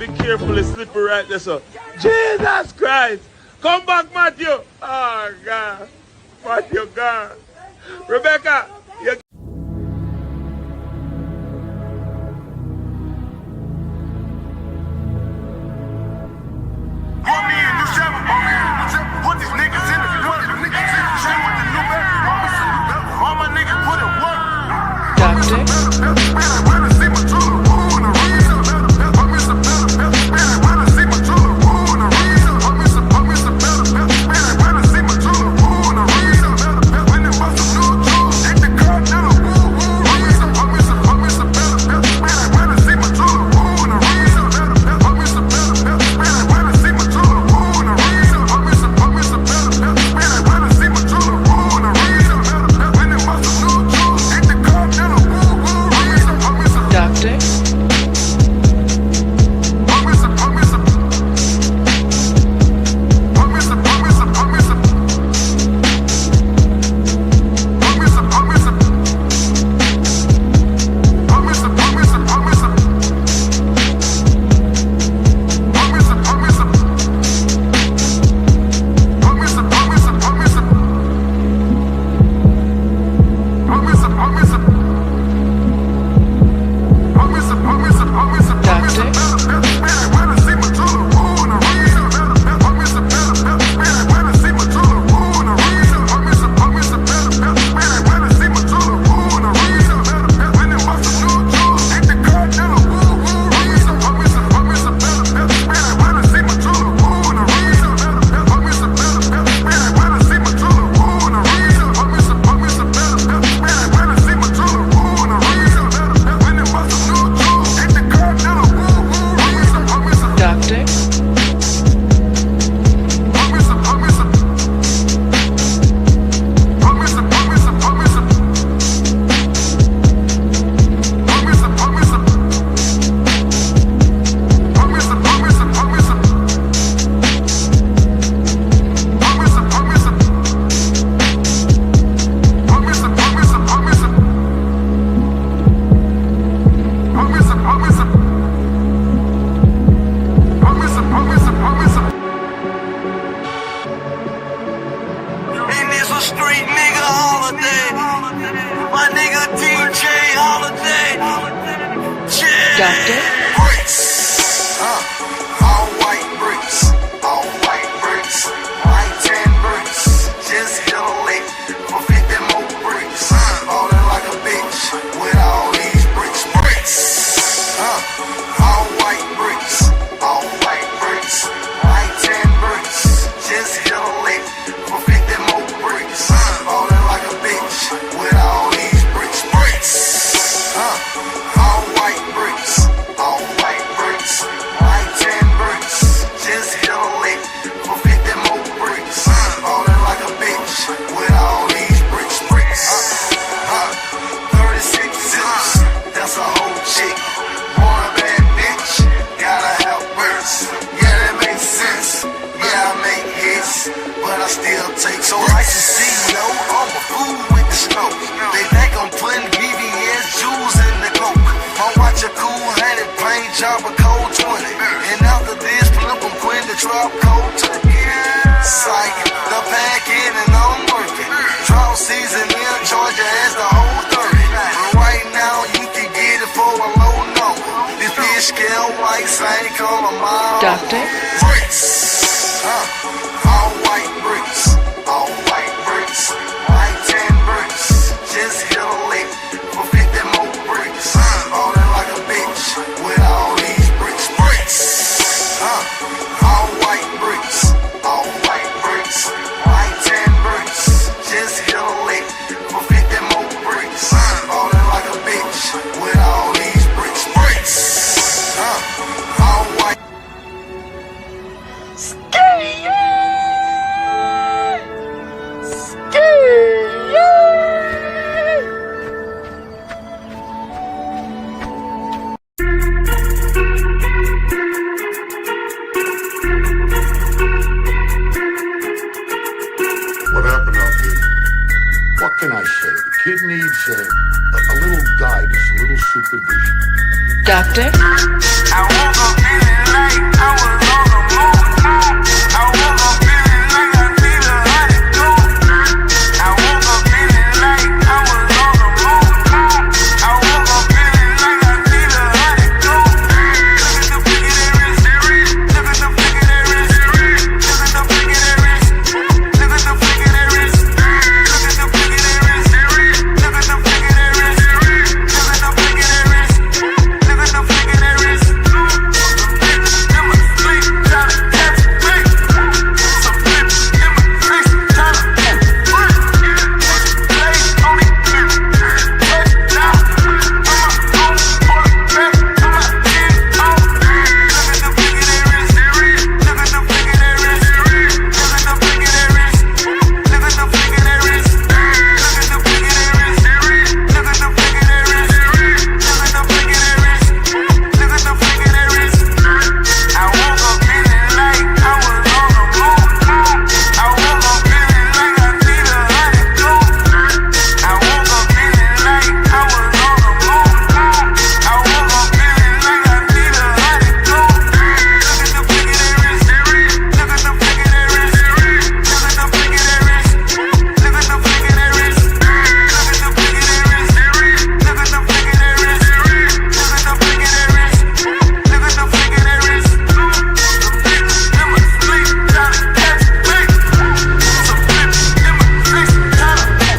be careful, it's slippery right there, so. Jesus Christ! Come back, Matthew! Oh, God. Matthew, God. Rebecca, you... Put these niggas in the front. Niggas in the chain with the new bag. All my niggas put in work. Duct Tapes. Street nigga holiday. My nigga DJ holiday. Duct Tapes. Bricks. All white bricks. All white bricks. White tan bricks. Just hit a lick for 50 more bricks. Ballin' like a bitch with all these bricks. Bricks. All white bricks. All white bricks. White tan bricks. Just hit a lick for 50 more bricks. Ballin' like a bitch with all these bricks. Bricks. All white bricks. All white bricks. White tan bricks. Just hit a lick for 50 more bricks. Ballin' like a bitch with all these bricks. Bricks. 36 zips. That's a whole chick. Born a bad bitch. Gotta have bricks. Yeah, that makes sense. Yeah, I make hits, but I still take. So license CEO, I'm a fool with the smoke. They think I'm putting BBS jewels in the coke. I watch a cool handed paint job a cold 20. And after this, flip them quit the drop cold turkey. Psych, the pack in and I'm working. Drought season in Georgia as the whole 30. But right now, you can get it for a low number. This bitch scale white, same color, my Duct Tapes. bricks. All white bricks. All white bricks. White tan bricks. Just hit a lick for 50 more bricks. Ballin' like a bitch with all these bricks. Bricks. All white bricks. All white bricks. White tan bricks. Just hit a lick for 50 more bricks. Ballin' like a bitch with all these bricks. Bricks. All white. What happened out there? What can I say? The kid needs a little guidance, a little supervision. Duct Tapes. I woke up feeling like I was on the moon. I woke up feeling like I need a honey coat. I woke up feeling like I was on the moon. I woke up feeling like I need a honey coat. Look at the flick of that wrist. Look at the flick of that wrist. Look at the flick of that wrist. Look at the flick of that wrist. Look at the flick of that wrist. Look at the flick of that wrist. Look at the flick of that wrist. Look at the flick of that wrist. Some flips in my sleep, tryna catch a flick. Some flips in my face, tryna catch a flick. Play on me, touchdown. I'm my own quarterback, I'm my kid on. Look at the flick of that wrist. Look at the flick of that wrist. Look at the flick of that wrist. Look at the flick of that wrist. Look at the flick of that wrist. Look at the flick of that wrist. Look at the flick of that wrist. Look at the flick of that wrist. I woke up feeling like I was on the moon. I woke up feeling like I need a honey coat. I woke up feeling like I was on the moon. I woke up feeling like I need a honey coat. Look at the flick of that wrist. Look at the flick of that wrist. Look at the flick of that wrist. Look at the flick of that wrist. Look at the flick of that wrist. Look at the flick of that wrist. Look at the flick of that wrist. Look at the flick of that wrist. Some flips in my sleep, tryna catch a flick. Some flips in my face, tryna.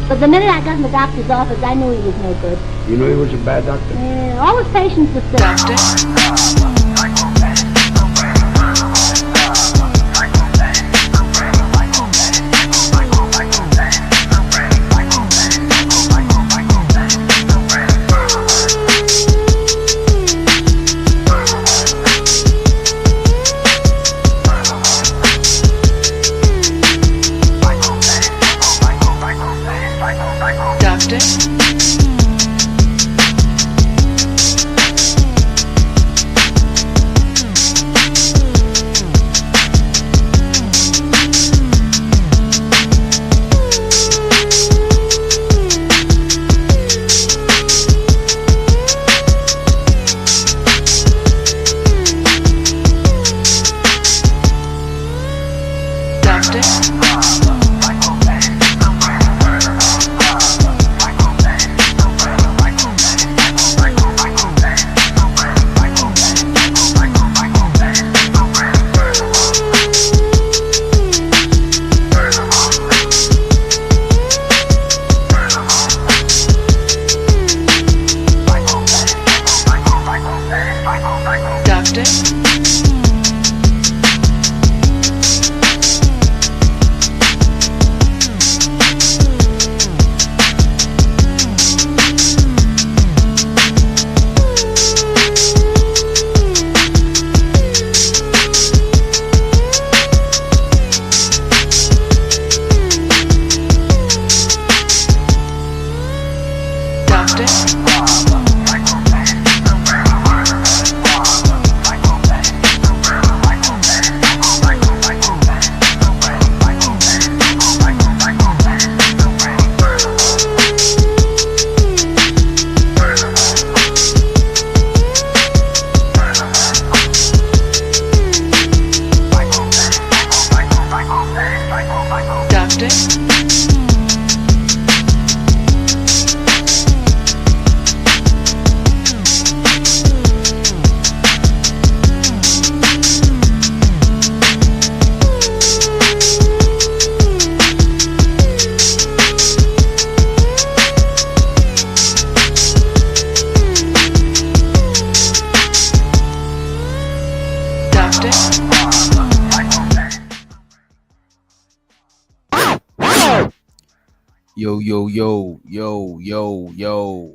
But the minute I got in the doctor's office, I knew he was no good. You know he was a bad doctor? All his patients were sick. Doctor. Doctor. Yo.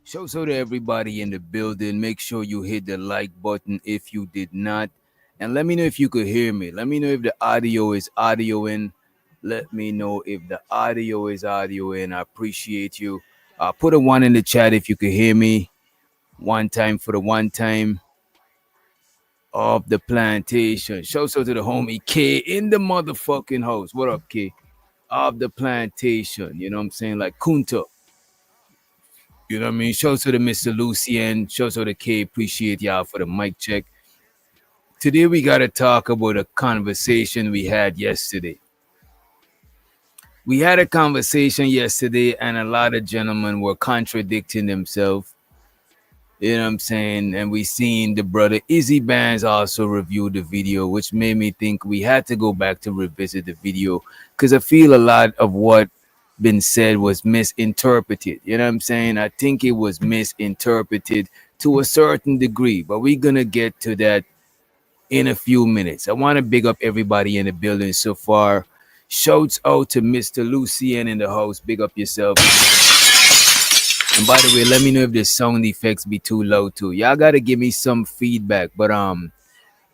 Shout out to everybody in the building. Make sure you hit the like button if you did not. And let me know if you could hear me. Let me know if the audio is audio in. Let me know if the audio is audio in. I appreciate you. Put a 1 in the chat if you could hear me. One time for the one time of the plantation. Shout out to the homie K in the motherfucking house. What up, K? Of the plantation. You know what I'm saying? Like Kunta. You know what I mean? Shout out to the Mr. Lucien. Shout out to the K. Appreciate y'all for the mic check. Today we got to talk about a conversation we had yesterday. We had a conversation yesterday, and a lot of gentlemen were contradicting themselves. You know what I'm saying? And we seen the brother Izzy Bands also reviewed the video, which made me think we had to go back to revisit the video because I feel a lot of what been said was misinterpreted. You know what I'm saying? I think it was misinterpreted to a certain degree, but we're gonna get to that in a few minutes. I want to big up everybody in the building so far. Shouts out to Mr. Lucien in the house. Big up yourself. And by the way, let me know if the sound effects be too low too. Y'all gotta give me some feedback, but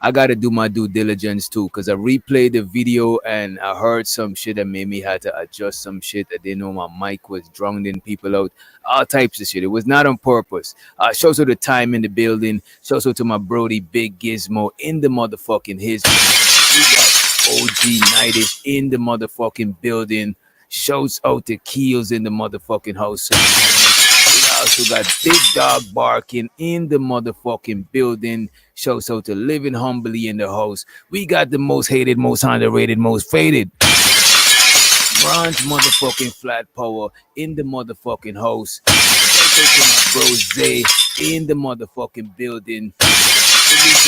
I gotta do my due diligence too, cause I replayed the video and I heard some shit that made me had to adjust some shit. I didn't know my mic was drowning people out, all types of shit. It was not on purpose. Shouts out the time in the building. Shouts out to my Brody Big Gizmo in the motherfucking his. We got OG Nightish in the motherfucking building. Shouts out to Keels in the motherfucking house. We also got Big Dog Barking in the motherfucking building. Shouts out to Living Humbly in the house. We got the most hated, most underrated, most faded Bronze motherfucking Flat Power in the motherfucking house. Shouts out to my bro Zay in the motherfucking building. To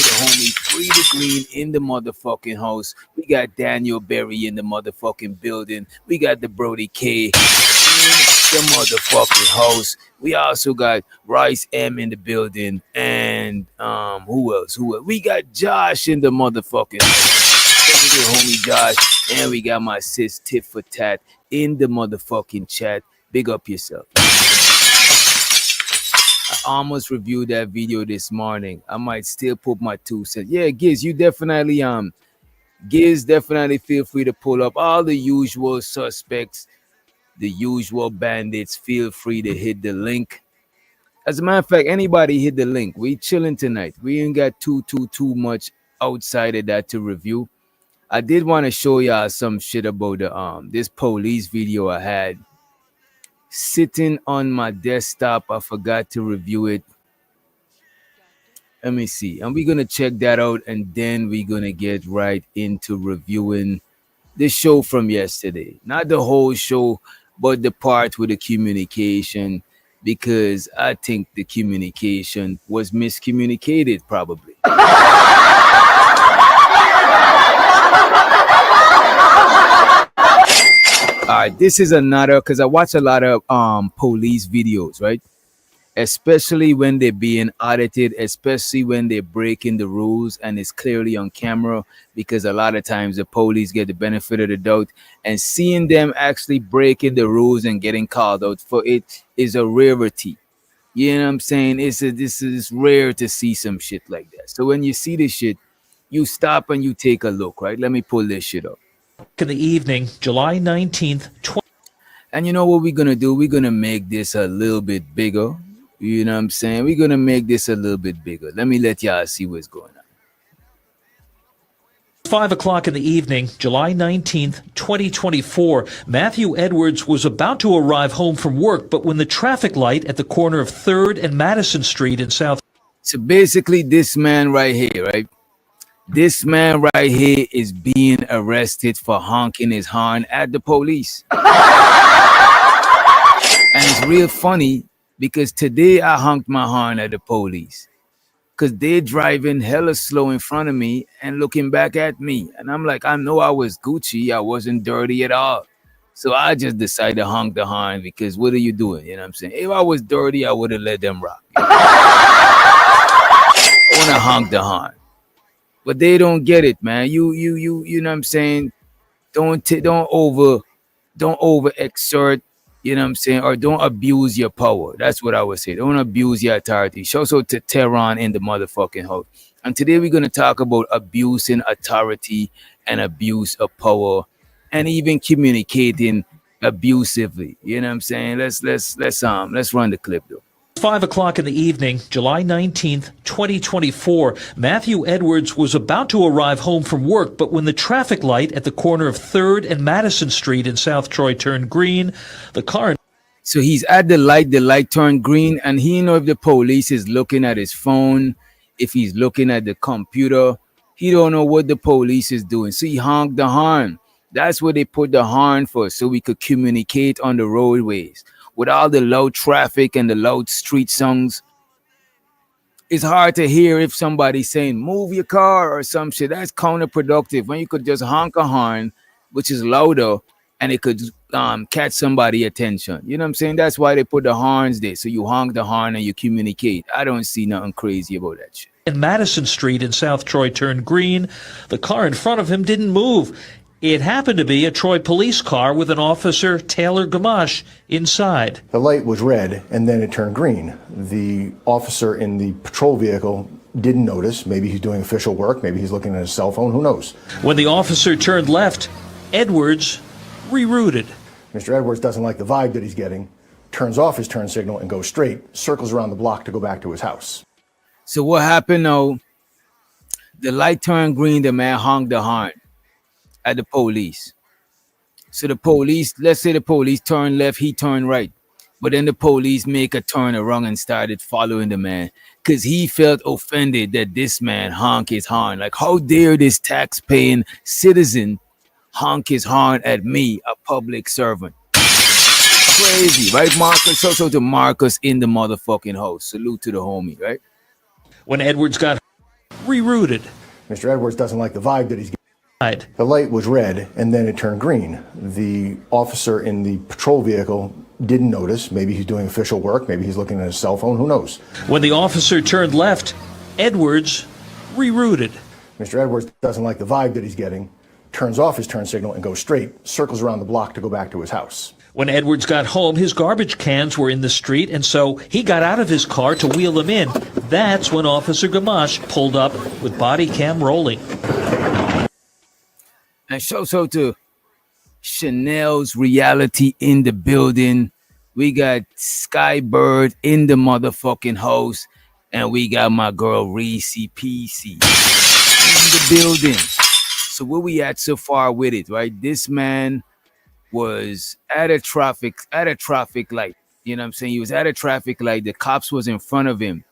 the homie Free the Green in the motherfucking house. We got Daniel Berry in the motherfucking building. We got the Brody K in the motherfucking house. We also got Rice M in the building. And who else? We got Josh in the motherfucking house. This is the homie Josh. And we got my sis Tit for Tat in the motherfucking chat. Big up yourself. Almost reviewed that video this morning. I might still put my 2 cents. Yeah, Giz, you definitely Giz, definitely feel free to pull up all the usual suspects, the usual bandits. Feel free to hit the link. As a matter of fact, anybody hit the link. We chilling tonight. We ain't got too much outside of that to review. I did want to show y'all some shit about the this police video I had sitting on my desktop. I forgot to review it. Let me see. And we're gonna check that out, and then we're gonna get right into reviewing the show from yesterday. Not the whole show, but the part with the communication, because I think the communication was miscommunicated, probably. All right, this is another, because I watch a lot of police videos, right? Especially when they're being audited, especially when they're breaking the rules and it's clearly on camera, because a lot of times the police get the benefit of the doubt, and seeing them actually breaking the rules and getting called out for it is a rarity. You know what I'm saying? This is rare to see some shit like that. So when you see this shit, you stop and you take a look, right? Let me pull this shit up. In the evening, July 19th, And you know what we're gonna do? We're gonna make this a little bit bigger. You know what I'm saying? We're gonna make this a little bit bigger. Let me let y'all see what's going on. 5 o'clock in the evening, July 19th, 2024, Matthew Edwards was about to arrive home from work, but when the traffic light at the corner of 3rd and Madison Street in South... So basically, this man right here, right? This man right here is being arrested for honking his horn at the police. And it's real funny because today I honked my horn at the police because they're driving hella slow in front of me and looking back at me. And I'm like, I know I was Gucci. I wasn't dirty at all. So I just decided to honk the horn because what are you doing? You know what I'm saying? If I was dirty, I would have let them rock. You know? I want to honk the horn. But they don't get it, man. You know what I'm saying? Don't over exert, you know what I'm saying, or don't abuse your power. That's what I would say. Don't abuse your authority. Show so to Tehran in the motherfucking house. And today we're gonna talk about abusing authority and abuse of power, and even communicating abusively. You know what I'm saying? Let's run the clip though. 5 o'clock in the evening, July 19th, 2024, Matthew Edwards was about to arrive home from work, but when the traffic light at the corner of 3rd and Madison Street in South Troy turned green, the car... So he's at the light turned green, and he know if the police is looking at his phone, if he's looking at the computer. He don't know what the police is doing. So he honked the horn. That's what they put the horn for, so we could communicate on the roadways. With all the loud traffic and the loud street songs, it's hard to hear if somebody's saying move your car or some shit. That's counterproductive when you could just honk a horn, which is louder, and it could catch somebody attention. You know what I'm saying? That's why they put the horns there, so you honk the horn and you communicate. I don't see nothing crazy about that shit. And Madison Street in South Troy turned green. The car in front of him didn't move. It happened to be a Troy police car with an officer, Tailor Gamache, inside. The light was red and then it turned green. The officer in the patrol vehicle didn't notice. Maybe he's doing official work. Maybe he's looking at his cell phone. Who knows? When the officer turned left, Edwards rerouted. Mr. Edwards doesn't like the vibe that he's getting, turns off his turn signal and goes straight, circles around the block to go back to his house. So what happened now? The light turned green, the man honked the horn at the police. So the police, let's say the police turned left, he turned right. But then the police make a turn around and started following the man because he felt offended that this man honked his horn. Like, how dare this tax-paying citizen honk his horn at me, a public servant? Crazy, right, Marcus? So to Marcus in the motherfucking house. Salute to the homie, right? When Edwards got rerouted. Mr. Edwards doesn't like the vibe that he's getting. The light was red and then it turned green. The officer in the patrol vehicle didn't notice. Maybe he's doing official work. Maybe he's looking at his cell phone. Who knows? When the officer turned left, Edwards rerouted. Mr. Edwards doesn't like the vibe that he's getting, turns off his turn signal and goes straight, circles around the block to go back to his house. When Edwards got home, his garbage cans were in the street, and so he got out of his car to wheel them in. That's when Officer Gamache pulled up with body cam rolling. And so to Chanel's reality in the building. We got Skybird in the motherfucking house. And we got my girl Reese PC in the building. So where we at so far with it, right? This man was at a traffic light. You know what I'm saying? He was at a traffic light. The cops was in front of him.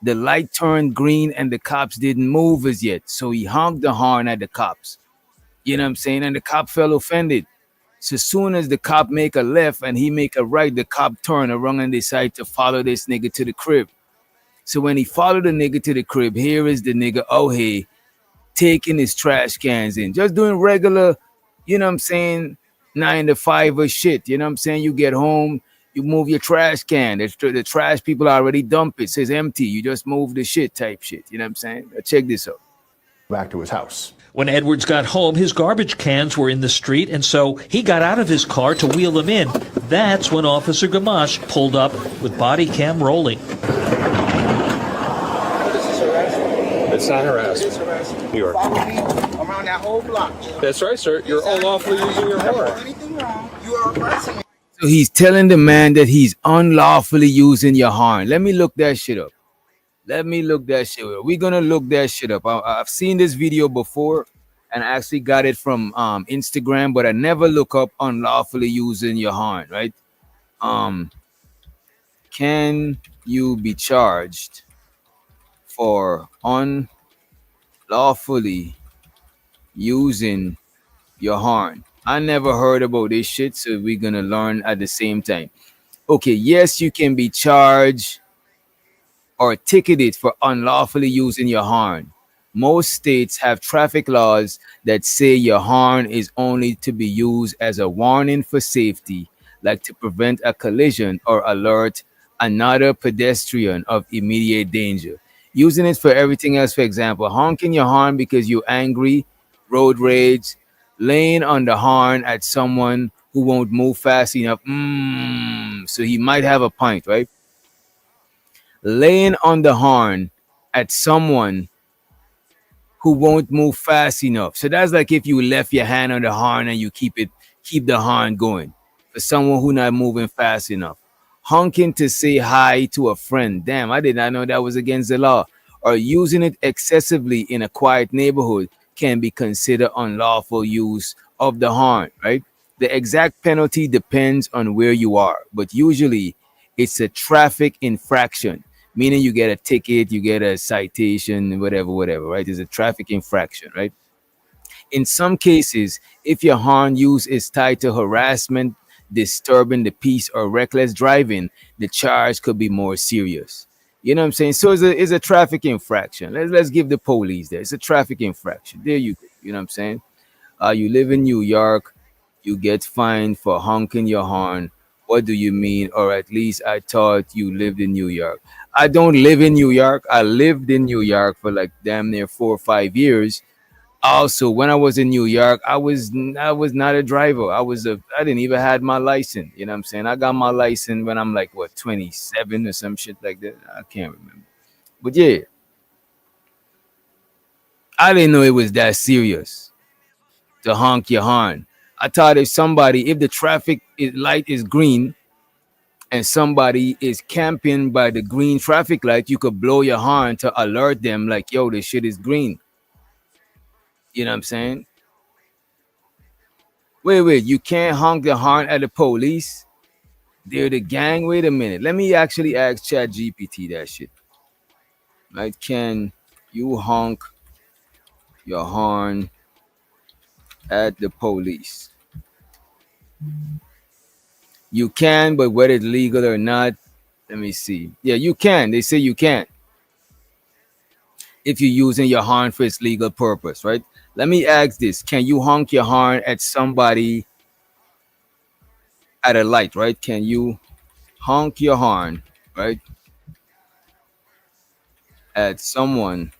The light turned green and the cops didn't move as yet. So he honked the horn at the cops. You know what I'm saying? And the cop felt offended. So as soon as the cop make a left and he make a right, the cop turn around and decide to follow this nigga to the crib. So when he followed the nigga to the crib, here is the nigga, oh hey, taking his trash cans in. Just doing regular, you know what I'm saying, 9 to 5 or shit. You know what I'm saying? You get home, you move your trash can. The trash people already dump it. It says empty. You just move the shit type shit. You know what I'm saying? Check this out. Back to his house. When Edwards got home, his garbage cans were in the street, and so he got out of his car to wheel them in. That's when Officer Gamache pulled up with body cam rolling. It's not harassment. You are. Follow me around that whole block. That's right, sir. You're unlawfully using your horn. Anything wrong, you are harassing me. So he's telling the man that he's unlawfully using your horn. Let me look that shit up. We're gonna look that shit up. I've seen this video before and I actually got it from Instagram, but I never look up unlawfully using your horn, right? Can you be charged for unlawfully using your horn? I never heard about this shit, so we're gonna learn at the same time. Okay, yes, you can be charged or ticketed for unlawfully using your horn. Most states have traffic laws that say your horn is only to be used as a warning for safety, like to prevent a collision or alert another pedestrian of immediate danger. Using it for everything else, for example, honking your horn because you're angry, road rage, laying on the horn at someone who won't move fast enough. So he might have a point, right? Laying on the horn at someone who won't move fast enough. So that's like if you left your hand on the horn and you keep the horn going for someone who not moving fast enough. Honking to say hi to a friend. Damn, I did not know that was against the law. Or using it excessively in a quiet neighborhood can be considered unlawful use of the horn, right? The exact penalty depends on where you are, but usually it's a traffic infraction, meaning you get a ticket, you get a citation, whatever, whatever, right? It's a traffic infraction, right? In some cases, if your horn use is tied to harassment, disturbing the peace, or reckless driving, the charge could be more serious. You know what I'm saying? So it's a traffic infraction. Let's give the police there. It's a traffic infraction. There you go. You know what I'm saying? You live in New York, you get fined for honking your horn. What do you mean? Or at least I thought you lived in New York. I don't live in New York. I lived in New York for like damn near 4 or 5 years. Also, when I was in New York, I was not a driver. I didn't even had my license. You know what I'm saying? I got my license when I'm like what 27 or some shit like that. I can't remember. But yeah, I didn't know it was that serious to honk your horn. I thought if the light is green and somebody is camping by the green traffic light, you could blow your horn to alert them like, yo, this shit is green. You know what I'm saying? Wait, you can't honk the horn at the police? They're the gang? Wait a minute. Let me actually ask Chat GPT that shit. Right? Can you honk your horn at the police? You can, but whether it's legal or not, let me see. Yeah, you can. They say you can if you're using your horn for its legal purpose, right? Let me ask this. Can you honk your horn at somebody at a light, right? Can you honk your horn, right, at someone?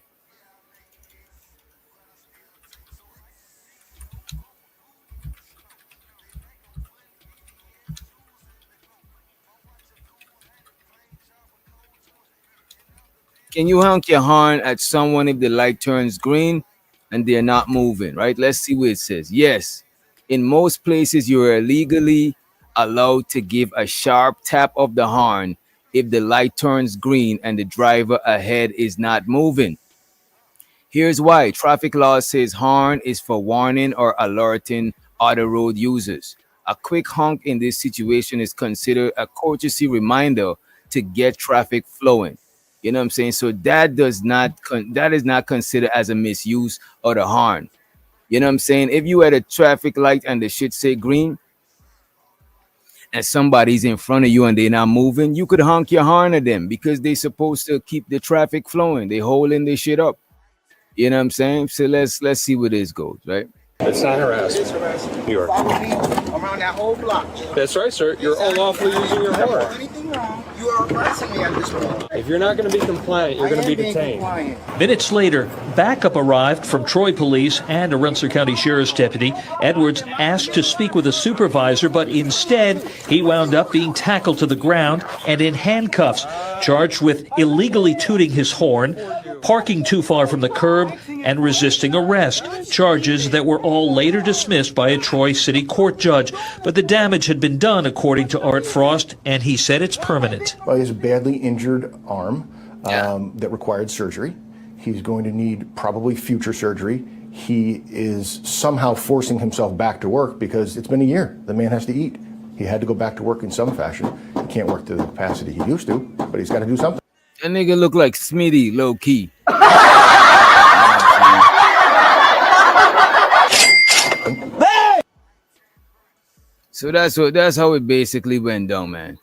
Can you honk your horn at someone if the light turns green and they're not moving, right? Let's see what it says. Yes. In most places, you are legally allowed to give a sharp tap of the horn if the light turns green and the driver ahead is not moving. Here's why. Traffic law says horn is for warning or alerting other road users. A quick honk in this situation is considered a courtesy reminder to get traffic flowing. You know what I'm saying? So that is not considered as a misuse of the horn. You know what I'm saying? If you at a traffic light and the shit say green and somebody's in front of you and they're not moving, you could honk your horn at them because they're supposed to keep the traffic flowing. They holding this shit up. You know what I'm saying? So let's see where this goes, right? It's not harassment. You are. Follow me around that whole block. That's right, sir. You're unlawfully using your horn. Anything wrong, you are harassing me at this point. If you're not going to be compliant, you're going to be detained. Minutes later, backup arrived from Troy Police and a Rensselaer County Sheriff's deputy. Edwards asked to speak with a supervisor, but instead he wound up being tackled to the ground and in handcuffs, charged with illegally tooting his horn, parking too far from the curb, and resisting arrest, charges that were all later dismissed by a Troy City Court judge. But the damage had been done, according to Art Frost, and he said it's permanent. Well, he has a badly injured arm that required surgery. He's going to need probably future surgery. He is somehow forcing himself back to work because it's been a year. The man has to eat. He had to go back to work in some fashion. He can't work to the capacity he used to, but he's got to do something. That nigga look like Smitty, low key. So that's how it basically went down, man.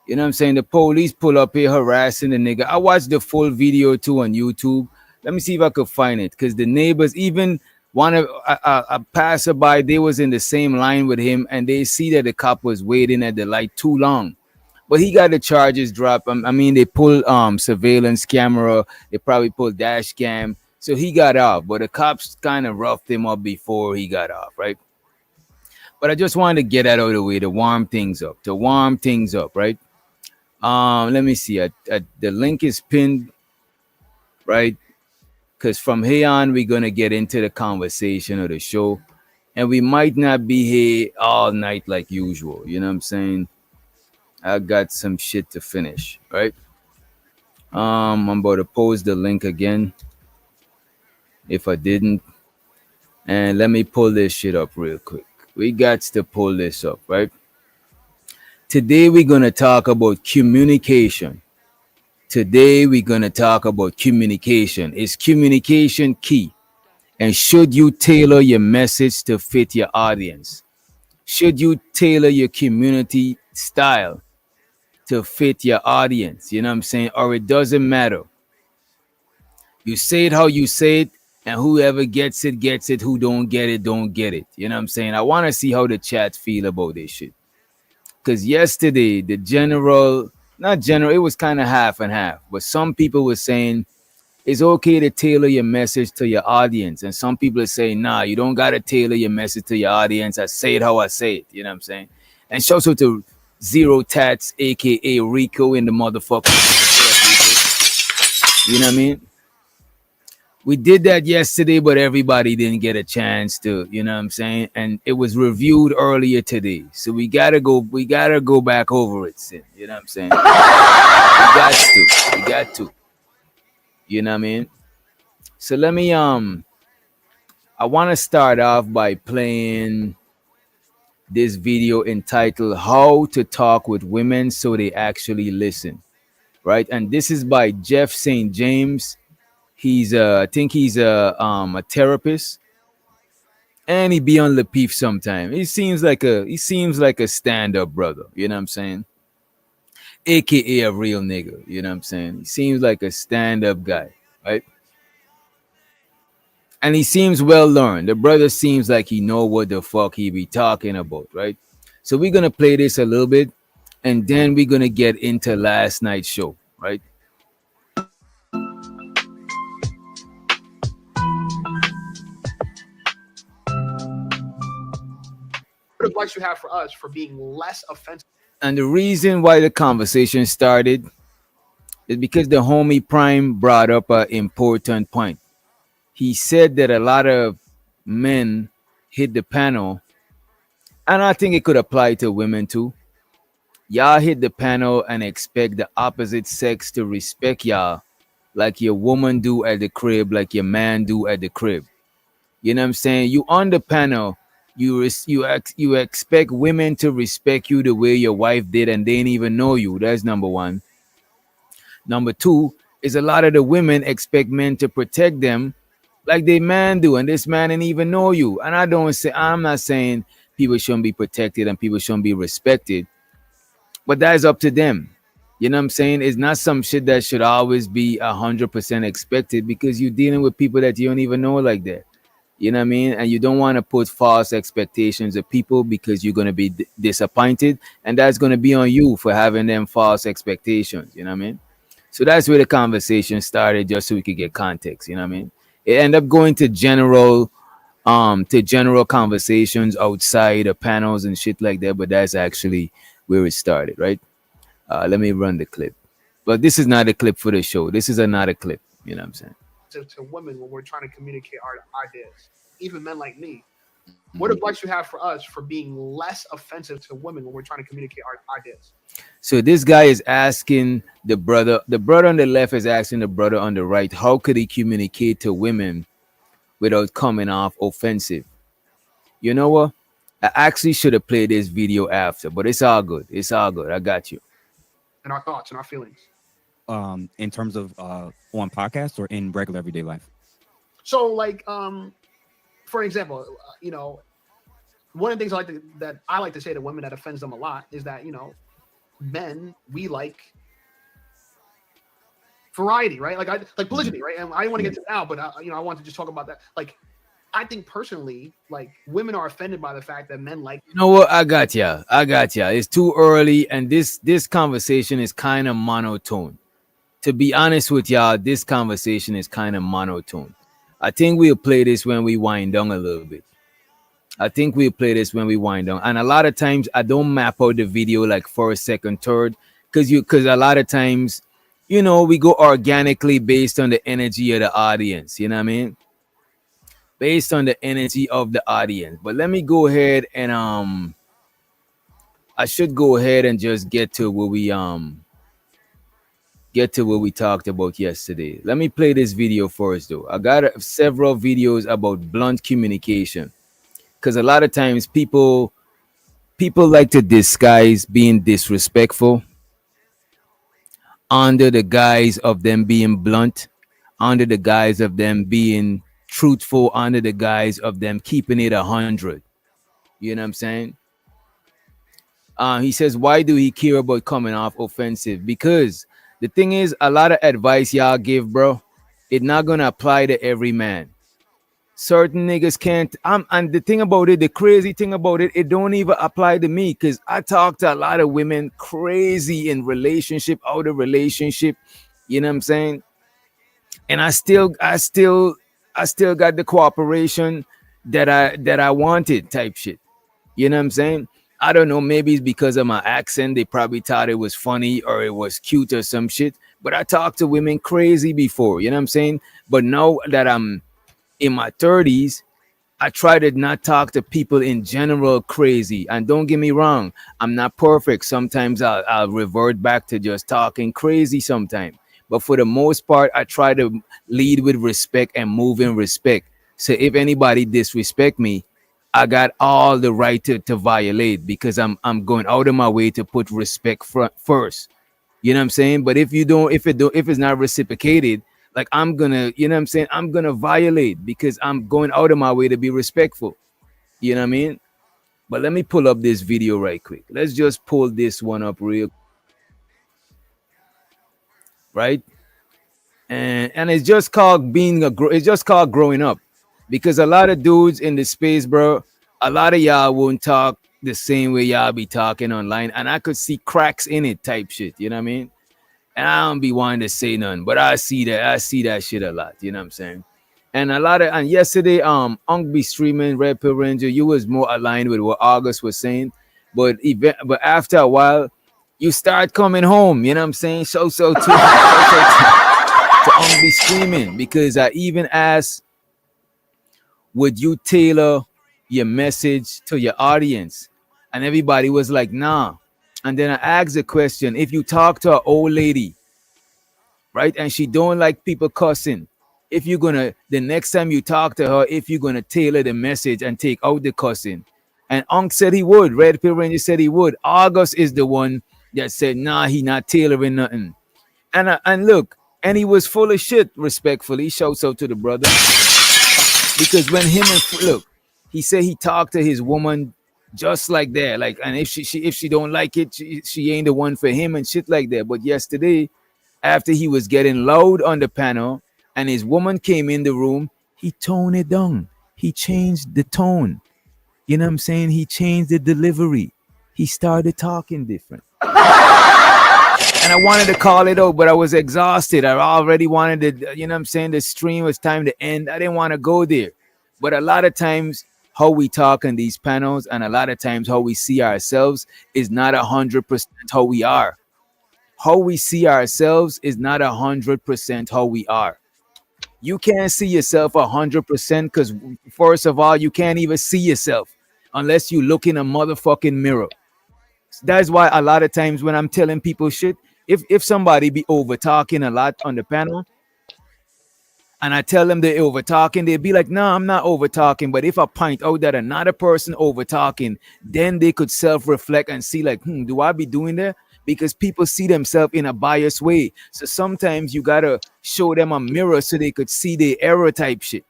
You know what I'm saying? The police pull up here harassing the nigga. I watched the full video too on YouTube. Let me see if I could find it, because the neighbors, even one of a passerby, they was in the same line with him, and they see that the cop was waiting at the light too long. But he got the charges dropped. I mean, they pulled surveillance camera. They probably pulled dash cam. So he got off. But the cops kind of roughed him up before he got off, right? But I just wanted to get that out of the way to warm things up. Right? Let me see. The link is pinned, right? Because from here on, we're going to get into the conversation of the show. And we might not be here all night like usual. You know what I'm saying? I got some shit to finish, right? I'm about to post the link again, if I didn't. And let me pull this shit up real quick. We got to pull this up, right? Today we're gonna talk about communication. Today we're gonna talk about communication. Is communication key? And should you tailor your message to fit your audience? Should you tailor your community style to fit your audience? You know what I'm saying? Or it doesn't matter. You say it how you say it, and whoever gets it, gets it. Who don't get it, don't get it. You know what I'm saying? I want to see how the chat feel about this shit. Because yesterday, the general, not general, it was kind of half and half. But some people were saying it's okay to tailor your message to your audience. And some people are saying, nah, you don't got to tailor your message to your audience. I say it how I say it. You know what I'm saying? And shout out to Zero Tats, aka Rico in the motherfucker. You know what I mean? We did that yesterday, but everybody didn't get a chance to, you know what I'm saying? And it was reviewed earlier today. So we gotta go back over it, Sid. You know what I'm saying? We got to. You know what I mean? So let me I wanna start off by playing this video entitled How to Talk with Women So They Actually Listen. Right? And this is by Jeff St. James. He's I think he's a therapist, and he be on the peef sometime. He seems like a stand-up brother, you know what I'm saying? AKA a real nigga, you know what I'm saying? He seems like a stand-up guy, right? And he seems well learned. The brother seems like he know what the fuck he be talking about, right? So we're gonna play this a little bit, and then we're gonna get into last night's show, right? What advice you have for us for being less offensive? And the reason why the conversation started is because the homie Prime brought up an important point. He said that a lot of men hit the panel, and I think it could apply to women too. Y'all hit the panel and expect the opposite sex to respect y'all like your woman do at the crib, like your man do at the crib. You know what I'm saying? You on the panel, you expect women to respect you the way your wife did, and they didn't even know you. That's number one. Number two is a lot of the women expect men to protect them like they man do, and this man didn't even know you. And I'm not saying people shouldn't be protected and people shouldn't be respected, but that is up to them. You know what I'm saying? It's not some shit that should always be 100% expected, because you're dealing with people that you don't even know like that. You know what I mean? And you don't want to put false expectations of people, because you're going to be disappointed, and that's going to be on you for having them false expectations. You know what I mean? So that's where the conversation started, just so we could get context. You know what I mean? It ended up going to general conversations outside of panels and shit like that, but that's actually where it started, right? Let me run the clip. But this is not a clip for the show. This is another clip. You know what I'm saying? To women when we're trying to communicate our ideas, even men like me. What advice you have for us for being less offensive to women when we're trying to communicate our ideas? So this guy is asking the brother on the left is asking the brother on the right, how could he communicate to women without coming off offensive? You know what? I actually should have played this video after, but it's all good. It's all good. I got you. And our thoughts and our feelings. In terms of on podcasts or in regular everyday life? So like, for example, one of the things that I like to say to women that offends them a lot is that, men, we like variety, right? Like polygyny, right? And I don't want to get to it now, but I want to just talk about that. Like, I think personally, like, women are offended by the fact that men like. You know what? I got ya. It's too early, and this conversation is kind of monotone. To be honest with y'all, this conversation is kind of monotone. I think we'll play this when we wind down a little bit. And a lot of times I don't map out the video like first, second, third, because a lot of times, we go organically based on the energy of the audience. You know what I mean? Based on the energy of the audience. But let me go ahead and I should go ahead and just get to what we talked about yesterday. Let me play this video first though. I got several videos about blunt communication. because a lot of times people like to disguise being disrespectful under the guise of them being blunt, under the guise of them being truthful, under the guise of them keeping it 100. You know what I'm saying? He says, why do he care about coming off offensive? Because the thing is, a lot of advice y'all give, bro, it's not gonna apply to every man. Certain niggas can't. And the thing about it, the crazy thing about it, it don't even apply to me, because I talk to a lot of women crazy in relationship, out of relationship. You know what I'm saying? And I still got the cooperation that I wanted, type shit. You know what I'm saying? I don't know, maybe it's because of my accent. They probably thought it was funny or it was cute or some shit. But I talked to women crazy before, you know what I'm saying? But now that I'm in my 30s, I try to not talk to people in general crazy. And don't get me wrong, I'm not perfect. Sometimes I'll revert back to just talking crazy sometimes. But for the most part, I try to lead with respect and move in respect. So if anybody disrespect me, I got all the right to violate, because I'm going out of my way to put respect first. You know what I'm saying? But if it's not reciprocated, like I'm gonna, you know what I'm saying? I'm gonna violate because I'm going out of my way to be respectful. You know what I mean? But let me pull up this video right quick. Let's just pull this one up real, right? And it's just called it's just called growing up. Because a lot of dudes in the space, bro, a lot of y'all won't talk the same way y'all be talking online. And I could see cracks in it type shit. You know what I mean? And I don't be wanting to say nothing, but I see that shit a lot. You know what I'm saying? And yesterday, Unk be streaming Red Pill Ranger. You was more aligned with what August was saying. But after a while, you start coming home. You know what I'm saying? So to Unk be streaming, because I even asked, would you tailor your message to your audience? And everybody was like, nah. And then I asked the question, if you talk to an old lady, right, and she don't like people cussing, if you're gonna, the next time you talk to her, if you're gonna tailor the message and take out the cussing. And Unk said he would. Red Pill Ranger said he would. August is the one that said, nah, he not tailoring nothing. And look, and he was full of shit, respectfully. Shouts out to the brother. Because when he said he talked to his woman just like that, like, and if she don't like it, she ain't the one for him and shit like that. But yesterday, after he was getting loud on the panel and his woman came in the room, he toned it down. He changed the tone. You know what I'm saying? He changed the delivery. He started talking different. And I wanted to call it out, but I was exhausted. I already wanted to, you know what I'm saying? The stream was time to end. I didn't want to go there. But a lot of times, how we talk on these panels and a lot of times how we see ourselves is not 100% how we are. How we see ourselves is not 100% how we are. You can't see yourself 100% because, first of all, you can't even see yourself unless you look in a motherfucking mirror. That's why a lot of times when I'm telling people shit, if somebody be over talking a lot on the panel and I tell them they're over talking, they'd be like, nah, I'm not over talking. But if I point out that another person over talking, then they could self-reflect and see like, do I be doing that? Because people see themselves in a biased way. So sometimes you gotta show them a mirror so they could see the error type shit.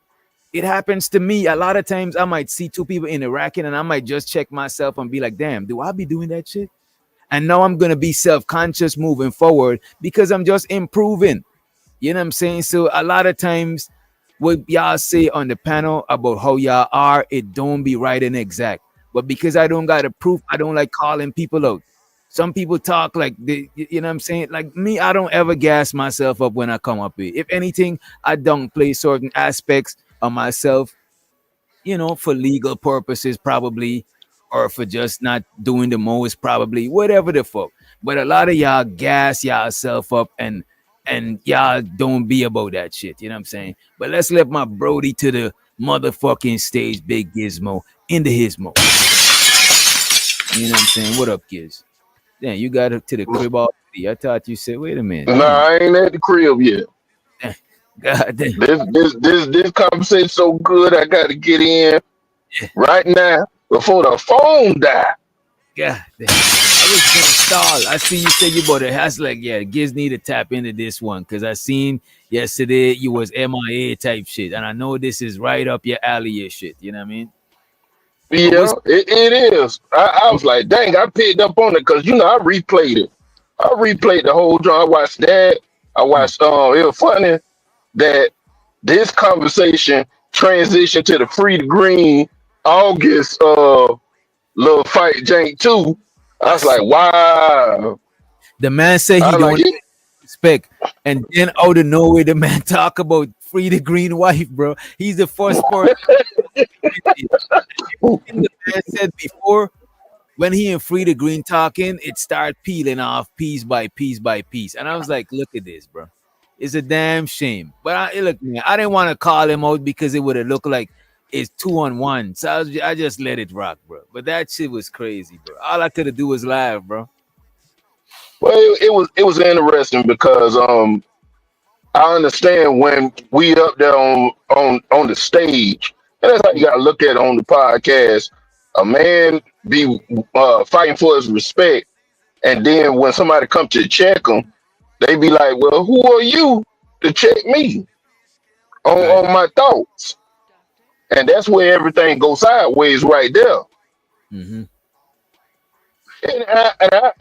It happens to me a lot of times. I might see two people interacting and I might just check myself and be like, damn, do I be doing that shit? And now I'm gonna be self-conscious moving forward because I'm just improving. You know what I'm saying? So a lot of times what y'all say on the panel about how y'all are, it don't be right and exact. But because I don't got a proof, I don't like calling people out. Some people talk like, you know what I'm saying? Like me, I don't ever gas myself up when I come up here. If anything, I don't play certain aspects of myself, you know, for legal purposes probably, or for just not doing the most probably, whatever the fuck. But a lot of y'all gas yourself up and y'all don't be about that shit. You know what I'm saying? But let's let my Brody to the motherfucking stage, Big Gizmo, into his mo. You know what I'm saying? What up, Giz? Damn, you got up to the crib already. I thought you said, wait a minute. Nah, I ain't at the crib yet. God damn. This conversation so good, I gotta get in. right now before the phone die. Yeah, I was gonna stall. I see you say you bought it. I was like, yeah, Giz need to tap into this one because I seen yesterday you was MIA type shit, and I know this is right up your alley shit. You know what I mean? But Yeah, it is. I was like, dang, I picked up on it because I replayed it. I replayed the whole joint. I watched that. I watched. It was funny that this conversation transitioned to the Free the Green August little fight jank too. I was like, wow. the man said he I was don't like, respect, and then out of nowhere, the man talk about free the green wife, bro. He's the first person. The man said before, when he and Free the Green talking, it started peeling off piece by piece by piece. And I was like, look at this, bro. It's a damn shame. But look, man, I didn't want to call him out because it would have looked like it's 2-on-1. So I just let it rock, bro. But that shit was crazy, bro. All I could have do was laugh, bro. well, it was interesting because I understand when we up there on the stage, and that's how you gotta look at it on the podcast. A man be fighting for his respect, and then when somebody come to check him, they be like, "Well, who are you to check me on my thoughts?" And that's where everything goes sideways right there. Mm-hmm.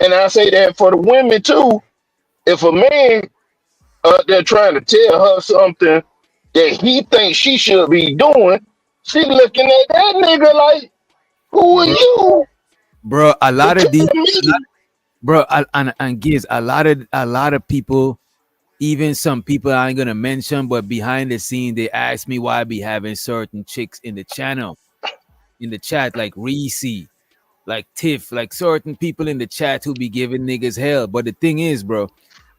And I say that for the women too. If a man they're trying to tell her something that he thinks she should be doing, she looking at that nigga like, who are you? Bro, a lot to of these, tell me? bro, and Giz, a lot of people, even some people I ain't gonna mention, but behind the scene, they ask me why I be having certain chicks in the channel, in the chat, like Reese, like Tiff, like certain people in the chat who be giving niggas hell. But the thing is, bro,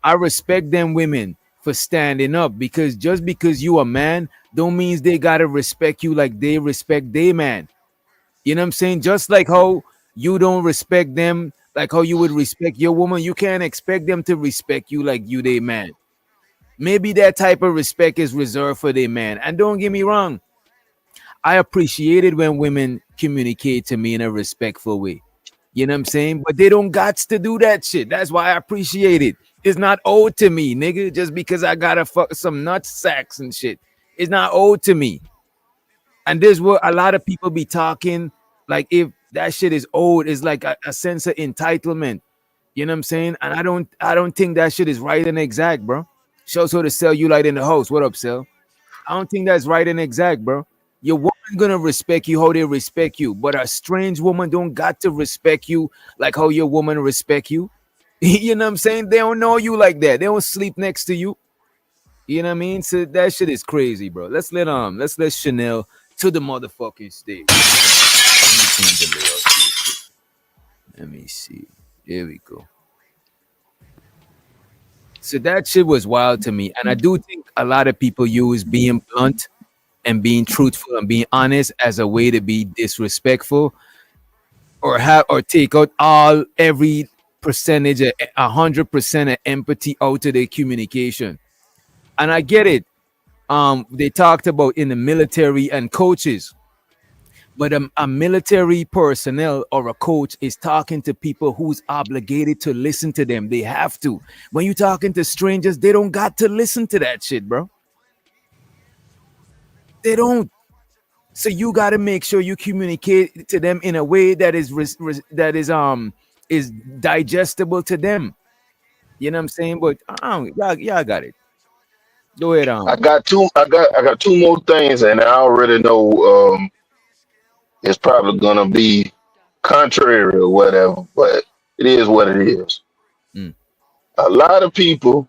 I respect them women for standing up, because just because you a man don't means they gotta respect you like they respect they man. You know what I'm saying? Just like how you don't respect them like how you would respect your woman, you can't expect them to respect you like you they man. Maybe that type of respect is reserved for their man. And don't get me wrong, I appreciate it when women communicate to me in a respectful way. You know what I'm saying? But they don't got to do that shit. That's why I appreciate it. It's not owed to me, nigga, just because I gotta fuck some nut sacks and shit. It's not owed to me. And this what a lot of people be talking, like if that shit is owed, is like a sense of entitlement. You know what I'm saying? And I don't think that shit is right and exact, bro. Show so to sell you light in the house. What up, Sell? I don't think that's right and exact, bro. Your woman gonna respect you how they respect you, but a strange woman don't got to respect you like how your woman respect you. You know what I'm saying? They don't know you like that. They don't sleep next to you. You know what I mean? So that shit is crazy, bro. Let's let Chanel to the motherfucking stage. Let me see. Here we go. So that shit was wild to me. And I do think a lot of people use being blunt and being truthful and being honest as a way to be disrespectful, or have or take out every percentage, 100% of empathy out of their communication. And I get it. They talked about in the military and coaches, but a military personnel or a coach is talking to people who's obligated to listen to them. They have to. When you talking to strangers, they don't got to listen to that shit, bro. They don't. So you got to make sure you communicate to them in a way that is digestible to them. You know what I'm saying? But y'all got it. Go ahead. I got two more things, and I already know it's probably gonna be contrary or whatever, but it is what it is. Mm. A lot of people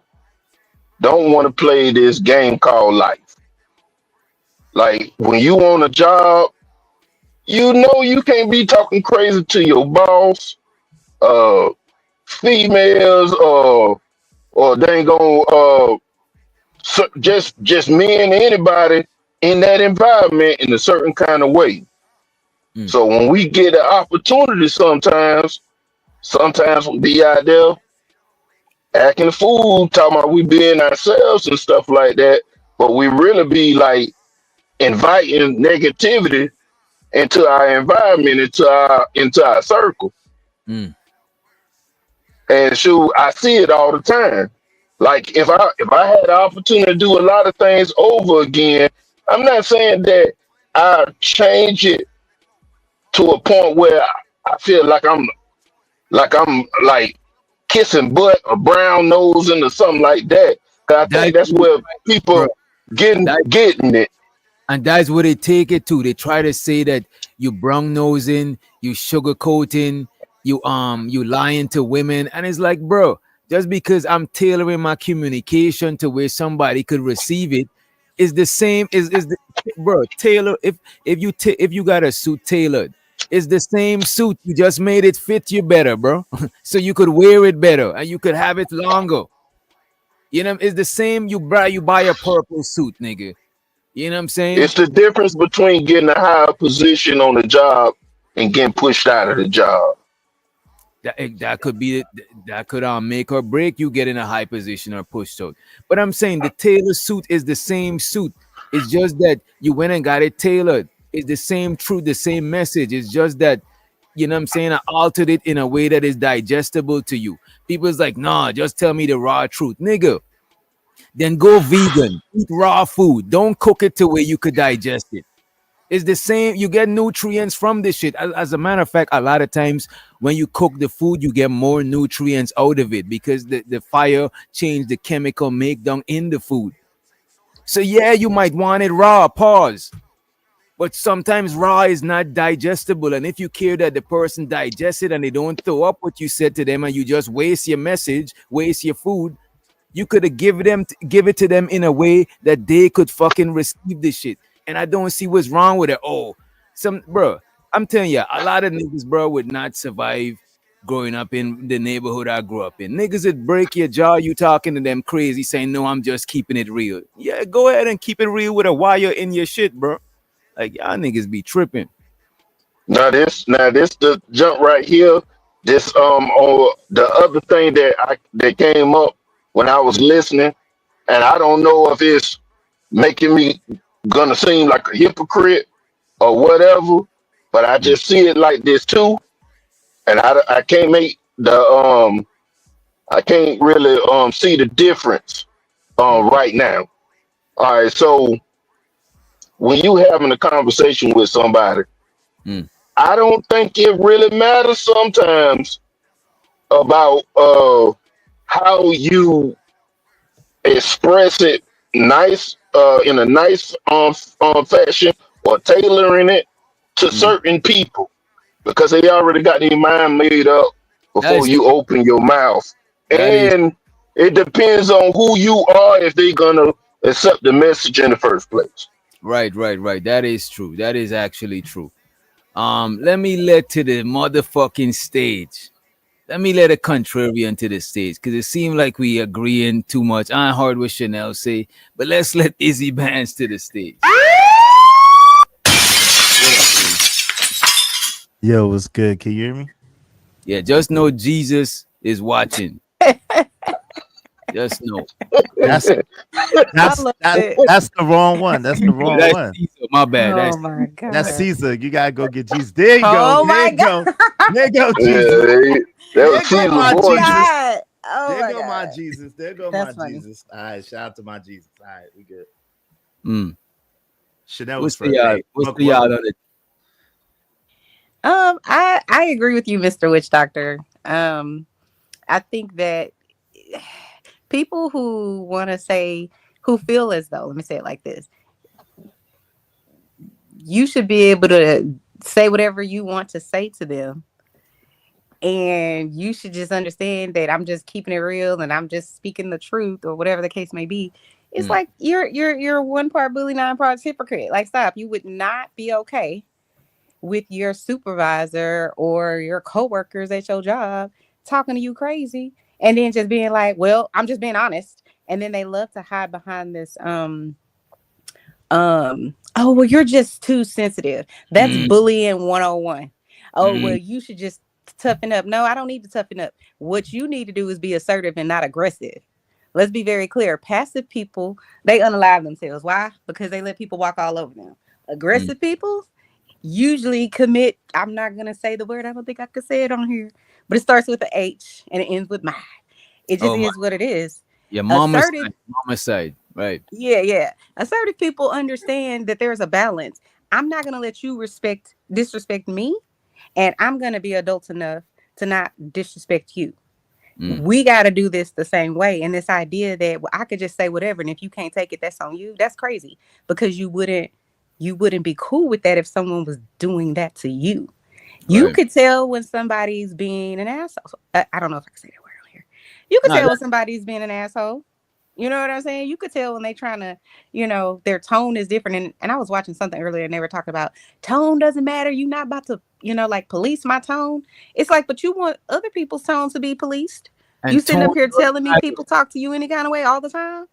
don't want to play this game called life. Like when you on a job, you can't be talking crazy to your boss, uh, females, or they ain't gonna just men, anybody in that environment in a certain kind of way. Mm. So when we get an opportunity, sometimes we be out there acting a fool, talking about we being ourselves and stuff like that, but we really be like inviting negativity into our environment, into our circle. Mm. And shoot, I see it all the time. Like if I had the opportunity to do a lot of things over again, I'm not saying that I change it to a point where I feel like kissing butt or brown nosing or something like that. 'Cause I think That, that's where bro, people getting it. and that's what they take it to. They try to say that you brown nosing, you sugarcoating, you lying to women, and it's like, bro, just because I'm tailoring my communication to where somebody could receive it, is the same. Is the bro tailor? If you got a suit tailored, it's the same suit. You just made it fit you better, bro, so you could wear it better and you could have it longer. You know, it's the same. You buy a purple suit, nigga. You know what I'm saying? It's the difference between getting a higher position on the job and getting pushed out of the job. That could be that could make or break you getting a high position or pushed out. But I'm saying the tailor suit is the same suit. It's just that you went and got it tailored. It's the same truth, the same message. It's just that, you know what I'm saying, I altered it in a way that is digestible to you. People's like, nah, just tell me the raw truth, nigga. Then go vegan, eat raw food. Don't cook it to where you could digest it. It's the same. You get nutrients from this shit. As a matter of fact, a lot of times when you cook the food, you get more nutrients out of it because the fire changed the chemical breakdown in the food. So yeah, you might want it raw, pause. But sometimes raw is not digestible. And if you care that the person digests it and they don't throw up what you said to them and you just waste your message, waste your food, you could have give it to them in a way that they could fucking receive this shit. And I don't see what's wrong with it. Oh, bro, I'm telling you, a lot of niggas, bro, would not survive growing up in the neighborhood I grew up in. Niggas would break your jaw, you talking to them crazy, saying, no, I'm just keeping it real. Yeah, go ahead and keep it real with a wire in your shit, bro. Like, y'all niggas be tripping. Now this the jump right here. This or the other thing that came up when I was listening, and I don't know if it's making me gonna seem like a hypocrite or whatever, but I just see it like this too, and I can't make the I can't really see the difference right now. All right, so when you having a conversation with somebody, I don't think it really matters sometimes about how you express it nice in a nice fashion or tailoring it to certain people because they already got their mind made up before you open your mouth. And it depends on who you are if they're gonna accept the message in the first place. Right. That is true. That is actually true. Let me let to the motherfucking stage. Let me let a contrarian to the stage because it seemed like we agreeing too much. I heard what Chanel say, but let's let Izzy Bands to the stage. Yo, what's good? Can you hear me? Yeah, just know Jesus is watching. Just know. That's the wrong one. That's the wrong one. Caesar, my bad. Oh my God. That's Caesar. You gotta go get Jesus. There you Oh go. my There you go. There you go, Jesus. That was There go my Jesus. God. Oh There my go God. my Jesus. There go That's my funny. Jesus. All right, shout out to my Jesus. All right, we good. Chanel What's was the yard? What's the yard on it? I agree with you, Mr. Witch Doctor. I think that people who feel as though, let me say it like this, you should be able to say whatever you want to say to them. And you should just understand that I'm just keeping it real and I'm just speaking the truth or whatever the case may be. It's like you're one part bully, 9 parts hypocrite. Like, stop. You would not be okay with your supervisor or your coworkers at your job talking to you crazy and then just being like, well, I'm just being honest. And then they love to hide behind this oh, well, you're just too sensitive. That's bullying 101. Oh, well, you should just toughen up. No, I don't need to toughen up. What you need to do is be assertive and not aggressive. Let's be very clear. Passive people, they unalive themselves. Why? Because they let people walk all over them. Aggressive people, usually commit. I'm not gonna say the word. I don't think I could say it on here, but it starts with a H and it ends with my. It just Oh my, is what it is. yeah, Assertive, mama side, right? yeah. Assertive people understand that there's a balance. I'm not gonna let you disrespect me, and I'm gonna be adult enough to not disrespect you. We got to do this the same way. And this idea that I could just say whatever, and if you can't take it, that's on you. That's crazy, because you wouldn't be cool with that if someone was doing that to you. You Right. could tell when somebody's being an asshole. I don't know if I can say that word on here. You could No, tell that, when somebody's being an asshole. You know what I'm saying? You could tell when they trying to, their tone is different. And I was watching something earlier and they were talking about tone doesn't matter. You're not about to, like police my tone. It's like, but you want other people's tone to be policed. You and sitting up tone here does telling me matter. people talk to you any kind of way all the time?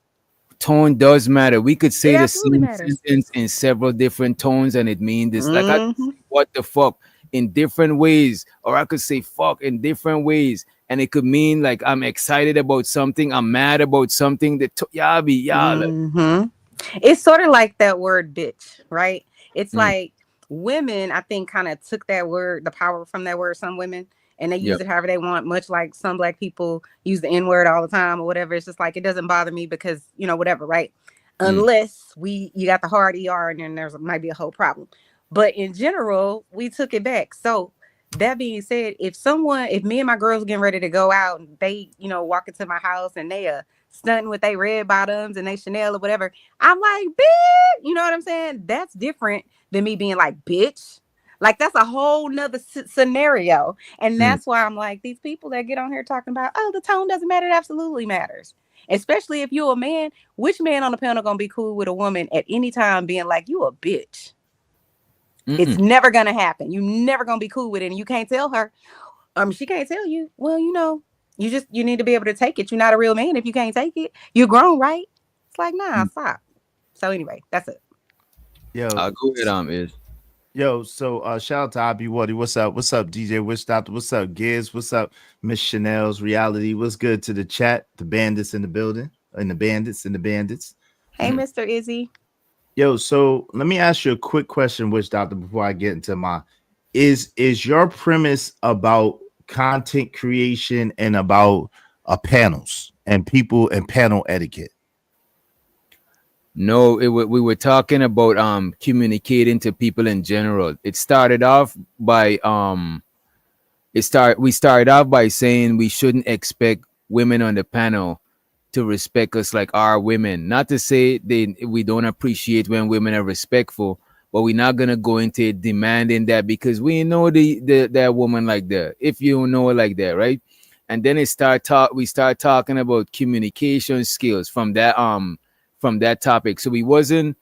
Tone does matter. We could say It the absolutely same matters. sentence in several different tones and it means this. Like I could Mhm. say what the fuck in different ways, or I could say fuck in different ways, and it could mean like I'm excited about something, I'm mad about something. That yeah, like, Mhm. It's sort of like that word bitch, right? It's mm, like women, I think, kind of took that word, the power from that word, some women, and they yeah, use it however they want, much like some black people use the N word all the time or whatever. It's just like, it doesn't bother me because, whatever, right? mm, Unless you got the hard ER and then there's might be a whole problem. But in general, we took it back. So that being said, if me and my girls getting ready to go out and they, walk into my house and they stunting with they red bottoms and they Chanel or whatever, I'm like, bitch, you know what I'm saying? That's different than me being like, bitch. Like, that's a whole nother scenario. And mm. that's why I'm like, these people that get on here talking about, oh, the tone doesn't matter. It absolutely matters. Especially if you're a man. Which man on the panel gonna be cool with a woman at any time being like, you a bitch? It's Mm-mm. never gonna happen. You never gonna be cool with it. And you can't tell her. She can't tell you. Well, you need to be able to take it. You're not a real man if you can't take it. You're grown, right? It's like, nah, stop. So anyway, that's it. Yo, Go ahead, is so shout out to Abby Waddy. What's up? What's up, DJ Witch Doctor? What's up, Giz? What's up, Miss Chanel's Reality? What's good to the chat? The bandits in the building, and the bandits. Hey, Mr. Izzy. Yo, so let me ask you a quick question, Witch Doctor, before I get into my is your premise about content creation and about panels and people and panel etiquette? no, we were talking about communicating to people in general. It started off by we started off by saying we shouldn't expect women on the panel to respect us like our women. Not to say we don't appreciate when women are respectful, but we're not gonna go into demanding that because we know that woman like that. If you know her like that, right? And then we start talking about communication skills from that topic. So we weren't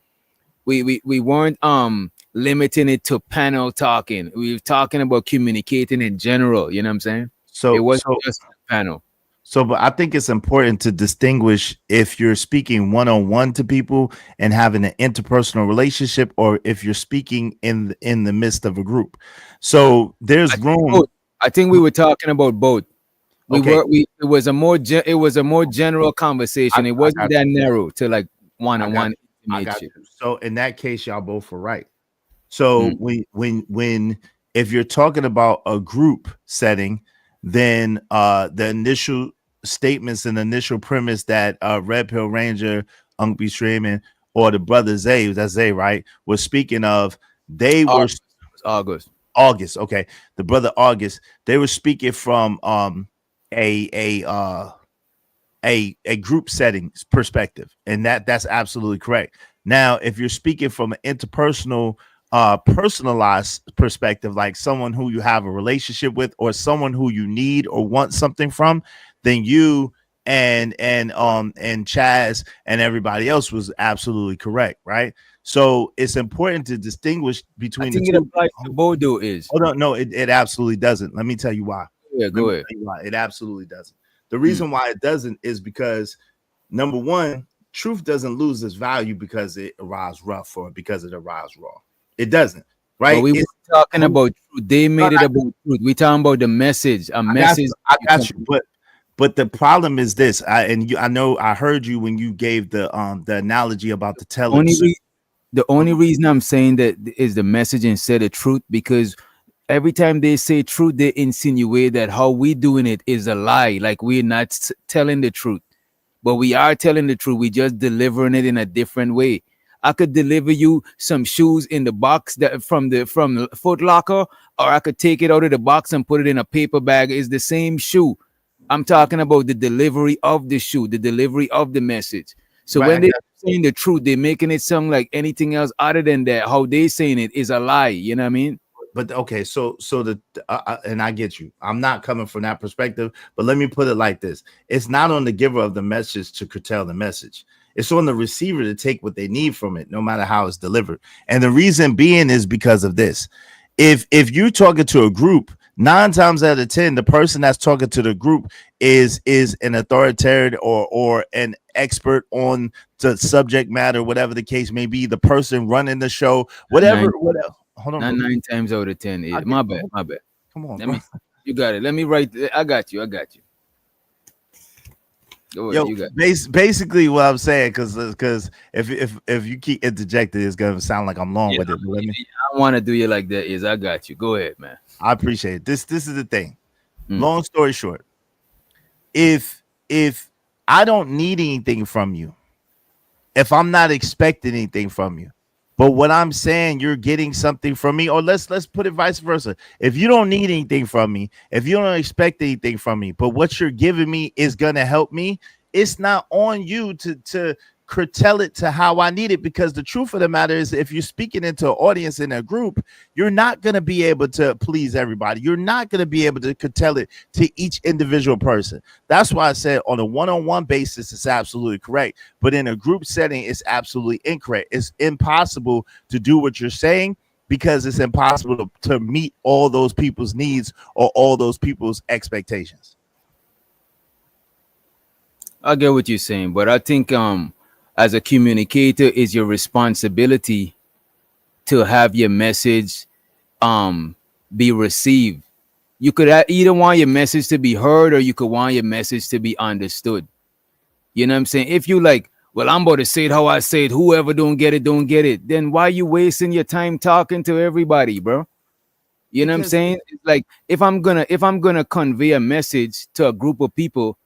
limiting it to panel talking. We were talking about communicating in general. You know what I'm saying? It wasn't just panel. So, but I think it's important to distinguish if you're speaking one-on-one to people and having an interpersonal relationship, or if you're speaking in the midst of a group. So there's room. I think we were talking about both. Okay. It was a more general conversation. It wasn't that narrow to like one-on-one. I got you. So in that case, y'all both were right. So when if you're talking about a group setting, then the initial statements and initial premise that Red Pill Ranger, Unc B. Streaming, or the brother Zay, that's Zay, right, was speaking of, they were August. Okay, the brother August, they were speaking from a group settings perspective, and that's absolutely correct. Now, if you're speaking from an interpersonal personalized perspective, like someone who you have a relationship with or someone who you need or want something from, then you and Chaz and everybody else was absolutely correct, right? So it's important to distinguish between the two. It applies to Bodo is. Oh no, it absolutely doesn't. Let me tell you why. Yeah, go ahead. Why. It absolutely doesn't. The reason why it doesn't is because, number one, truth doesn't lose its value because it arrives rough or because it arrives raw. It doesn't, right? But we were talking about truth. They made it about truth. We talking about the message. A message. I got you. But the problem is this. I know I heard you when you gave the analogy about the Tailor. The only reason I'm saying that is the message instead of truth, because every time they say truth, they insinuate that how we doing it is a lie, like we're not telling the truth. But we are telling the truth. We just delivering it in a different way. I could deliver you some shoes in the box that from Foot Locker, or I could take it out of the box and put it in a paper bag. It's the same shoe. I'm talking about the delivery of the shoe, the delivery of the message. So Right, when I they're got saying the truth, they're making it sound like anything else other than that. How they saying it is a lie. You know what I mean? But okay, so the and I get you. I'm not coming from that perspective, but let me put it like this: it's not on the giver of the message to curtail the message. It's on the receiver to take what they need from it, no matter how it's delivered. And the reason being is because of this: if you're talking to a group, 9 times out of 10, the person that's talking to the group is an authoritarian or an expert on the subject matter, whatever the case may be. The person running the show, whatever. Hold on, Not bro. 9 times out of 10. My bad. My bad. Come on, Let bro. me. You got it. Let me write. I got you. Go ahead. Yo, You got it. basically what I'm saying, because if you keep interjecting, it's gonna sound like I'm long with it. Let me. I don't want to do you like that. Is I got you. Go ahead, man. I appreciate it. This is the thing. Long story short, if I don't need anything from you, if I'm not expecting anything from you, but what I'm saying, you're getting something from me, or let's put it vice versa. If you don't need anything from me, if you don't expect anything from me, but what you're giving me is gonna help me, it's not on you to curtail it to how I need it, because the truth of the matter is, if you're speaking into an audience in a group, you're not going to be able to please everybody. You're not going to be able to curtail it to each individual person. That's why I said on a one-on-one basis, it's absolutely correct. But in a group setting, it's absolutely incorrect. It's impossible to do what you're saying, because it's impossible to meet all those people's needs or all those people's expectations. I get what you're saying, but I think as a communicator, is your responsibility to have your message be received. You could either want your message to be heard, or you could want your message to be understood. You know what I'm saying? If you like, well, I'm about to say it how I say it, whoever don't get it, then why you wasting your time talking to everybody, bro? You know what I'm saying? It's like, if I'm gonna convey a message to a group of people,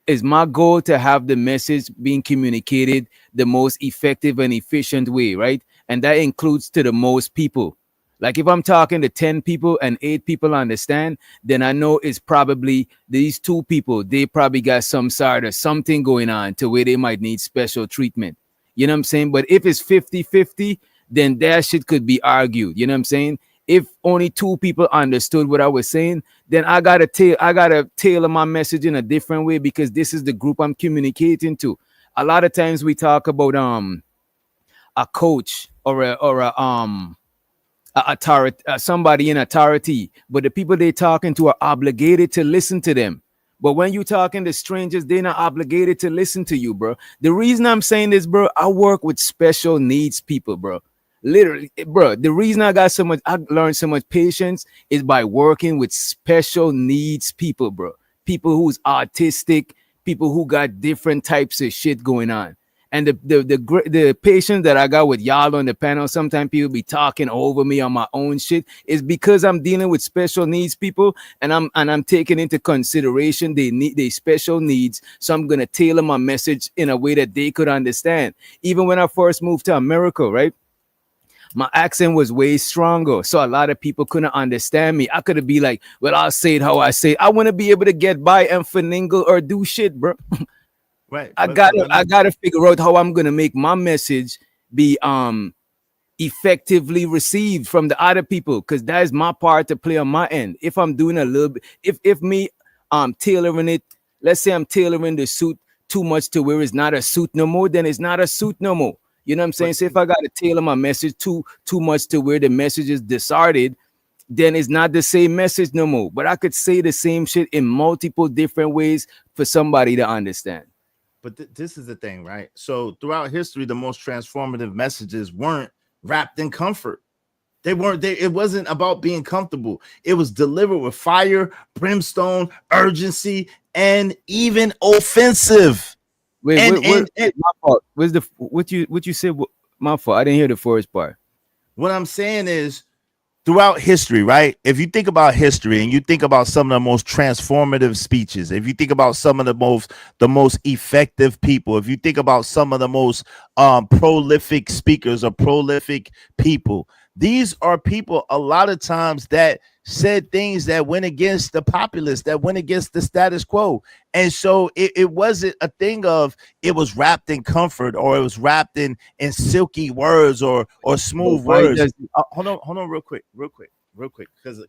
is my goal to have the message being communicated the most effective and efficient way, right? And that includes to the most people. Like if I'm talking to 10 people and 8 people understand, then I know it's probably these 2 people, they probably got some sort of something going on to where they might need special treatment. You know what I'm saying? But if it's 50-50, then that shit could be argued. You know what I'm saying? If only 2 people understood what I was saying, then I gotta tailor my message in a different way, because this is the group I'm communicating to. A lot of times we talk about a coach or a authority, somebody in authority, but the people they're talking to are obligated to listen to them. But when you talking to strangers, they're not obligated to listen to you, bro. The reason I'm saying this, bro, I work with special needs people, bro. Literally, bro, the reason I learned so much patience is by working with special needs people, bro. People who's autistic, people who got different types of shit going on. And the patience that I got with y'all on the panel, sometimes people be talking over me on my own shit, is because I'm dealing with special needs people, and I'm taking into consideration they special needs. So I'm gonna tailor my message in a way that they could understand. Even when I first moved to America, right? My accent was way stronger, so a lot of people couldn't understand me. I could be like, well, I'll say it how I say it. I want to be able to get by and finagle or do shit, bro. Right. I gotta figure out how I'm gonna make my message be effectively received from the other people, because that is my part to play on my end. If I'm doing a little bit, if me tailoring it, let's say I'm tailoring the suit too much to where it's not a suit no more, then it's not a suit no more. You know what I'm saying? So if I got to tailor my message too much to where the message is distorted, then it's not the same message no more. But I could say the same shit in multiple different ways for somebody to understand. But this is the thing, right? So throughout history, the most transformative messages weren't wrapped in comfort. They weren't. It wasn't about being comfortable. It was delivered with fire, brimstone, urgency, and even offensive. Wait, my fault. What you said? My fault. I didn't hear the first part. What I'm saying is, throughout history, right? If you think about history and you think about some of the most transformative speeches, if you think about some of the most effective people, if you think about some of the most prolific speakers or prolific people, these are people a lot of times that said things that went against the populace, that went against the status quo. And so it wasn't a thing of it was wrapped in comfort or it was wrapped in silky words or smooth words. Hold on real quick, because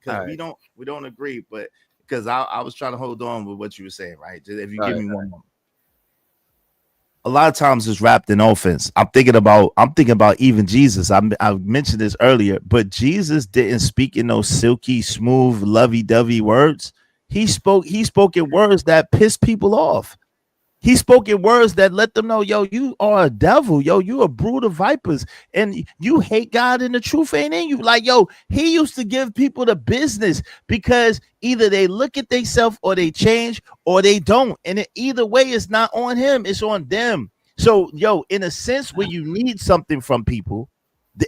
we don't agree, but because I was trying to hold on with what you were saying, right? Just if you give me one moment. A lot of times it's wrapped in offense. I'm thinking about even Jesus. I mentioned this earlier, but Jesus didn't speak in those silky, smooth, lovey-dovey words. He spoke in words that pissed people off. He spoke in words that let them know, yo, you are a devil. Yo, you a brood of vipers. And you hate God and the truth ain't in you. Like, yo, he used to give people the business because either they look at themselves or they change or they don't. And either way, it's not on him. It's on them. So, yo, in a sense, when you need something from people,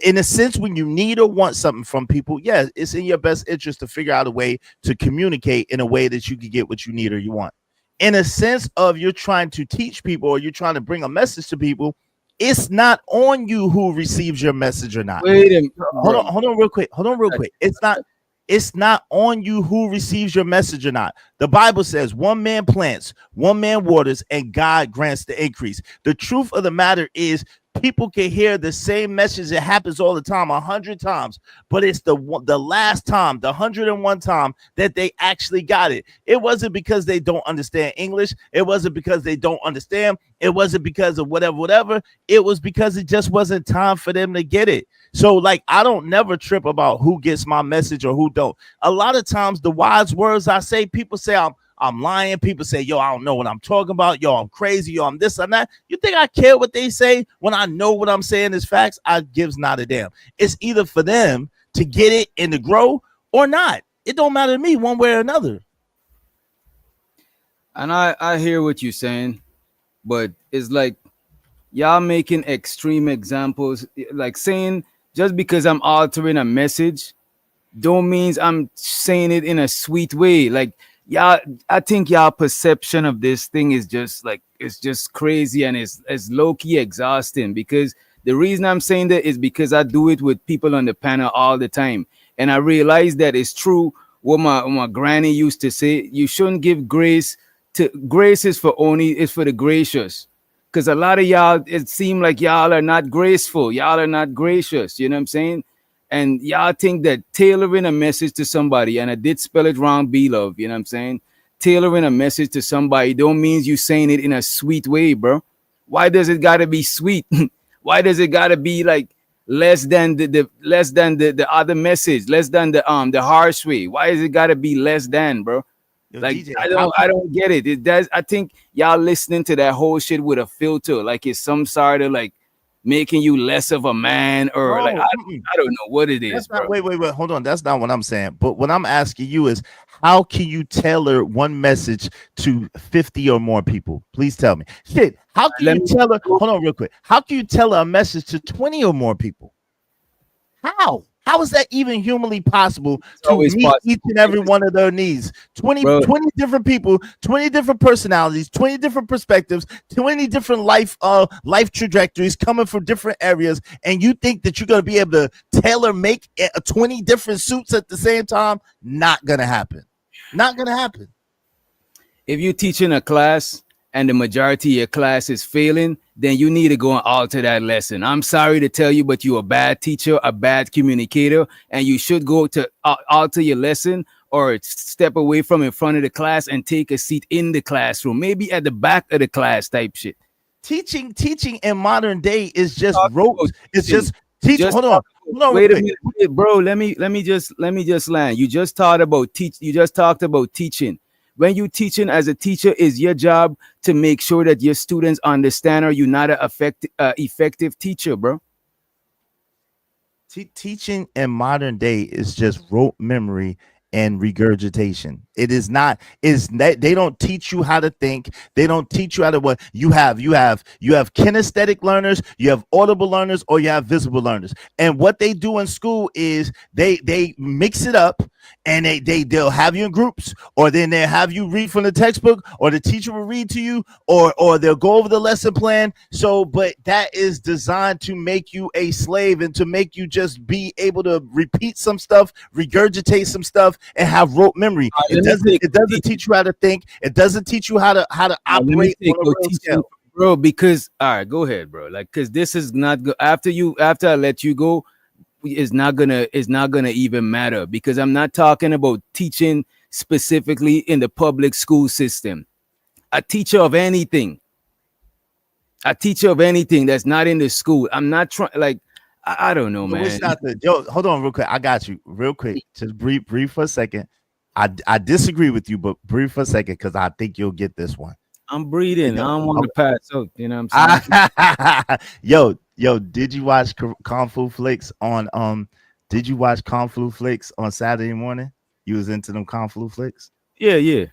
in a sense, when you need or want something from people, yeah, it's in your best interest to figure out a way to communicate in a way that you can get what you need or you want. In a sense of you're trying to teach people or you're trying to bring a message to people, it's not on you who receives your message or not. Wait a minute. Hold on real quick. It's not on you who receives your message or not. The Bible says one man plants, one man waters, and God grants the increase. The truth of the matter is people can hear the same message. It happens all the time, 100 times, but it's the last time, the 101 time that they actually got it. It wasn't because they don't understand English. It wasn't because they don't understand. It wasn't because of whatever. It was because it just wasn't time for them to get it. So, like, I don't never trip about who gets my message or who don't. A lot of times the wise words I say, people say I'm lying. People say, yo, I don't know what I'm talking about. Yo, I'm crazy. Yo, I'm this and that. You think I care what they say when I know what I'm saying is facts? I gives not a damn. It's either for them to get it and to grow or not. It don't matter to me one way or another. And I hear what you're saying, but it's like y'all making extreme examples, like saying just because I'm altering a message don't means I'm saying it in a sweet way. Like, y'all, I think y'all perception of this thing is just like, it's just crazy and it's low-key exhausting, because the reason I'm saying that is because I do it with people on the panel all the time, and I realize that it's true what my granny used to say. You shouldn't give grace is for the gracious, because a lot of y'all, it seems like y'all are not graceful, y'all are not gracious, you know what I'm saying? And y'all think that tailoring a message to somebody, and I did spell it wrong, B-Love, you know what I'm saying? Tailoring a message to somebody don't mean you saying it in a sweet way, bro. Why does it gotta be sweet? Why does it gotta be like less than the other message, less than the harsh way? Why is it gotta be less than, bro? Yo, like, DJ, I don't get it. It does. I think y'all listening to that whole shit with a filter, like it's some sort of like making you less of a man, or I don't know what it is. Wait, hold on. That's not what I'm saying. But what I'm asking you is, how can you tailor one message to 50 or more people? Please tell me. Shit, how can you tailor? Hold on, real quick. How can you tailor a message to 20 or more people? How? How is that even humanly possible to meet each and every one of their needs? 20 different people, 20 different personalities, 20 different perspectives, 20 different life trajectories coming from different areas, and you think that you're going to be able to tailor make 20 different suits at the same time? Not going to happen. Not going to happen. If you're teaching a class and the majority of your class is failing, then you need to go and alter that lesson. I'm sorry to tell you, but you're a bad teacher, a bad communicator, and you should go to alter your lesson or step away from in front of the class and take a seat in the classroom, maybe at the back of the class type shit. Teaching in modern day is just rote. It's just teach. Hold on. Wait a minute, bro. Let me just land. You just talked about teaching. When you teaching as a teacher, is your job to make sure that your students understand, or you're not an effective teacher, bro? Teaching in modern day is just rote memory and regurgitation. It is not. Is that they don't teach you how to think. They don't teach you how to what you have. You have kinesthetic learners, you have audible learners, or you have visible learners. And what they do in school is they mix it up, and they'll have you in groups, or then they'll have you read from the textbook, or the teacher will read to you, or they'll go over the lesson plan. So, but that is designed to make you a slave and to make you just be able to repeat some stuff, regurgitate some stuff, and have rote memory. It doesn't teach you how to think. It doesn't teach you how to operate on a real scale. Bro, because all right, go ahead, bro. Like, because this is not good. After I let you go, it's not gonna even matter, because I'm not talking about teaching specifically in the public school system. A teacher of anything that's not in the school. I'm not trying, like, I don't know, man. Yo, hold on real quick. I got you real quick. Just breathe for a second. I disagree with you, but breathe for a second, because I think you'll get this one. I'm breathing. I don't want to pass out. You know what I'm saying? Yo, did you watch Kung Fu Flicks on Did you watch Kung Fu Flicks on Saturday morning? You was into them Kung Fu Flicks? Yeah.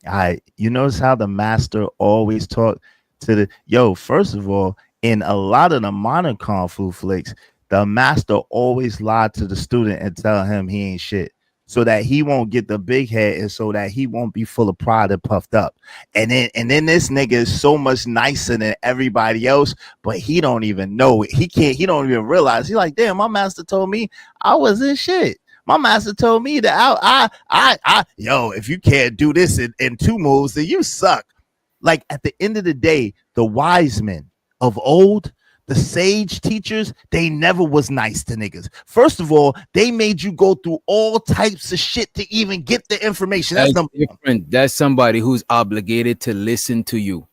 All right. You notice how the master always talked to the first of all, in a lot of the modern Kung Fu Flicks, the master always lied to the student and tell him he ain't shit, so that he won't get the big head, and so that he won't be full of pride and puffed up. And then this nigga is so much nicer than everybody else, but he don't even know it. He don't even realize. He's like, damn, my master told me I wasn't shit. My master told me that if you can't do this in 2 moves, then you suck. Like, at the end of the day, the wise men of old, the sage teachers, they never was nice to niggas. First of all, they made you go through all types of shit to even get the information. That's different. That's somebody who's obligated to listen to you.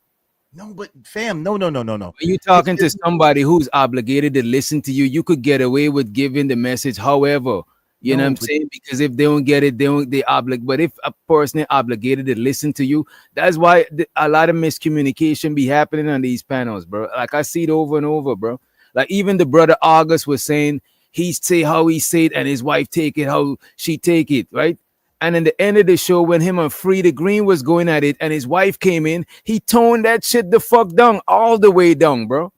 No, but fam, no. When you're talking to somebody who's obligated to listen to you, you could get away with giving the message. However, you know what I'm saying? Because if they don't get it, they obligate. But if a person is obligated to listen to you, that's why a lot of miscommunication be happening on these panels, bro. Like, I see it over and over, bro. Like, even the brother August was saying he say how he say it, and his wife take it how she take it, right? And in the end of the show, when him and Frida Green was going at it, and his wife came in, he toned that shit the fuck down, all the way down, bro.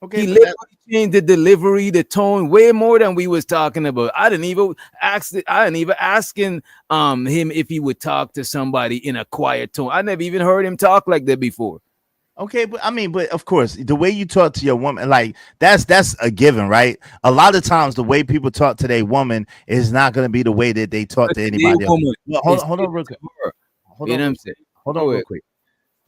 Okay, he literally changed the delivery, the tone, way more than we was talking about. I didn't even ask him if he would talk to somebody in a quiet tone. I never even heard him talk like that before. Okay, but of course, the way you talk to your woman, like, that's a given, right? A lot of times, the way people talk to their woman is not going to be the way that they talk to anybody else. Well, hold on real quick. Hold on real quick.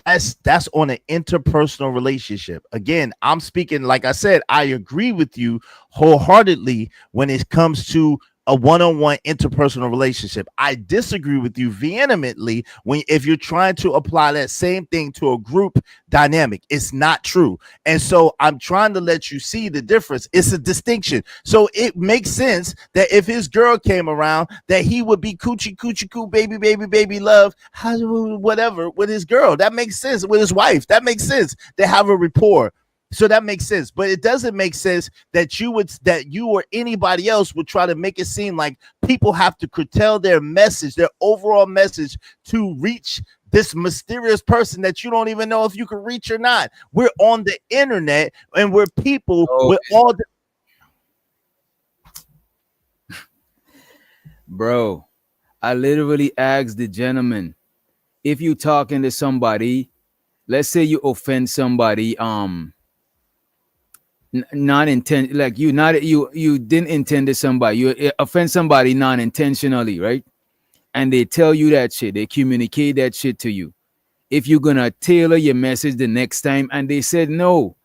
That's on an interpersonal relationship. Again, I'm speaking, like I said, I agree with you wholeheartedly when it comes to a one-on-one interpersonal relationship. I disagree with you vehemently if you're trying to apply that same thing to a group dynamic. It's not true. And so I'm trying to let you see the difference. It's a distinction. So it makes sense that if his girl came around, that he would be coochie coo, baby love, whatever with his girl. That makes sense. With his wife, that makes sense. They have a rapport. So that makes sense, but it doesn't make sense that you or anybody else would try to make it seem like people have to curtail their message, their overall message, to reach this mysterious person that you don't even know if you can reach or not. We're on the internet, and we're people with all the. Bro, I literally asked the gentleman, if you talking to somebody, let's say you offend somebody, not intent, like you didn't intend to somebody, you offend somebody non-intentionally, right? And they tell you that shit, they communicate that shit to you. If you're gonna tailor your message the next time, and they said no,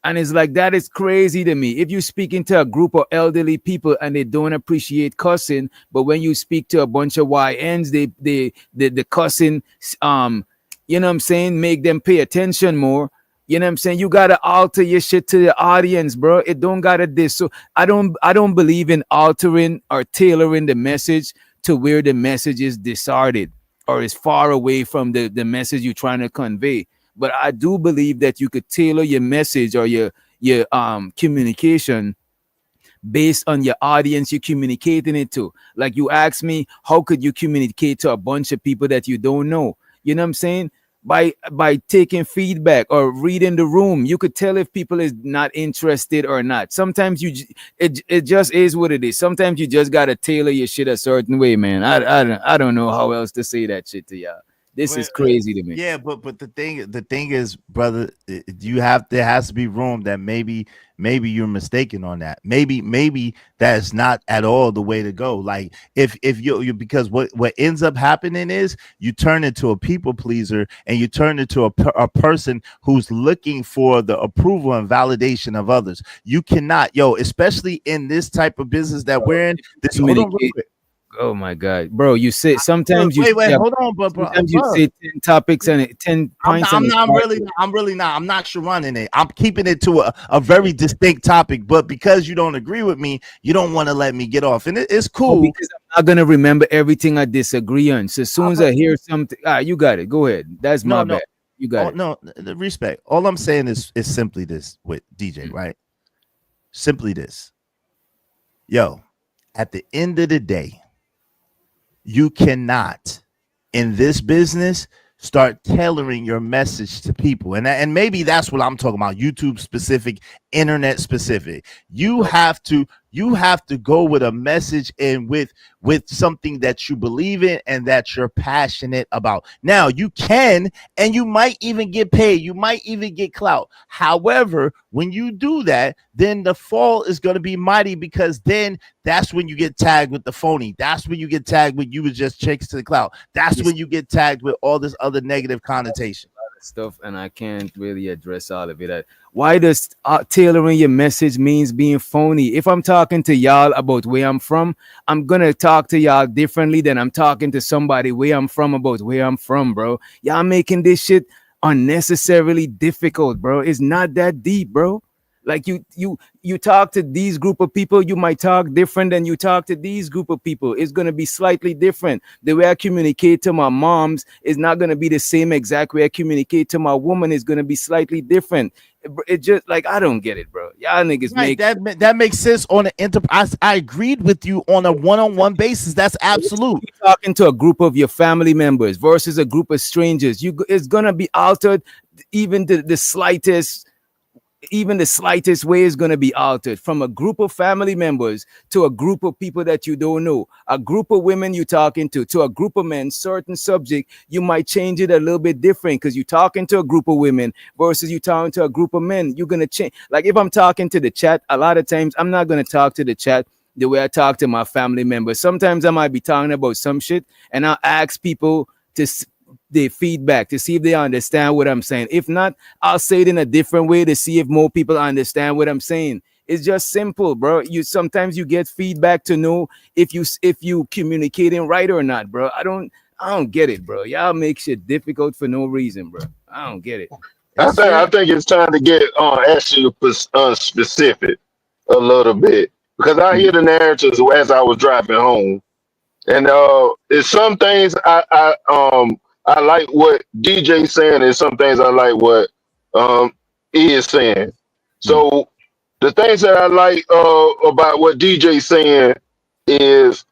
and it's like, that is crazy to me. If you're speaking to a group of elderly people and they don't appreciate cussing, but when you speak to a bunch of YNs, the cussing, you know what I'm saying, make them pay attention more. You know what I'm saying? You gotta alter your shit to the audience, bro. It don't gotta this. So I don't believe in altering or tailoring the message to where the message is distorted or is far away from the message you're trying to convey. But I do believe that you could tailor your message or your communication based on your audience you're communicating it to. Like you asked me, how could you communicate to a bunch of people that you don't know? You know what I'm saying? By taking feedback or reading the room, you could tell if people is not interested or not. Sometimes it just is what it is. Sometimes you just gotta tailor your shit a certain way, man. I don't know how else to say that shit to y'all. This is crazy to me. Yeah, but the thing is, brother, there has to be room that maybe you're mistaken on that. Maybe that's not at all the way to go. Like if you because what ends up happening is you turn into a people pleaser and you turn into a person who's looking for the approval and validation of others. You cannot, especially in this type of business that we're in. This hold on real quick. Oh my God, bro! You say sometimes you wait, hold on, but sometimes you say 10 topics and 10 points. I'm not sure running it. I'm keeping it to a very distinct topic, but because you don't agree with me, you don't want to let me get off, and it's cool because I'm not gonna remember everything I disagree on. So as soon as I hear something, you got it. Go ahead. That's my bad. You got it. No, the respect. All I'm saying is simply this with DJ, right? Simply this. At the end of the day, you cannot in this business start tailoring your message to people, and maybe that's what I'm talking about. YouTube specific, internet specific. You have to go with a message and with something that you believe in and that you're passionate about. Now you can, and you might even get paid. You might even get clout. However, when you do that, then the fall is going to be mighty, because then that's when you get tagged with the phony. That's when you get tagged with you was just chicks to the clout. That's when you get tagged with all this other negative connotation stuff, and I can't really address all of it. Why does tailoring your message means being phony? If I'm talking to y'all about where I'm from, I'm gonna talk to y'all differently than I'm talking to somebody where I'm from about where I'm from, bro. Y'all making this shit unnecessarily difficult, bro. It's not that deep, bro. Like you talk to these group of people, you might talk different than you talk to these group of people. It's going to be slightly different. The way I communicate to my moms is not going to be the same exact way I communicate to my woman. Is going to be slightly different. It just like, I don't get it, bro. Y'all niggas right, that makes sense on an enterprise. I agreed with you on a one-on-one basis. That's absolute. You're talking to a group of your family members versus a group of strangers. It's going to be altered. Even the slightest way is going to be altered, from a group of family members to a group of people that you don't know, a group of women you're talking to a group of men. Certain subject, you might change it a little bit different because you're talking to a group of women versus you talking to a group of men. You're going to change. Like if I'm talking to the chat, a lot of times I'm not going to talk to the chat the way I talk to my family members. Sometimes I might be talking about some shit and I'll ask people to their feedback to see if they understand what I'm saying. If not, I'll say it in a different way to see if more people understand what I'm saying. It's just simple, bro. Sometimes you get feedback to know if you communicating right or not, bro. I don't get it, bro. Y'all make shit difficult for no reason, bro. I don't get it. I think it's time to get actually specific a little bit, because I hear the narratives as I was driving home, and it's some things I like what DJ's saying, and some things I like what he is saying. So the things that I like about what DJ's saying is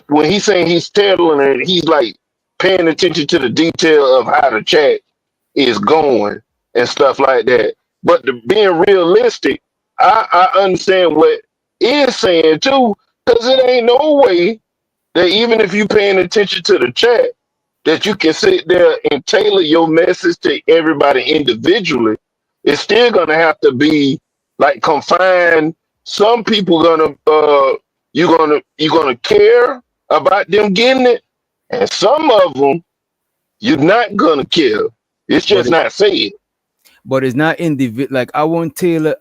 when he's saying he's tailoring it, he's like paying attention to the detail of how the chat is going and stuff like that. But being realistic, I understand what is saying too, because it ain't no way that even if you paying attention to the chat, that you can sit there and tailor your message to everybody individually. It's still gonna have to be like confined. Some people you're gonna care about them getting it, and some of them you're not gonna care. It's just not said. But it's not individual. Like I won't tailor.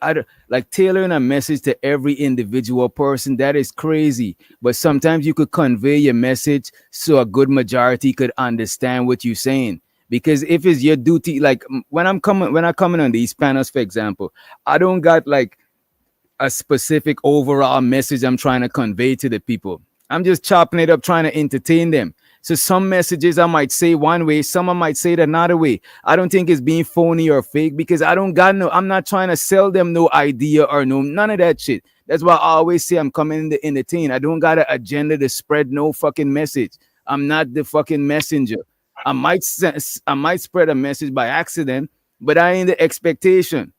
Like tailoring a message to every individual person. That is crazy. But sometimes you could convey your message so a good majority could understand what you're saying. Because if it's your duty, like when I'm coming on these panels, for example, I don't got like a specific overall message I'm trying to convey to the people. I'm just chopping it up, trying to entertain them. So some messages I might say one way, some I might say it another way. I don't think it's being phony or fake because I'm not trying to sell them no idea or none of that shit. That's why I always say I'm coming in to entertain. I don't got an agenda to spread no fucking message. I'm not the fucking messenger. I might spread a message by accident, but I ain't the expectation.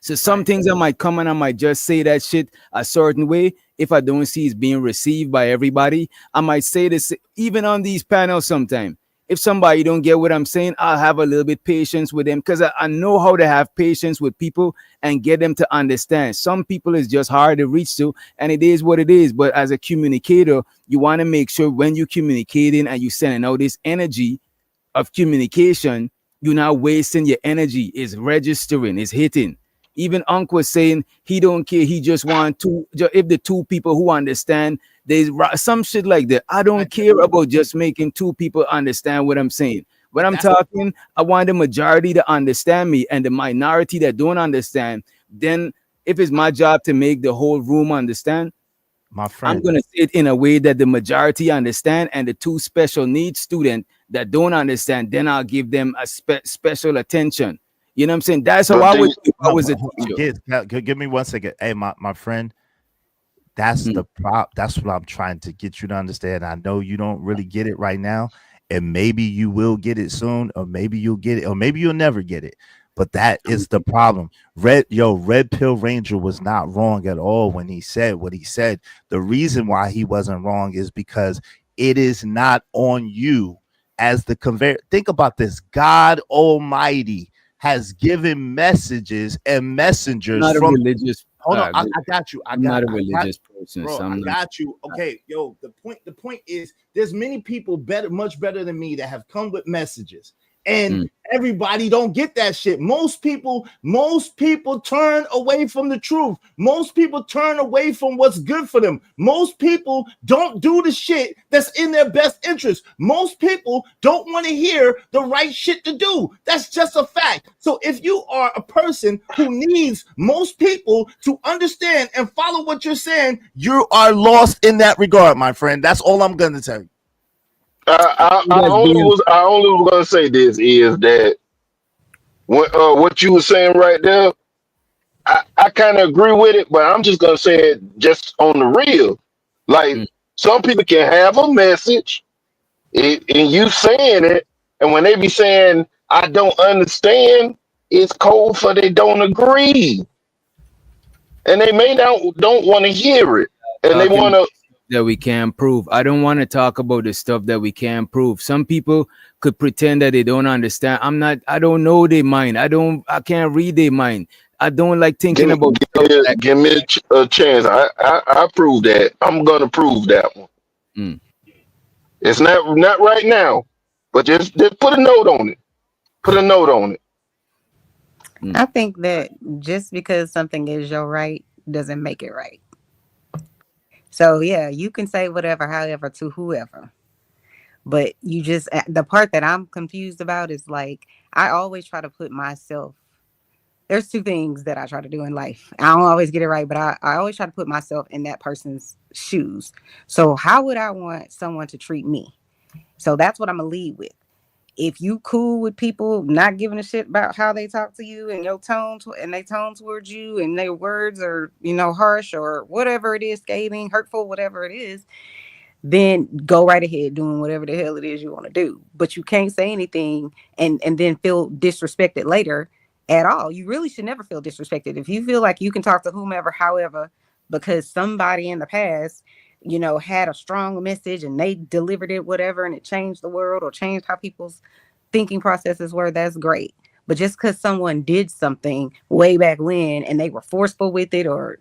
So some things I might come and I might just say that shit a certain way. If I don't see it's being received by everybody, I might say this even on these panels sometime. If somebody don't get what I'm saying, I'll have a little bit patience with them because I know how to have patience with people and get them to understand. Some people is just hard to reach to, and it is what it is. But as a communicator, you want to make sure when you're communicating and you sending out this energy of communication, you're not wasting your energy. It's registering, it's hitting. Even Unc was saying he don't care. He just want if the two people who understand, there's some shit like that. I don't care about just making two people understand what I'm saying. When I'm talking, I want the majority to understand me and the minority that don't understand. Then if it's my job to make the whole room understand, my friend, I'm going to say it in a way that the majority understand, and the two special needs student that don't understand, then I'll give them a special attention. You know what I'm saying? That's how I would do if I was a teacher. Give me 1 second. Hey, my friend, that's the prop. That's what I'm trying to get you to understand. I know you don't really get it right now, and maybe you will get it soon, or maybe you'll get it, or maybe you'll never get it. But that is the problem. Red Pill Ranger was not wrong at all when he said what he said. The reason why he wasn't wrong is because it is not on you as the conveyor. Think about this. God Almighty has given messages and messengers not from religious. Hold on, I got you. I'm not a religious person. Bro, So I got you. Okay, yo, the point is there's many people much better than me that have come with messages. And everybody don't get that shit. Most people turn away from the truth. Most people turn away from what's good for them. Most people don't do the shit that's in their best interest. Most people don't want to hear the right shit to do. That's just a fact. So if you are a person who needs most people to understand and follow what you're saying, you are lost in that regard, my friend. That's all I'm going to tell you. I only was gonna say this is that what you were saying right there, I kind of agree with it, but I'm just gonna say it just on the real. Like some people can have a message, and you saying it, and when they be saying I don't understand, it's cold for they don't agree, and they may don't want to hear it, and they want to. That we can't prove. I don't want to talk about the stuff that we can't prove. Some people could pretend that they don't understand. I don't know their mind. I can't read their mind. I don't like thinking about. Give me a chance. I prove that. I'm gonna prove that one. It's not right now, but just put a note on it. Put a note on it. I think that just because something is your right doesn't make it right. So yeah, you can say whatever, however, to whoever. But you just, the part that I'm confused about is like, I always try to put myself, there's two things that I try to do in life. I don't always get it right, but I always try to put myself in that person's shoes. So how would I want someone to treat me? So that's what I'm gonna lead with. If you cool with people not giving a shit about how they talk to you and your tone and they tone towards you and their words are, harsh or whatever it is, scathing, hurtful, whatever it is, then go right ahead doing whatever the hell it is you want to do. But you can't say anything and then feel disrespected later at all. You really should never feel disrespected. If you feel like you can talk to whomever, however, because somebody in the past had a strong message and they delivered it, whatever, and it changed the world or changed how people's thinking processes were, that's great. But just because someone did something way back when and they were forceful with it, or,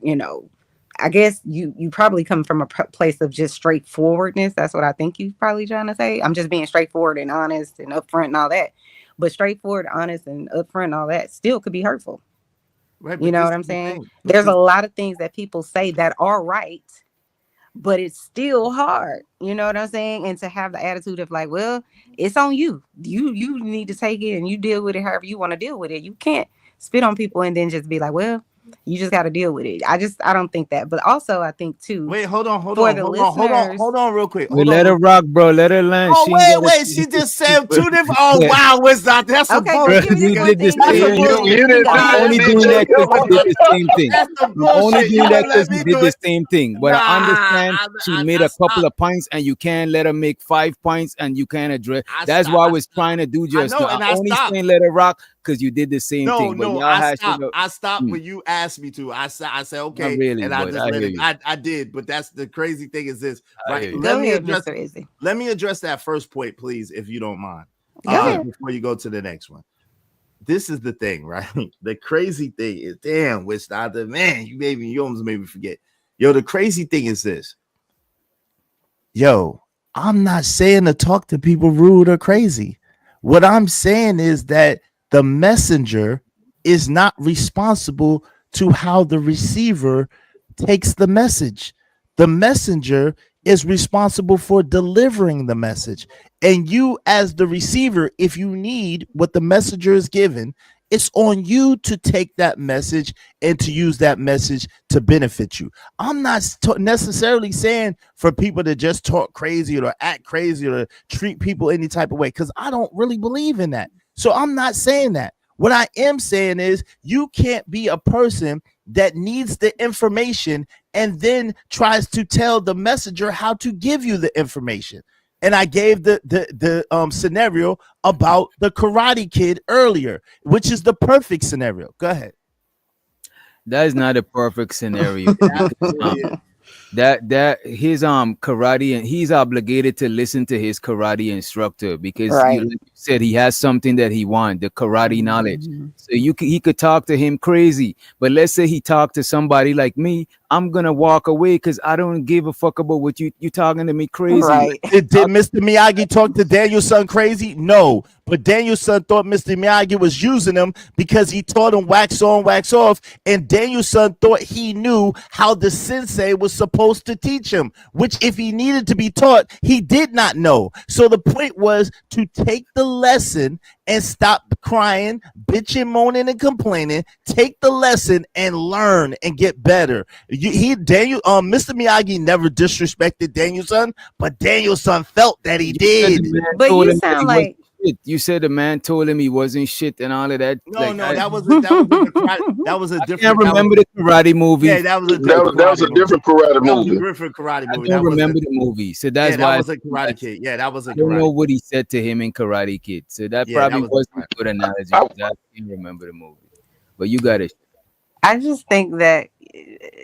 I guess you probably come from a place of just straightforwardness. That's what I think you're probably trying to say. I'm just being straightforward and honest and upfront and all that. But straightforward, honest, and upfront and all that still could be hurtful. Right, you know what I'm saying? There's a lot of things that people say that are right, but it's still hard. You know what I'm saying? And to have the attitude of like, well, it's on you. You need to take it and you deal with it however you want to deal with it. You can't spit on people and then just be like, well, You just got to deal with it. I don't think that. But also, I think too. Wait, hold on, listeners, real quick. We let her rock, bro. Let her land. Oh, wait. She just said two different. Oh, wow. What's that? That's some okay, bullshit. give me this You one did this thing. thing. You didn't do I'm that, only doing DJ. that because you did the same thing. That's some I'm only bullshit. doing that because let you me did do the it. same thing. But I understand she made a couple of points and you can't let her make 5 points and you can't address. That's what I was trying to do just know, now. and I I only stopped. saying let her rock because you did the same thing. But y'all I had stopped. shit up. I stopped when you asked me to. I said okay, Not really, and I but just I let hear it. you. I did, but that's the crazy thing is this, I right? hear you. Go ahead, Mr. Izzy. Let me address that first point, please, if you don't mind. Go ahead. Before you go to the next one. This is the thing, right? The crazy thing is, damn, which the man, you almost made me forget. Yo, the crazy thing is this. Yo, I'm not saying to talk to people rude or crazy. What I'm saying is that the messenger is not responsible to how the receiver takes the message. The messenger is responsible for delivering the message. And you, as the receiver, if you need what the messenger is given, it's on you to take that message and to use that message to benefit you. I'm not necessarily saying for people to just talk crazy or act crazy or treat people any type of way, because I don't really believe in that. So I'm not saying that. What I am saying is you can't be a person that needs the information and then tries to tell the messenger how to give you the information. And I gave the scenario about the Karate Kid earlier, which is the perfect scenario. Go ahead. That is not a perfect scenario. that his karate, and he's obligated to listen to his karate instructor because Right. like you said, he has something that he wants, the karate knowledge. So he could talk to him crazy, but let's say he talked to somebody like me, I'm gonna walk away because I don't give a fuck about what you talking to me crazy. Right. Did Mr. Miyagi talk to Daniel-san crazy? No, but Daniel-san thought Mr. Miyagi was using him because he taught him wax on, wax off, and Daniel-san thought he knew how the sensei was supposed to teach him, which if he needed to be taught, he did not know. So the point was to take the lesson and stop crying, bitching, moaning, and complaining. Take the lesson and learn and get better. Mr. Miyagi never disrespected Daniel-san, but Daniel-san felt that he did. But you sound like you said the man told him he wasn't shit and all of that. No, that was a different. I can't remember the karate movie. Yeah, that was a different karate movie. Different karate movie. I don't remember the movie, so that's why that was a Karate Kid. Yeah, that was a. I don't know what he said to him in Karate Kid, so that probably wasn't a good analogy. I can't remember the movie, but you got it. I just think that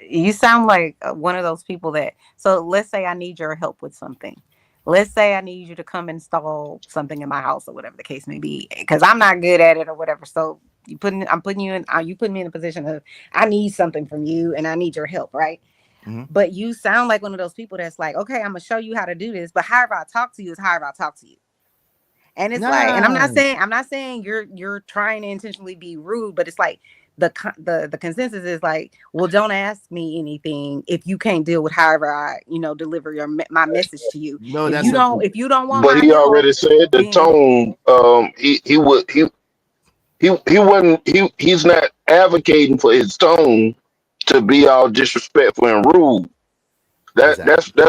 you sound like one of those people that. So let's say I need your help with something. Let's say I need you to come install something in my house or whatever the case may be, because I'm not good at it or whatever. So you put me in a position of I need something from you and I need your help, right? Mm-hmm. But you sound like one of those people that's like, okay, I'm gonna show you how to do this, but however I talk to you is however I talk to you. And it's like, and I'm not saying you're trying to intentionally be rude, but it's like the consensus is like, well, don't ask me anything if you can't deal with however I deliver my message to you. No, if you don't want, but my he help, already said the then, tone. He's not advocating for his tone to be all disrespectful and rude. That's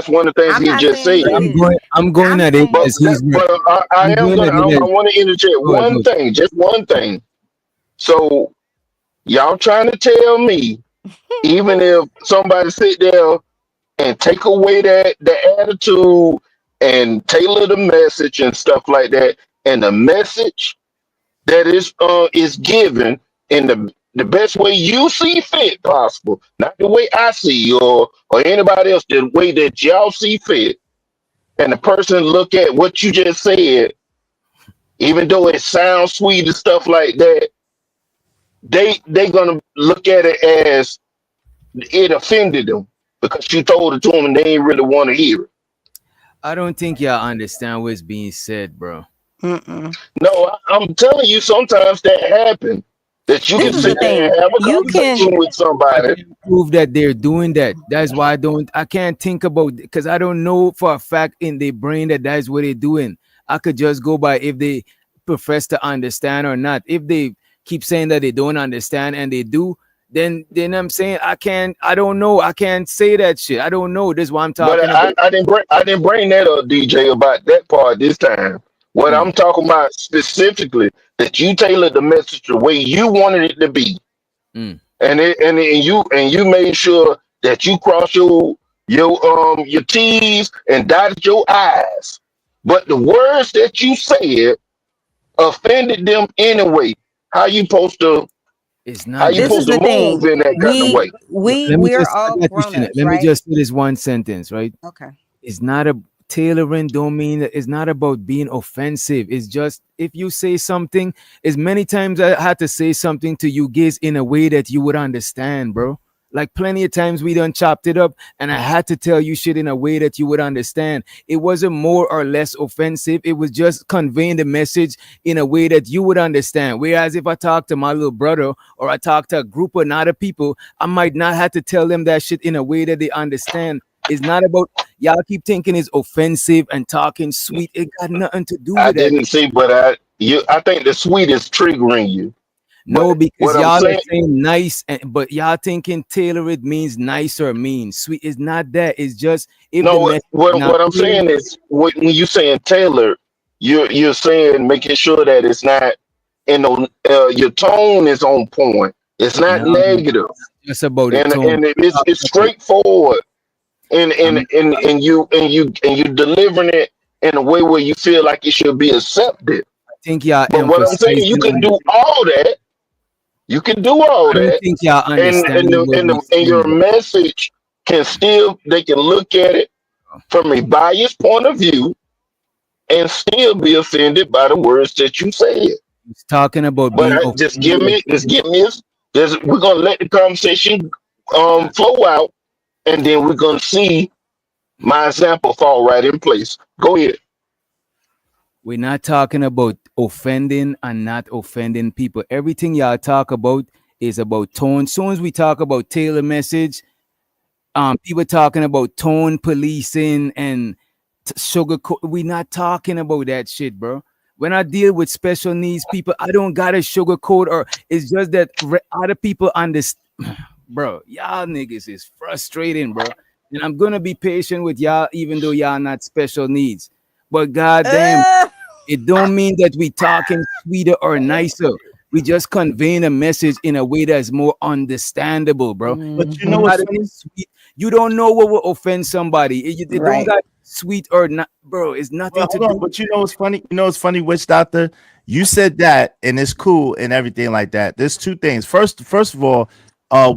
one of the things he just said. I'm going at it as he's. But I want to interject one thing, just one thing. So y'all trying to tell me, even if somebody sit there and take away the attitude and tailor the message and stuff like that, and the message that is given in the best way you see fit possible, not the way I see or anybody else, the way that y'all see fit, and the person look at what you just said, even though it sounds sweet and stuff like that, they gonna look at it as it offended them because you told it to them and they ain't really want to hear it. I don't think y'all understand what's being said, bro. No, I'm telling you, sometimes that happens. That you can sit there and have a conversation with somebody. I can prove that they're doing that. That's why I can't think about, because I don't know for a fact in their brain that that's what they're doing. I could just go by if they profess to understand or not. If they keep saying that they don't understand and they do, then I'm saying I don't know. I can't say that shit. I don't know. This is what I'm But talking about. I didn't bring that up, DJ, about that part this time. What I'm talking about specifically, that you tailored the message the way you wanted it to be, Mm. and you made sure that you crossed your T's and dotted your I's. But the words that you said offended them anyway. How you supposed to It's how not you that. This is supposed the to thing. move in that kind of way? We're all grown-ups, Let me right? just say this one sentence, right? Okay. It's not a tailoring don't mean that it's not about being offensive. It's just if you say something, as many times I had to say something to you guys in a way that you would understand, bro. Like plenty of times we done chopped it up and I had to tell you shit in a way that you would understand. It wasn't more or less offensive. It was just conveying the message in a way that you would understand. Whereas if I talk to my little brother or I talk to a group of other people, I might not have to tell them that shit in a way that they understand. It's not about y'all keep thinking it's offensive and talking sweet. It got nothing to do I with that. didn't see, but I think the sweet is triggering you. No, because What I'm y'all are saying, saying nice, but y'all thinking tailor it means nice or mean. Sweet is not that. It's just if the no, message is not what I'm clear. saying is when you saying Taylor, you're saying making sure that it's not, your tone is on point. It's not No, negative, just about the and tone. it's straightforward, and you delivering it in a way where you feel like it should be accepted. I think y'all But what I'm saying, you emphasizing can on. do all that. You can do all I don't that, think y'all and understanding what we your saying, bro. message they can look at it from a biased point of view and still be offended by the words that you said. It's talking about But being just give offensive. me, we're gonna let the conversation flow out, and then we're gonna see my example fall right in place. Go ahead. We're not talking about offending and not offending people. Everything y'all talk about is about tone. Soon as we talk about tailor message, people talking about tone policing and sugar. We're not talking about that shit, bro. When I deal with special needs people, I don't gotta sugarcoat, or it's just that other people understand. Bro, y'all niggas is frustrating, bro. And I'm gonna be patient with y'all, even though y'all not special needs. But goddamn, it don't mean that we talking sweeter or nicer. We just conveying a message in a way that's more understandable, bro. But you You know what's gotta be funny? sweet. You don't know what will offend somebody. It don't Right. got sweet or not, bro. It's nothing Well, to hold do. on, but you know what's funny? You know what's funny, Witch Doctor? You said that, and it's cool and everything like that. There's two things. First of all,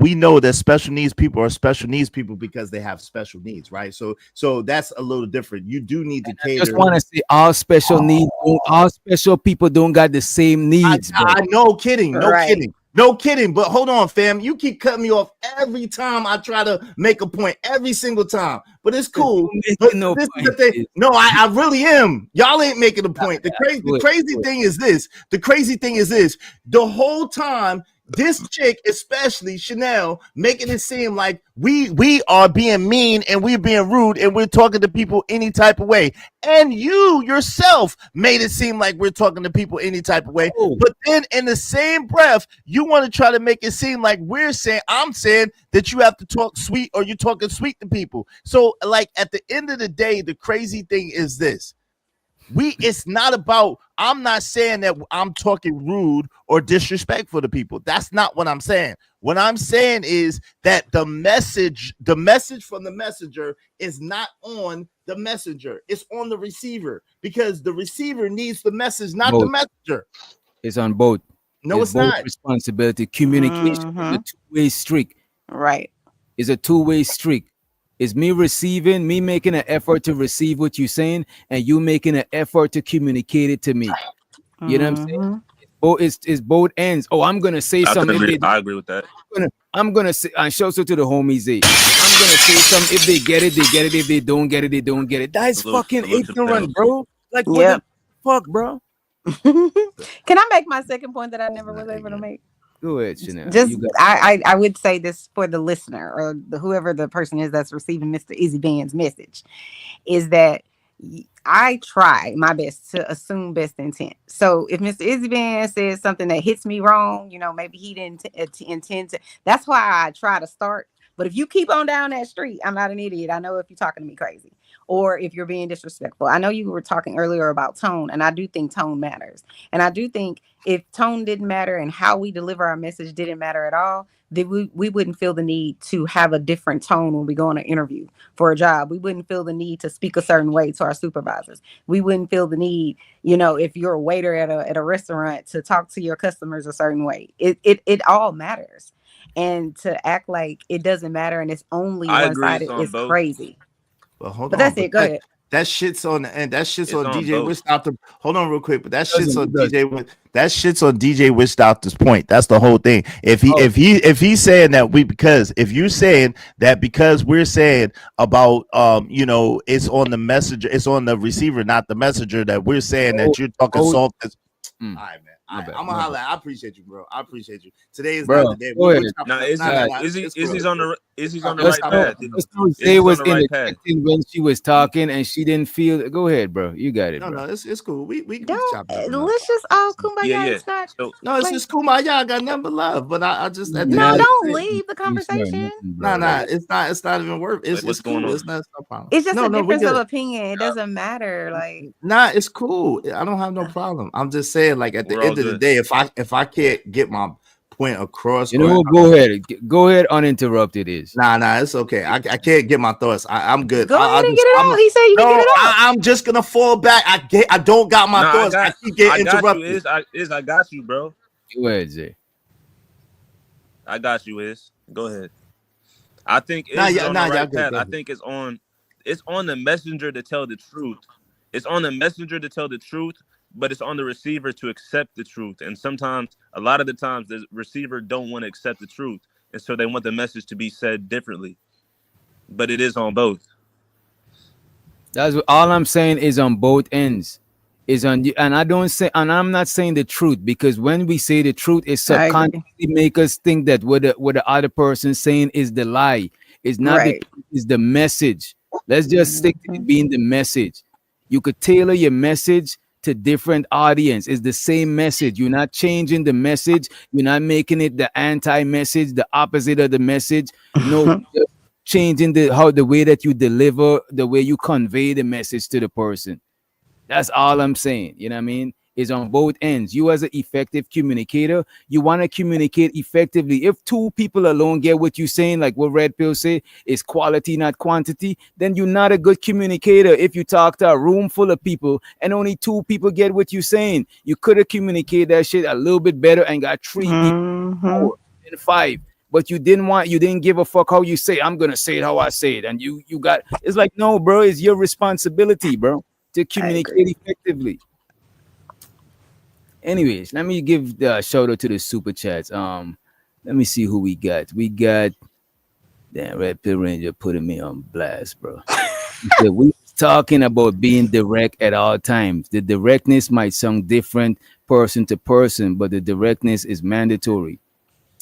we know that special needs people are special needs people because they have special needs, right? So that's a little different. You do need to Just cater. want to say all special needs, all special people don't got the same needs, bro. I no kidding, no Right. kidding, no kidding. But hold on, fam. You keep cutting me off every time I try to make a point, every single time. But it's cool. But No this is the point. thing. No, I really am. Y'all ain't making a point. The Good, crazy good. thing is this. The crazy thing is this. The whole time, this chick, especially Chanel, making it seem like we are being mean and we're being rude and we're talking to people any type of way. And you yourself made it seem like we're talking to people any type of way. Oh. But then in the same breath, you want to try to make it seem like I'm saying that you have to talk sweet or you're talking sweet to people. So like at the end of the day, the crazy thing is this. It's not about, I'm not saying that I'm talking rude or disrespectful to people. That's not what I'm saying. What I'm saying is that the message from the messenger is not on the messenger. It's on the receiver because the receiver needs the message, not the Both. messenger. It's on both. No, it's both not. responsibility. Communication is a two-way streak. Right. It's a two-way streak. It's me receiving, me making an effort to receive what you're saying, and you making an effort to communicate it to me. You know what I'm saying? It's both ends. Oh, I'm gonna say something. I agree with that. I'm gonna say, and shout out to the homies. I'm gonna say something. If they get it, they get it. If they don't get it, they don't get it. That is fucking ignorant, bro. Like, what the fuck, bro? Can I make my second point that I never was able to make? Go ahead, Chanel. Just I would say this for the listener or whoever the person is that's receiving Mr. Izzy Band's message is that I try my best to assume best intent. So if Mr. Izzyvan says something that hits me wrong, maybe he didn't intend to. That's why I try to start. But if you keep on down that street, I'm not an idiot. I know if you're talking to me crazy or if you're being disrespectful. I know you were talking earlier about tone, and I do think tone matters. And I do think if tone didn't matter and how we deliver our message didn't matter at all, then we wouldn't feel the need to have a different tone when we go on an interview for a job. We wouldn't feel the need to speak a certain way to our supervisors. We wouldn't feel the need, if you're a waiter at a restaurant, to talk to your customers a certain way. It all matters. And to act like it doesn't matter and it's only one-sided is crazy. But hold but on. That's it. Go ahead. That shit's on that shit's on DJ both. Wisdoctor. Hold on real quick, but that shit's on DJ Wisdoctor's point. That's the whole thing. If he's saying that if you're saying that because we're saying about it's on the messenger, it's on the receiver, not the messenger, that we're saying that you're talking soft. All right, man. I'm gonna holler. I appreciate you, bro. I appreciate you. Today is not the day. Izzy's on the right path. Izzy was interjecting when she was talking and she didn't feel. Go ahead, bro. You got it. No, it's cool. We let's just all kumbaya. Yeah. It's not. It's just kumbaya. I got nothing but love. But I just don't leave the conversation. It's not even worth. What's going on? It's not no problem. It's just a difference of opinion. It doesn't matter. It's cool. I don't have no problem. I'm just saying, like, at the end of the day, if I can't get my point across, go ahead uninterrupted. It's okay. I can't get my thoughts. I'm good. Go ahead and get it out. He said you can get it out. I'm just gonna fall back. I don't got my thoughts. I keep getting interrupted. I got you, bro. Go ahead, Zay. I got you, Iz. Go ahead. I think it's on the right path. I think it's on the messenger to tell the truth. It's on the messenger to tell the truth, but it's on the receiver to accept the truth. And a lot of the times, the receiver don't want to accept the truth, and so they want the message to be said differently. But it is on both. That's all I'm saying is on both ends. And I'm not saying the truth, because when we say the truth, it subconsciously make us think that what the other person saying is the lie. It's not the truth, it's the message. Let's just stick to it being the message. You could tailor your message to different audience. It's the same message. You're not changing the message. You're not making it the anti-message, the opposite of the message. No, just changing the way that you deliver, the way you convey the message to the person. That's all I'm saying. You know what I mean? It's on both ends. You as an effective communicator, you want to communicate effectively. If two people alone get what you're saying, like what Red Pill say, is quality, not quantity, then you're not a good communicator. If you talk to a room full of people and only two people get what you're saying, you could have communicated that shit a little bit better and got 3 people, 4 and 5. But you didn't give a fuck how you say, I'm going to say it how I say it. And you got, it's like, no, bro, it's your responsibility, bro, to communicate effectively. Anyways, let me give the shout out to the super chats. Let me see who we got. We got Red Pill Ranger putting me on blast, bro. We talking about being direct at all times. The directness might sound different person to person, but the directness is mandatory.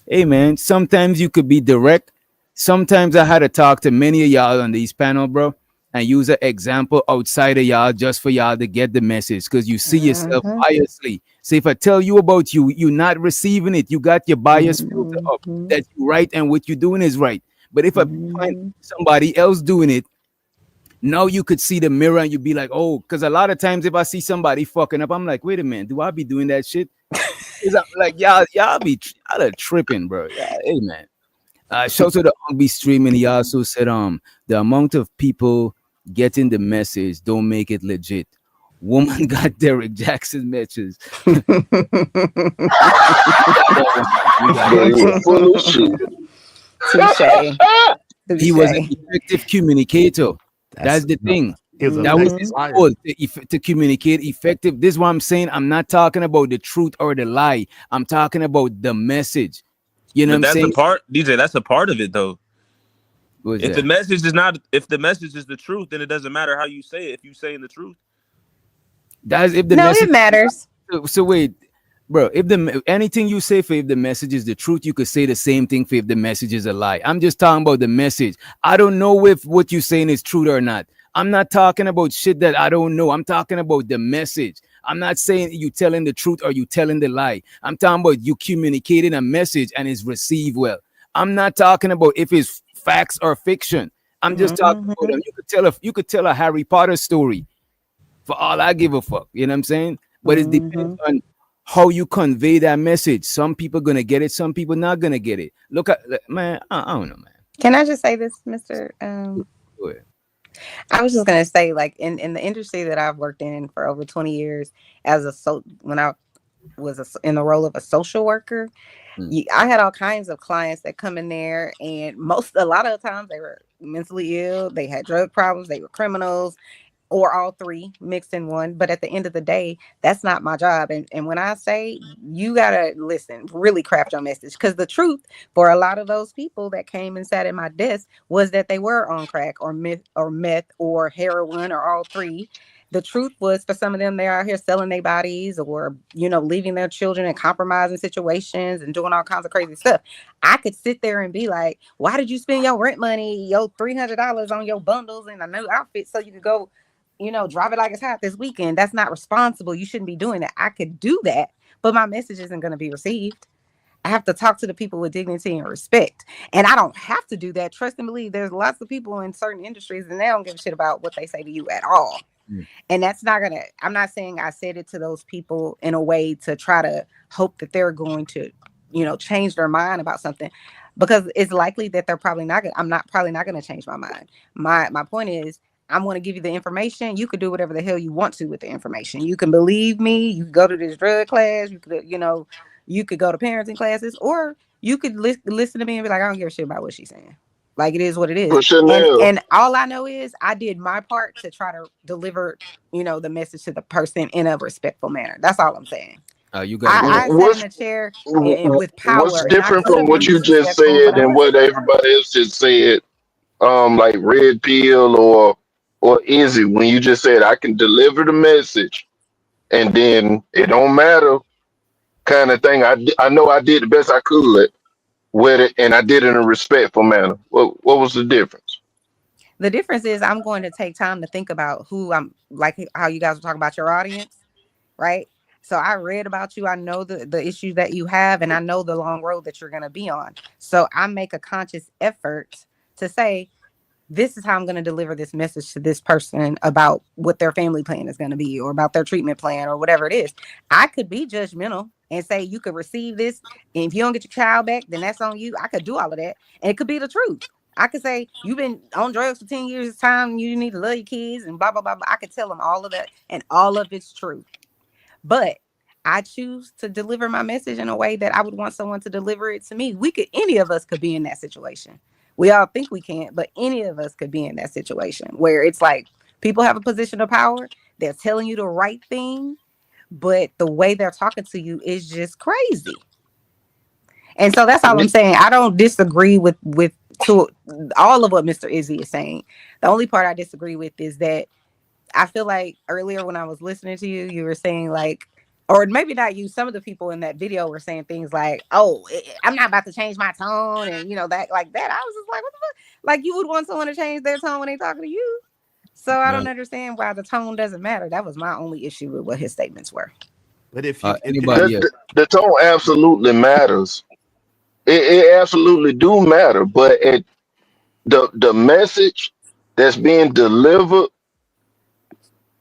Hey man, sometimes you could be direct. Sometimes I had to talk to many of y'all on these panel, bro, and use an example outside of y'all just for y'all to get the message, because you see yourself biasly. So if I tell you about you, you're not receiving it. You got your bias filter up that you're right and what you're doing is right. But if I find somebody else doing it, now you could see the mirror and you'd be like, oh, because a lot of times if I see somebody fucking up, I'm like, wait a minute, do I be doing that shit? Like y'all are tripping, bro. Yeah, hey man. Shout to the Ugby stream, and he also said the amount of people getting the message don't make it legit. Woman got Derek Jackson matches. He was an effective communicator. That's the thing. That was his goal, to communicate effective. This is what I'm saying. I'm not talking about the truth or the lie. I'm talking about the message. You know what I'm saying? That's a part, DJ. That's a part of it, though. If the message is the truth, then it doesn't matter how you say it. If you're saying the truth, it matters. So wait, bro. If anything you say, if the message is the truth, you could say the same thing if the message is a lie. I'm just talking about the message. I don't know if what you're saying is true or not. I'm not talking about shit that I don't know. I'm talking about the message. I'm not saying you telling the truth or you telling the lie. I'm talking about you communicating a message and it's received well. I'm not talking about if it's facts or fiction. I'm just talking about you could tell a Harry Potter story for all I give a fuck. You know what I'm saying? But it depends on how you convey that message. Some people gonna get it, some people not gonna get it. Look at man, I don't know, man. Can I just say this, Mr. Go ahead. I was just gonna say, like in the industry that I've worked in for over 20 years, when I was in the role of a social worker, I had all kinds of clients that come in there, and a lot of the times they were mentally ill, they had drug problems, they were criminals, or all three mixed in one. But at the end of the day, that's not my job. And when I say you gotta listen, really craft your message, because the truth for a lot of those people that came and sat at my desk was that they were on crack or meth or heroin or all three. The truth was, for some of them, they're out here selling their bodies or, leaving their children in compromising situations and doing all kinds of crazy stuff. I could sit there and be like, why did you spend your rent money, your $300 on your bundles and a new outfit so you could go, drive it like it's hot this weekend? That's not responsible. You shouldn't be doing that. I could do that, but my message isn't going to be received. I have to talk to the people with dignity and respect. And I don't have to do that. Trust and believe. There's lots of people in certain industries and they don't give a shit about what they say to you at all. And that's not I'm not saying I said it to those people in a way to try to hope that they're going to, change their mind about something, because it's likely that they're probably not probably not going to change my mind. My point is, I'm going to give you the information. You could do whatever the hell you want to with the information. You can believe me. You can go to this drug class. You could, you could go to parenting classes, or you could listen to me and be like, I don't give a shit about what she's saying. Like, it is what it is. And all I know is I did my part to try to deliver, the message to the person in a respectful manner. That's all I'm saying. You got I sat in a chair with power. What's different from what you just said and what everybody else just said? Like red pill or Izzy, when you just said I can deliver the message and then it don't matter kind of thing. I know I did the best I could with it, and I did it in a respectful manner. What was the difference? The difference is I'm going to take time to think about who I'm, like how you guys were talking about your audience, right? So I read about you. I know the issues that you have, and I know the long road that you're going to be on. So I make a conscious effort to say, this is how I'm going to deliver this message to this person about what their family plan is going to be, or about their treatment plan, or whatever it is. I could be judgmental and say, you could receive this, and if you don't get your child back, then that's on you. I could do all of that, and it could be the truth. I could say, you've been on drugs for 10 years, it's time, you need to love your kids, and blah, blah, blah, blah. I could tell them all of that, and all of it's true. But I choose to deliver my message in a way that I would want someone to deliver it to me. Any of us could be in that situation. We all think we can't, but any of us could be in that situation where it's like people have a position of power. They're telling you the right thing, but the way they're talking to you is just crazy. And so that's all I'm saying. I don't disagree with all of what Mr. Izzy is saying. The only part I disagree with is that I feel like earlier when I was listening to you, you were saying like, or maybe not you, some of the people in that video were saying things like, oh, I'm not about to change my tone. And, that like that. I was just like, what the fuck? Like, you would want someone to change their tone when they talking to you. So I don't understand why the tone doesn't matter. That was my only issue with what his statements were. But if anybody the tone absolutely matters. It absolutely do matter. But the message that's being delivered,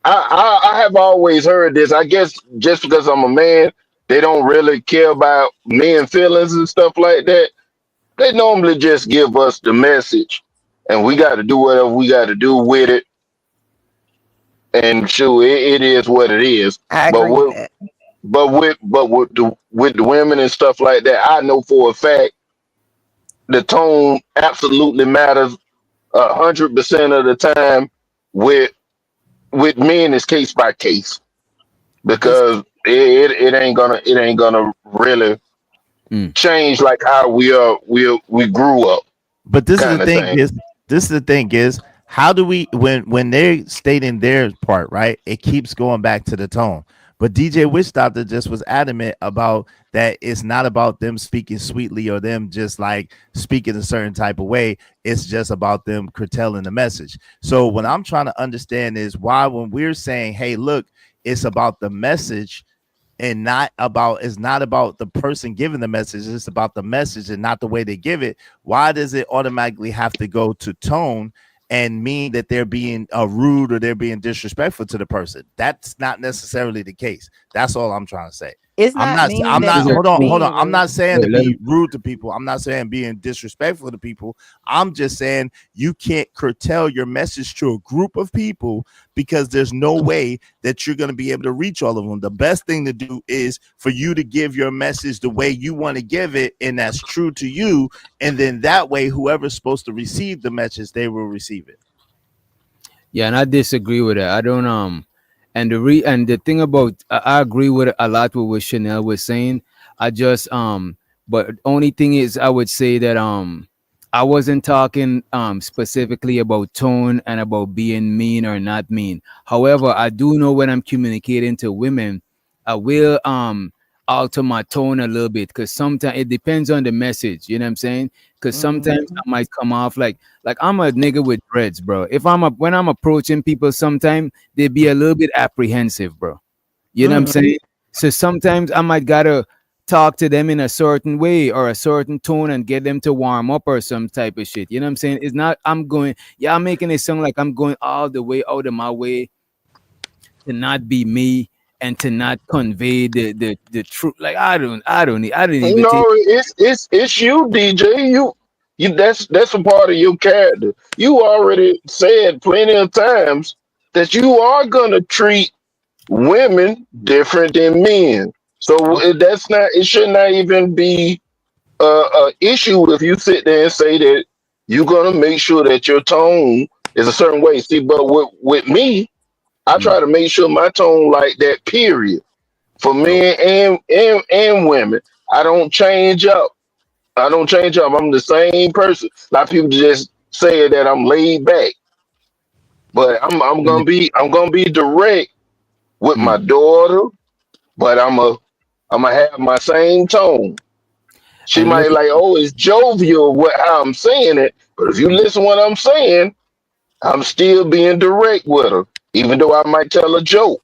I have always heard this. I guess just because I'm a man, they don't really care about men's feelings and stuff like that. They normally just give us the message, and we got to do whatever we got to do with it. And sure, it is what it is. I agree with that. But with the women and stuff like that, I know for a fact the tone absolutely matters 100% of the time. With men, it's case by case, because it ain't gonna really change like how we grew up. But this is the thing is how do we when they're stating their part, right? It keeps going back to the tone. But DJ Witch Doctor just was adamant about that it's not about them speaking sweetly or them just like speaking a certain type of way. It's just about them curtailing the message. So what I'm trying to understand is why when we're saying, hey, look, it's about the message and it's not about the person giving the message, it's about the message and not the way they give it. Why does it automatically have to go to tone and mean that they're being rude or they're being disrespectful to the person? That's not necessarily the case. That's all I'm trying to say. It's not meaning that you're hold on. being I'm not rude. saying to be rude to people. I'm not saying being disrespectful to people. I'm just saying you can't curtail your message to a group of people because there's no way that you're going to be able to reach all of them. The best thing to do is for you to give your message the way you want to give it, and that's true to you. And then that way, whoever's supposed to receive the message, they will receive it. Yeah, and I disagree with that. I don't and the thing about I agree with a lot with what Chanel was saying. I just but only thing is I would say that I wasn't talking specifically about tone and about being mean or not mean. However, I do know when I'm communicating to women, I will alter my tone a little bit because sometimes it depends on the message. You know what I'm saying? Because sometimes I might come off like I'm a nigga with dreads, bro. If when I'm approaching people, sometimes they be a little bit apprehensive, bro. You know what I'm saying? So sometimes I might gotta talk to them in a certain way or a certain tone and get them to warm up or some type of shit. You know what I'm saying? It's not I'm making it sound like I'm going all the way out of my way to not be me and to not convey the truth. Like I don't even No, take it's you, DJ. You that's a part of your character. You already said plenty of times that you are gonna treat women different than men. So that's not. It should not even be a issue if you sit there and say that you're gonna make sure that your tone is a certain way. See, but with me, I try to make sure my tone like that. Period. For men and women, I don't change up. I don't change up. I'm the same person. A lot of people just say that I'm laid back, but I'm gonna be direct with my daughter. But I'm gonna have my same tone. She and might let like, oh, it's jovial how I'm saying it, but if you listen what I'm saying, I'm still being direct with her, even though I might tell a joke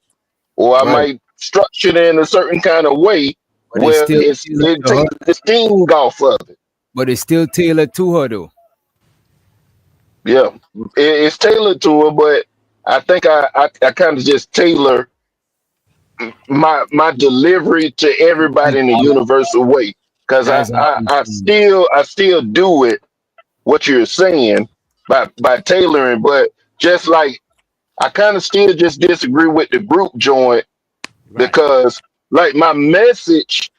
or I right, might structure it in a certain kind of way but it's where still it takes the sting off of it. but it's still tailored to her though. Yeah, it's tailored to her, but I think I kind of just tailor my delivery to everybody in a universal way because That's how I'm saying. I still do it what you're saying by tailoring, but just like I kind of still just disagree with the group joint because like my message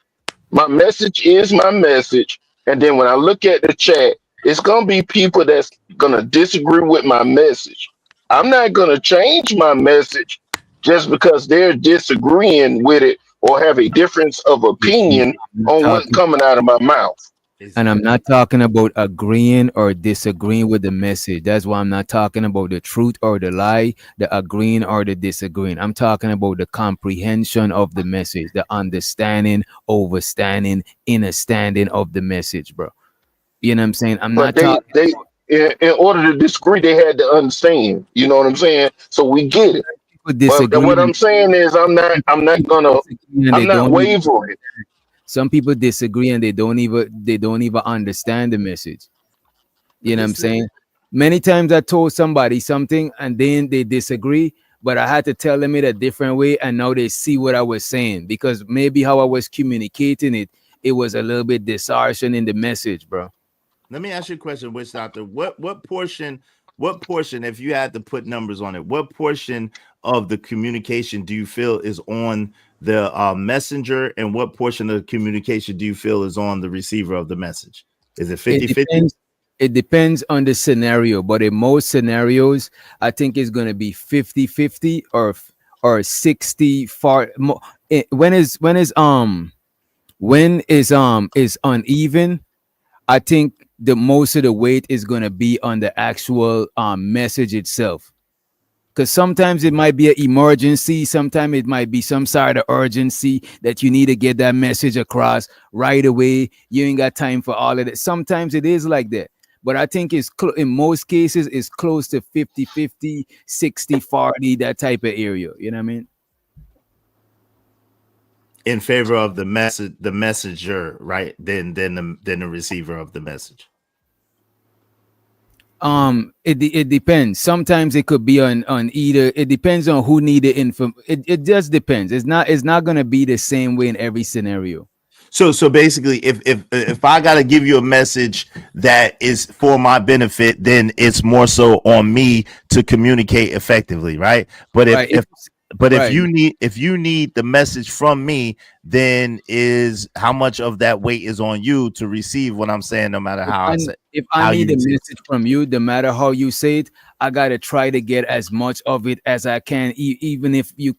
is my message, and then when I look at the chat, it's gonna be people that's gonna disagree with my message. I'm not gonna change my message just because they're disagreeing with it or have a difference of opinion on what's coming out of my mouth. And I'm not talking about agreeing or disagreeing with the message. That's why I'm not talking about the truth or the lie, the agreeing or the disagreeing. I'm talking about the comprehension of the message, the understanding, overstanding, understanding of the message, bro. You know what I'm saying? I'm But not talking. they in order to disagree, they had to understand. You know what I'm saying? So we get it. People But what disagree. I'm saying is, And they I'm not don't even. wavering. Some people disagree and they don't even understand the message. You know what I'm saying? Many times I told somebody something and then they disagree, but I had to tell them it a different way, and now they see what I was saying because maybe how I was communicating it was a little bit distortion in the message, bro. Let me ask you a question, Witch Doctor. What portion, if you had to put numbers on it, what portion of the communication do you feel is on the messenger, and what portion of the communication do you feel is on the receiver of the message? Is it 50-50? It depends on the scenario, but in most scenarios, I think it's going to be 50-50 or 60 far. When is uneven, I think the most of the weight is going to be on the actual message itself. Because sometimes it might be an emergency, sometimes it might be some sort of urgency that you need to get that message across right away. You ain't got time for all of that. Sometimes it is like that. But I think it's in most cases it's close to 50-50, 60-40, that type of area. You know what I mean? In favor of the messenger, right? Than the receiver of the message. It depends. Sometimes it could be on either. It depends on who need the info. It just depends. It's not gonna be the same way in every scenario. So basically, if I gotta give you a message that is for my benefit, then it's more so on me to communicate effectively, right? But if you need the message from me, then is how much of that weight is on you to receive what I'm saying, no matter how I say. If I need a message from you, no matter how you say it, I gotta try to get as much of it as I can, even if you.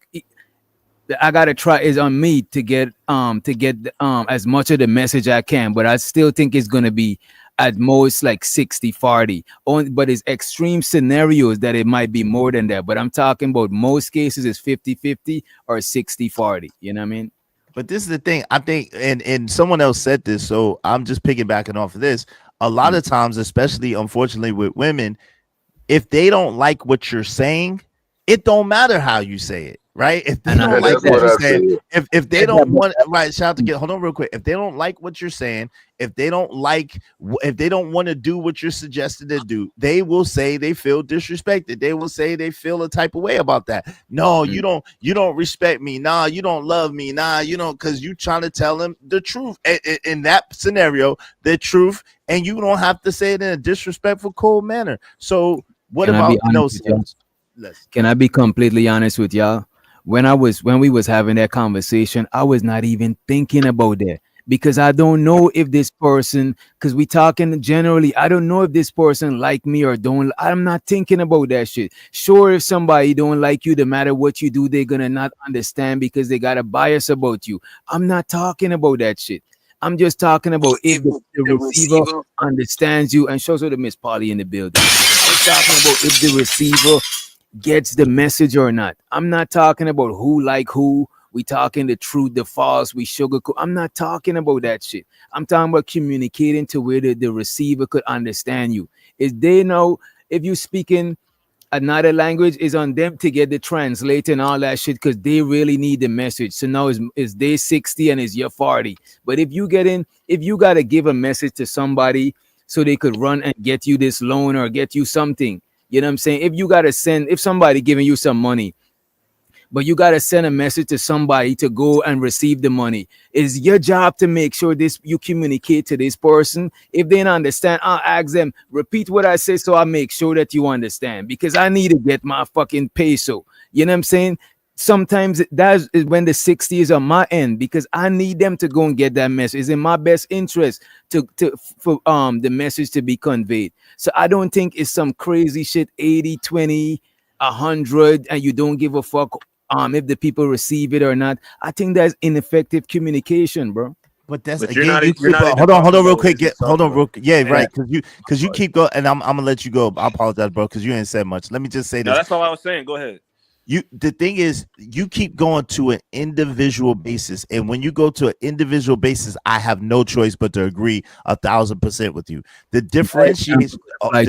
I gotta try. Is on me to get as much of the message I can, but I still think it's gonna be at most like 60-40. But it's extreme scenarios that it might be more than that. But I'm talking about most cases is 50-50 or 60-40. You know what I mean? But this is the thing. I think, and someone else said this, so I'm just piggybacking off of this. A lot of times, especially unfortunately with women, if they don't like what you're saying, it don't matter how you say it. Right? If they don't like what you're saying, if they don't want, right? Shout out to get, hold on real quick. If they don't like what you're saying, if they don't want to do what you're suggested to do, they will say they feel disrespected. They will say they feel a type of way about that. No, you don't respect me. Nah, you don't love me. Nah, you don't, because you trying to tell them the truth. In that scenario, the truth, and you don't have to say it in a disrespectful, cold manner. So what about those? Can I be completely honest with y'all? When we was having that conversation, I was not even thinking about that, because I don't know if this person, because we talking generally, I don't know if this person like me or don't. I'm not thinking about that shit. Sure, if somebody don't like you, no matter what you do, they're gonna not understand because they got a bias about you. I'm not talking about that shit. I'm just talking about if the receiver understands you, and shows her the Miss Polly in the building. I'm talking about if the receiver gets the message or not. I'm not talking about who like who. We talking the truth, the false, we sugarcoat. I'm not talking about that shit. I'm talking about communicating to where the receiver could understand you. Is they know if you speaking another language, is on them to get the translator and all that shit, because they really need the message. So now is they 60 and is your 40. But if you gotta give a message to somebody so they could run and get you this loan or get you something. You know what I'm saying? If somebody giving you some money, but you got to send a message to somebody to go and receive the money, it's your job to make sure you communicate to this person. If they don't understand, I'll ask them, repeat what I say so I make sure that you understand, because I need to get my fucking peso. You know what I'm saying? Sometimes that is when the 60 is on my end, because I need them to go and get that message. It's in my best interest for the message to be conveyed. So I don't think it's some crazy shit 80-20, 100, and you don't give a fuck if the people receive it or not. I think that's ineffective communication, bro. But that's again. Hold on, real quick. Hold on, real quick. Yeah, right. Because you keep going, and I'm gonna let you go. I apologize, bro, because you ain't said much. Let me just say this. No, that's all I was saying. Go ahead. The thing is, you keep going to an individual basis, and when you go to an individual basis, I have no choice but to agree 1,000% with you. The differentiation, my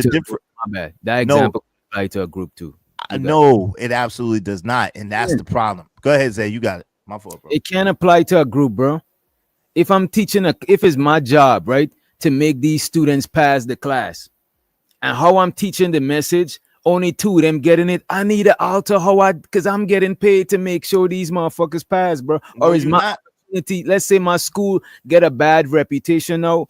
bad. That example apply to a group too. No, it absolutely does not, and that's the problem. Go ahead, Zay, you got it. My fault, bro. It can't apply to a group, bro. If I'm teaching if it's my job, right, to make these students pass the class, and how I'm teaching the message, only 2 of them getting it, I need to alter because I'm getting paid to make sure these motherfuckers pass, bro. Or is my opportunity, let's say my school get a bad reputation now,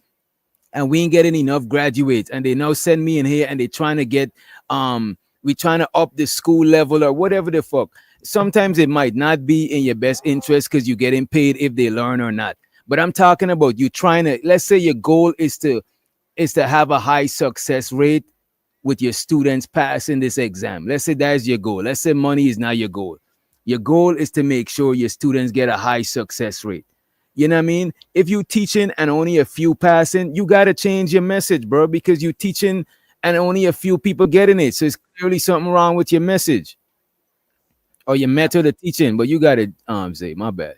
and we ain't getting enough graduates, and they now send me in here and they trying to get we trying to up the school level or whatever the fuck. Sometimes it might not be in your best interest because you're getting paid if they learn or not. But I'm talking about you trying to, let's say your goal is to have a high success rate with your students passing this exam. Let's say that's your goal. Let's say money is not your goal. Your goal is to make sure your students get a high success rate. You know what I mean? If you teaching and only a few passing, you got to change your message, bro, because you teaching and only a few people getting it. So it's clearly something wrong with your message. or your method of teaching. But you got to say, my bad.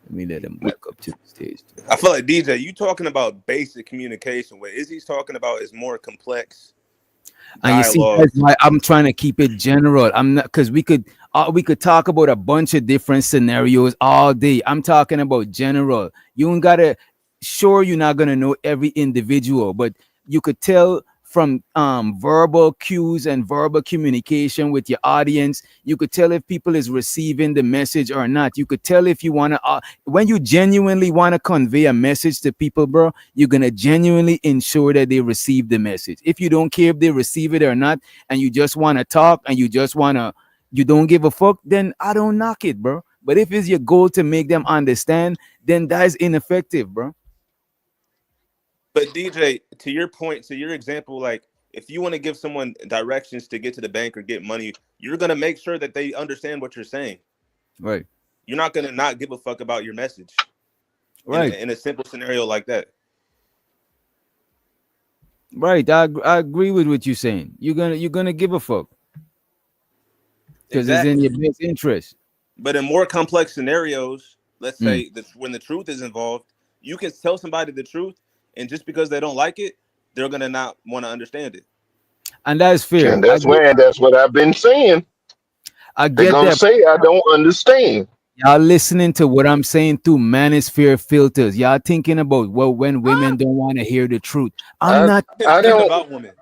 Let me let him back up to the stage. I feel like DJ, you talking about basic communication. What Izzy's talking about is more complex And you see, dialogue. that's why I'm trying to keep it general. I'm not, because we could talk about a bunch of different scenarios all day. I'm talking about general. You ain't gotta. Sure, you're not gonna know every individual, but you could tell from verbal cues and verbal communication with your audience. You could tell if people is receiving the message or not. You could tell if you want to when you genuinely want to convey a message to people, bro, you're gonna genuinely ensure that they receive the message. If you don't care if they receive it or not, and you just want to talk and you don't give a fuck, then I don't knock it, bro. But if it's your goal to make them understand, then that is ineffective, bro. But DJ, to your point, to your example, like if you want to give someone directions to get to the bank or get money, you're gonna make sure that they understand what you're saying. Right. You're not gonna not give a fuck about your message. Right. In a simple scenario like that. Right. I agree with what you're saying. You're gonna give a fuck. Because it's in your best interest. But in more complex scenarios, let's say that when the truth is involved, you can tell somebody the truth, and just because they don't like it, they're gonna not want to understand it. And that's fair. And that's what I've been saying. I get They're gonna that. say I don't understand. Y'all listening to what I'm saying through manosphere filters. Y'all thinking about when women don't want to hear the truth. I'm not about women.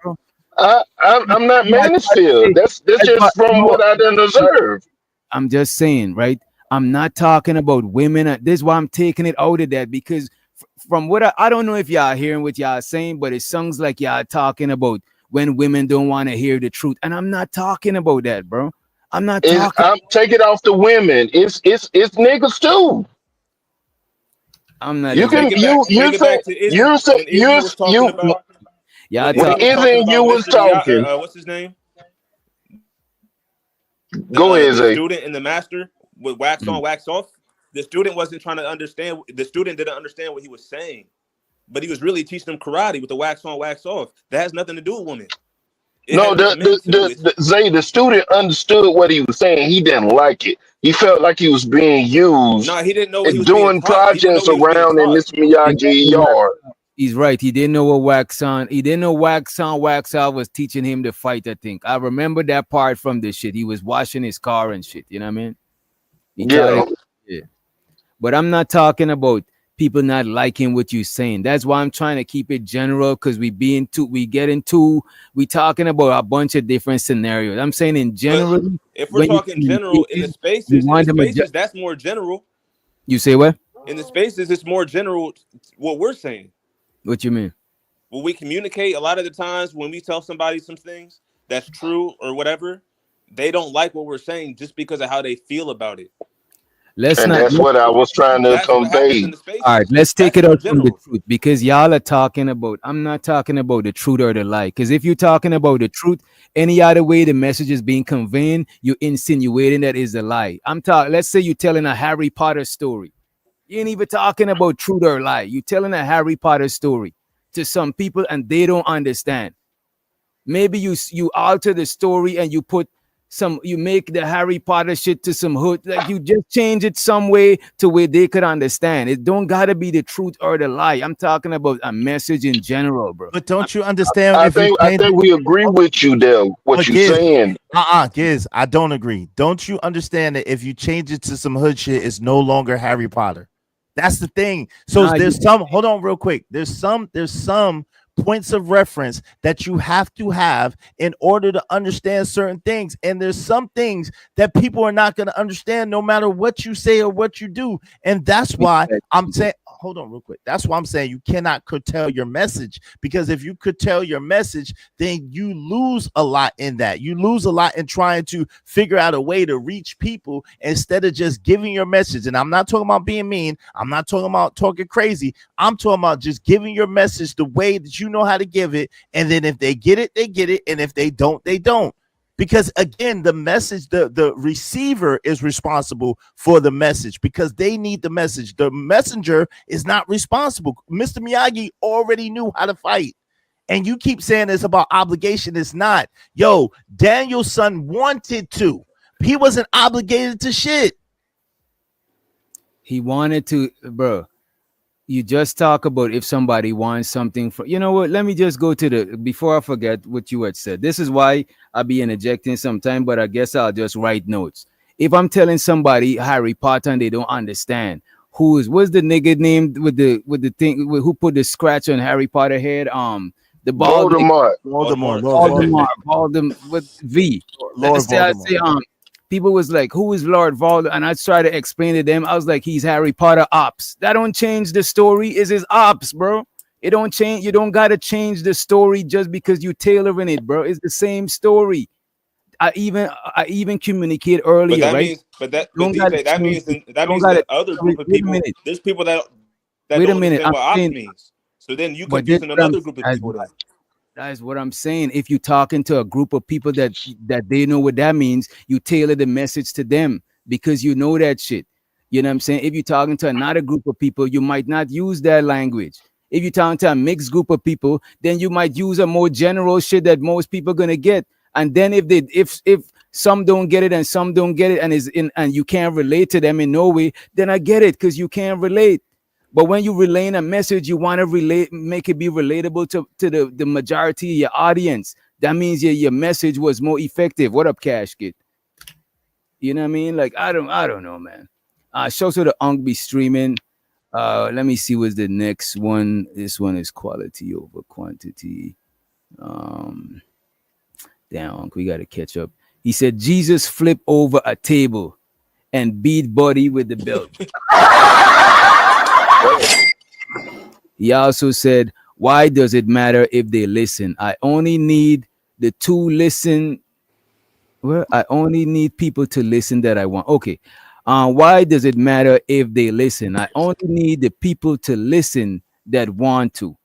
I'm not manosphere. That's just from what I done observed. I'm just saying, right? I'm not talking about women. This is why I'm taking it out of that, because from what I don't know if y'all hearing what y'all saying, but it sounds like y'all talking about when women don't want to hear the truth. And I'm not talking about that, bro. I'm not talking. I'm take it off the women. It's niggas too. I'm not. You can you say yeah. When Izzy and you was talking. What's his name? Go ahead, the Zay. Student and the master with wax on, wax off. The student wasn't trying to understand. The student didn't understand what he was saying, but he was really teaching them karate with the wax on, wax off. That has nothing to do with women. The student understood what he was saying. He didn't like it. He felt like he was being used. No, he didn't know what he was doing projects around in Miss Miyagi yard. He's right. He didn't know what wax on. He didn't know wax on, wax off was teaching him to fight. I think I remember that part from this shit. He was washing his car and shit. You know what I mean? Yeah. But I'm not talking about people not liking what you're saying. That's why I'm trying to keep it general, because we talking about a bunch of different scenarios. I'm saying in general. But if we're talking general in the spaces, that's more general. You say what? In the spaces, it's more general. What we're saying. What you mean? When we communicate, a lot of the times when we tell somebody some things that's true or whatever, they don't like what we're saying just because of how they feel about it. That's what I was trying to convey. All right, let's take it out from the truth, because y'all are talking about. I'm not talking about the truth or the lie. Because if you're talking about the truth, any other way the message is being conveyed, you're insinuating that is a lie. I'm talking. Let's say you're telling a Harry Potter story. You ain't even talking about truth or lie. You're telling a Harry Potter story to some people and they don't understand. Maybe you alter the story and you make the Harry Potter shit to some hood. Like you just change it some way to where they could understand. It don't gotta be the truth or the lie. I'm talking about a message in general, bro. But don't you understand? I think we agree with you there. What you're saying? Giz, I don't agree. Don't you understand that if you change it to some hood shit, it's no longer Harry Potter? That's the thing. So there's some. Hold on, real quick. There's some points of reference that you have to have in order to understand certain things, and there's some things that people are not going to understand no matter what you say or what you do, and that's why I'm saying. Hold on real quick. That's why I'm saying you cannot curtail your message, because if you curtail your message, then you lose a lot in that. You lose a lot in trying to figure out a way to reach people instead of just giving your message. And I'm not talking about being mean. I'm not talking about talking crazy. I'm talking about just giving your message the way that you know how to give it. And then if they get it, they get it. And if they don't, they don't. Because again, the message, the receiver is responsible for the message because they need the message. The messenger is not responsible. Mr. Miyagi already knew how to fight. And you keep saying it's about obligation. It's not. Yo, Daniel's son wanted to. He wasn't obligated to shit. He wanted to, bro. You just talk about if somebody wants something for, you know what? Let me just go to the, before I forget what you had said. This is why I'll be interjecting sometime, but I guess I'll just write notes. If I'm telling somebody Harry Potter and they don't understand, what's the nigga named with the thing who put the scratch on Harry Potter head? The bald Voldemort with V. Lord I say, people was like, who is Lord Voldemort? And I tried to explain to them. I was like, he's Harry Potter ops. That don't change the story. Is his ops, bro. It don't change. You don't gotta change the story just because you tailoring it, bro. It's the same story. I even communicate earlier, but that right? means, DJ, that means the other group of people. There's people that don't understand what ops means. So then you confusing another group of people. That is what I'm saying. If you're talking to a group of people that they know what that means, you tailor the message to them because you know that shit. You know what I'm saying? If you're talking to another group of people, you might not use that language. If you're talking to a mixed group of people, then you might use a more general shit that most people are gonna get. And then if some don't get it and some don't get it and you can't relate to them in no way, then I get it because you can't relate. But when you relaying a message, you want to make it be relatable to the majority of your audience. That means your message was more effective. What up, Cash Kid? You know what I mean? Like, I don't know, man. Show so the Unk be streaming. Let me see what's the next one. This one is quality over quantity. Damn, Unk, we gotta catch up. He said Jesus flipped over a table and beat Buddy with the belt. He also said, why does it matter if they listen? I only need the two listen. Well, I only need people to listen that I want. Okay. Why does it matter if they listen? I only need the people to listen that want to.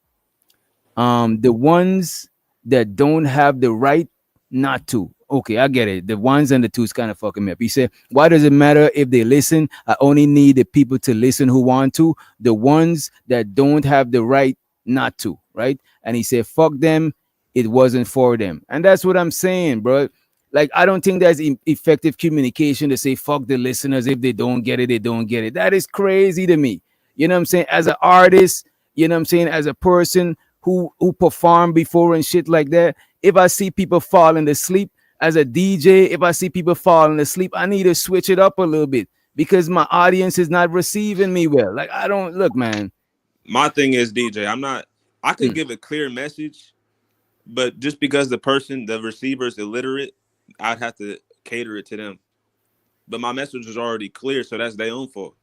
The ones that don't have the right not to. Okay, I get it. The ones and the twos kind of fucking me up. He said, why does it matter if they listen? I only need the people to listen who want to. The ones that don't have the right not to, right? And he said, fuck them. It wasn't for them. And that's what I'm saying, bro. Like, I don't think that's effective communication to say, fuck the listeners. If they don't get it, they don't get it. That is crazy to me. You know what I'm saying? As an artist, you know what I'm saying? As a person who performed before and shit like that, if I see people falling asleep, as a DJ, if I see people falling asleep, I need to switch it up a little bit because my audience is not receiving me well. Like, I don't look, man. My thing is, DJ, I could give a clear message, but just because the receiver is illiterate, I'd have to cater it to them. But my message was already clear, so that's their own fault.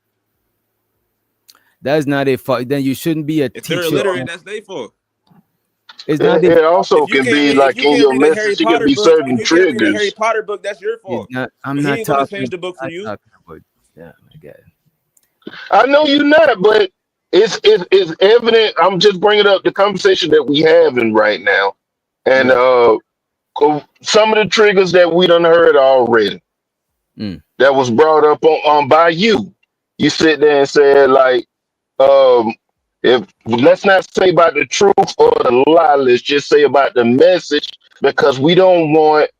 That's not a fault. Then you shouldn't be a teacher. If they're illiterate, that's their fault. It's not it also can be like in your message, it can be certain triggers. Harry Potter book, that's your fault. I'm not talking. Change the book for you. Yeah, I get it. I know you're not, but it's evident. I'm just bringing up the conversation that we having right now, and some of the triggers that we done heard already. That was brought up on by you. You sit there and said like, if let's not say about the truth or the lie, let's just say about the message, because we don't want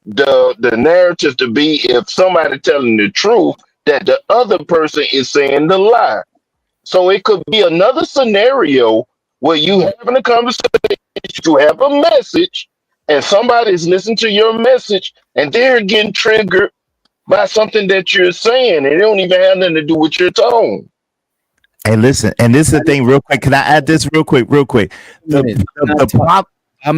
the narrative to be if somebody telling the truth that the other person is saying the lie. So it could be another scenario where you having a conversation, you have a message, and somebody's listening to your message and they're getting triggered by something that you're saying, and it don't even have nothing to do with your tone. Hey, listen, and this is the thing, real quick. Can I add this real quick? I'm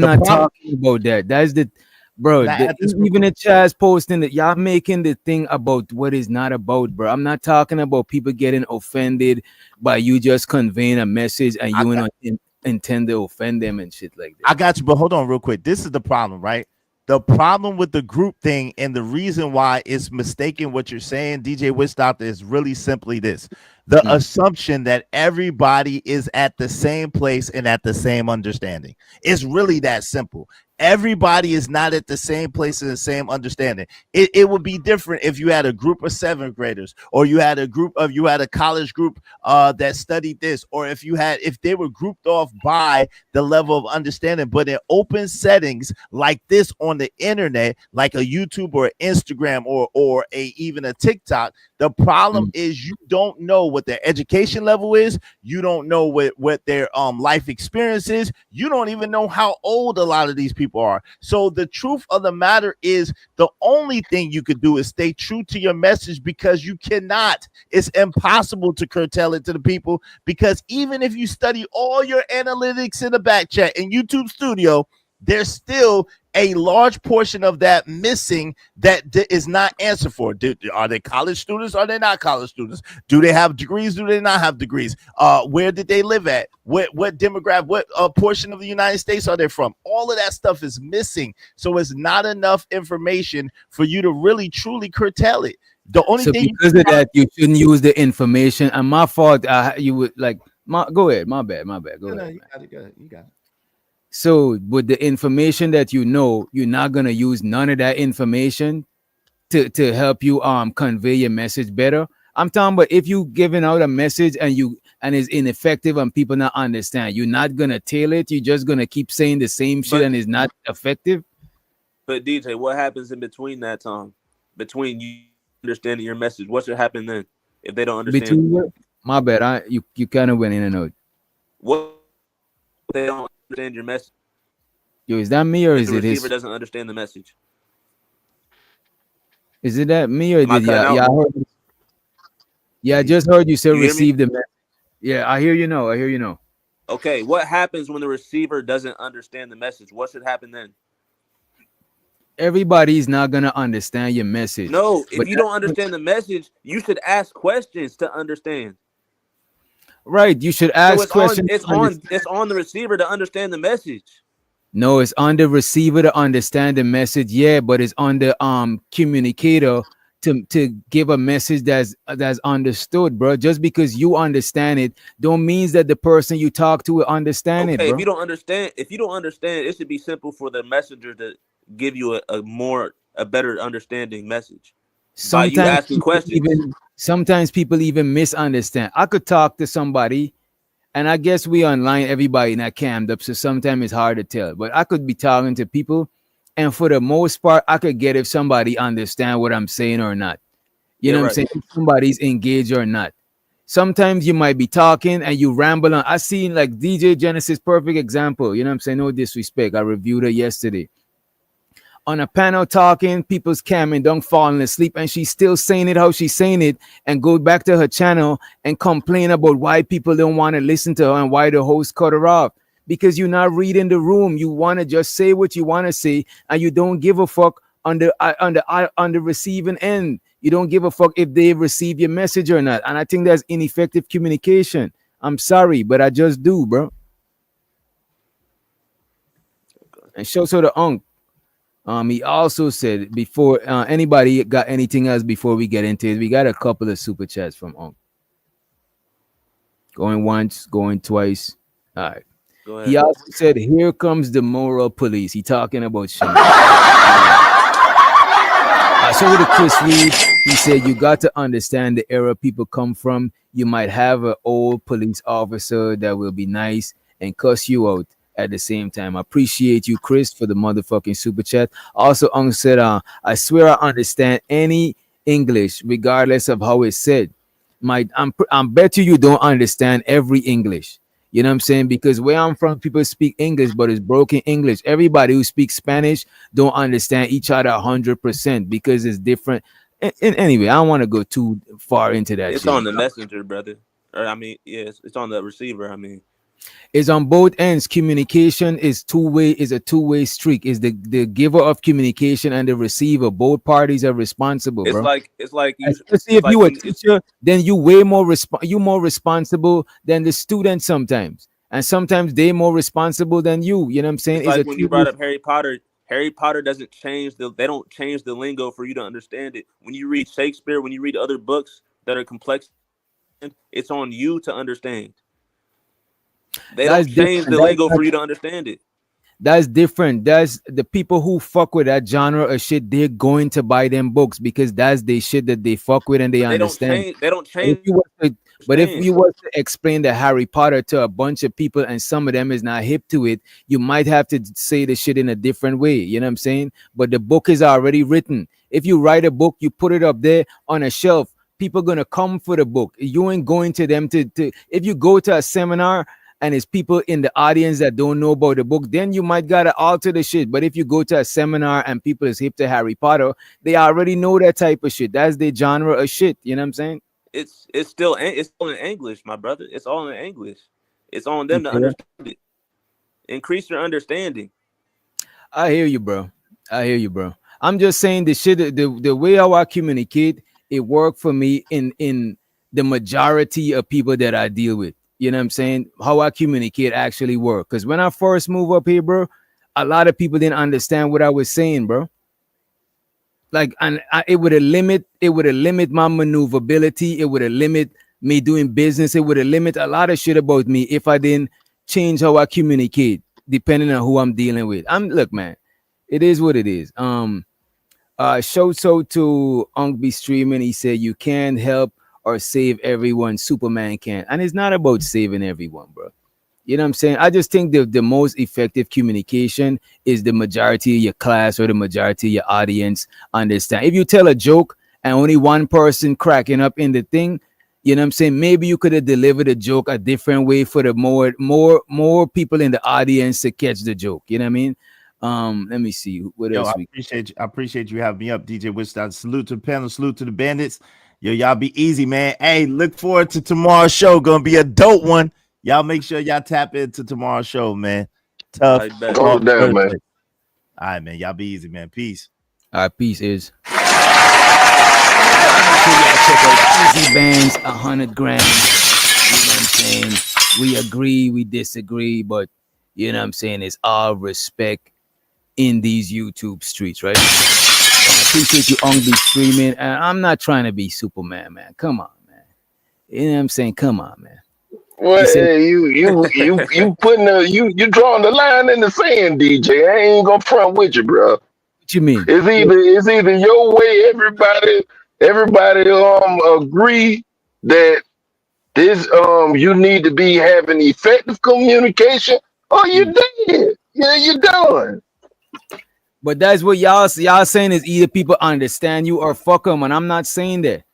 not talking about that. That's the bro. Even the chat's posting that y'all making the thing about what is not about, bro. I'm not talking about people getting offended by you just conveying a message and you don't intend to offend them and shit like that. I got you, but hold on real quick. This is the problem, right? The problem with the group thing and the reason why it's mistaken what you're saying, DJ Witch Doctor, is really simply this. The assumption that everybody is at the same place and at the same understanding. It's really that simple. everybody is not at the same place in the same understanding. It would be different if you had a group of 7th graders, or you had a college group that studied this, or if they were grouped off by the level of understanding. But in open settings like this on the internet, like a YouTube or Instagram or even a TikTok, the problem is you don't know what their education level is. You don't know what their life experience is. You don't even know how old a lot of these people are. So the truth of the matter is, the only thing you could do is stay true to your message, because you cannot. It's impossible to curtail it to the people, because even if you study all your analytics in the back chat in YouTube Studio, there's still a large portion of that missing that is not answered for. Are they college students? Are they not college students? Do they have degrees? Do they not have degrees? Where did they live at? What demographic, what portion of the United States are they from? All of that stuff is missing. So it's not enough information for you to really truly curtail it. The only thing because of that, you shouldn't use the information. And my fault, you would like, go ahead. My bad. Go ahead. You got it. So with the information that you know, you're not gonna use none of that information to help you convey your message better. I'm talking about if you giving out a message and is ineffective and people not understand, you're not gonna tailor it. You're just gonna keep saying the same shit and it's not effective. But DJ, what happens in between that time? Between you understanding your message, what should happen then if they don't understand? My bad. You kind of went in and out. What if they don't understand your message? Yo, is that me or is the it his? receiver doesn't understand the message? Is it that me or did I just heard you say receive the message. Yeah, I hear you know. Okay, what happens when the receiver doesn't understand the message? What should happen then? Everybody's not gonna understand your message. No, if you don't understand the message, you should ask questions to understand. Right, you should ask questions. It's on the receiver to understand the message. No, it's on the receiver to understand the message. Yeah, but it's on the communicator to give a message that's understood, bro. Just because you understand it, don't means that the person you talk to will understand it, bro. If you don't understand, it should be simple for the messenger to give you a better understanding message. Sometimes by you asking questions. Sometimes people even misunderstand. I could talk to somebody, and I guess we online, everybody not cammed up, so sometimes it's hard to tell. But I could be talking to people, and for the most part, I could get if somebody understand what I'm saying or not. You know what I'm saying? If somebody's engaged or not. Sometimes you might be talking and you ramble on. I seen like DJ Genesis, perfect example. You know what I'm saying? No disrespect. I reviewed her yesterday. On a panel talking, people's camming, don't falling asleep, and she's still saying it how she's saying it, and go back to her channel and complain about why people don't want to listen to her and why the host cut her off. Because you're not reading the room. You want to just say what you want to say, and you don't give a fuck on the receiving end. You don't give a fuck if they receive your message or not. And I think that's ineffective communication. I'm sorry, but I just do, bro. And show so the unk. He also said before anybody got anything else before we get into it, we got a couple of super chats from Unk. Going once, going twice. All right. Go ahead. He also said, "Here comes the moral police." He talking about shit. So with Chris Reed, he said, "You got to understand the era people come from. You might have an old police officer that will be nice and cuss you out at the same time." I appreciate you, Chris, for the motherfucking super chat. Also, Ung said, "I swear I understand any English, regardless of how it's said. I'm bet you don't understand every English. You know what I'm saying? Because where I'm from, people speak English, but it's broken English. Everybody who speaks Spanish don't understand each other 100% because it's different. And anyway, I don't want to go too far into that. It's on the messenger, brother. Or I mean, yes, it's on the receiver. I mean, it's on both ends. Communication is a two-way streak. Is the giver of communication and the receiver. Both parties are responsible, it's bro. It's like you, especially if you a teacher, then you more responsible than the student sometimes, and sometimes they more responsible than you. You know what I'm saying? It's like when you brought up Harry Potter. Harry Potter doesn't change they don't change the lingo for you to understand it. When you read Shakespeare, when you read other books that are complex, it's on you to understand. They don't change the lingo for you to understand it. That's different. That's the people who fuck with that genre of shit. They're going to buy them books because that's the shit that they fuck with and they But they don't understand. change. They don't But if change. you was to explain the Harry Potter to a bunch of people and some of them is not hip to it, you might have to say the shit in a different way. You know what I'm saying? But the book is already written. If you write a book, you put it up there on a shelf. People gonna come for the book. You ain't going to them to if you go to a seminar and it's people in the audience that don't know about the book, then you might gotta alter the shit. But if you go to a seminar and people is hip to Harry Potter, they already know that type of shit. That's the genre of shit. You know what I'm saying? It's still in English, my brother. It's all in English. It's on them to Okay. understand it. Increase your understanding. I hear you, bro. I hear you, bro. I'm just saying the shit, the way how I communicate, it worked for me in the majority of people that I deal with. You know what I'm saying? How I communicate actually work. Because when I first moved up here, bro, a lot of people didn't understand what I was saying, bro. Like, and it would have limit my maneuverability. It would have limit me doing business. It would have limit a lot of shit about me if I didn't change how I communicate, depending on who I'm dealing with. Look, man, it is what it is. Shout out to Unk be streaming. He said you can't help or save everyone. Superman can, and it's not about saving everyone, bro. You know what I'm saying? I just think the most effective communication is the majority of your class or the majority of your audience understand. If you tell a joke and only one person cracking up in the thing, you know what I'm saying? Maybe you could have delivered a joke a different way for the more people in the audience to catch the joke. You know what I mean? Let me see what else. I appreciate you having me up, DJ Winston. Salute to the panel, salute to the bandits. Yo, y'all be easy, man. Hey, look forward to tomorrow's show. Gonna be a dope one. Y'all make sure y'all tap into tomorrow's show, man. Tough. Go down, man. All right, man. Y'all be easy, man. Peace. All right, peace is. Check out Easy Bands, 100 grams. You know what I'm saying? We agree, we disagree, but you know what I'm saying? It's all respect in these YouTube streets, right? I appreciate you on be streaming, and I'm not trying to be Superman, man. Come on, man. You know what I'm saying? Come on, man. Well, you putting you drawing the line in the sand, DJ. I ain't gonna front with you, bro. What you mean? It's either your way. Everybody agree that this you need to be having effective communication, or you dead. Yeah, you done. But that's what y'all saying is either people understand you or fuck them, and I'm not saying that.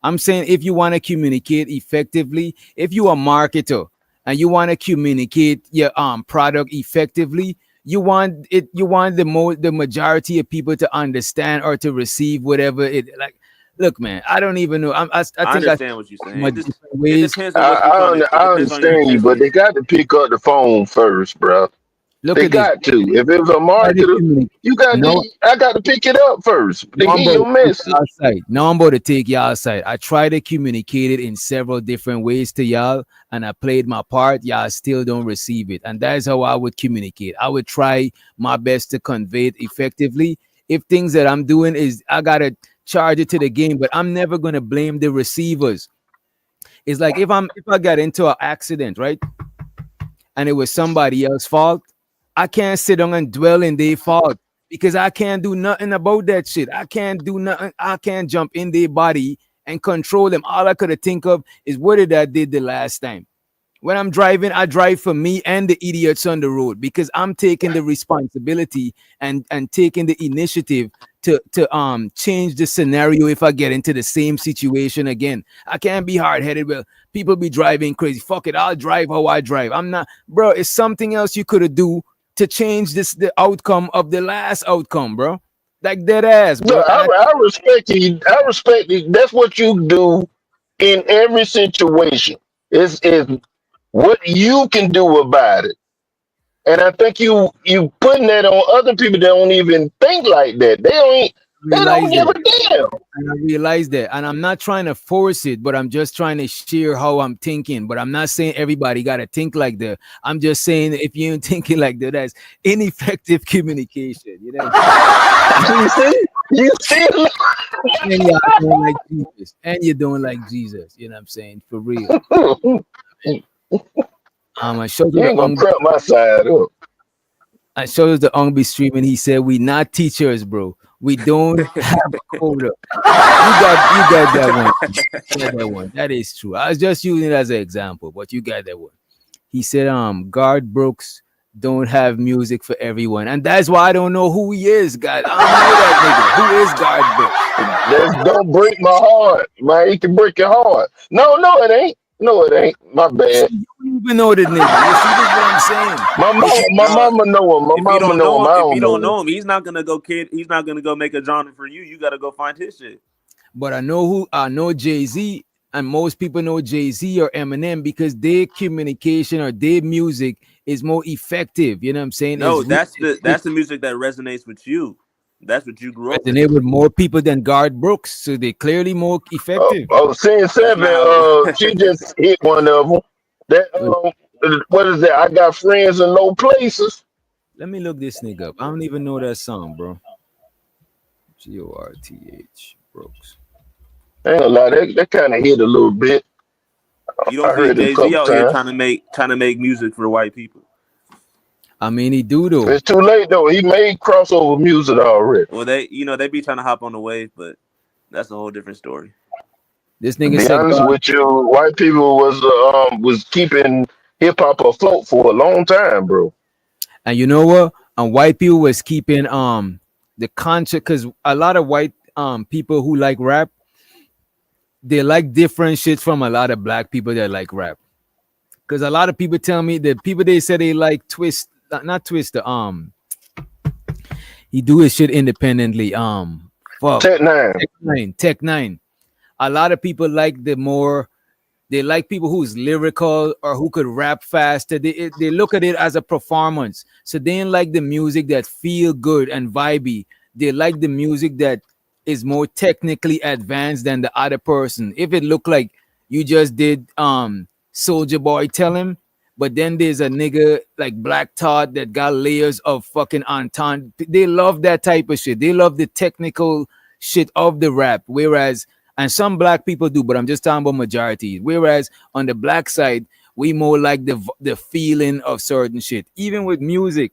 I'm saying if you want to communicate effectively, if you are a marketer and you want to communicate your product effectively, you want the majority of people to understand or to receive whatever it like. Look, man, I don't even know. I understand what you're saying. It depends on I understand you, but they got to pick up the phone first, bro. They got to. If it was a marketer, I got to pick it up first. They get your message. Now I'm about to take y'all side. I try to communicate it in several different ways to y'all, and I played my part. Y'all still don't receive it, and that's how I would communicate. I would try my best to convey it effectively. If things that I'm doing is I gotta charge it to the game, but I'm never gonna blame the receivers. It's like if I got into an accident, right, and it was somebody else's fault. I can't sit down and dwell in their fault because I can't do nothing about that shit. I can't do nothing. I can't jump in their body and control them. All I could think of is what did I did the last time. When I'm driving, I drive for me and the idiots on the road because I'm taking the responsibility and taking the initiative to change the scenario if I get into the same situation again. I can't be hard-headed. Well, people be driving crazy. Fuck it, I'll drive how I drive. I'm not, bro. It's something else you could do to change the outcome of the last outcome, bro. Like dead ass, bro. No, I respect you. I respect you. That's what you do in every situation. Is what you can do about it. And I think you putting that on other people that don't even think like that. They don't give a damn. And I realize that. And I'm not trying to force it, but I'm just trying to share how I'm thinking. But I'm not saying everybody got to think like that. I'm just saying if you ain't thinking like that, that's ineffective communication. You know? You see? And you're doing like Jesus. And you're doing like Jesus. You know what I'm saying? For real. You ain't gonna prep my side up. I showed the Ong be streaming. He said, "We not teachers, bro. We don't have a quota." You got that one. You got that one. That is true. I was just using it as an example, but you got that one. He said, Guard Brooks don't have music for everyone, and that's why I don't know who he is, guys. I don't know that nigga. Who is Guard Brooks? Don't break my heart, man. He can break your heart. No, it ain't. No, it ain't. My bad. You don't even know the nigga. You see what I'm saying? My mama know him. My mama know him. If you don't know him, he's not gonna go He's not gonna go make a genre for you. You gotta go find his shit. But I know Jay-Z, and most people know Jay-Z or Eminem because their communication or their music is more effective. You know what I'm saying? No, that's the music that resonates with you. That's what you grew up with. Resonate with more people than Guard Brooks, so they're clearly more effective. Scene 7, she just hit one of them. That what is that? I got friends in low places. Let me look this nigga up. I don't even know that song, bro. Gorth Brooks. I ain't gonna lie, that kind of hit a little bit. You don't think Jay-Z out here trying to make music for white people? I mean, he do though. It's too late though. He made crossover music already. Well, they be trying to hop on the wave, but that's a whole different story. This nigga said, honest with you, white people was keeping hip hop afloat for a long time, bro. And you know what? And white people was keeping the concept, because a lot of white people who like rap, they like different shit from a lot of black people that like rap. Because a lot of people tell me that people they say they like not Twista, he do his shit independently. Tech Nine. A lot of people like they like people who's lyrical or who could rap faster. They look at it as a performance. So they ain't like the music that feel good and vibey. They like the music that is more technically advanced than the other person. If it look like you just did Soulja Boy Tell Him, but then there's a nigga like Black Thought that got layers of fucking entente. They love that type of shit. They love the technical shit of the rap. Whereas, and some black people do, but I'm just talking about majority. Whereas on the black side, we more like the feeling of certain shit. Even with music,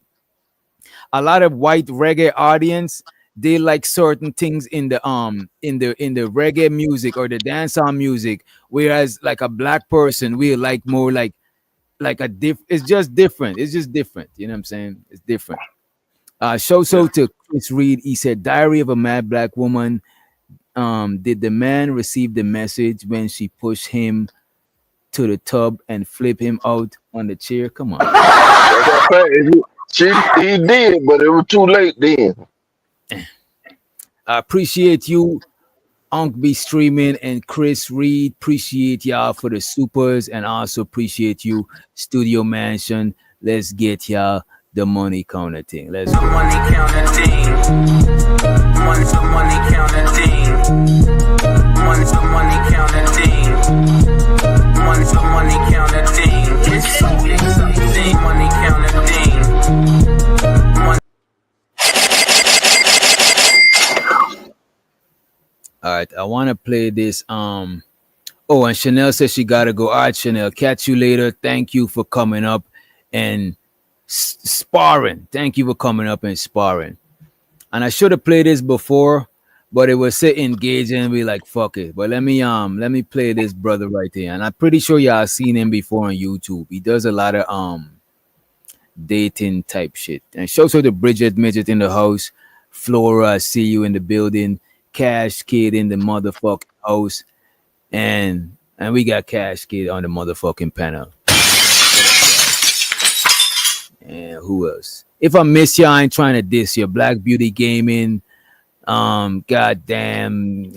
a lot of white reggae audience, they like certain things in the reggae music or the dancehall music, whereas like a black person we like more like it's just different. It's just different. You know what I'm saying? It's different. To Chris Reed, he said, "Diary of a Mad Black Woman." Did the man receive the message when she pushed him to the tub and flip him out on the chair? Come on. He did, but it was too late then. I appreciate you, Unc B Streaming and Chris Reed. Appreciate y'all for the supers, and also appreciate you, Studio Mansion. Let's get y'all the money counter thing. Let's go. Money counter thing. Money counter thing. Money counter thing. Money counter thing. It's something. Money counter thing. All right, I want to play this. Oh, and Chanel says she gotta go. All right, Chanel, catch you later. Thank you for coming up and sparring. Thank you for coming up and sparring. And I should have played this before, but it was so engaging and be like, fuck it. But let me play this brother right there. And I'm pretty sure y'all seen him before on YouTube. He does a lot of dating type shit. And shows her the Bridget Midget in the house. Flora, I see you in the building. Cash Kid in the motherfucking house. And we got Cash Kid on the motherfucking panel. And who else? If I miss you, I ain't trying to diss you. Black Beauty Gaming, goddamn,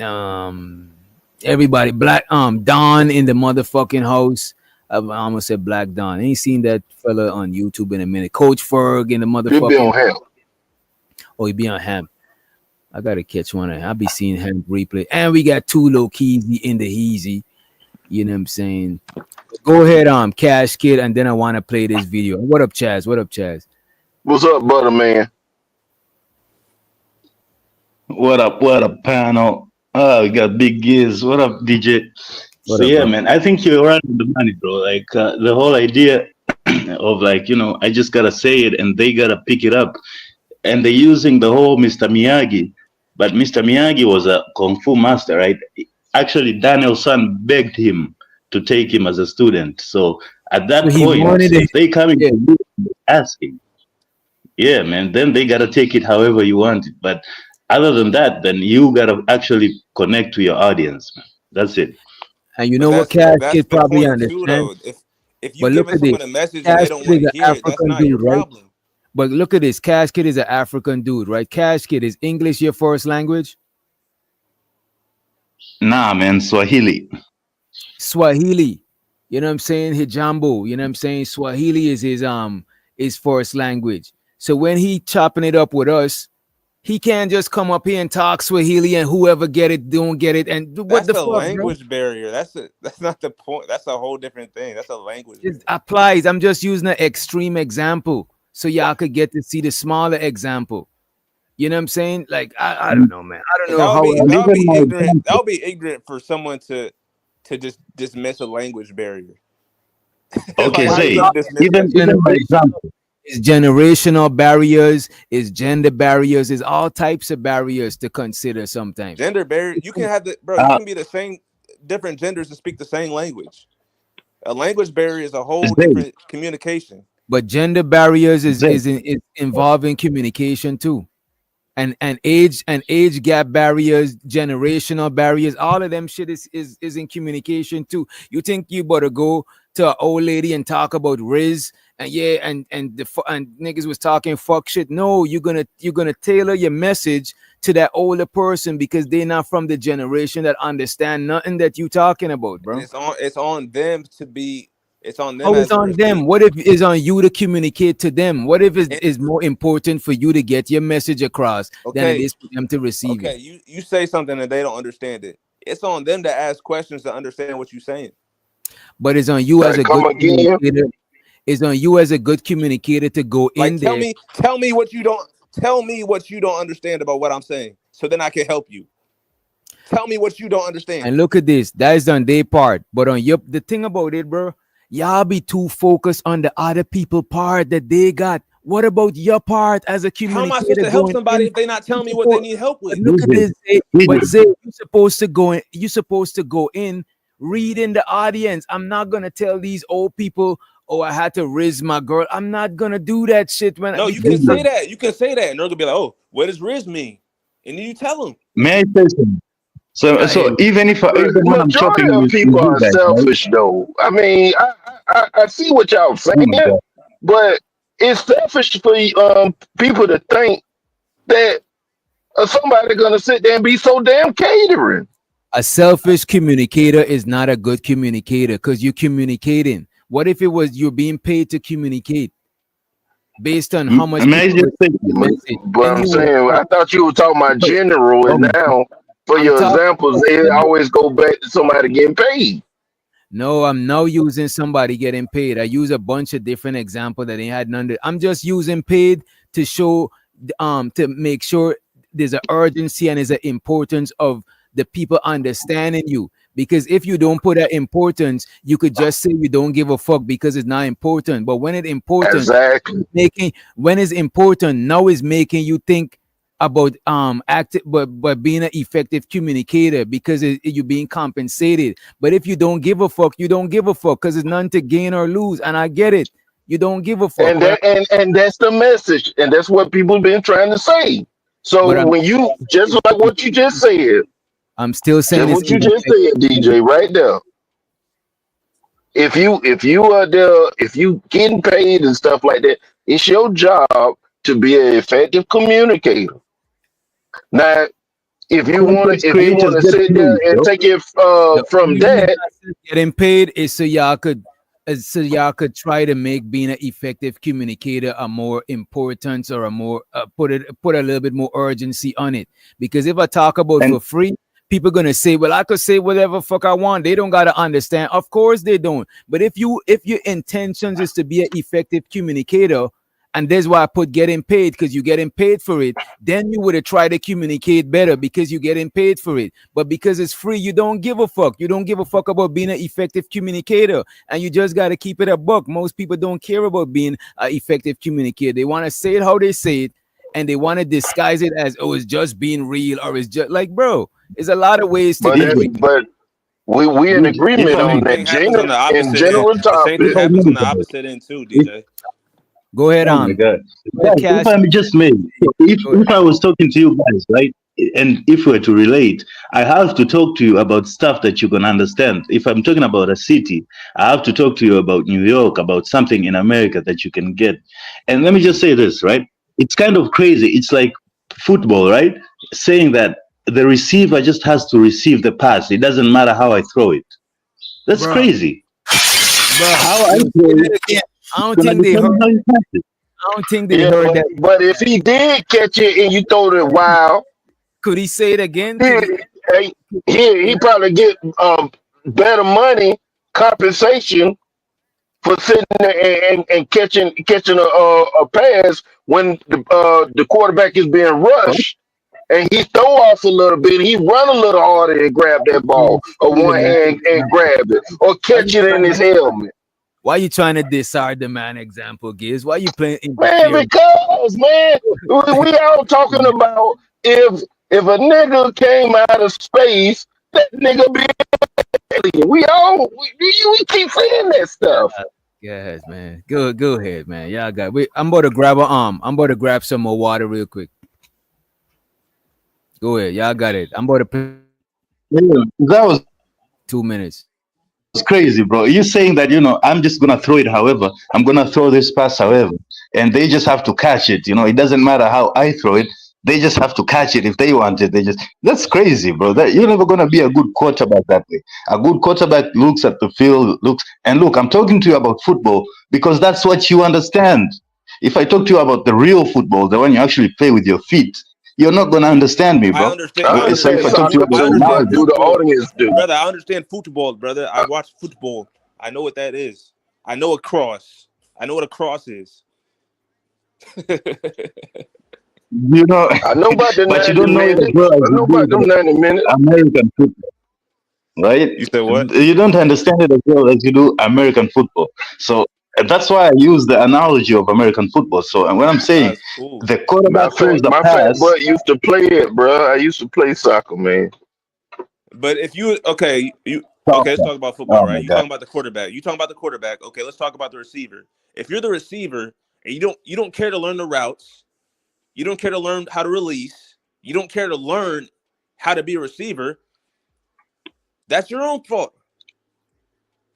everybody. Black Don in the motherfucking house. I almost said Black Don. Ain't seen that fella on YouTube in a minute. Coach Ferg in the motherfucking. He be on Ham. Oh, he be on Ham. I gotta catch one of them. I'll be seeing him replay. And we got two low keys in the Heezy. You know what I'm saying? Go ahead, Cash Kid, and then I want to play this video. What up, Chaz? What up, Chaz? What's up, butter man? What up, panel? We got Big Giz. What up, DJ? What up, man, I think you're right on the money, bro. Like the whole idea of like, I just gotta say it and they gotta pick it up. And they're using the whole Mr. Miyagi, but Mr. Miyagi was a kung fu master, right? Actually, Daniel's son begged him to take him as a student. So at that point, if they coming to you asking, yeah, man, then they gotta take it however you want it. But other than that, then you gotta actually connect to your audience, man. That's it. And you know what Cash Kid probably understand? If you giving someone a message and they don't want to hear it, that's not your problem. Right? But look at this. Cash Kid is an African dude, right? Cash Kid, is English your first language? Nah, man, Swahili. Swahili. You know what I'm saying? Hijambo. You know what I'm saying? Swahili is his first language. So when he chopping it up with us, he can't just come up here and talk Swahili and whoever get it don't get it. And what that's the a fuck, language barrier. That's not the point. That's a whole different thing. That's a language. It applies. I'm just using an extreme example so y'all could get to see the smaller example. You know what I'm saying? Like I don't know, man. I don't know how that would be ignorant for someone to just dismiss a language barrier. Okay, say even for example. It's generational barriers, it's gender barriers, it's all types of barriers to consider sometimes. Gender barrier, you can have you can be the same different genders to speak the same language. A language barrier is a whole different communication. But gender barriers is involving communication too. And age gap barriers, generational barriers, all of them shit is in communication too. You think you better go to an old lady and talk about Riz and niggas was talking fuck shit? No, you're gonna tailor your message to that older person because they're not from the generation that understand nothing that you talking about, bro. And it's on them to be. It's on them. Oh, it's on them. What if it's on you to communicate to them? What if it is more important for you to get your message across than it is for them to receive it? Okay, you say something and they don't understand it. It's on them to ask questions to understand what you're saying. But it's on you as a good communicator. It's on you as a good communicator to go in there. Tell me what you don't understand about what I'm saying, so then I can help you. Tell me what you don't understand. And look at this. That is on their part, but on the thing about it, bro. Y'all be too focused on the other people part that they got. What about your part as a communicator? How am I supposed to help somebody if they're not telling me what they need help with? Look at this. But Zay, you're supposed to go in, reading the audience. I'm not gonna tell these old people, oh, I had to riz my girl. I'm not gonna do that shit. You can say that. You can say that, and they're gonna be like, oh, what does riz mean? And then you tell them. May I say something? So even when I'm talking with people are guys, selfish, though. I mean, I see what y'all saying, but it's selfish for people to think that somebody gonna sit there and be so damn catering. A selfish communicator is not a good communicator because you're communicating. What if it was you're being paid to communicate based on how much? But I'm saying, I thought you were talking about general, and now. For your examples, they always go back to somebody getting paid. No, I'm now using somebody getting paid. I use a bunch of different examples that they had none. I'm just using paid to show, to make sure there's an urgency and there's an importance of the people understanding you. Because if you don't put that importance, you could just say you don't give a fuck because it's not important. But when it's important, when it's important, now it's making you think about active but being an effective communicator because you're being compensated. But if you don't give a fuck, you don't give a fuck because it's none to gain or lose. And I get it. You don't give a fuck. And that's the message. And that's what people been trying to say. So when you just like what you just said, I'm still saying what you just said, DJ, right there. If you getting paid and stuff like that, it's your job to be an effective communicator. Now, if you want to sit there and take it from that, getting paid is so y'all could try to make being an effective communicator a more importance or a more put a little bit more urgency on it. Because if I talk about for free, people gonna say, well, I could say whatever fuck I want. They don't gotta understand. Of course they don't. But if your intentions is to be an effective communicator And that's why I put getting paid, because you're getting paid for it. Then you would have tried to communicate better because you're getting paid for it. But because it's free, you don't give a fuck. You don't give a fuck about being an effective communicator. And you just got to keep it a buck. Most people don't care about being an effective communicator. They want to say it how they say it. And they want to disguise it as, oh, it's just being real, or it's just like, bro, there's a lot of ways to do it. But we in agreement on that. In general Topic. The same thing happens on the opposite end too, DJ. Go ahead Oh on. my God. Ahead, Yeah, if I may just make, if I was talking to you guys, right, and if we're to relate, I have to talk to you about stuff that you can understand. If I'm talking about a city, I have to talk to you about New York, about something in America that you can get. And let me just say this, right? It's kind of crazy. It's like football, right? Saying that the receiver just has to receive the pass. It doesn't matter how I throw it. That's crazy. Bro, how I throw it. I don't think they heard. I don't think they heard that. But if he did catch it and you throwed it wild, could he say it again? He probably get better money compensation for sitting there and catching a pass when the quarterback is being rushed. And he throw off a little bit. He run a little harder and grab that ball, or one hand and grab it, or catch it in his helmet. Why you trying to discard the man example, Giz? Why you playing? Man, because man, we all talking about if a nigga came out of space, that nigga be alien. We keep saying that stuff. Yes, man. Go ahead, man. Y'all got. I'm about to grab an arm. I'm about to grab some more water real quick. Go ahead, y'all got it. I'm about to. That was 2 minutes. It's crazy, bro. You're saying that, I'm just gonna throw it however. I'm gonna throw this pass however. And they just have to catch it. It doesn't matter how I throw it. They just have to catch it if they want it. That's crazy, bro. You're never gonna be a good quarterback that way. A good quarterback looks at the field, look, I'm talking to you about football because that's what you understand. If I talk to you about the real football, the one you actually play with your feet, you're not gonna understand me, bro. I understand football, brother. I understand football, brother. I watch football. I know what that is. I know a cross. I know what a cross is. I know about the but you don't know it as well as I know about them 90 minutes. American football, right? You said what? You don't understand it as well as you do American football. So that's why I use the analogy of American football. So, and when I'm saying the quarterback throws the pass, fat butt used to play it, bro. I used to play soccer, man. But if you let's talk about football, right? You talking about the quarterback. You talking about the quarterback. Okay, let's talk about the receiver. If you're the receiver and you don't care to learn the routes, you don't care to learn how to release, you don't care to learn how to be a receiver, that's your own fault.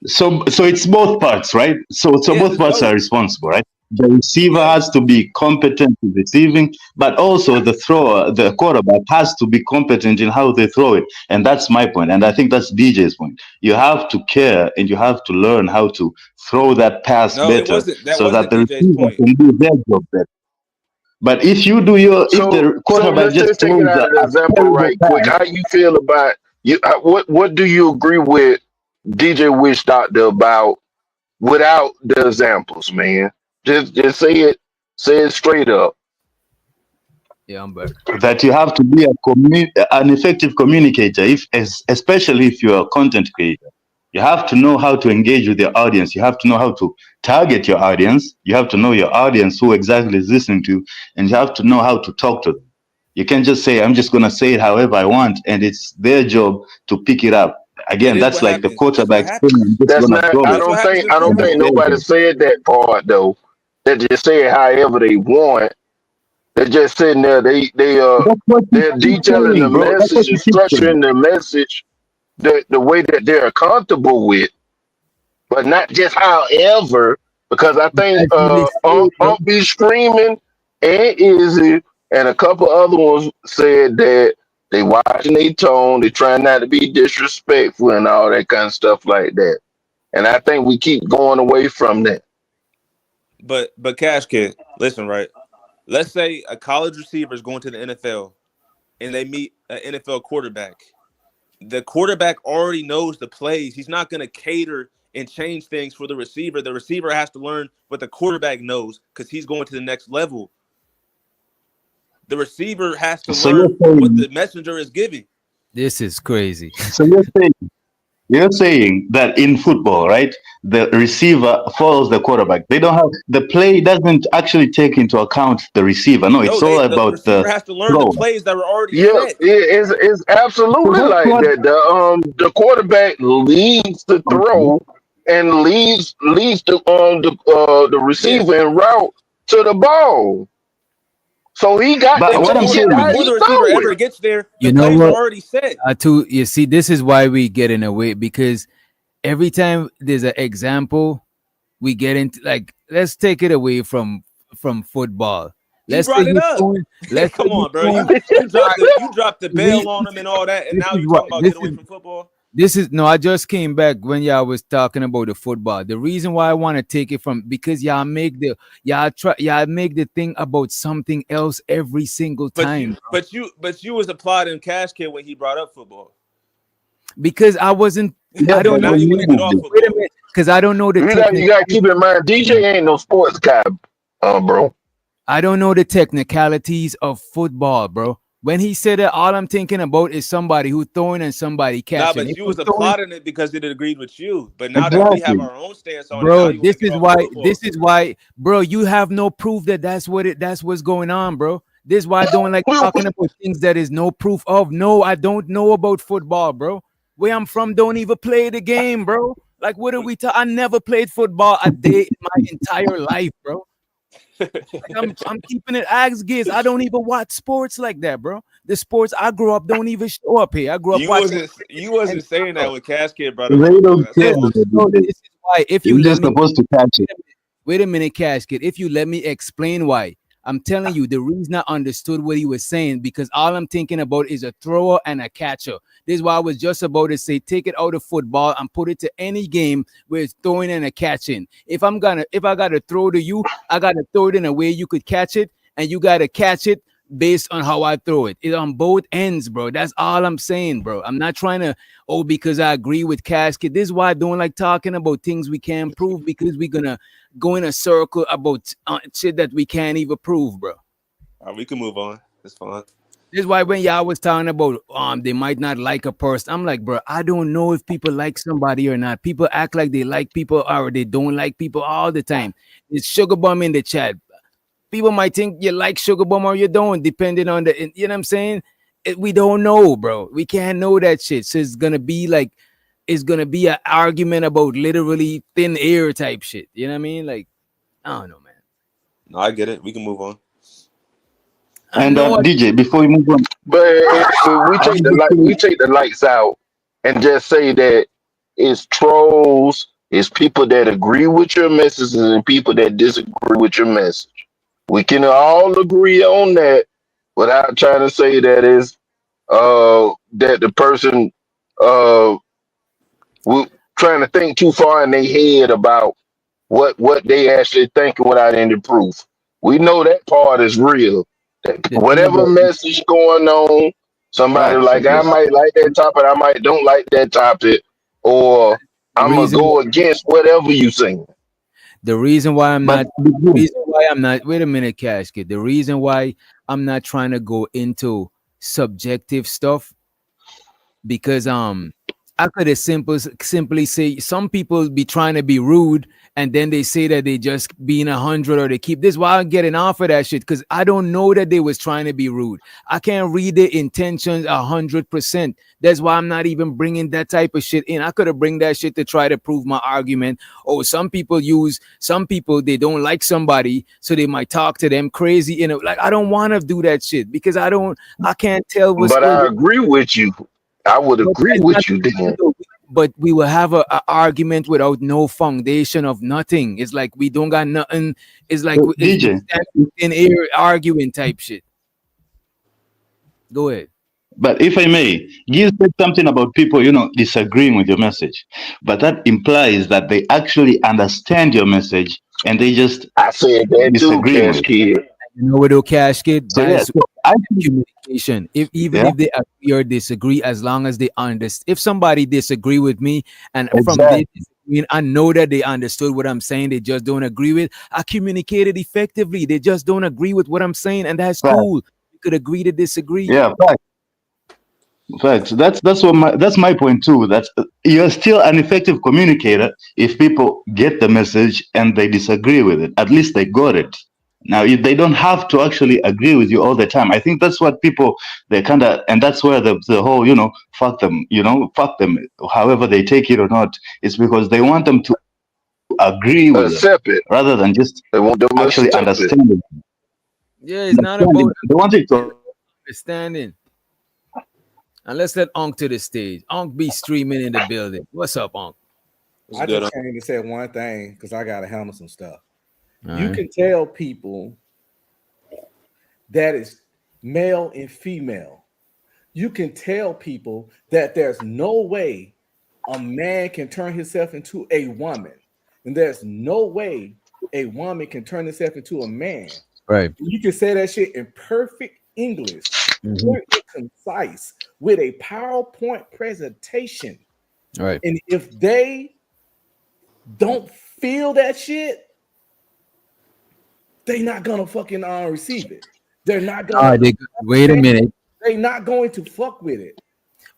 So it's both parts, right? So both parts are responsible, right? The receiver has to be competent in receiving, but also the thrower, the quarterback, has to be competent in how they throw it. And that's my point. And I think that's DJ's point. You have to care and you have to learn how to throw that pass better so that the receiver can do their job better. But if you do if the quarterback just take it out of the example right quick. How you feel about you? What do you agree with DJ Wish Doctor about without the examples, man? Just say it straight up. Yeah, I'm back. That you have to be an effective communicator, especially if you're a content creator. You have to know how to engage with your audience. You have to know how to target your audience. You have to know your audience, who exactly is listening to you, and you have to know how to talk to them. You can't just say, I'm just going to say it however I want, and it's their job to pick it up. Again, that's like the quarterback thing. That's not. I don't think nobody said that part though. They just say it however they want. They're just sitting there. They're detailing the message and structuring the message the way that they're comfortable with, but not just however. Because I think be screaming and Izzy and a couple other ones said that they watching their tone, they trying not to be disrespectful and all that kind of stuff like that. And I think we keep going away from that. But Cash Kid, listen, right? Let's say a college receiver is going to the NFL and they meet an NFL quarterback. The quarterback already knows the plays. He's not going to cater and change things for the receiver. The receiver has to learn what the quarterback knows because he's going to the next level. The receiver has to So learn what the messenger is giving. This is crazy. So you're saying that in football, right? The receiver follows the quarterback. They don't have the play doesn't actually take into account the receiver. No, it's all The about receiver has to learn throw. the plays that were already Yeah, set. it's absolutely So that's like what- that. The quarterback leads the throw and leads the receiver en route to the ball. So he got But to what I'm take it saying- how Before he the receiver throw ever it. gets there, the You know plays what? are already set. You see, this is why we get in a way, because every time there's an example, we get into, like, let's take it away from football. He Let's brought say it you're up. throwing- let's Come say on, bro. you're You dropped the bail on him and all that, and this now is you're what- talking about this get away is- from football. This is no, I just came back when y'all was talking about the football. The reason why I want to take it from, because y'all make the thing about something else every single time. But you was applauding Cash Kid when he brought up football. Because I wasn't. Yeah, I don't but know. now you wanna get off Wait a football. minute, because I don't know the You gotta keep in mind, DJ ain't no sports guy, bro. I don't know the technicalities of football, bro. When he said that, all I'm thinking about is somebody who throwing and somebody Nah, catching. but If you I'm was throwing- applauding it because it agreed with you. But now that we have our own stance on it, now bro, you this wanna get is off why. football. This is why, bro. You have no proof that that's what's going on, bro. This is why I don't like talking about things that is no proof of. No, I don't know about football, bro. Where I'm from, don't even play the game, bro. Like, what are we I never played football a day in my entire life, bro. Like, I'm keeping it axe giz. I don't even watch sports like that, bro. The sports I grew up don't even show up here. I grew up watching. You wasn't saying that when Cash Kid brought up They football. don't That's care. all. So this is why, if you You're let just me supposed to catch it. wait a minute, Cash Kid. If you let me explain why, I'm telling you the reason I understood what he was saying, because all I'm thinking about is a thrower and a catcher. This is why I was just about to say, take it out of football and put it to any game where it's throwing and a catching. If I gotta throw to you, I gotta throw it in a way you could catch it, and you gotta catch it based on how I throw it. It's on both ends, bro. That's all I'm saying, bro. I'm not trying to, because I agree with Casket. This is why I don't like talking about things we can't prove, because we're gonna go in a circle about shit that we can't even prove, bro. All right, we can move on. It's fine. This is why when y'all was talking about they might not like a person, I'm like, bro, I don't know if people like somebody or not. People act like they like people or they don't like people all the time. It's Sugar Bum in the chat. People might think you like Sugar Bum or you don't, depending on the, you know what I'm saying? We don't know, bro. We can't know that shit. So it's gonna be an argument about literally thin air type shit. You know what I mean? Like, I don't know, man. No, I get it. We can move on. And DJ, before we move on, but if we take the lights out and just say that it's trolls, it's people that agree with your messages and people that disagree with your message. We can all agree on that without trying to say that is that the person trying to think too far in their head about what they actually thinking without any proof. We know that part is real. Whatever message going on, somebody I might like that topic, I might don't like that topic, or I'm gonna go against whatever you saying. The reason why I'm not, wait a minute, Cash Kid. The reason why I'm not trying to go into subjective stuff, because I could have simply say some people be trying to be rude, and then they say that they just being 100 or they keep this. Why I'm getting off of that shit, because I don't know that they was trying to be rude. I can't read the intentions 100%. That's why I'm not even bringing that type of shit in. I could have bring that shit to try to prove my argument. Oh, some people they don't like somebody, so they might talk to them crazy. You know, like I don't want to do that shit because I can't tell what's. But I agree with you. I would agree with you then. But we will have a argument without no foundation of nothing. It's like we don't got nothing. It's like DJ in air arguing type shit. Go ahead. But if I may, you said something about people, disagreeing with your message. But that implies that they actually understand your message and they just I said that too, Cash Kid. You know what, though, Cash Kid? So That's communication. If they agree or disagree, as long as they understand. If somebody disagree with me and from they disagree disagreeing. I know that they understood what I'm saying. They just don't agree with. I communicated effectively. They just don't agree with what I'm saying, and that's cool. You could agree to disagree. Yeah, facts. That's my point too. That's you're still an effective communicator if people get the message and they disagree with it. At least they got it. Now they don't have to actually agree with you all the time. I think that's what people they kind of, and that's where the whole fuck them, fuck them. However they take it or not, it's because they want them to agree with accept it rather than just they want them actually understand it. Yeah, it's not about they want it to understanding. And let's let Onk to the stage. Onk be streaming in the building. What's up, Onk? I just came to say one thing because I gotta handle some stuff. All You right. can tell people that is male and female. You can tell people that there's no way a man can turn himself into a woman, and there's no way a woman can turn herself into a man. Right. You can say that shit in perfect English, clear and concise, with a PowerPoint presentation. Right. And if they don't feel that shit, they're not gonna fucking receive it. They're not gonna. Wait a minute. They're not going to fuck with it.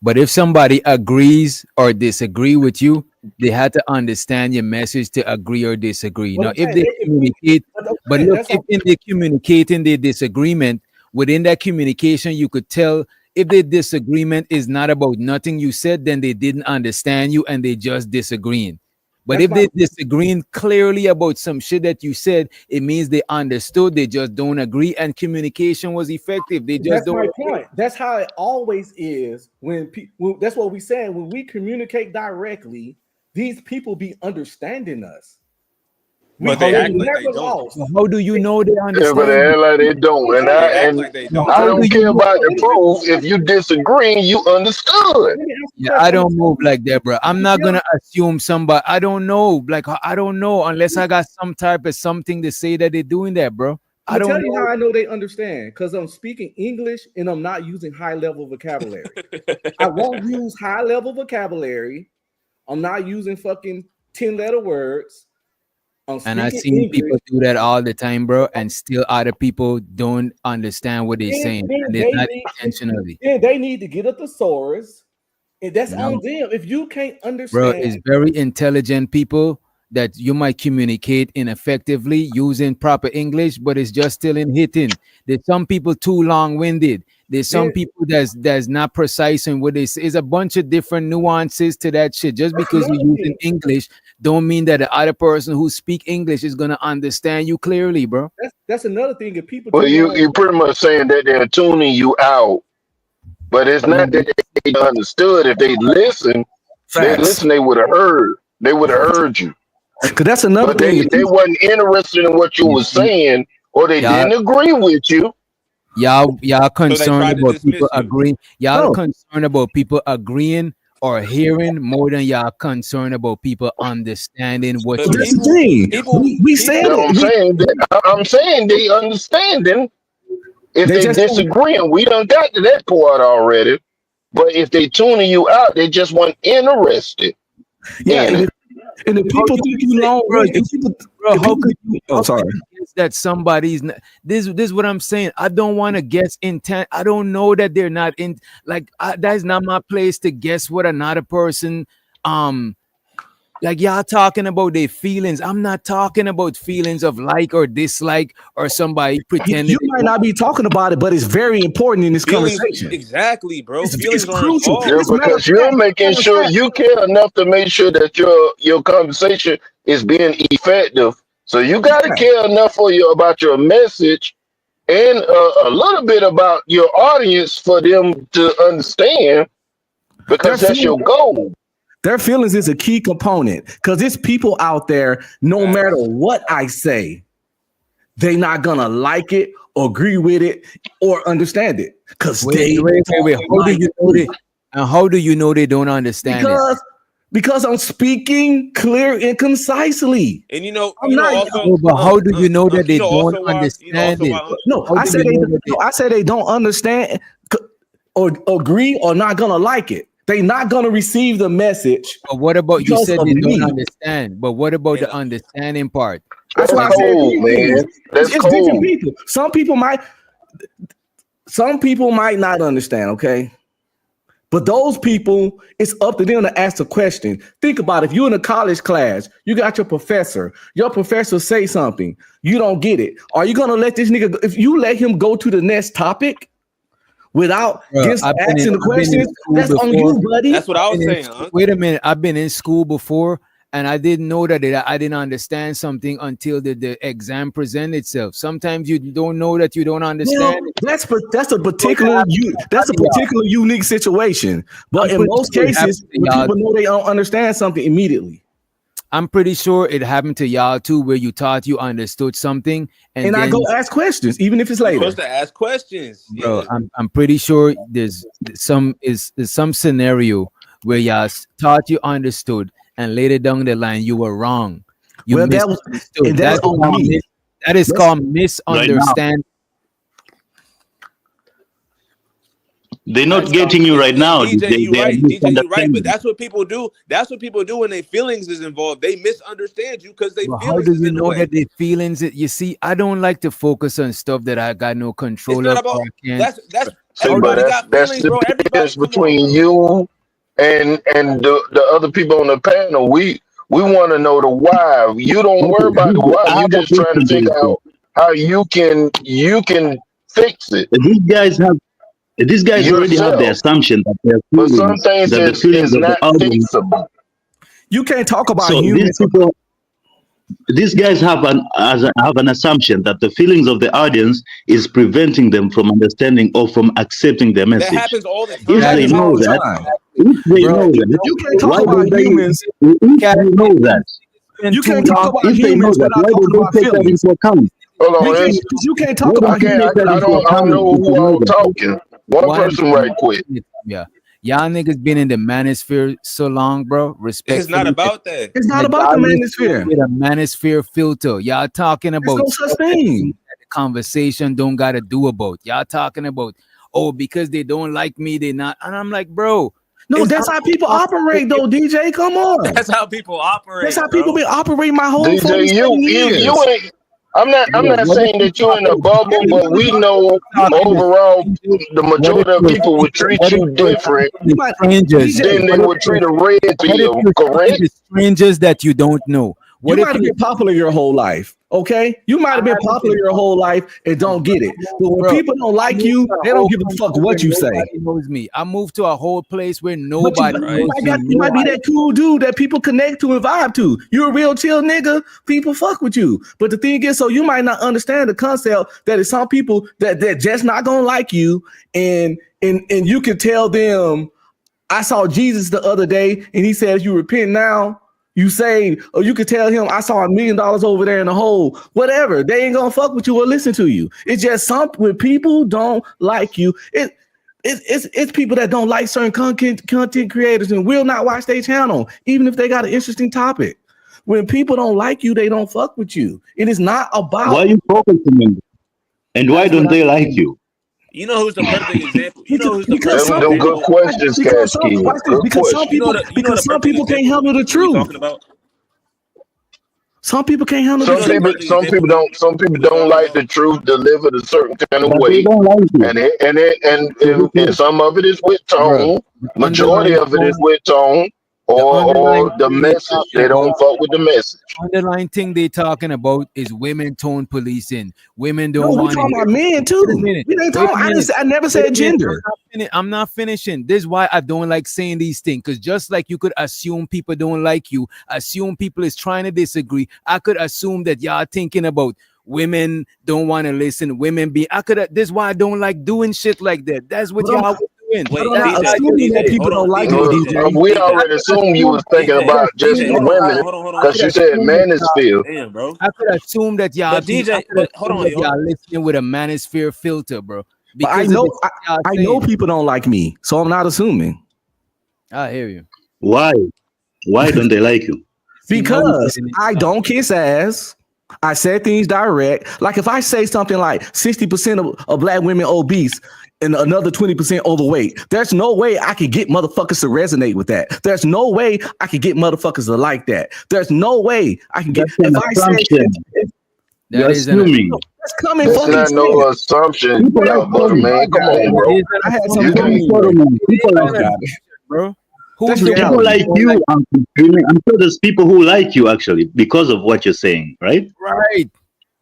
But if somebody agrees or disagree with you, they have to understand your message to agree or disagree. Well, Now, if they communicate, but look, if in the communicating their disagreement, within that communication, you could tell if the disagreement is not about nothing you said, then they didn't understand you and they just disagreeing. But if they disagreeing clearly about some shit that you said, it means they understood, they just don't agree, and communication was effective. They just That's don't my agree. point. That's how it always is when people. That's what we said when we communicate directly. These people be understanding us. But they act like they don't. So how do you know they Yeah, understand? but they act like they don't. And I act and like they don't. I don't care about the proof. If you disagree, you understood. Yeah, I don't move like that, bro. I'm not gonna assume somebody. I don't know. Like I don't know unless I got some type of something to say that they're doing that, bro. I I'll don't tell you know. how I know they understand because I'm speaking English and I'm not using high level vocabulary. I won't use high level vocabulary. I'm not using fucking 10-letter words. And I've seen people do that all the time, bro, and still other people don't understand what they're saying. And they're not intentionally. Yeah, they need to get a thesaurus, and that's No. on them. If you can't understand, Bro, it's very intelligent people that you might communicate ineffectively using proper English, but it's just still in hitting. There's some people too long-winded. There's some people that's not precise in what they say. It's a bunch of different nuances to that shit. Just because you're using English don't mean that the other person who speak English is gonna understand you clearly, bro. that's another thing. If people, Well, you pretty much saying that they're tuning you out, but it's not that they understood. If they listen, they would have heard. They would have heard you. Because that's another But thing. they wasn't interested in what you were saying, or they didn't agree with you. Y'all concerned tried to about dismiss people you. agreeing. Y'all No. concerned about people agreeing or hearing more than y'all concerned about people understanding what But you're that's the saying. thing. We said You know what I'm saying they understanding. If They they just- disagreeing, we done got to that part already. But if they tuning you out, they just weren't interested. Yeah, in it. and if people think you long, Bro, if people, Bro, if how people could think you, oh, sorry. guess that somebody's not, this is what I'm saying. I don't want to guess intent. I don't know that they're not in, like that's not my place to guess what another person like y'all talking about their feelings. I'm not talking about feelings of like or dislike or somebody pretending. You might not be talking about it, but it's very important in this Feelings, conversation. exactly, bro. It's Feelings are crucial. involved. Yeah, because you're making sure you care enough to make sure that your conversation is being effective. So you got to care enough about your message and a little bit about your audience for them to understand, because that's your goal. Their feelings is a key component because there's people out there, no matter what I say, they not gonna like it or agree with it or understand it. Because Wait. How do you know they? And how do you know they don't understand it? Because I'm speaking clear and concisely. And you know, I'm not. also, But how do you know that they know don't also why- understand it? No, How I do said you they, know that no, I said they don't understand or agree or not gonna like it. They're not gonna receive the message. But what about you because said of they me. don't understand? But what about the understanding part? That's why I said cold, man. That's it's different cold. people. Some people might not understand, okay? But those people, it's up to them to ask the question. Think about it. If you're in a college class, you got your professor say something, you don't get it. Are you gonna let this nigga, if you let him go to the next topic without just asking the questions, that's on you, buddy. That's what I was saying. Wait a minute. I've been in school before and I didn't know that I didn't understand something until the exam presented itself. Sometimes you don't know that you don't understand. Well, that's a particular unique situation. But in most cases, people know they don't understand something immediately. I'm pretty sure it happened to y'all too, where you thought you understood something, and I go ask questions, even if it's later. You're supposed to ask questions, bro. I'm pretty sure there's some scenario where y'all thought you understood, and later down the line you were wrong. You misunderstood. That's on me. That is called misunderstanding. They're not getting you right now. DJ, you right, but that's what people do. That's what people do when their feelings is involved. They misunderstand you because they feelings. How do is you in the know way. that their feelings? You see, I don't like to focus on stuff that I got no control of. That's See, but that's the difference between you and the other people on the panel. We want to know the why. You don't worry about the why. You just trying to figure out how you can fix it. These guys already have the assumption that their feelings, but some things that the feelings of the audience. You can't talk about so humans. These guys have an assumption that the feelings of the audience is preventing them from understanding or from accepting their message. That happens all the time. If they know that, you can't talk about humans. If they know that, You can't talk about if they know humans that, why don't they take that into account? Hold on, you can't talk I about humans. I don't know who all talking. One person right quick. Yeah. Y'all niggas been in the manosphere so long, bro. Respect. It's not about that. It's not about the manosphere. With a manosphere filter. Y'all talking about no such thing. The conversation don't gotta do about. Y'all talking about, oh, because they don't like me, they not. And I'm like, bro. No, that's how people operate, though, DJ. Come on. That's how people operate. That's how people been operating my whole DJ, you ain't. I'm not saying that you're in a bubble, but we know overall the majority of people would treat you different than they would treat a red pill, correct? Strangers that you don't know. You might have been popular your whole life, okay? You might have been popular your whole life and don't get it. But when people don't like you, they don't give a fuck what you say. Nobody knows me. I moved to a whole place where nobody knows me. You might be that cool dude that people connect to and vibe to. You're a real chill nigga. People fuck with you. But the thing is, so you might not understand the concept that it's some people that just not gonna like you, and you can tell them, I saw Jesus the other day, and he said, if you repent now, you saved. Or you could tell him, I saw $1 million over there in the hole. Whatever. They ain't gonna fuck with you or listen to you. It's just when people don't like you, it's people that don't like certain content creators and will not watch their channel, even if they got an interesting topic. When people don't like you, they don't fuck with you. It is not about. Why are you focusing on them? And why don't they like you? You know who's the perfect example? You know who's the perfect example? Good questions, Casky. Because some people can't handle the truth. Some people can't handle the truth. Some people don't like the truth delivered a certain kind of way, and some of it is with tone. Majority of it is with tone. Or the message. They don't fuck with the message. Underlying thing they talking about is women tone policing. Women don't want. We talking about men too. I never said gender. I'm not finishing. This is why I don't like saying these things. Because just like you could assume people don't like you, assume people is trying to disagree. I could assume that y'all thinking about women don't want to listen. This is why I don't like doing shit like that. That's what y'all. Wait, that people don't like it. We already assumed you was thinking about just women because you said manosphere. Damn, bro. I could assume that y'all. Hold on, y'all listening with a manosphere filter, bro. Because I know people don't like me, so I'm not assuming. I hear you. Why? Why don't they like you? Because I don't kiss ass. I said things direct. Like if I say something like 60% of black women obese, and another 20% overweight. There's no way I could get motherfuckers to resonate with that. There's no way I could get motherfuckers to like that. There's no way I can get. That's an assumption. You're assuming. That's coming That's fucking not no assumption, People like butter Tony. man. Come on, bro. I had some You can't. People like that, bro. That's people reality. like you. I'm sure there's people who like you actually because of what you're saying, right? Right.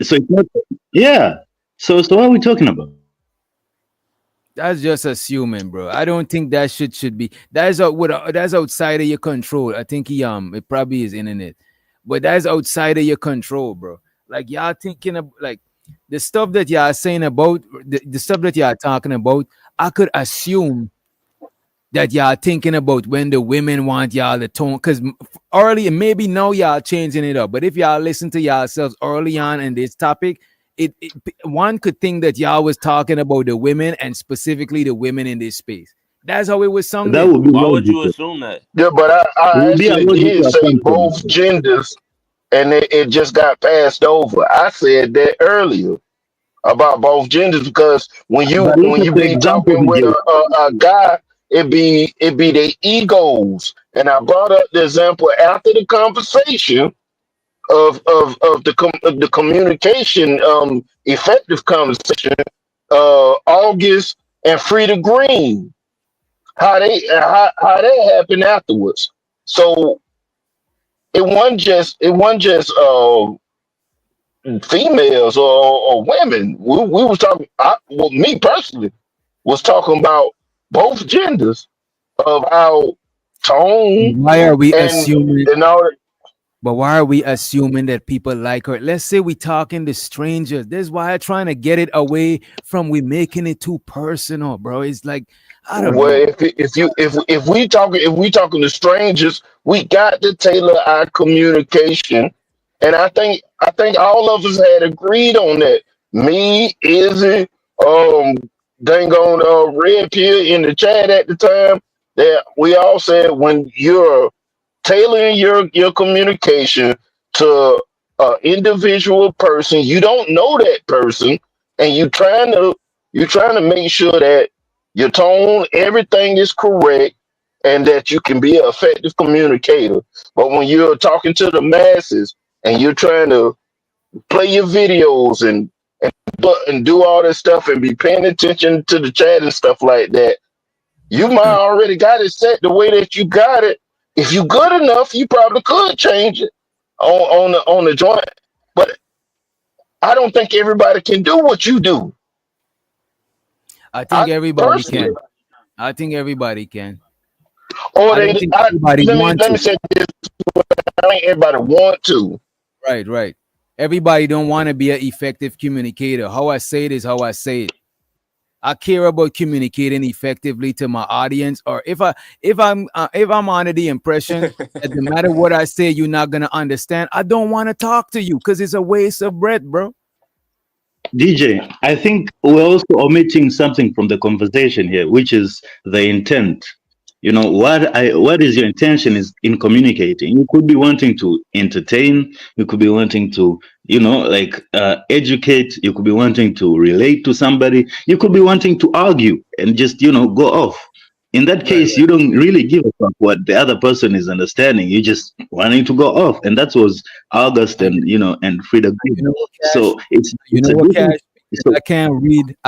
So it's not, yeah. So what are we talking about? That's just assuming, bro. I don't think that shit should be. That's outside of your control. I think it probably is internet, but that's outside of your control, bro. Like y'all thinking of like the stuff that y'all saying about the stuff that y'all talking about. I could assume that y'all thinking about when the women want y'all to tone, because early, maybe now y'all changing it up, but if y'all listen to yourselves early on in this topic, it one could think that y'all was talking about the women and specifically the women in this space. That's how it was sung. That would be Why would you logical. assume that? Yeah, but I It would be a actually did logical say assumption. both genders, and it just got passed over. I said that earlier about both genders because when But look at the be example talking he with gave. a guy, it be their egos, and I brought up the example after the conversation of the communication, effective conversation, August and Frida Green, how that happened afterwards. So it wasn't just females or women. We was talking. Well, me personally was talking about both genders of our tone Why are we and assuming? all that. But why are we assuming that people like her? Let's say we talking to strangers. This is why I'm trying to get it away from we making it too personal, bro. It's like I don't Well, know. if we talking to strangers, we got to tailor our communication, and I think all of us had agreed on that. Me, Izzy, dang on Red Pill in the chat at the time, that we all said when you're tailoring your communication to an individual person, you don't know that person, and you trying to make sure that your tone, everything is correct, and that you can be an effective communicator. But when you're talking to the masses and you're trying to play your videos and do all this stuff and be paying attention to the chat and stuff like that, you might already got it set the way that you got it. If you good enough, you probably could change it on the joint. But I don't think everybody can do what you do. I think everybody personally. can. I think everybody can. Or I don't think everybody wants let me to. say this: I think everybody want to. Right. Everybody don't want to be an effective communicator. How I say it is how I say it. I care about communicating effectively to my audience, or if I'm under the impression that no matter what I say, you're not gonna understand, I don't want to talk to you because it's a waste of breath, bro. DJ, I think we're also omitting something from the conversation here, which is the intent. You know, what is your intention is in communicating. You could be wanting to entertain, you could be wanting to, educate, you could be wanting to relate to somebody, you could be wanting to argue and just, go off. In that case, you don't really give a fuck what the other person is understanding. You just wanting to go off. And that was August and and Frida Green. So it's a different. So, I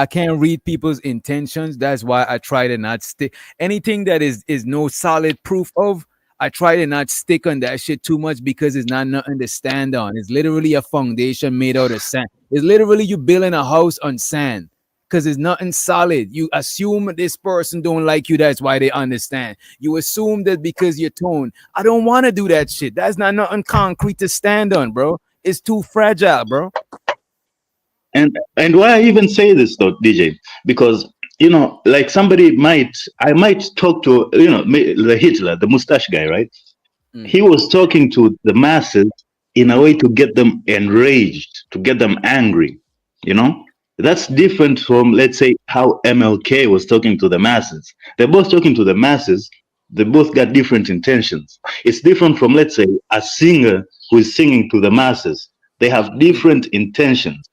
can't read people's intentions. That's why I try to not stick anything that is no solid proof of. I try to not stick on that shit too much because it's not nothing to stand on. It's literally a foundation made out of sand. It's literally you building a house on sand because it's nothing solid. You assume this person don't like you. That's why they understand. You assume that because your tone. I don't want to do that shit. That's not nothing concrete to stand on, bro. It's too fragile, bro. And why I even say this though, DJ, because like I might talk to the Hitler, the mustache guy, right? He was talking to the masses in a way to get them enraged, to get them angry. That's different from, let's say, how MLK was talking to the masses. They're both talking to the masses. They both got different intentions. It's different from, let's say, a singer who is singing to the masses. They have different intentions.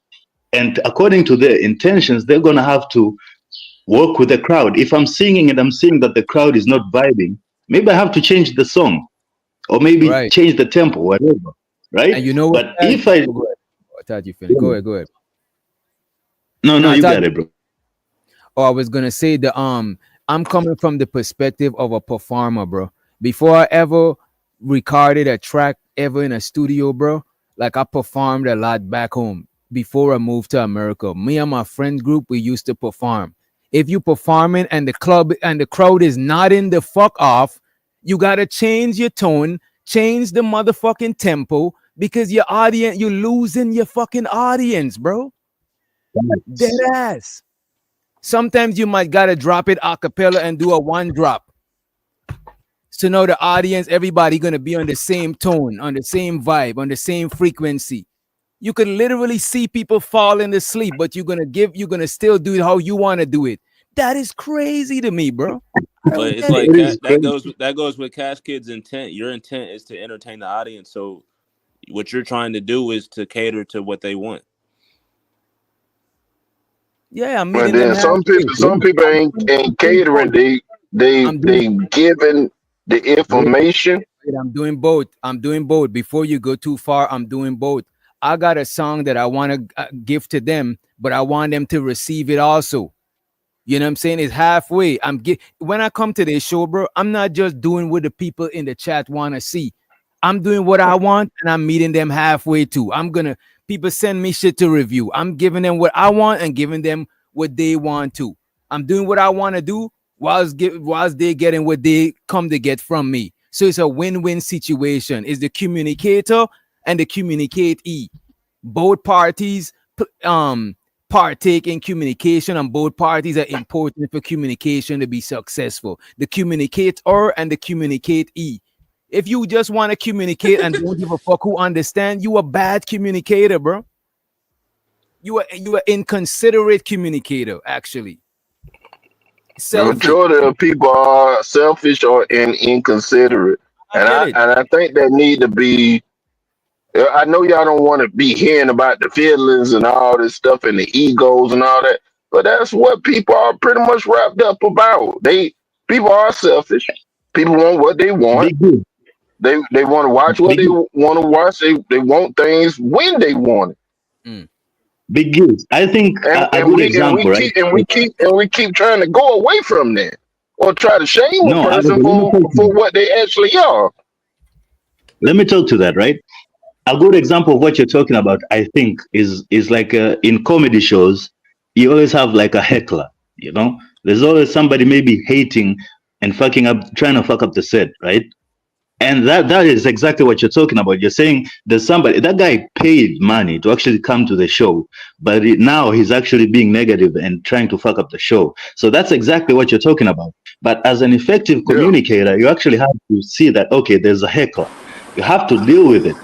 And according to their intentions, they're going to have to work with the crowd. If I'm singing and I'm seeing that the crowd is not vibing, maybe I have to change the song or maybe Right. change the tempo, whatever. Right? And you know what? But if I Go ahead. I thought you finished. Go ahead. Go ahead. no, I you thought. got it, bro. Oh, I was gonna say I'm coming from the perspective of a performer, bro. Before I ever recorded a track ever in a studio, bro, like I performed a lot back home before I moved to America. Me and my friend group, we used to perform. If you performing and the club and the crowd is nodding the fuck off, you gotta change your tone, change the motherfucking tempo, because your audience, you're losing your fucking audience, bro. Dead ass. Sometimes you might gotta drop it a cappella and do a one drop. So now the audience, everybody gonna be on the same tone, on the same vibe, on the same frequency. You could literally see people falling asleep, but you're gonna still do it how you want to do it. That is crazy to me, bro. But it's like that goes with Cash Kid's intent. Your intent is to entertain the audience. So what you're trying to do is to cater to what they want. Yeah, I'm But meeting them. then some people ain't catering. They giving the information. I'm doing both. I'm doing both. Before you go too far, I'm doing both. I got a song that I want to give to them, but I want them to receive it also. You know what I'm saying? It's halfway. When I come to this show, bro, I'm not just doing what the people in the chat want to see. I'm doing what I want, and I'm meeting them halfway too. People send me shit to review. I'm giving them what I want and giving them what they want to. I'm doing what I want to do whilst they getting what they come to get from me. So it's a win-win situation. It's the communicator and the communicatee. Both parties partake in communication, and both parties are important for communication to be successful. The communicator and the communicatee. If you just want to communicate and don't give a fuck who understand, you a bad communicator, bro. You are inconsiderate communicator, actually. The majority of people are selfish or inconsiderate, and I think that need to be. I know y'all don't want to be hearing about the feelings and all this stuff and the egos and all that, but that's what people are pretty much wrapped up about. People are selfish. People want what they want. They want to watch what they want to watch. They want things when they want it. Big Gibbs. I think a good example, right? We keep trying to go away from that or try to shame a person for what they actually are. Let me talk to that, right? A good example of what you're talking about, I think, is like in comedy shows, you always have like a heckler, you know? There's always somebody maybe hating and fucking up, trying to fuck up the set, right? And that is exactly what you're talking about. You're saying there's somebody, that guy paid money to actually come to the show, but now he's actually being negative and trying to fuck up the show. So that's exactly what you're talking about. But as an effective communicator, you actually have to see that, okay, there's a heckler. You have to deal with it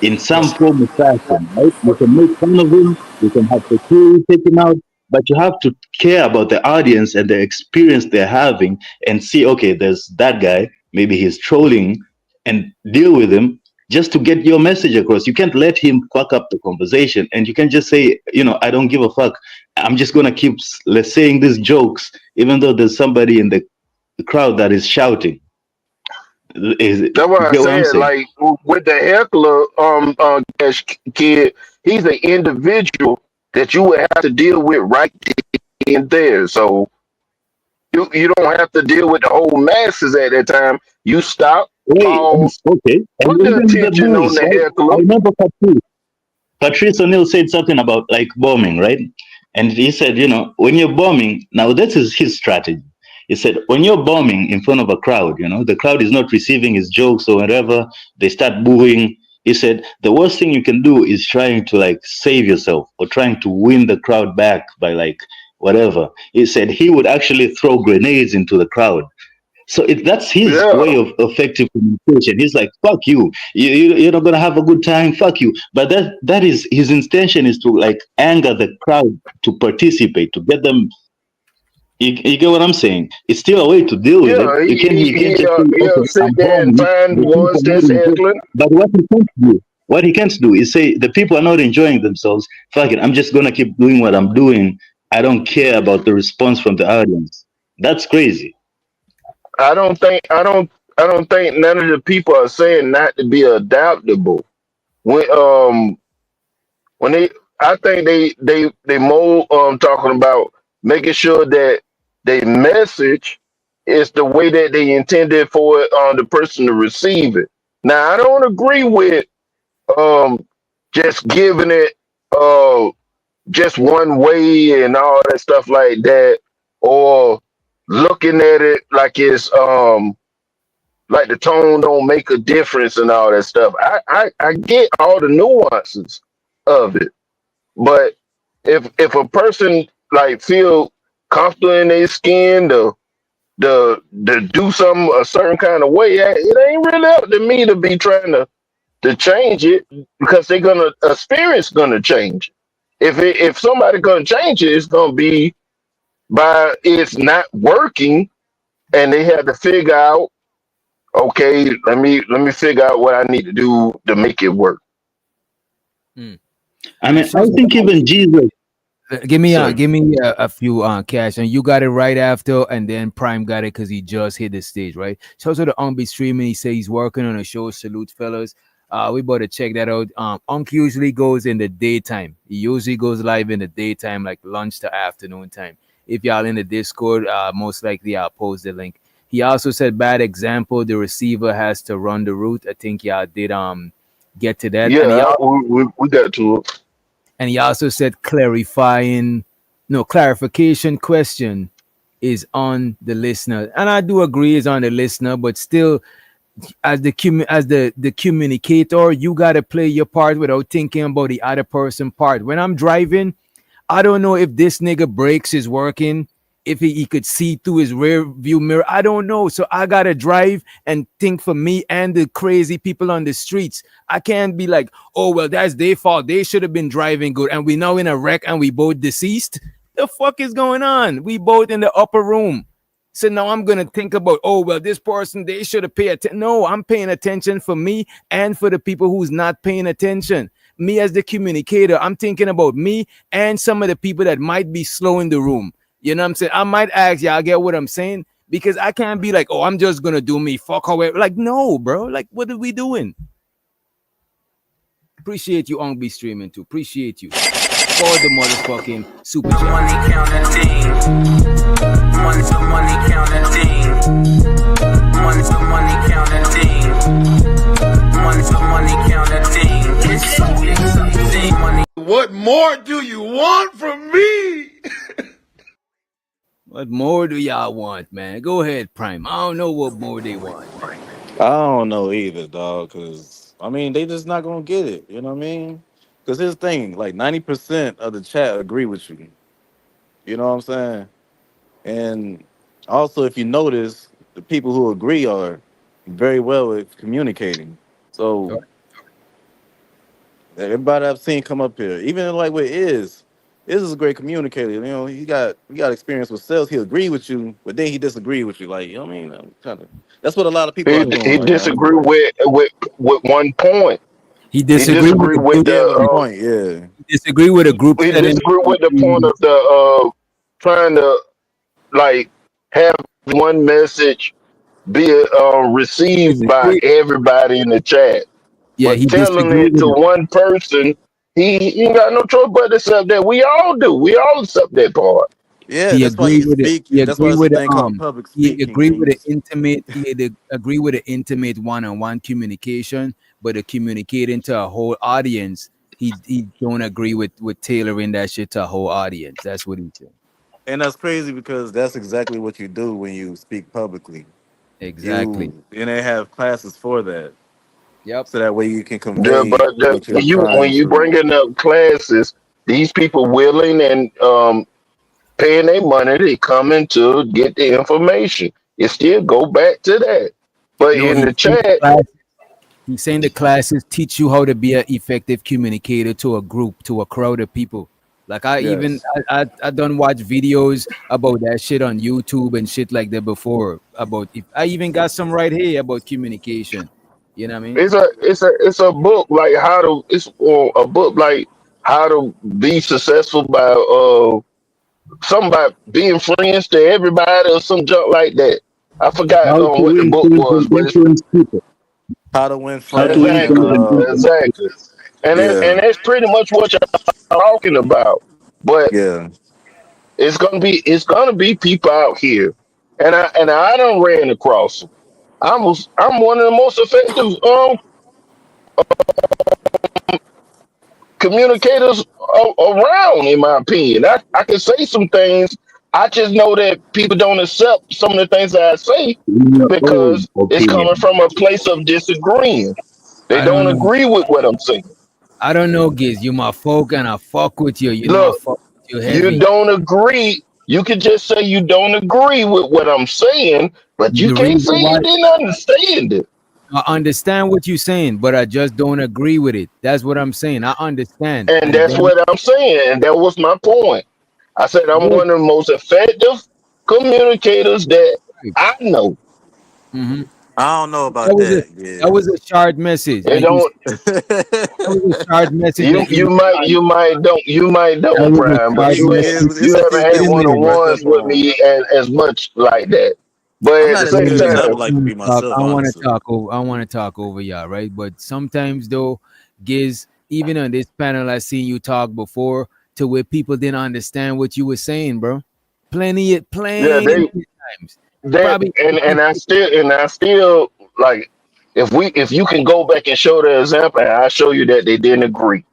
in some form of fashion, right? You can make fun of him, you can have security take him out, but you have to care about the audience and the experience they're having and see, okay, there's that guy, maybe he's trolling, and deal with him just to get your message across. You can't let him fuck up the conversation, and you can't just say, I don't give a fuck. I'm just gonna keep saying these jokes, even though there's somebody in the crowd that is shouting. That's what I said. Like with the heckler, Cash Kid, he's an individual that you would have to deal with right in there. So you don't have to deal with the whole masses at that time. You stop, pause, okay, put the attention on the heckler. I remember Patrice O'Neill said something about like bombing, right? And he said, when you're bombing, now this is his strategy. He said, when you're bombing in front of a crowd, the crowd is not receiving his jokes or whatever, they start booing. He said, the worst thing you can do is trying to like save yourself or trying to win the crowd back by like whatever. He said he would actually throw grenades into the crowd. So that's his way of effective communication. He's like, fuck you. You're not going to have a good time. Fuck you. But that is his intention, is to like anger the crowd to participate, to get them. You get what I'm saying? It's still a way to deal with it. You can't just sit there and find ones that's heckling. But what he can't do is say the people are not enjoying themselves. Fuck it, I'm just gonna keep doing what I'm doing I don't care about the response from the audience. That's crazy. I don't think none of the people are saying not to be adaptable. When when they I think they more talking about making sure that they message is the way that they intended for it the person to receive it. Now I don't agree with um just giving it just one way and all that stuff like that, or looking at it like it's like the tone don't make a difference and all that stuff. I get all the nuances of it, but if a person like feel comfortable in their skin to do something a certain kind of way, it ain't really up to me to be trying to change it, because they're gonna experience gonna change. If somebody gonna change it, it's gonna be by it's not working, and they have to figure out, okay, let me figure out what I need to do to make it work. I mean, I think even Jesus. Give me Sorry. a few cash, and you got it right after, and then Prime got it because he just hit the stage, right? So the be streaming. He says he's working on a show. Salute, fellas. We better check that out. Unc usually goes in the daytime. He usually goes live in the daytime, like lunch to afternoon time. If y'all in the Discord, most likely I'll post the link. He also said, bad example, the receiver has to run the route. I think y'all did get to that. And Yeah, we got to it. and he also said clarification question is on the listener. And I do agree is on the listener, but still, as the communicator, you gotta play your part without thinking about the other person part. When I'm driving, I don't know if this nigga brakes is working, if he could see through his rear view mirror. I don't know. So I gotta drive and think for me and the crazy people on the streets. I can't be like, oh well, that's their fault. They should have been driving good, and we now in a wreck and we both deceased. The fuck is going on? We both in the upper room. So now I'm gonna think about, oh well, this person, they should have paid attention. No, I'm paying attention for me and for the people who's not paying attention. Me as the communicator, I'm thinking about me and some of the people that might be slow in the room. You know what I'm saying? I might ask y'all, get what I'm saying? Because I can't be like, oh, I'm just gonna do me. Fuck away. Like, no, bro. Like, what are we doing? Appreciate you on be streaming too. Appreciate you for the motherfucking super chat. Money counting thing. Money to money counting thing. Money to money counting thing. Money to money counting thing. It's so exciting. Money. What more do you want from me? What more do y'all want, man? Go ahead, Prime. I don't know what more they want. I don't know either, dog. Because I mean, they just not gonna get it. You know what I mean? Because here's the thing: like 90% of the chat agree with you. You know what I'm saying? And also, if you notice, the people who agree are very well at communicating. So everybody I've seen come up here, even like with is a great communicator. You know, he got experience with sales. He'll agree with you, but then he disagree with you. Like, you know what I mean? I'm kind of that's what a lot of people are doing He right now. disagree with one point. He disagree with the point. Yeah, he disagree with a group. He disagree with the point of the trying to like have one message be received by everybody in the chat. Yeah, but he telling disagree it with to it. one person, he ain't got no choice but to accept that. We all do. We all accept that part. yeah. He That's why agree you with it. speak. He That's why agree it's a with thing called public he speaking. agree with the Kings. intimate. He agree with the intimate one-on-one communication, but the communicating to a whole audience, he don't agree with tailoring that shit to a whole audience. That's what he said. And that's crazy because that's exactly what you do when you speak publicly. Exactly. And they have classes for that. Yep. So that way you can Yeah, convey but what you're when trying you to. bringing up classes, these people willing and paying their money, they coming to get the information. It still go back to that. But No, in the chat, he's saying the classes teach you how to be an effective communicator to a group, to a crowd of people. Like I done watch videos about that shit on YouTube and shit like that before. About if I even got some right here about communication. You know what I mean? it's a book like a book like how to be successful by something about being friends to everybody or some junk like that. I forgot How to what the win book friends was, and but it's influence people. How to win How to friends win and friends and influence exactly, people. yeah, and that's pretty much what you're talking about. But yeah. it's gonna be people out here, and I don't ran across them. I'm one of the most effective communicators around, in my opinion. I can say some things. I just know that people don't accept some of the things that I say In your own because it's opinion. coming from a place of disagreeing. They I don't don't know. agree with what I'm saying. I don't know, Giz. You my folk and I fuck with you. You know I Look, fuck with you you heavy. don't agree. You can just say you don't agree with what I'm saying, but you The can't reason say why you didn't understand it. I understand what you're saying, but I just don't agree with it. That's what I'm saying. I understand. And And that's then what I'm saying. And that was my point. I said I'm good. one of the most effective communicators that I know. Mm-hmm. I don't know That about was a that. that Yeah. was a short message. It Like you don't said, that was a short message you that you might you might don't you might that don't was a Prime, but short you message. you haven't had Wait a one on minute. ones with me as much like that. But I'm at the not as Wait a same good as minute. I would time, like to be myself, I want to honestly. talk over. I want to talk over y'all, right? But sometimes though, Giz, even on this panel, I seen you talk before to where people didn't understand what you were saying, bro. yeah, Plenty they times. that Probably and I still like if you can go back and show the example, and I show you that they didn't agree.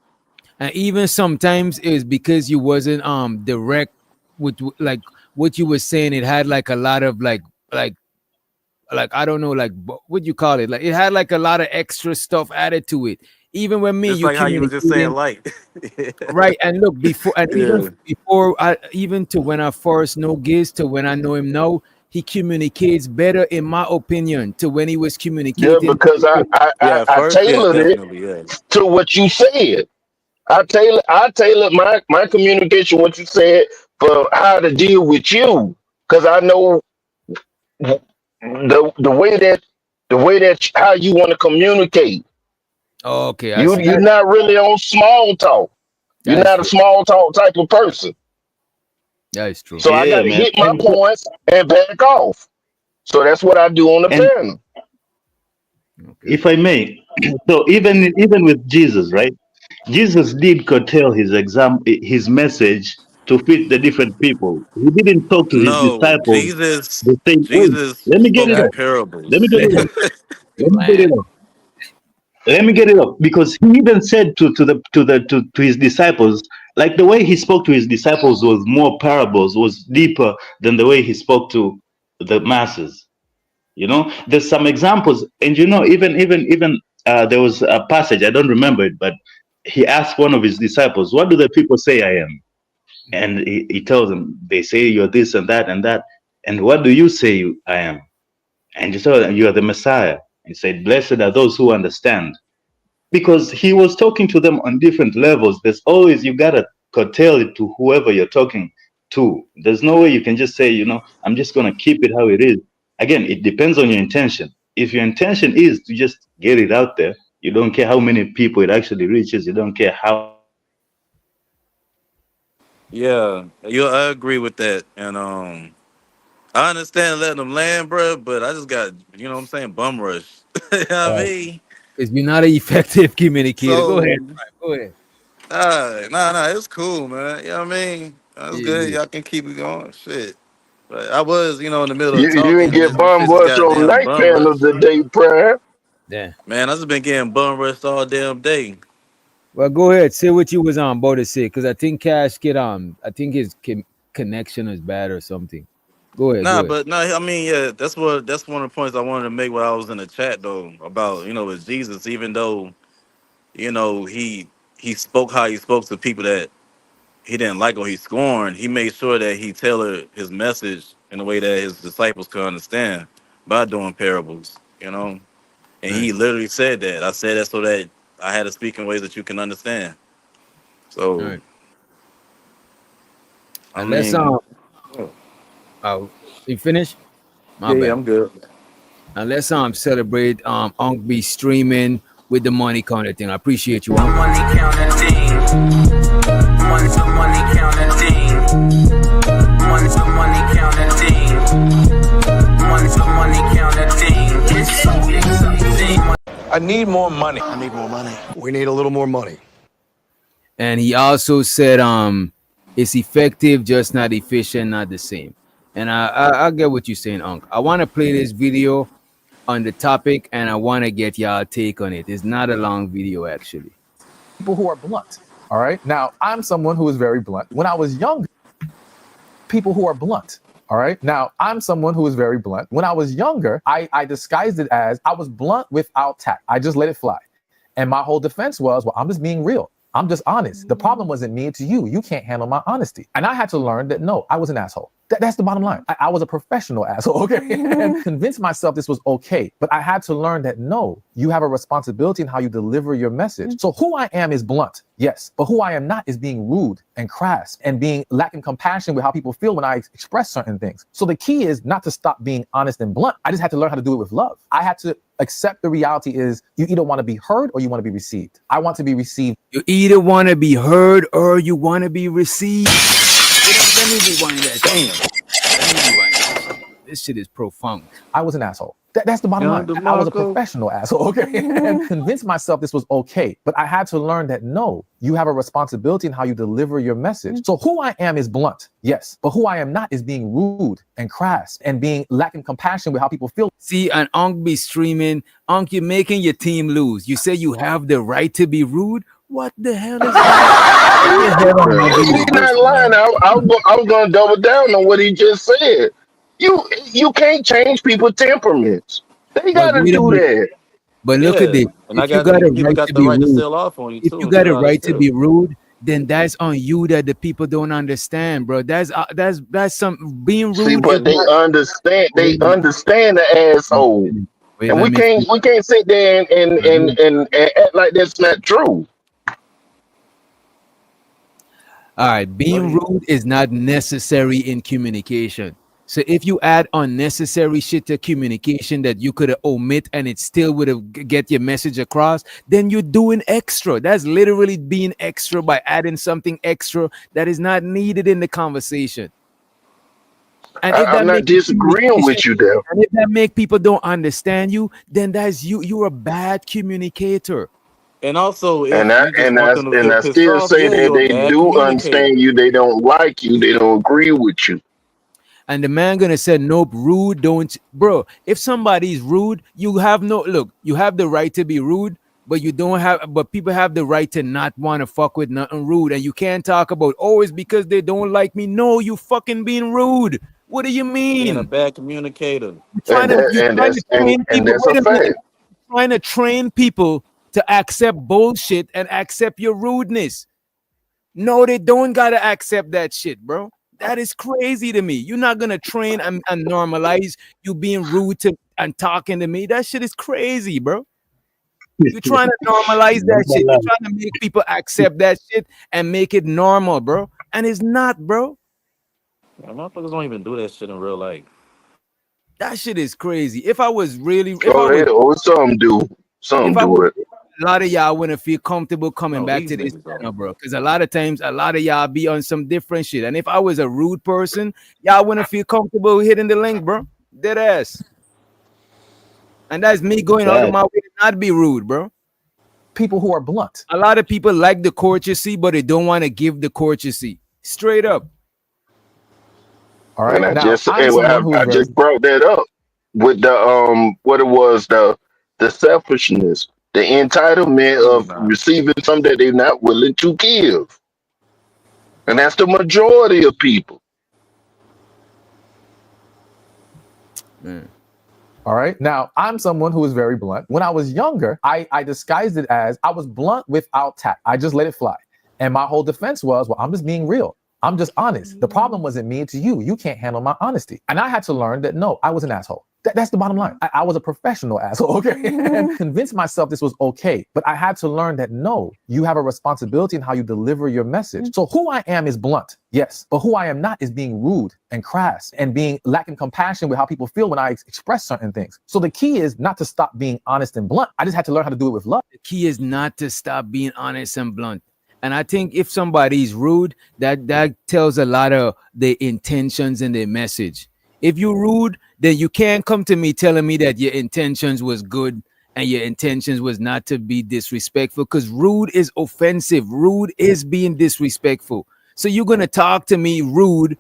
and even sometimes it was because you wasn't direct with like what you were saying. It had like a lot of like I don't know, like what you call it, like it had like a lot of extra stuff added to it. Even when me Just you like how you was just saying, communicating, like, right? And look, before and even yeah. before I even to when I first know Giz to when I know him now, he communicates better in my opinion to when he was Yeah, communicating because I before. I, Yeah, I, at I first, yeah, tailored it definitely, yeah. to what you said. I tailored my communication what you said for how to deal with you because I know the way that how you want to communicate. Okay, I see. You're not really on small talk. You're That is not a true. small talk type of person. That is true. So I Yeah, got to man. hit my points and back off. So that's what I do on the And panel. Okay. if I may, so even with Jesus, right? Jesus did curtail his message to fit the different people. He didn't talk to his No, disciples Jesus, the same way. Jesus Let me get spoke it in off. Let me parables. get it Let him off. Let me get it land. off. Let me get it off. Because he even said to his disciples, like the way he spoke to his disciples was more parables, was deeper than the way he spoke to the masses. There's some examples, and even there was a passage, I don't remember it, but he asked one of his disciples, what do the people say I am? And he tells them, they say you're this and that and that. And what do you say I am? And he told them, you are the Messiah. He said, blessed are those who understand. Because he was talking to them on different levels. There's always, you got to curtail it to whoever you're talking to. There's no way you can just say, I'm just going to keep it how it is. Again, it depends on your intention. If your intention is to just get it out there, you don't care how many people it actually reaches, you don't care how. Yeah, I agree with that, and I understand letting them land, bro. But I just got, what I'm saying, bum rush. You know what I mean? Because you're not an effective communicator. Go ahead, So, Prime. Go ahead. nah, it's cool, man. You know what I mean? That's Yeah, good. yeah. Y'all can keep it going. Shit. But I was, in the middle of You didn't talking, get and them bum shit's rushed on goddamn night bum panel rush. today, Prime. Yeah. Man, I just been getting bum rushed all damn day. Well, go ahead. Say what you was on about to say, because I think Cash get on. I think his connection is bad or something. Go ahead. Go Nah, ahead. but nah, I mean, yeah, that's one of the points I wanted to make when I was in the chat though about with Jesus, even though he spoke how he spoke to people that he didn't like or he scorned. He made sure that he tailored his message in a way that his disciples could understand by doing parables. And Right. he literally said that. I said that so that I had to speak in ways that you can understand. All So right. I And let's mean, you finish? My yeah, bad. I'm good. And let's celebrate Unc be streaming with the money kind of thing. I appreciate you, Unc. Money counting thing. Money counting thing. I need more money. I need more money. We need a little more money. And he also said, it's effective, just not efficient, not the same. And I get what you're saying, Unc. I want to play this video on the topic, and I want to get y'all take on it. It's not a long video, actually. People who are blunt. All right. Now, I'm someone who is very blunt. When I was younger, people who are blunt. All right. Now, I'm someone who is very blunt. When I was younger, I disguised it as I was blunt without tact. I just let it fly. And my whole defense was, well, I'm just being real. I'm just honest. The problem wasn't me, it's you. You can't handle my honesty. And I had to learn that, no, I was an asshole. That's the bottom line. I was a professional asshole, okay? And convince myself this was okay. But I had to learn that, no, you have a responsibility in how you deliver your message. So who I am is blunt, yes. But who I am not is being rude and crass and being lacking compassion with how people feel when I express certain things. So the key is not to stop being honest and blunt. I just had to learn how to do it with love. I had to accept the reality is you either want to be heard or you want to be received. I want to be received. You either want to be heard or you want to be received. Let me rewind that. Damn. This shit is profound. I was an asshole. That's the bottom line. I was a professional asshole, okay? And convince myself this was okay. But I had to learn that, no, you have a responsibility in how you deliver your message. So who I am is blunt, yes. But who I am not is being rude and crass and being lacking compassion with how people feel. See, and Unc be streaming, Unc, you're making your team lose. You say you have the right to be rude? What the hell is that? He's not lying. I was going to double down on what he just said. You can't change people's temperaments. They got to do that. But look at this. And If you got a right to be rude, sell off on you if too, you got a right to be rude, then that's on you that the people don't understand, bro. That's some being rude. See, but they understand. They understand the asshole, and we can't sit there and act like that's not true. All right, being rude is not necessary in communication. So if you add unnecessary shit to communication that you could omit and it still would have get your message across, then you're doing extra. That's literally being extra by adding something extra that is not needed in the conversation. And if I'm not disagreeing with you there. And if that make people don't understand you, then that's you. You're a bad communicator. And also, I still say that they do understand you. They don't like you. They don't agree with you. And the man gonna say, nope, rude, don't, bro. If somebody's rude, you have you have the right to be rude, but you don't have, but people have the right to not want to fuck with nothing rude. And you can't talk about, oh, it's because they don't like me. No, you fucking being rude. What do you mean? Being a bad communicator. Trying to train people to accept bullshit and accept your rudeness. No, they don't gotta accept that shit, bro. That is crazy to me. You're not gonna train and normalize you being rude to and talking to me. That shit is crazy, bro. You're trying to normalize that shit. You're trying to make people accept that shit and make it normal, bro. And it's not, bro. Motherfuckers don't even do that shit in real life. That shit is crazy. If I was really, some do it. A lot of y'all wouldn't feel comfortable coming back to this channel, bro. Because a lot of times, a lot of y'all be on some different shit. And if I was a rude person, y'all wouldn't feel comfortable hitting the link, bro. Dead ass. And that's me going out of my way to not be rude, bro. People who are blunt. A lot of people like the courtesy, but they don't want to give the courtesy. Straight up. All right. And I just brought that up with the what it was, the selfishness. The entitlement of receiving something that they're not willing to give. And that's the majority of people. All right. Now, I'm someone who is very blunt. When I was younger, I disguised it as I was blunt without tact. I just let it fly. And my whole defense was, well, I'm just being real. I'm just honest. The problem wasn't me, it's you. You can't handle my honesty. And I had to learn that, no, I was an asshole. That's the bottom line. I was a professional asshole, okay? And convince myself this was okay. But I had to learn that, no, you have a responsibility in how you deliver your message. So who I am is blunt, yes. But who I am not is being rude and crass and being lacking compassion with how people feel when I express certain things. So the key is not to stop being honest and blunt. I just had to learn how to do it with love. The key is not to stop being honest and blunt. And I think if somebody's rude, that tells a lot of their intentions and their message. If you're rude, then you can't come to me telling me that your intentions was good and your intentions was not to be disrespectful, because rude is offensive. Rude is being disrespectful. So you're gonna talk to me rude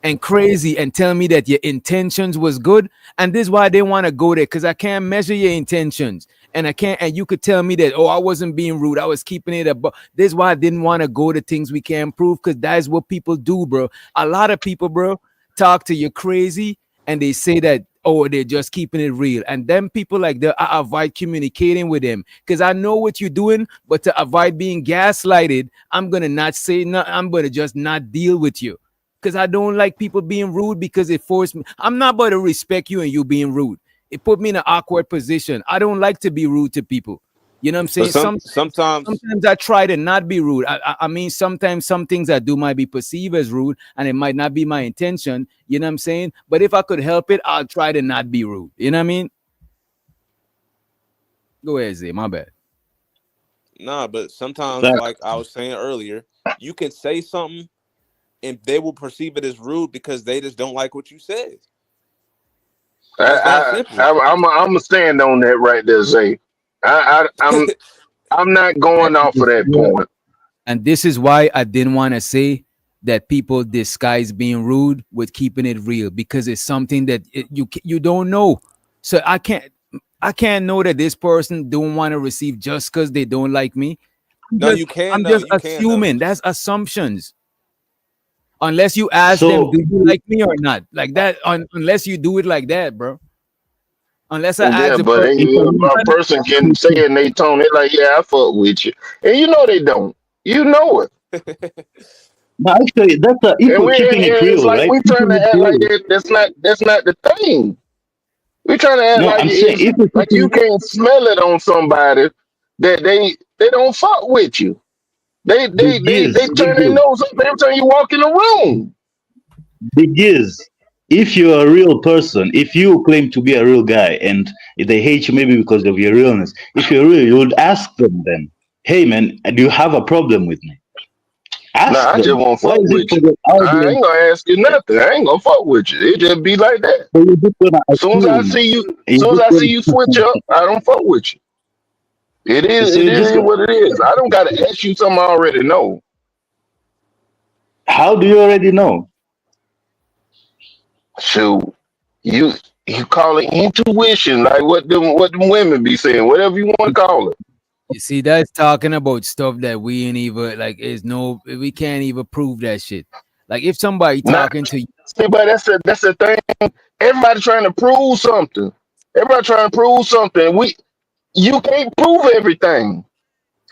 and crazy and tell me that your intentions was good, and this is why I didn't want to go there, because I can't measure your intentions, and I can't. And you could tell me that, oh, I wasn't being rude, I was keeping it above. This is why I didn't want to go to things we can't prove, because that is what people do, bro. A lot of people, bro, talk to you crazy and they say that, oh, they're just keeping it real. And them people like that, I avoid communicating with them, because I know what you're doing. But to avoid being gaslighted, I'm gonna not say no. I'm gonna just not deal with you, because I don't like people being rude, because it forced me. I'm not about to respect you and you being rude. It put me in an awkward position. I don't like to be rude to people. You know what I'm saying? But sometimes I try to not be rude. I mean, sometimes some things I do might be perceived as rude, and it might not be my intention. You know what I'm saying? But if I could help it, I'll try to not be rude. You know what I mean? Go ahead, Zay. My bad. Nah, but sometimes, like I was saying earlier, you can say something and they will perceive it as rude because they just don't like what you said. I'm gonna stand on that right there, Zay. I'm not going off of that point. And this is why I didn't want to say that people disguise being rude with keeping it real, because it's something that you don't know. So I can't know that this person don't want to receive just because they don't like me. You can. I'm just assuming. That's assumptions. Unless you ask them, do you like me or not? Like that. Unless you do it like that, bro. Unless I ask the but a person can say it in their tone, they're like, yeah, I fuck with you. And you know they don't. You know it. But actually, that's keeping it real, it's like right? we trying to act like that. That's not the thing. We trying to act like I'm saying, like you can't smell it on somebody that they don't fuck with you. They turn their nose up every time you walk in the room. Because if you're a real person, if you claim to be a real guy and they hate you maybe because of your realness, if you're real, you would ask them then, hey man, do you have a problem with me? I just won't fuck with you. I ain't gonna ask you nothing. I ain't gonna fuck with you. It just be like that. As soon as I see you switch up, I don't fuck with you. It is what it is. I don't gotta ask you something I already know. How do you already know? Shoot, you call it intuition, like what them women be saying, whatever you want to call it. You see, that's talking about stuff that we ain't even we can't even prove that shit. Like if somebody talking to you, see, but that's the thing. Everybody trying to prove something. You can't prove everything,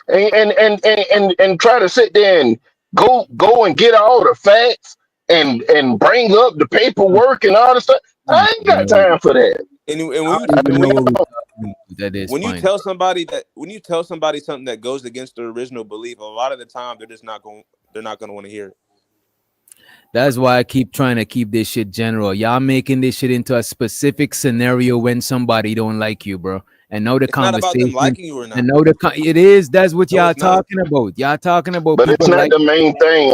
and try to sit there and go and get all the facts and bring up the paperwork and all the stuff. I ain't got time for that. When you tell somebody something that goes against their original belief, a lot of the time they're not going to want to hear it. That's why I keep trying to keep this shit general. Y'all making this shit into a specific scenario when somebody don't like you, bro. And know the conversation. Not about them liking you or not. And know it is. That's what y'all talking about. Y'all talking about. But it's not the main thing.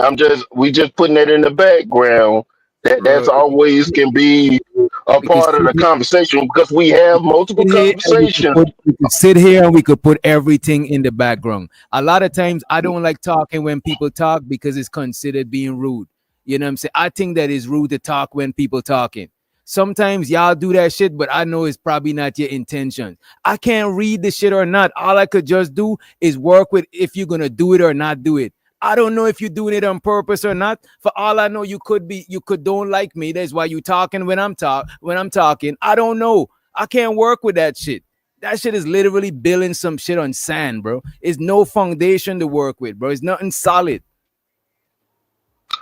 We just putting it in the background. That's always can be a part of the conversation because we have multiple conversations. We could sit here and we could put everything in the background. A lot of times I don't like talking when people talk because it's considered being rude. You know what I'm saying? I think that it's rude to talk when people talking. Sometimes y'all do that shit, but I know it's probably not your intention. I can't read the shit or not. All I could just do is work with if you're gonna do it or not do it. I don't know if you're doing it on purpose or not. For all I know, you could don't like me. That's why you talking when I'm talking. I don't know. I can't work with that shit. That shit is literally building some shit on sand, bro. It's no foundation to work with, bro. It's nothing solid.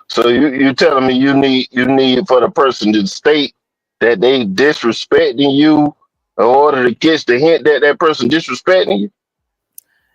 So you're telling me you need for the person to state that they disrespecting you in order to catch the hint that that person disrespecting you?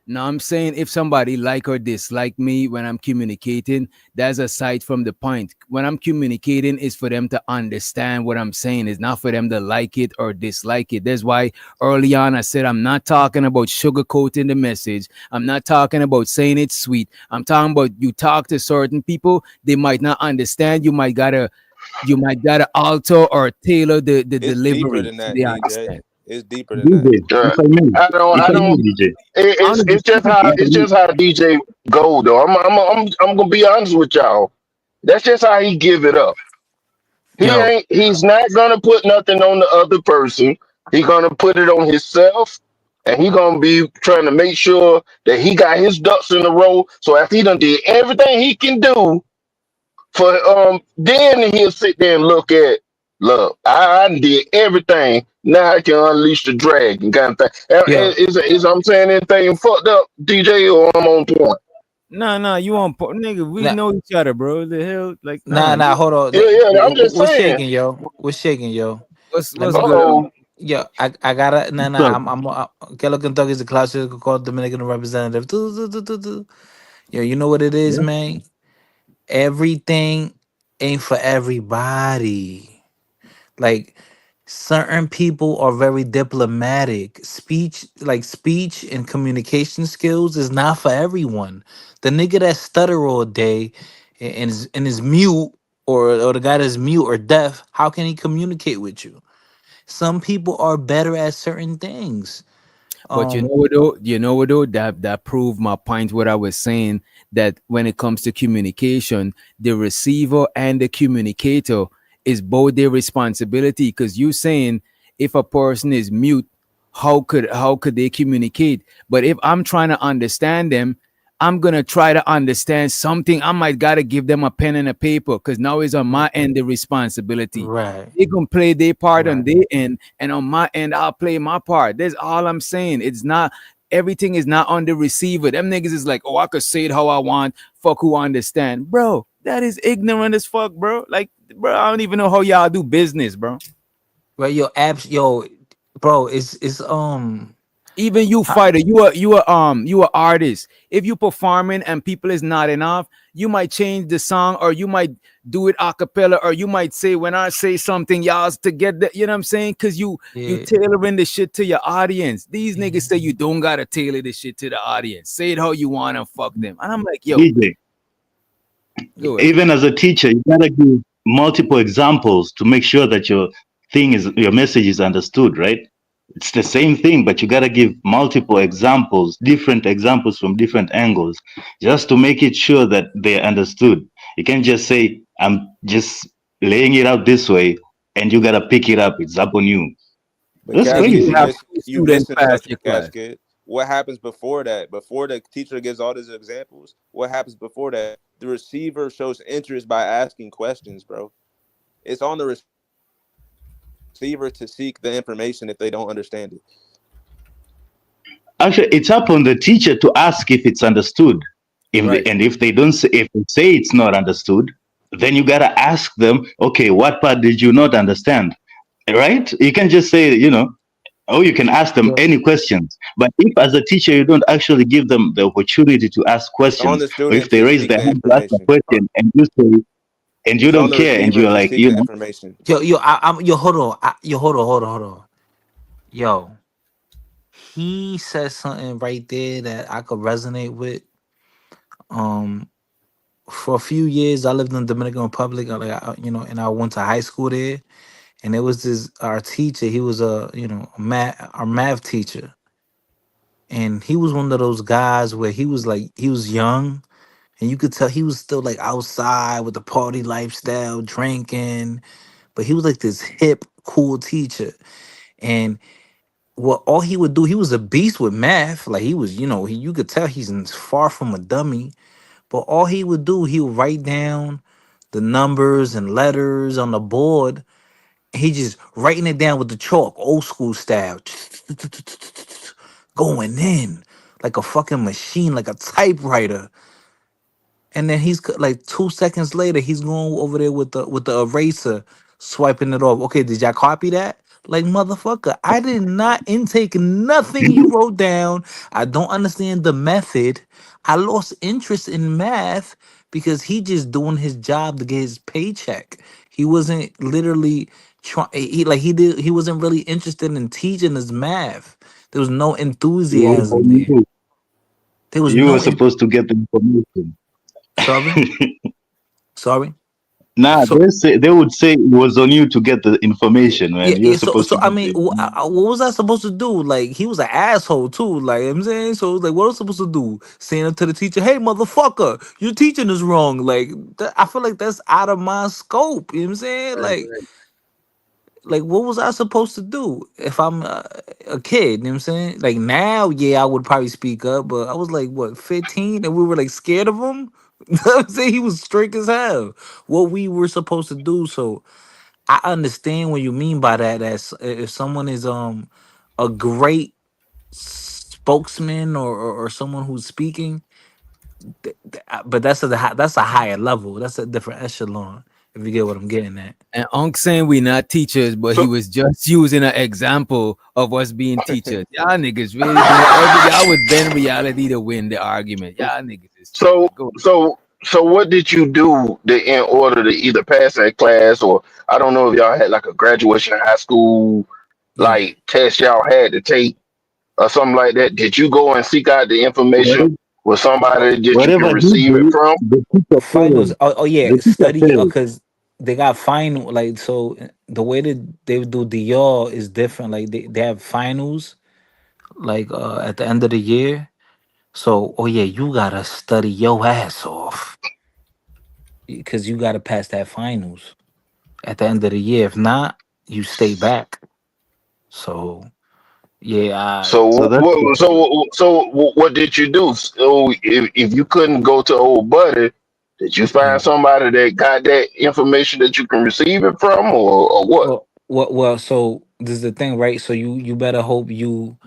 No, I'm saying if somebody like or dislike me when I'm communicating, that's aside from the point. When I'm communicating, is for them to understand what I'm saying. It's not for them to like it or dislike it. That's why early on I said I'm not talking about sugarcoating the message. I'm not talking about saying it's sweet. I'm talking about you talk to certain people, they might not understand. You might gotta alter or tailor the delivery. Deeper than that, DJ. It's deeper than that. DJ, if I may, I don't. DJ. It's just how DJ go though. I'm gonna be honest with y'all. That's just how he give it up. Yo, He's not gonna put nothing on the other person. He gonna put it on himself, and he gonna be trying to make sure that he got his ducks in a row. So after he done did everything he can do for then he'll sit there and look, I did everything. Now I can unleash the dragon kind of thing. yo, Is I'm saying anything fucked up, DJ, or I'm on point? Nah, you on nigga? We nah, know each other, bro. The hell, like, nah, hold on. Yeah, I'm just What's saying. shaking, yo? What's shaking, yo? What's Let me, good? Uh-oh. yo, I gotta, So, I'm Kello Kentucky is the classical called Dominican representative. Yo, you know what it is, yeah. man? Everything ain't for everybody. Like certain people are very diplomatic. Speech and communication skills is not for everyone. The nigga that stutter all day and is mute, or the guy that's mute or deaf, how can he communicate with you? Some people are better at certain things. But Um, you know what though, that proved my point. What I was saying, that when it comes to communication, the receiver and the communicator is both their responsibility. Because you saying if a person is mute, how could they communicate? But if I'm trying to understand them, I'm gonna try to understand something. I might gotta give them a pen and a paper because now it's on my end the responsibility. right. They can play their part on Right. their end, and on my end, I'll play my part. That's all I'm saying. It's not everything is not on the receiver. Them niggas is like, oh, I could say it how I want. Fuck who understand, bro. That is ignorant as fuck, bro. Like, bro, I don't even know how y'all do business, bro. Right, yo, bro, it's Even you fighter, you a artist. If you performing and people is not enough, you might change the song, or you might do it a cappella, or you might say when I say something, y'all's to get that, you know what I'm saying? Because you yeah. tailoring the shit to your audience. These niggas say you don't gotta tailor the shit to the audience. Say it how you want and fuck them. And I'm like, yo, DJ, go ahead. even as a teacher, you gotta give multiple examples to make sure that your message is understood, right? It's the same thing, but you gotta give multiple examples, different examples from different angles, just to make it sure that they're understood. You can't just say, I'm just laying it out this way, and you gotta pick it up. It's up on you. But That's Cascade, crazy. you misinterpret Cascade. What happens before that? Before the teacher gives all these examples, what happens before that? The receiver shows interest by asking questions, bro. It's on the receiver to seek the information if they don't understand it. Actually, it's up on the teacher to ask if it's understood. And if they don't say, if they say it's not understood, then you gotta ask them, okay, what part did you not understand? Right? You can just say, or you can ask them any questions. But if as a teacher you don't actually give them the opportunity to ask It's on questions, the or if student they to raise seek their the hand to ask a information. question and you say, and you It's on don't the care, and receiver you're to like, seek the information. Yo, hold on. Hold on. Yo, he said something right there that I could resonate with. For a few years, I lived in the Dominican Republic, and I went to high school there. And it was our teacher. He was our math teacher, and he was one of those guys where he was young, and you could tell he was still like outside with the party lifestyle, drinking, but he was like this hip, cool teacher. And what all he would do, he was a beast with math. Like he was, you could tell he's far from a dummy. But all he would do, he would write down the numbers and letters on the board. And he just writing it down with the chalk, old school style, going in like a fucking machine, like a typewriter. And then he's like 2 seconds later, he's going over there with the eraser, swiping it off. Okay, did y'all copy that? Like motherfucker, I did not intake nothing you wrote down. I don't understand the method. I lost interest in math because he just doing his job to get his paycheck. He wasn't literally trying. He wasn't really interested in teaching his math. There was no enthusiasm there. There was you no. were supposed to get the information. Sorry. Sorry. Nah, So they would say it was on you to get the information, man. yeah, You're yeah. So supposed to so I give mean, the what was I supposed to do? Like he was an asshole too. Like I'm saying, so like what was I supposed to do? Saying up to the teacher, "Hey, motherfucker, your teaching is wrong." Like I feel like that's out of my scope. You know what I'm saying? Like what was I supposed to do if I'm a kid? You know what I'm saying? Like now, yeah, I would probably speak up, but I was like what 15, and we were like scared of him. You know what I'm saying? He was strict as hell. What we were supposed to do, so. I understand what you mean by that. As if someone is a great spokesman or someone who's speaking, but that's a higher level. That's a different echelon. If you get what I'm getting at. And Unc saying we not teachers, but he So was just using an example of us being teachers. Y'all niggas really y'all would bend reality to win the argument. Y'all niggas is tripping. so Go. so what did you do in order to either pass that class, or I don't know if y'all had like a graduation high school Yeah. like test y'all had to take or something like that? Did you go and seek out the information whatever, with somebody that you can whatever he receive it did, from? the teacher Finals. failed. Oh yeah, The teacher study failed. because they got final. Like so, the way that they do the y'all is different. Like they have finals like at the end of the year. So oh yeah, you gotta study your ass off because you gotta pass that finals at the end of the year. If not, you stay back. So yeah, So that's What did you do? So if you couldn't go to old buddy, did you yeah. find somebody that got that information that you can receive it from, or what? Well, so this is the thing, right? So you better hope you're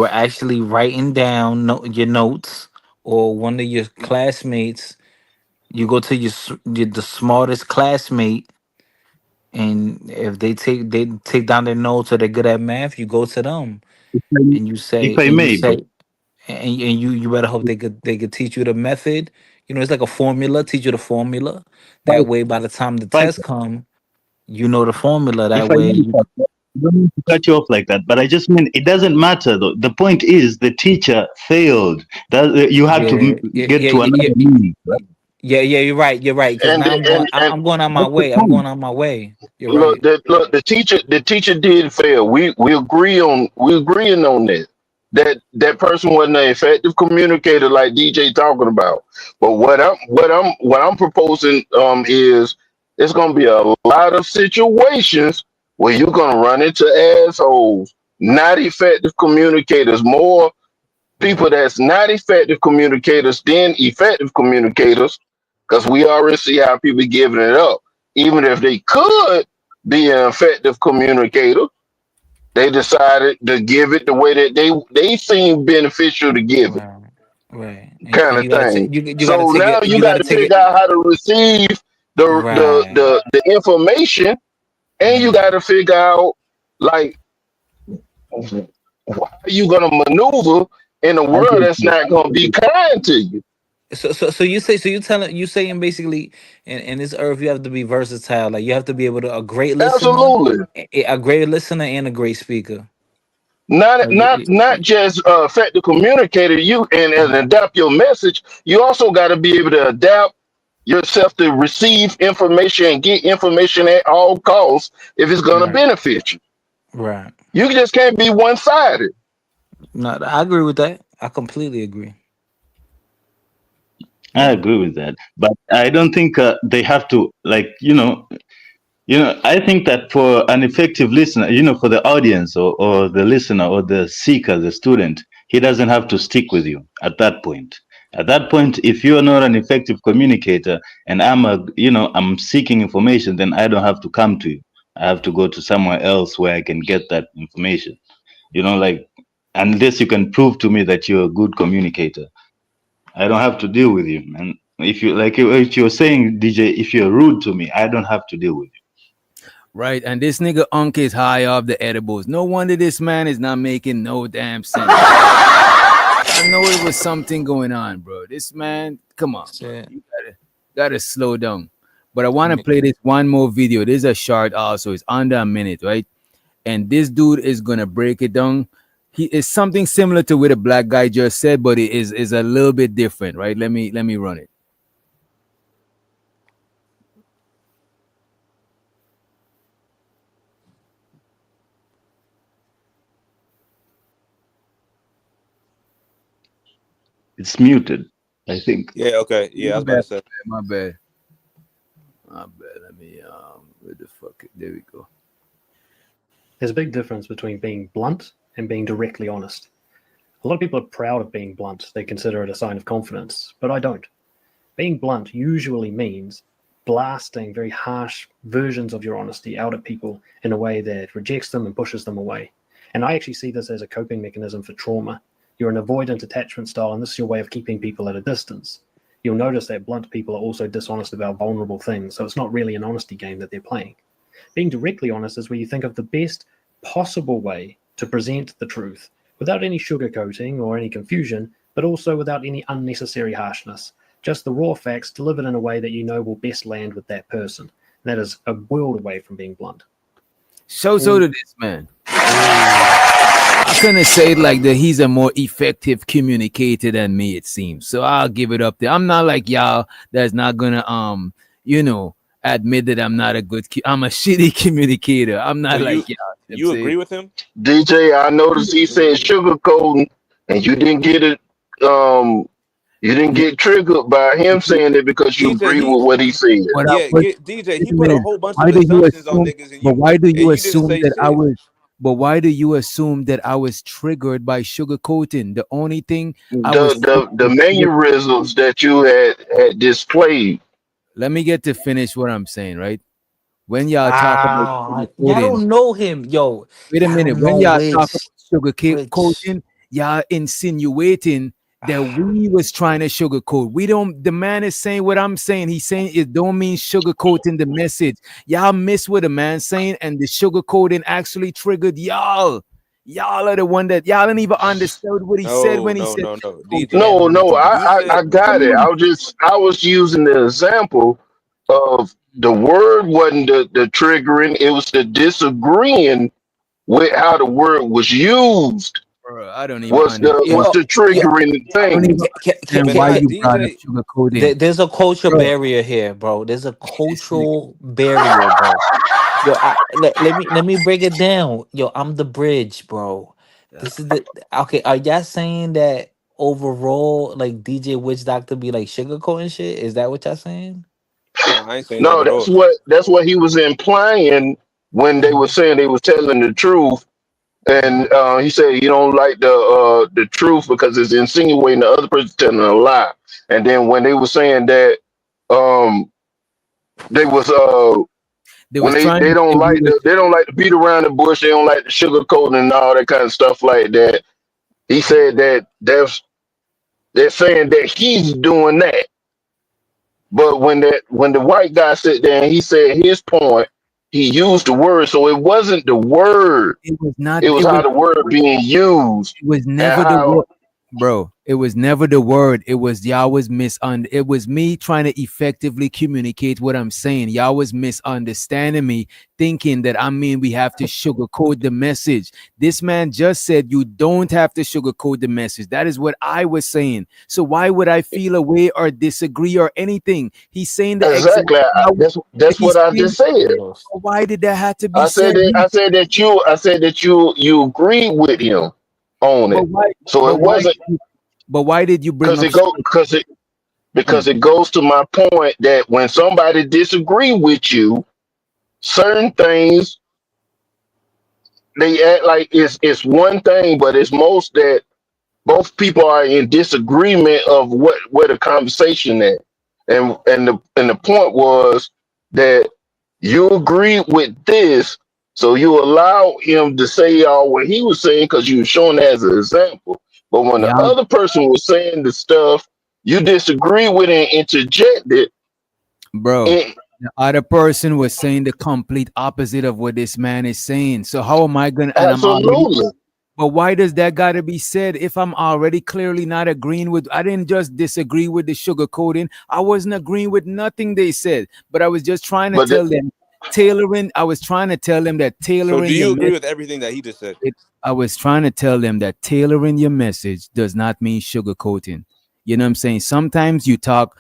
actually writing down your notes, or one of your classmates. You go to the smartest classmate, and if they take down their notes or they're good at math, you go to them and you if say I may, bro. you better hope they could teach you the method. You know, it's like a formula. Teach you the formula. That way, by the time the If test come, you know the formula. if That I way, may, you I don't mean to cut you off like that, but I just mean it doesn't matter though. The point is the teacher failed. That you have to yeah yeah get yeah to yeah. another meaning. Right? Yeah, you're right. You're right. Because And now and I'm going on my That's the way. I'm point. going on my way. You're look, right. the teacher did fail. We agreeing on that. That person wasn't an effective communicator like DJ talking about. But what I'm proposing is it's gonna be a lot of situations where you're gonna run into assholes, not effective communicators, more people that's not effective communicators than effective communicators, because we already see how people giving it up. Even if they could be an effective communicator, they decided to give it the way that they seem beneficial to give it, Right. Right. And kind of you gotta thing. take you gotta So take now it. you You got gotta to take figure it. out how to receive Right. the information, and you got Right. to figure out like how you gonna maneuver in a I world get that's you. not gonna be kind to you. So you saying basically in this earth you have to be versatile. Like you have to be able to Absolutely. a great listener and a great speaker. Not Like not not just effective communicator, you and adapt your message. You also got to be able to adapt yourself to receive information and get information at all costs if it's going to right. benefit you. Right. You just can't be one-sided. No, I agree with that. I completely agree. I Yeah. agree with that, but I don't think they have to like I think that for an effective listener, for the audience or the listener or the seeker, the student, he doesn't have to stick with you at that point. At that point, if you're not an effective communicator and I'm seeking information, then I don't have to come to you. I have to go to somewhere else where I can get that information. Like unless you can prove to me that you're a good communicator, I don't have to deal with you, man. If you like if you're saying, DJ, if you're rude to me, I don't have to deal with you. Right, and this nigga Unc is high off the edibles. No wonder this man is not making no damn sense. I know it was something going on, bro. This man, come on, bro. So, You gotta slow down. But I want to play this one more video. This is a short also. It's under a minute, right? And this dude is gonna break it down. He is something similar to what a black guy just said, but it is a little bit different, right? Let me run it. It's muted, I think. Yeah, okay. Yeah, I was about to say. My bad. Let me where the fuck? There we go. There's a big difference between being blunt and being directly honest. A lot of people are proud of being blunt. They consider it a sign of confidence, but I don't. Being blunt usually means blasting very harsh versions of your honesty out at people in a way that rejects them and pushes them away. And I actually see this as a coping mechanism for trauma. You're an avoidant attachment style, and this is your way of keeping people at a distance. You'll notice that blunt people are also dishonest about vulnerable things, so it's not really an honesty game that they're playing. Being directly honest is where you think of the best possible way to present the truth without any sugarcoating or any confusion, but also without any unnecessary harshness. Just the raw facts delivered in a way that you know will best land with that person. And that is a world away from being blunt. So to this man. I couldn't say it like that. He's a more effective communicator than me, it seems. So I'll give it up there. I'm not like y'all that's not gonna admit that I'm not a good I'm a shitty communicator. I'm not So like y'all. You agree with him? DJ, I noticed he said sugarcoating, and you didn't get it. You didn't get triggered by him saying it because you agree with what he said. DJ, he put a whole bunch of assumptions on niggas, and but why do you assume say that I shit. was? But why do you assume that I was triggered by sugarcoating? The only thing The mannerisms that you had displayed. Let me get to finish what I'm saying, right? When y'all talk about y'all don't know him, yo. Wait a Y'all minute. don't When know y'all talk about Rich. sugarcoating, y'all insinuating that we was trying to sugarcoat. We don't. The man is saying what I'm saying. He's saying it don't mean sugarcoating the message. Y'all miss what the man saying, and the sugarcoating actually triggered y'all. Y'all are the one that y'all didn't even understood what he said when he said. DJ. No, I got it. I was using the example of the word wasn't the triggering, it was the disagreeing with how the word was used. I don't even was the triggering thing. There's a culture barrier here, bro. There's a cultural barrier, bro. Yo, let me break it down. Yo, I'm the bridge, bro. This is the okay. Are y'all saying that overall, like DJ Witch Doctor be like sugarcoating shit? Is that what y'all saying? No, I ain't saying No, that at that's what he was implying when they were saying they was telling the truth. And he said you don't like the truth because it's insinuating the other person telling a lie. And then when they were saying that they was when they don't like to beat around the bush, they don't like the sugarcoating and all that kind of stuff like that. He said that they're saying that he's doing that. But when the white guy sat there and he said his point, he used the word, so it wasn't the word. It was not. It was how the word being used. It was never the word, bro. It was never the word. It was y'all was It was me trying to effectively communicate what I'm saying. Y'all was misunderstanding me, thinking that we have to sugarcoat the message. This man just said you don't have to sugarcoat the message. That is what I was saying. So why would I feel a way or disagree or anything? He's saying that exactly. That's what I just said. Why did that have to be I said that you agreed with him on it. So it wasn't. But why did you bring because it goes to my point that when somebody disagree with you, certain things they act like it's one thing, but it's most that both people are in disagreement of where the conversation at. And the point was that you agreed with this, so you allow him to say all what he was saying because you were showing it as an example. But when the other person was saying the stuff you disagree with and interjected, bro, the other person was saying the complete opposite of what this man is saying. So how am I gonna? Absolutely. But why does that gotta be said if I'm already clearly not agreeing with? I didn't just disagree with the sugarcoating. I wasn't agreeing with nothing they said, but I was just trying to tell them tailoring. I was trying to tell them that tailoring. So do you agree with everything that he just said? I was trying to tell them that tailoring your message does not mean sugarcoating. You know what I'm saying? Sometimes you talk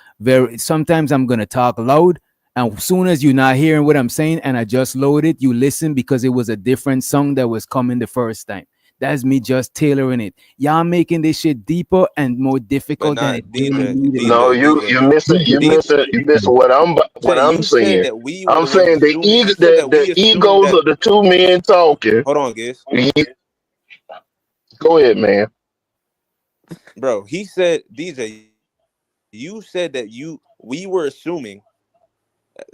sometimes I'm going to talk loud. And as soon as you're not hearing what I'm saying and I just load it, you listen because it was a different song that was coming the first time. That's me just tailoring it. Y'all making this shit deeper and more difficult than it really needed. No, you missing what Jay, I'm you said saying. that we were I'm the ones saying assuming. You said that we the assumed egos that. of the two men talking. Hold on, Giz. Go ahead, man. Bro, he said, DJ, you said that we were assuming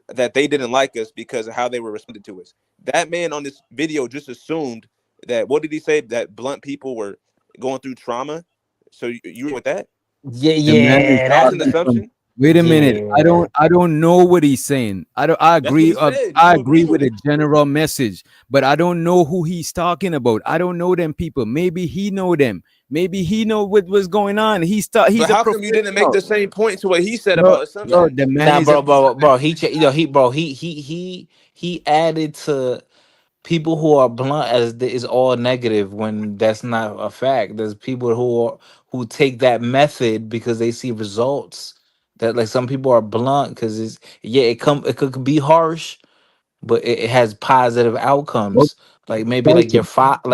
that they didn't like us because of how they were responding to us. That man on this video just assumed that, what did he say? That blunt people were going through trauma. So you with that? The man is That was an talking from. assumption. Wait a minute. Yeah. I don't know what he's saying. I That's what agree. he said. I You agree agreed with with the it. general message, but I don't know who he's talking about. I don't know them people. Maybe he know them. Maybe he know what was going on. He's But a how come you didn't make professional. the same point to what he said Bro, about assumptions? the man Nah, is a bro. He added to people who are blunt as is all negative when that's not a fact. There's people who take that method because they see results. That like some people are blunt because it could be harsh, but it has positive Well, outcomes. Like maybe like Kelsey, your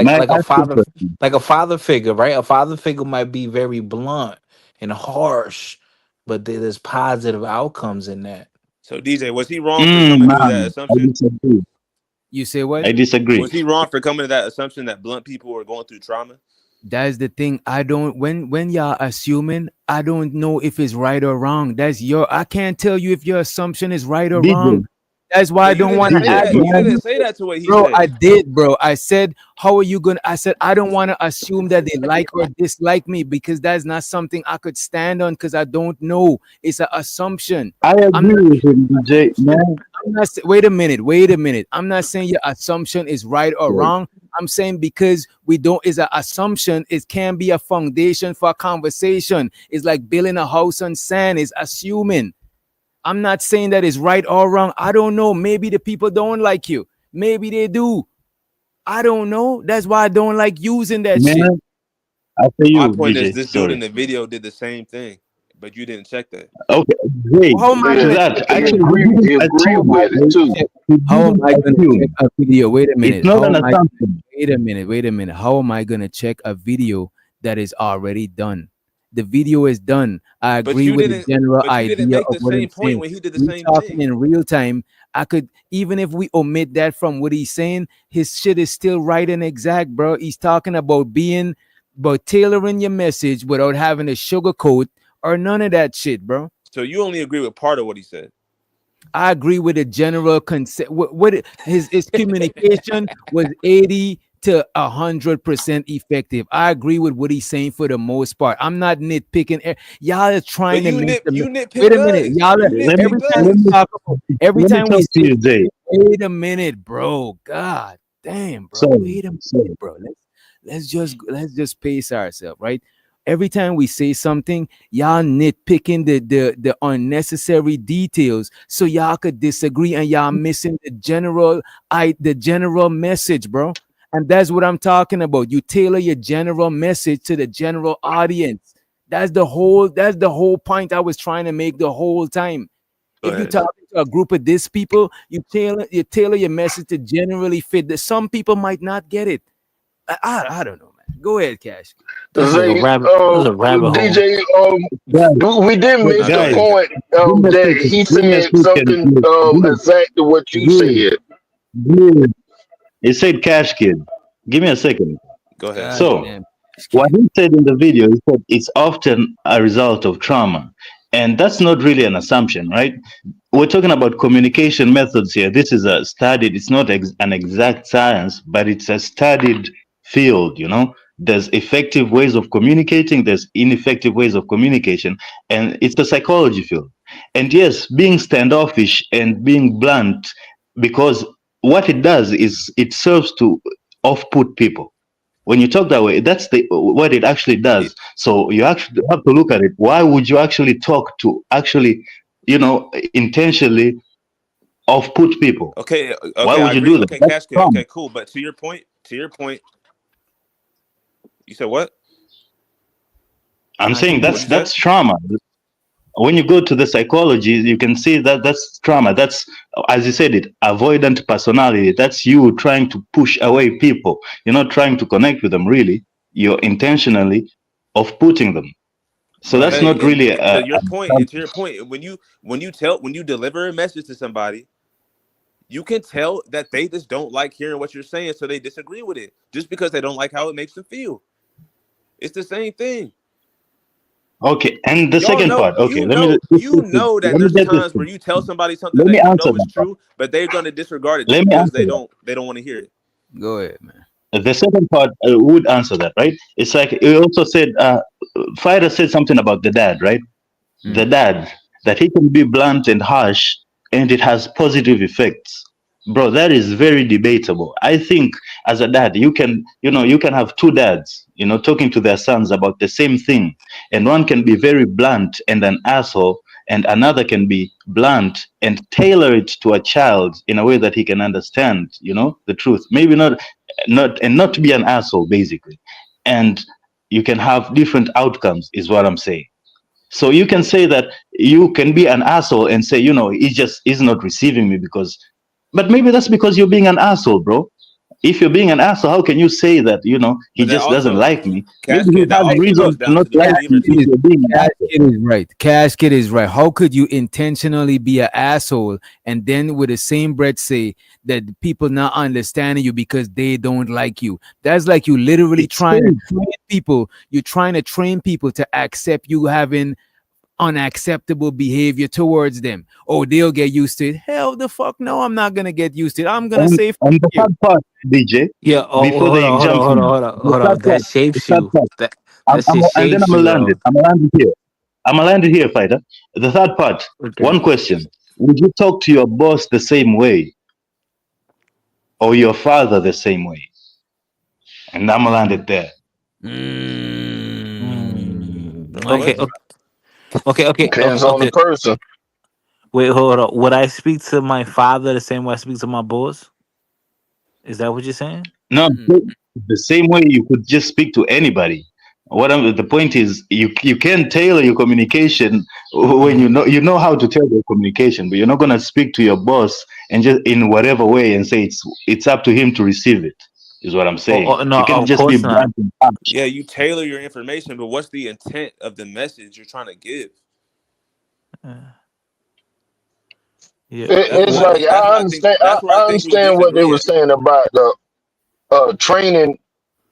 may I ask you a question? like a father figure, right? A father figure might be very blunt and harsh, but there's positive outcomes in that. So DJ, was he wrong for coming to that Man, I assumption? disagree. You say what? I disagree. Was he wrong for coming to that assumption that blunt people were going through trauma? That's the thing. I don't when y'all assuming, I don't know if it's right or wrong. I can't tell you if your assumption is right or wrong. DJ, That's why I But you don't didn't want to say DJ, that. argue. may You I didn't say that to what he Bro, said. I did, bro. I said, how are you gonna? I said, I don't want to assume that they like or dislike me because that's not something I could stand on because I don't know. It's an assumption. I I'm agree not with him, DJ. Man, wait a minute. I'm not saying your assumption is right or wrong. I'm saying because we don't is an assumption, it can be a foundation for a conversation. It's like building a house on sand, is assuming. I'm not saying that it's right or wrong. I don't know. Maybe the people don't like you. Maybe they do. I don't know. That's why I don't like using that shit. man, I say My you, point is, DJ. this dude in Sorry. the video did the same thing, but you didn't check that. Okay, great. How am I To gonna that, check actually, He he agree didn't with it too. how am I gonna check assume. a video? Wait a minute. It's not an assumption. Wait a minute. How am I gonna check a video that is already done? The video is done. I But agree you with the didn't. general But you didn't idea make of the what same I'm point saying. when he did the We same talking thing. in real time. I could, even if we omit that from what he's saying, his shit is still right and exact, bro. He's talking about tailoring your message without having to sugarcoat or none of that shit, bro. So you only agree with part of what he said. I agree with the general concept. His communication was 80 to 100% effective. I agree with what he's saying for the most part. I'm not nitpicking. Y'all are trying But to make them. you Wait nitpick a minute, us. y'all. You Every nitpick time we us. talk about, every Let me time talk we to say, you, Jay. wait a minute, bro. God damn, bro. Sorry. Wait a minute, bro. Let's just pace ourselves, right? Every time we say something, y'all nitpicking the unnecessary details so y'all could disagree and y'all missing the general message, bro. And that's what I'm talking about. You tailor your general message to the general audience. That's the whole point I was trying to make the whole time. Go If you ahead. talk to a group of these people, you tailor your message to generally fit. Some people might not get it. I don't know, man. Go ahead, Cash. This is a Say, rabbit. This is a rabbit hole. DJ, Guys, we didn't but make Now the go guys, ahead, Jay. point give me a that second. he Give me a said second, something please. exactly what you Please, said. please. It said cash kid. Give me a second. Go ahead. God So, damn. what he said in the video, he said it's often a result of trauma. And that's not really an assumption, right? We're talking about communication methods here. This is a studied, it's not an exact science, but it's a studied field, you know? There's effective ways of communicating, there's ineffective ways of communication, and it's a psychology field. And yes, being standoffish and being blunt, because what it does is it serves to off put people. When you talk that way, that's what it actually does. So you actually have to look at it. Why would you actually talk to actually, intentionally off put people? Okay. Why Okay. would I you agree. do that? Okay, That's Cash Kid. trauma. Okay, cool. But to your point, you said what? I'm saying What'd you say? that's trauma. when you go to the psychology, you can see that that's trauma. That's, as you said it, avoidant personality. That's you trying to push away people. You're not trying to connect with them, really. You're intentionally off-putting them. So that's Hey, not really and to your point, when you deliver a message to somebody, you can tell that they just don't like hearing what you're saying, so they disagree with it just because they don't like how it makes them feel. It's the same thing. Okay, and the second part. Okay, You know that there's times where you tell somebody something Let me that you answer know is that part. true, but they're gonna disregard it Let just me because answer they that. don't want to hear it. Go ahead, man. The second part would answer that, right? It's like you also said, Fighter said something about the dad, right? The dad, that he can be blunt and harsh and it has positive effects. Bro, that is very debatable. I think as a dad, you can have two dads, talking to their sons about the same thing. And one can be very blunt and an asshole, and another can be blunt and tailor it to a child in a way that he can understand, the truth. Maybe not to be an asshole, basically. And you can have different outcomes, is what I'm saying. So you can say that you can be an asshole and say, he's not receiving me but maybe that's because you're being an asshole, bro. If you're being an asshole, how can you say that, he But that just doesn't also, like me? Maybe he Casket, that has also reason goes to down not to the like receiver me if too. you're being an asshole. Casket is right. Casket is right. How could you intentionally be an asshole and then with the same breath say that people not understanding you because they don't like you? That's like you literally trying to train people. You're trying to train people to accept you having unacceptable behavior towards them. Oh, they'll get used to it. Hell the fuck no, I'm not gonna get used to it. I'm gonna say fuck And the you. third part, DJ, Yeah. Oh, before hold they on, hold on, jump hold on, in, hold on, the hold third on. part, That shapes the third you. part, That shit and then shapes I'm you, gonna land yo. it. I'm gonna land it here. I'm gonna land it here, Fighter. The third part, Okay. one question. Would you talk to your boss the same way or your father the same way? And I'm gonna land it there. Okay. Depends on the Okay. person. Wait, hold on. Would I speak to my father the same way I speak to my boss? Is that what you're saying? No, the same way you could just speak to anybody. The point is, you can tailor your communication when you know how to tailor your communication, but you're not gonna speak to your boss and just in whatever way and say it's up to him to receive it. Is what I'm saying. No, You can of just be course not. blunt and harsh. Yeah, you tailor your information, but what's the intent of the message you're trying to give? Yeah. It's I like think that's what I think. That's where I I think we understand what they disagree were at. saying about the training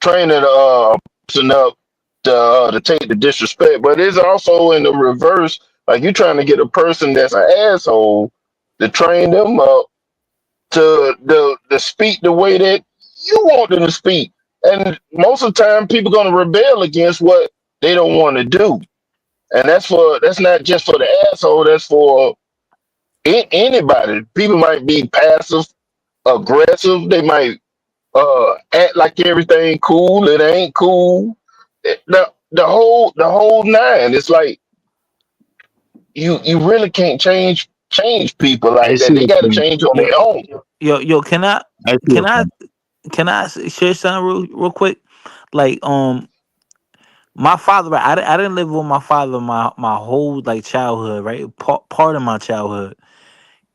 person up to take the disrespect, but it's also in the reverse. Like you trying to get a person that's an asshole to train them up to speak the way that you want them to speak. And most of the time, people gonna rebel against what they don't want to do. And that's not just for the asshole. That's for anybody. People might be passive aggressive. They might act like everything cool. It ain't cool. The whole nine. It's like you really can't change people I like that. see They what got to you mean. change on Yo, their own. yo, can I I see can what I you can I share something real quick? Like my father, right, I didn't live with my father my whole like childhood, right? Part of my childhood.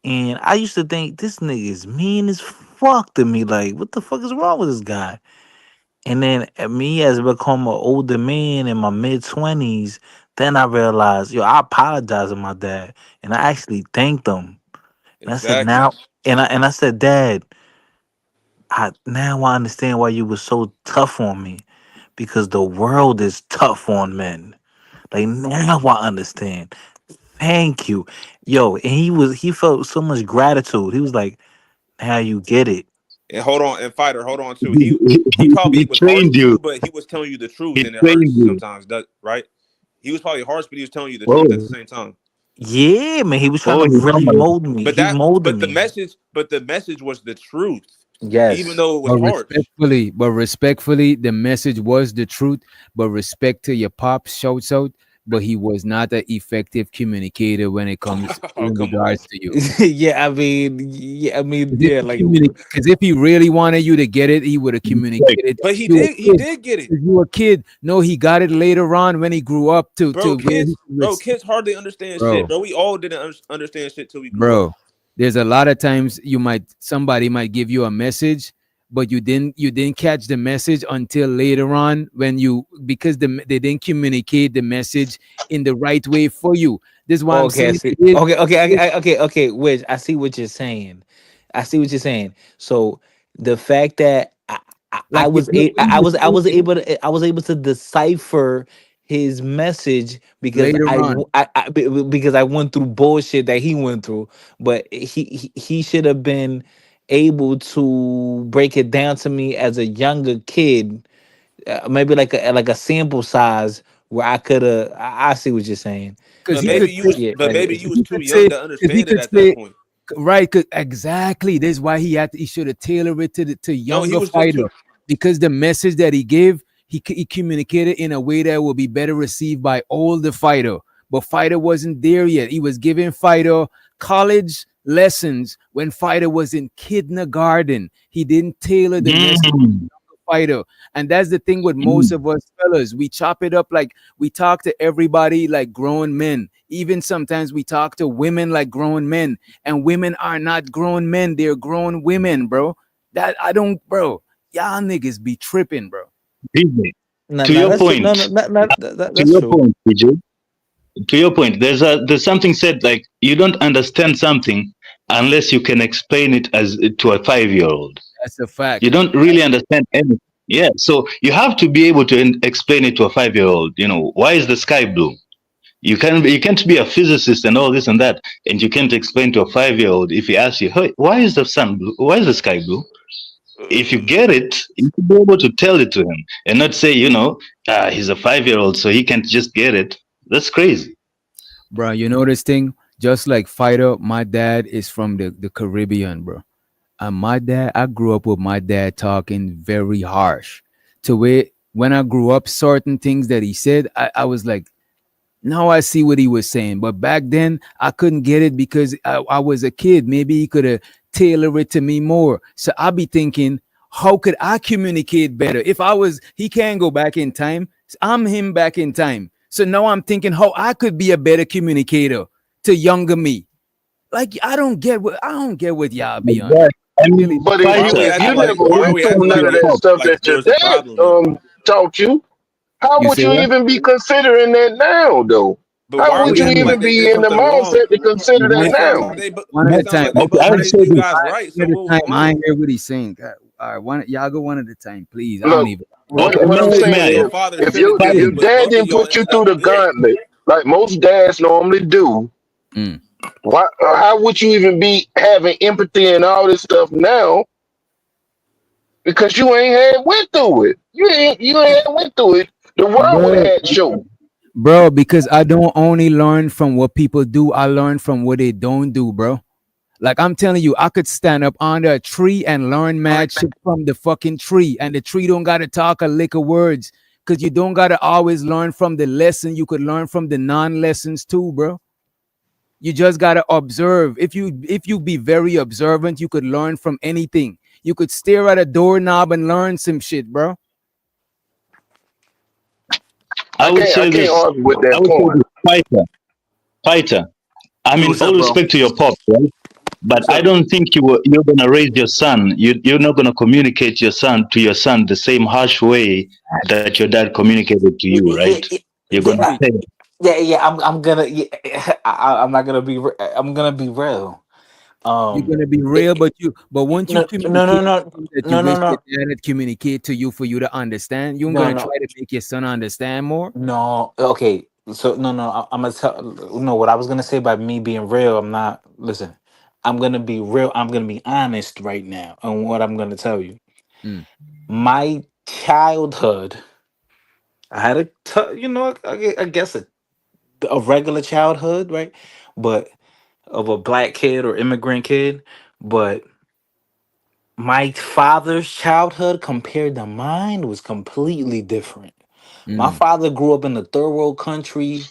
And I used to think this nigga is mean as fuck to me. Like, what the fuck is wrong with this guy? And then me as become an older man in my mid-20s, then I realized, yo, I apologized to my dad. And I actually thanked him. And I said, Exactly. now, and I said, Dad, now I understand why you were so tough on me. Because the world is tough on men. Like now I understand. Thank you. Yo, and he felt so much gratitude. He was like, now you get it. And hold on too. mean. He probably He was harsh trained with you. you, but he was telling you the truth, He and it hurts trained you. sometimes. Right? He was probably harsh, but he was telling you the truth at the Oh, same time. Yeah, man. He was trying to he really normalized. mold me. He molded me. But the message was the truth, even Yes. though it was harsh. Respectfully, the message was the truth. But respect to your pops, shouts out. but he was not an effective communicator when it comes in regards to you. Yeah, like, Because if he really wanted you to get it, he would have communicated. But he You did. He did get it. You were a kid. No, he got it later on when he grew up to Bro, where kids, he was. kids hardly understand shit, bro. We all didn't understand shit till we grew up. There's a lot of times somebody might give you a message, but you didn't catch the message until later on because they didn't communicate the message in the right way for you. This is why I'm saying. Okay. Which I see what you're saying. So the fact that I was able to decipher his message because because I went through bullshit that he went through, but he should have been able to break it down to me as a younger kid, maybe like a sample size where I could have. I see what you're saying. But maybe you was too young to understand it at that point. Right, exactly. That's why he should have tailored it to younger fighter, because the message that he gave, he communicated in a way that will be better received by older fighter. But fighter wasn't there yet. He was giving fighter college lessons when fighter was in kindergarten. He didn't tailor the message to younger fighter, and that's the thing with most of us fellas. We chop it up like we talk to everybody like grown men. Even sometimes we talk to women like grown men, and women are not grown men. They're grown women, bro. Y'all niggas be tripping, bro. To your point, PJ. To your point, there's something said like you don't understand something unless you can explain it to a 5-year-old. That's a fact. You don't really understand anything. Yeah, so you have to be able to explain it to a 5-year-old. Why is the sky blue? You can't be a physicist and all this and that, and you can't explain to a 5-year-old if he asks you, "Hey, why is the sun blue? Why is the sky blue?" If you get it, you should be able to tell it to him and not say, he's a 5-year-old, so he can't just get it. That's crazy, bro. You know this thing? Just like fighter, my dad is from the Caribbean, bro. And I grew up with my dad talking very harsh. To where when I grew up, certain things that he said, I was like, now I see what he was saying. But back then, I couldn't get it because I was a kid. Maybe he could have tailored it to me more. So I'll be thinking, how could I communicate better? He can't go back in time. I'm him back in time. So now I'm thinking how I could be a better communicator to younger me. Like, I don't get what y'all be on. But you never went through none of that stuff that your dad taught you. How would you even be considering that now, though? How would you even be in the mindset to consider that now? One at a time. I ain't hear what he's saying. All right, y'all go one at a time, please. I don't even. What I'm saying is, if your dad didn't put you through the gauntlet like most dads normally do, how would you even be having empathy and all this stuff now? Because you ain't went through it. You ain't went through it. The world would have had show. Bro, because I don't only learn from what people do, I learn from what they don't do, bro. Like I'm telling you, I could stand up under a tree and learn mad shit from the fucking tree, and the tree don't gotta talk a lick of words, because you don't gotta always learn from the lesson. You could learn from the non-lessons too, bro. You just gotta observe. If you be very observant, you could learn from anything. You could stare at a doorknob and learn some shit, bro. I would say this. With that point. Fighter. I mean, all respect to your pop, right? But I don't think you're gonna raise your son. You're not gonna communicate to your son the same harsh way that your dad communicated to you, right? You're gonna say. I'm not gonna be. I'm gonna be real. You're gonna be real, but once you communicate to you for you to understand, you're gonna try to make your son understand more. No, okay. So I'm gonna tell. No, what I was gonna say by me being real, I'm not. Listen, I'm gonna be real. I'm gonna be honest right now on what I'm gonna tell you. My childhood, I had I guess a regular childhood, right? But of a black kid or immigrant kid, but my father's childhood compared to mine was completely different. My father grew up in a third world country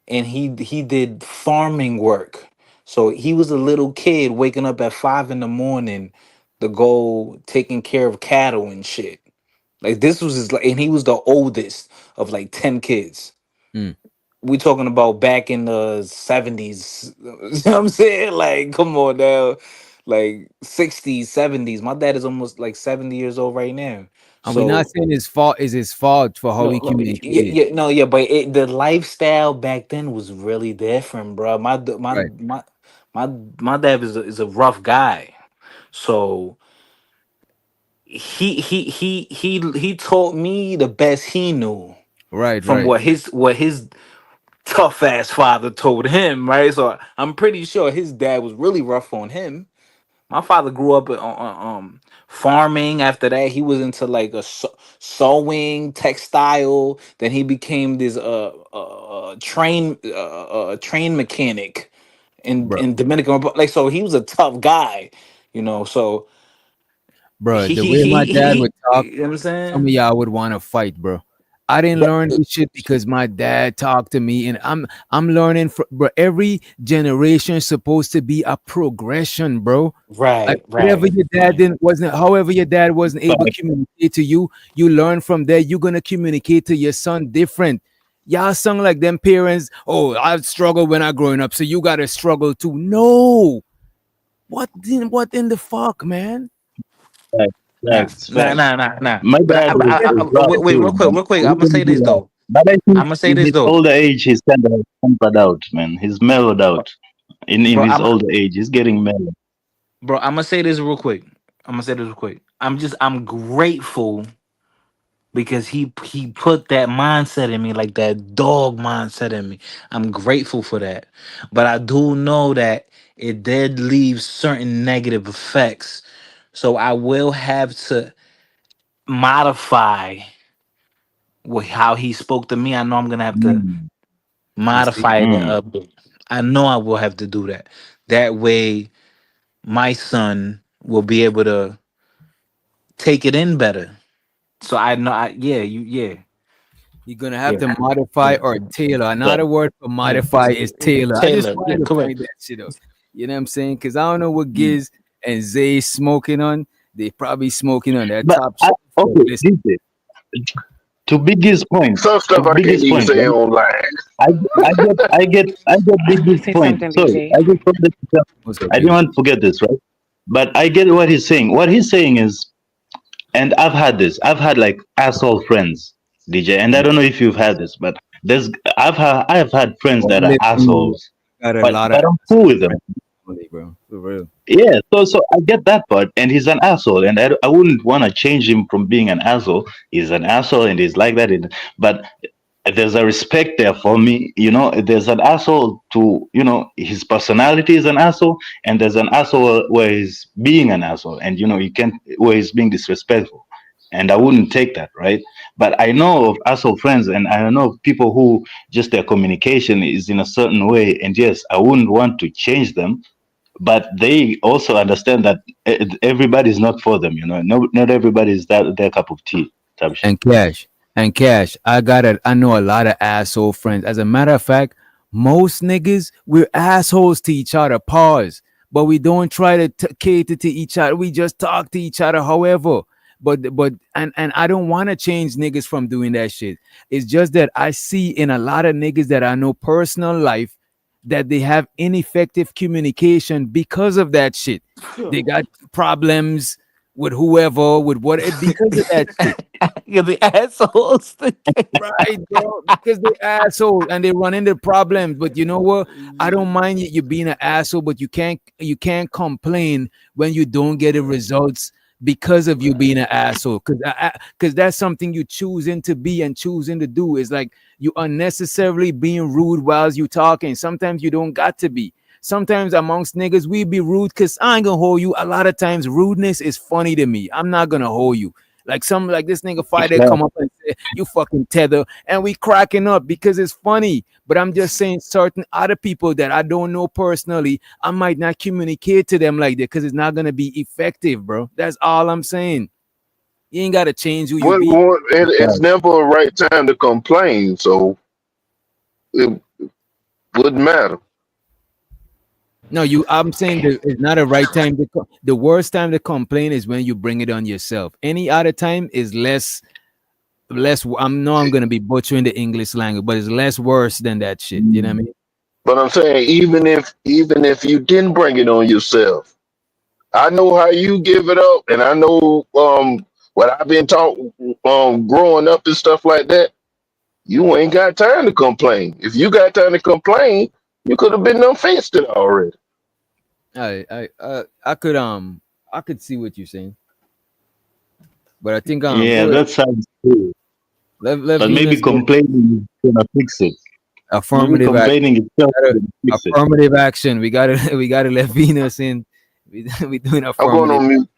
and he did farming work. So he was a little kid waking up at 5 in the morning to go taking care of cattle and shit. Like this was his, and he was the oldest of like 10 kids. Mm. We talking about back in the 70s. You know what I'm saying? Like, come on now. Like 60s, 70s. My dad is almost like 70 years old right now. And we're not So saying his fault is his fault for how no, he no, communicated. but the lifestyle back then was really different, bro. Right. My dad is a rough guy, so he taught me the best he knew Right, from right. what his tough ass father told him, right? So I'm pretty sure his dad was really rough on him. My father grew up on farming. After that, he was into like a sewing, textile. Then he became this train mechanic Bro. in Dominican Republic. Like, so he was a tough guy, So Bro, the way my dad would talk, you know what I'm saying? some of y'all would want to fight, bro. I didn't learn this shit because my dad talked to me, and I'm learning from, bro. Every generation is supposed to be a progression, bro. Like whatever your dad wasn't, however your dad wasn't able to communicate to you, you learn from there. You're gonna communicate to your son different. Y'all sung like them parents. Oh, I struggled when I growing up, so you gotta struggle too. No, what in the fuck, man? Facts. Nah. My But dad was rough wait, too, man. real quick. We I'm gonna say didn't do this that. though. But I think I'm gonna say in this his though, older age, he's kind of tempered out, man. He's mellowed out. In bro. his older age, he's getting mellowed. Bro, I'm gonna say this real quick. I'm grateful because he put that mindset in me, like that dog mindset in me. I'm grateful for that. But I do know that it did leave certain negative effects. So I will have to modify how he spoke to me. I know I'm gonna have to You see? modify it a bit. I know I will have to do that. That way my son will be able to take it in better. So I know You're gonna have to modify or tailor. Another word for modify is tailor. I just Taylor, wanted to correct. bring that shit up. You know what I'm saying? Because I don't know what Giz and Zay smoking on. They probably smoking on that But top shit. okay, listen. To Biggie's point, Some stuff I can't even say right? online. I get Biggie's Say point. something, Sorry, BG. I just wanted to tell, I didn't want to forget this, right? But I get what he's saying. What he's saying is, and I've had this. I've had like asshole friends, DJ, and I don't know if you've had this, but I've had friends that are assholes, Got a but lot of I'm cool with them. bro, for real. Yeah, so I get that part, and he's an asshole, and I wouldn't want to change him from being an asshole. He's an asshole, and he's like that. But there's a respect there for me, There's an asshole to, his personality is an asshole, and there's an asshole where he's being an asshole, and you can't where he's being disrespectful, and I wouldn't take that, right? But I know of asshole friends, and I know of people who just their communication is in a certain way, and yes, I wouldn't want to change them, but they also understand that everybody's not for them, no, not everybody is their cup of tea type shit. And cash. I know a lot of asshole friends. As a matter of fact, most niggas, we're assholes to each other. Pause. But we don't try to cater to each other. We just talk to each other. However, and I don't want to change niggas from doing that shit. It's just that I see in a lot of niggas that I know personal life that they have ineffective communication because of that shit. They got problems with whoever, with what, because of that shit. You're the assholes. Right, bro. Because they assholes and they run into problems. But you know what? I don't mind you being an asshole, but you can't complain when you don't get the results because of you being an asshole. Because that's something you choosing to be and choosing to do. Is like you unnecessarily being rude while you talking. Sometimes you don't got to be. Sometimes amongst niggas, we be rude because I ain't gonna hold you. A lot of times rudeness is funny to me. I'm not gonna hold you. Like this nigga fighter come up and say, you fucking tether, and we cracking up because it's funny. But I'm just saying certain other people that I don't know personally, I might not communicate to them like that because it's not gonna be effective, bro. That's all I'm saying. You ain't gotta change who you be. It's never a right time to complain. So wouldn't matter. No, I'm saying that it's not a right time. The worst time to complain is when you bring it on yourself. Any other time is less. I'm gonna be butchering the English language, but it's less worse than that shit. You know what I mean? But I'm saying even if you didn't bring it on yourself, I know how you give it up, and I know what I've been taught growing up and stuff like that. You ain't got time to complain. If you got time to complain, you could have been done fixed it already. I could see what you're saying, but I think Yeah, that sounds good. But maybe complaining is gonna fix it. Maybe affirmative complaining itself is gonna fix it. affirmative action. We gotta let Venus in. We doing I'm going affirmative. on mute.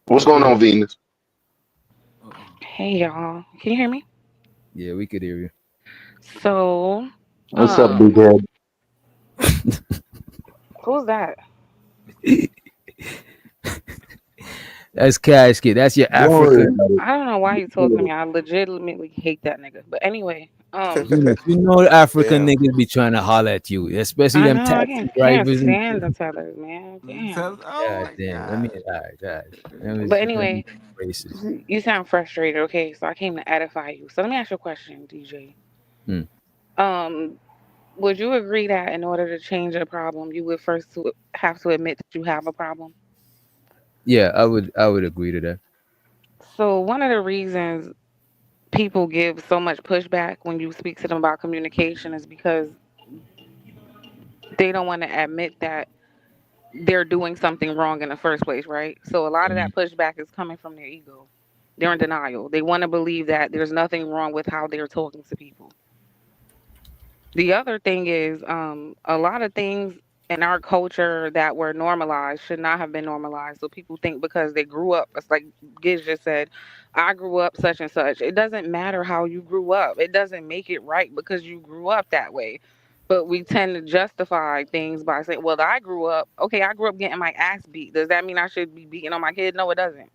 What's going on, Venus? Hey y'all, can you hear me? Yeah, we could hear you. So, What's up, big head? who's that? That's Cash Kid. That's your Don't worry African. about it. I don't know why you talking to me. I legitimately hate that nigga. But anyway, Venus, you know African Damn. niggas be trying to holler at you, especially I them know I taxi can't drivers and stand shit. the tellers, man. Damn. God damn. Let me alright, guys. But anyway, racist. you sound frustrated. Okay, so I came to edify you. So let me ask you a question, DJ. Um, would you agree that in order to change a problem, you would first have to admit that you have a problem? Yeah, I would agree to that. So one of the reasons people give so much pushback when you speak to them about communication is because they don't want to admit that they're doing something wrong in the first place, right? So a lot of that pushback is coming from their ego. They're in denial. They want to believe that there's nothing wrong with how they're talking to people. The other thing is, a lot of things in our culture that were normalized should not have been normalized. So people think because they grew up, it's like Giz just said, I grew up such and such. It doesn't matter how you grew up. It doesn't make it right because you grew up that way. But we tend to justify things by saying, well, I grew up, okay, I grew up getting my ass beat. Does that mean I should be beating on my kid? No, it doesn't.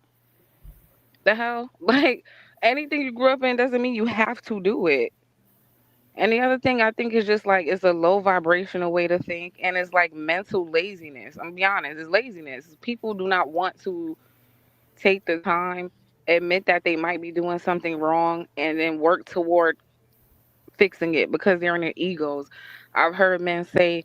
The hell? Like, anything you grew up in doesn't mean you have to do it. And the other thing I think is just like it's a low vibrational way to think, and it's like mental laziness. I'm gonna be honest, it's laziness. People do not want to take the time, admit that they might be doing something wrong, and then work toward fixing it because they're in their egos. I've heard men say,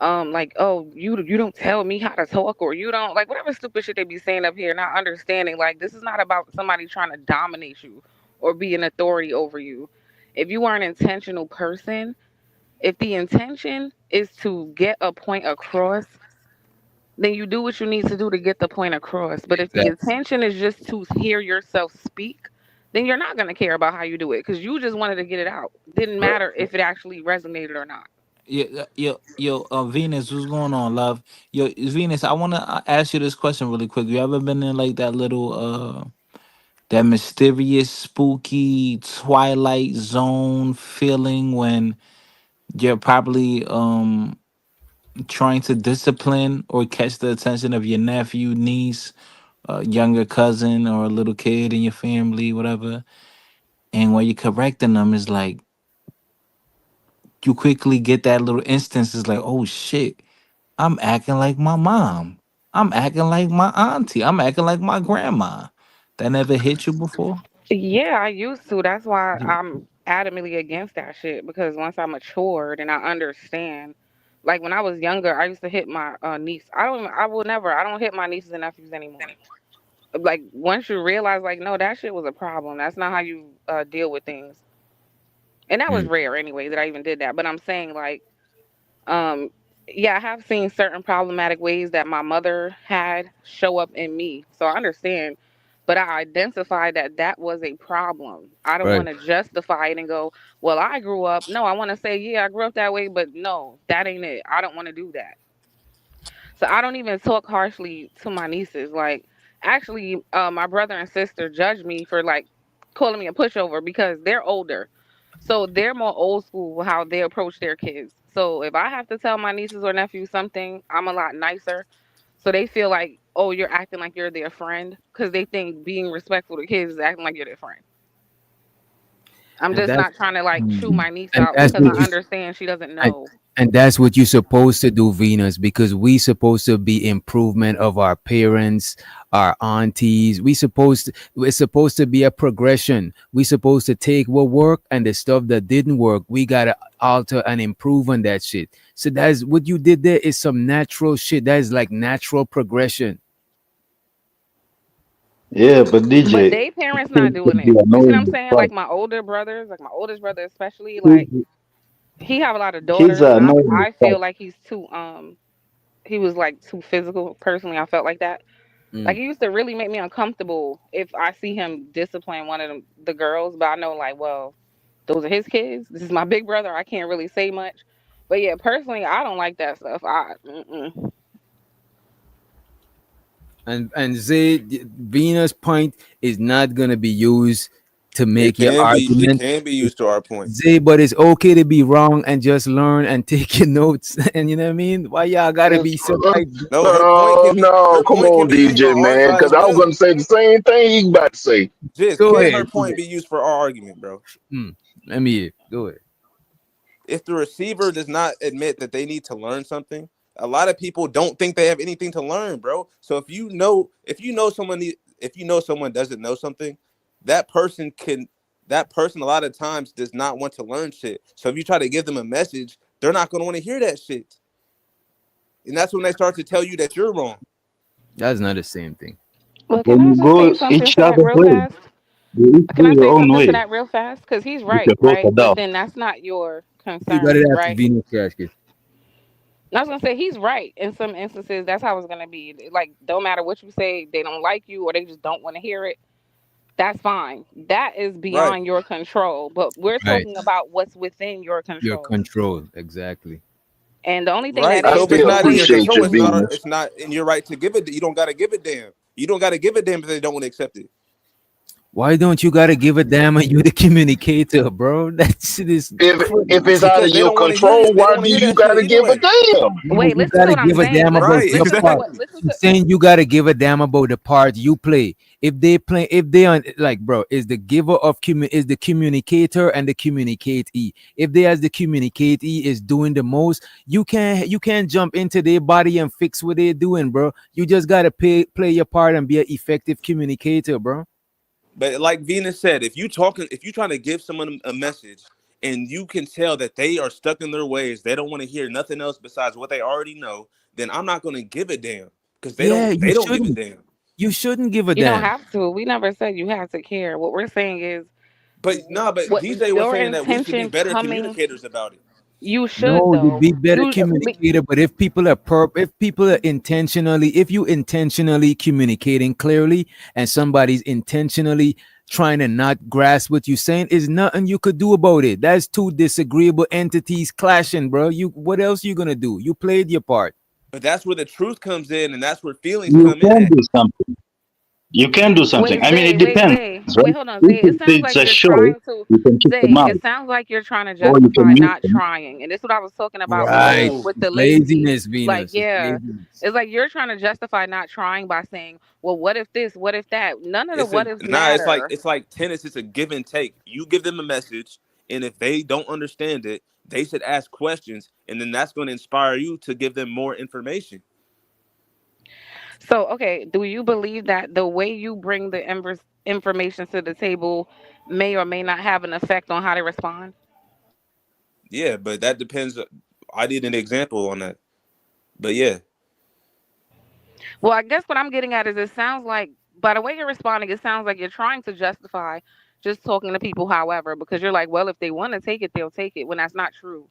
like, oh, you don't tell me how to talk, or you don't like whatever stupid shit they be saying up here, not understanding like this is not about somebody trying to dominate you or be an authority over you. If you are an intentional person, if the intention is to get a point across, then you do what you need to do to get the point across. But if the intention is just to hear yourself speak, then you're not going to care about how you do it because you just wanted to get it out. Didn't matter if it actually resonated or not. Venus, what's going on, love? Yo, Venus, I want to ask you this question really quick. You ever been in like that little that mysterious, spooky twilight zone feeling when you're probably trying to discipline or catch the attention of your nephew, niece, younger cousin, or a little kid in your family, whatever, and when you're correcting them, is like you quickly get that little instance. Is like, oh shit, I'm acting like my mom. I'm acting like my auntie. I'm acting like my grandma. That never hit you before? Yeah, I used to. That's why I'm adamantly against that shit because once I matured and I understand, like when I was younger, I used to hit my niece. I don't hit my nieces and nephews anymore. Like once you realize, like, no, that shit was a problem. That's not how you deal with things. And that was rare anyway that I even did that. But I'm saying like, um, yeah, I have seen certain problematic ways that my mother had show up in me. So I understand. But I identified that that was a problem. I don't want to justify it and go, well, I grew up. No, I want to say, yeah, I grew up that way, but no, that ain't it. I don't want to do that. So I don't even talk harshly to my nieces. Like, actually, my brother and sister judge me for like calling me a pushover because they're older. So they're more old school with how they approach their kids. So if I have to tell my nieces or nephews something, I'm a lot nicer. So they feel like, oh, you're acting like you're their friend because they think being respectful to kids is acting like you're their friend. I'm And just that's not trying to like chew my niece and out that's because I what you understand she doesn't and, know. and that's what you're supposed to do, Venus, because we supposed to be improvement of our parents, our aunties. It's supposed to be a progression. We supposed to take what worked and the stuff that didn't work, we gotta alter and improve on that shit. So that's what you did there is some natural shit. That is like natural progression. Yeah, but But DJ they parents not can doing be it. You see what I'm annoying as saying? fuck. Like my older brothers, like my oldest brother especially, like he have a lot of Kids daughters, are and annoying as I fuck. feel like he's too he was like too physical. Personally, I felt like that. Like Mm. it used to really make me uncomfortable if I see him discipline one of the girls, but I know like, well, those are his kids. This is my big brother. I can't really say much. But yeah, personally, I don't like that stuff. And Zay, Venus' point is not gonna be used to It make your can be. It argument. can be used to our point. Zay, but it's okay to be wrong and just learn and take your notes. And you know what I mean? Why y'all gotta be so like? No, No, no, her come point can on, be used for DJ, our man, side because as I was well. gonna say the same thing he about to say. Just Go can ahead. her point be used for our argument, bro? Let me hear. Go ahead. If the receiver does not admit that they need to learn something, a lot of people don't think they have anything to learn, bro. So if you know someone doesn't know something, that person can that person a lot of times does not want to learn shit. So if you try to give them a message, they're not going to want to hear that shit. And that's when they start to tell you that you're wrong. That's not the same thing. Well, can When I you just say go something each to that other real way, fast? you each Can go I your say own something to way. that real fast? Because he's With right, your right? But crocodile. then that's not your You got it concern, after right? Venus Casket. I was gonna say he's right in some instances. That's how it's gonna be. Like, don't matter what you say, they don't like you or they just don't want to hear it. That's fine. That is Right. beyond your control. But we're Right. talking about what's within your Your control. control. Exactly. And the only thing Right. that I So is if it's still not in your appreciate control, you, Venus. it's not in your right to give it. You don't got to give a damn. You don't got to give a damn if they don't want to accept it. Why don't you gotta give a damn and you the communicator, bro? That shit is If crazy. it's out Because of they your don't want to hear control, it. They don't why want do to hear you that shit gotta give a anyway. damn? No, wait, you listen to gotta what I'm give a saying. damn about Right. Listen to the what Exactly. listen I'm to saying you gotta give a damn about the part you play. If they play, if they on like, bro, is the giver of is the communicator and the communicatee. If they as the communicatee is doing the most, you can't jump into their body and fix what they're doing, bro. You just gotta play your part and be an effective communicator, bro. But like Venus said, if you trying to give someone a message and you can tell that they are stuck in their ways, they don't want to hear nothing else besides what they already know, then I'm not going to give a damn because they Yeah, don't you they don't give a shouldn't. damn. You shouldn't give a you don't damn. have to. We never said you have to care. What we're saying is But what DJ was your saying that we should be intentions better coming. communicators about it. You should No, you though. be better You communicator. But if people are if people are intentionally, if you intentionally communicating clearly, and somebody's intentionally trying to not grasp what you're saying, is nothing you could do about it. That's two disagreeable entities clashing, bro. You what else you gonna do? You played your part. But that's where the truth comes in, and that's where feelings You come in can at. do something. You can do something. wait, I mean, Zay, it wait, depends, Zay. right? Wait, hold on, If Zay. It sounds it's like a you're show, trying to you can keep them Zay, out, it sounds like you're trying to or you can justify mute not them. trying. And this is what I was talking about Right. No. with the lady. Laziness, Like, Venus. It's yeah. laziness. It's like you're trying to justify not trying by saying, well, what if this? What if that? None of the what ifs matter. It's like tennis. It's a give and take. You give them a message, and if they don't understand it, they should ask questions, and then that's going to inspire you to give them more information. So, okay, do you believe that the way you bring the information to the table may or may not have an effect on how they respond? Yeah, but that depends. I did an example on that, but yeah, Well, I guess what I'm getting at is it sounds like, by the way you're responding, it sounds like you're trying to justify just talking to people, however, because you're like, well, if they want to take it, they'll take it, when that's not true.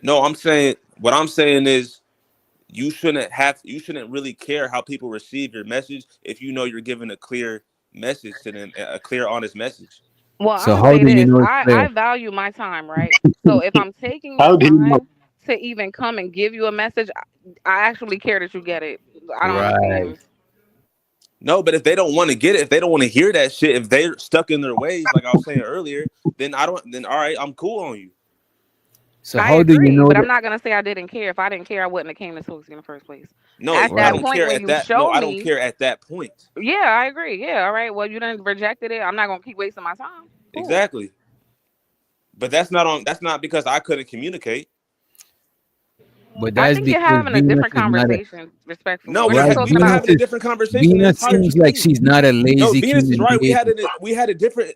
no, what I'm saying is you shouldn't really care how people receive your message if you know you're giving a clear message to them, a clear, honest message. Well, I'm So gonna how say do you this. know it's I clear? value my time, right? So if I'm taking the How do you know? time to even come and give you a message, I actually care that you get it. I don't Right. understand. No, but if they don't want to get it, if they don't want to hear that shit, if they're stuck in their ways, like I was saying earlier, then I don't. Then all right, I'm cool on you. So I how do you agree, know but I'm that? not gonna say I didn't care. If I didn't care, I wouldn't have came to Stokes in the first place. No, At I that don't point, care when at you that. No, show I don't me, care at that point. yeah, I agree. Yeah, all right. Well, you done rejected it. I'm not gonna keep wasting my time. Cool. Exactly. But that's not on. That's not because I couldn't communicate. But I that's think you're because having a Venus different is not a conversation, respectfully. No, We're we not right. we talking were Venus about. having a is different conversation the Venus entire seems like stream. she's not a No, lazy Venus is human right. being. We had a different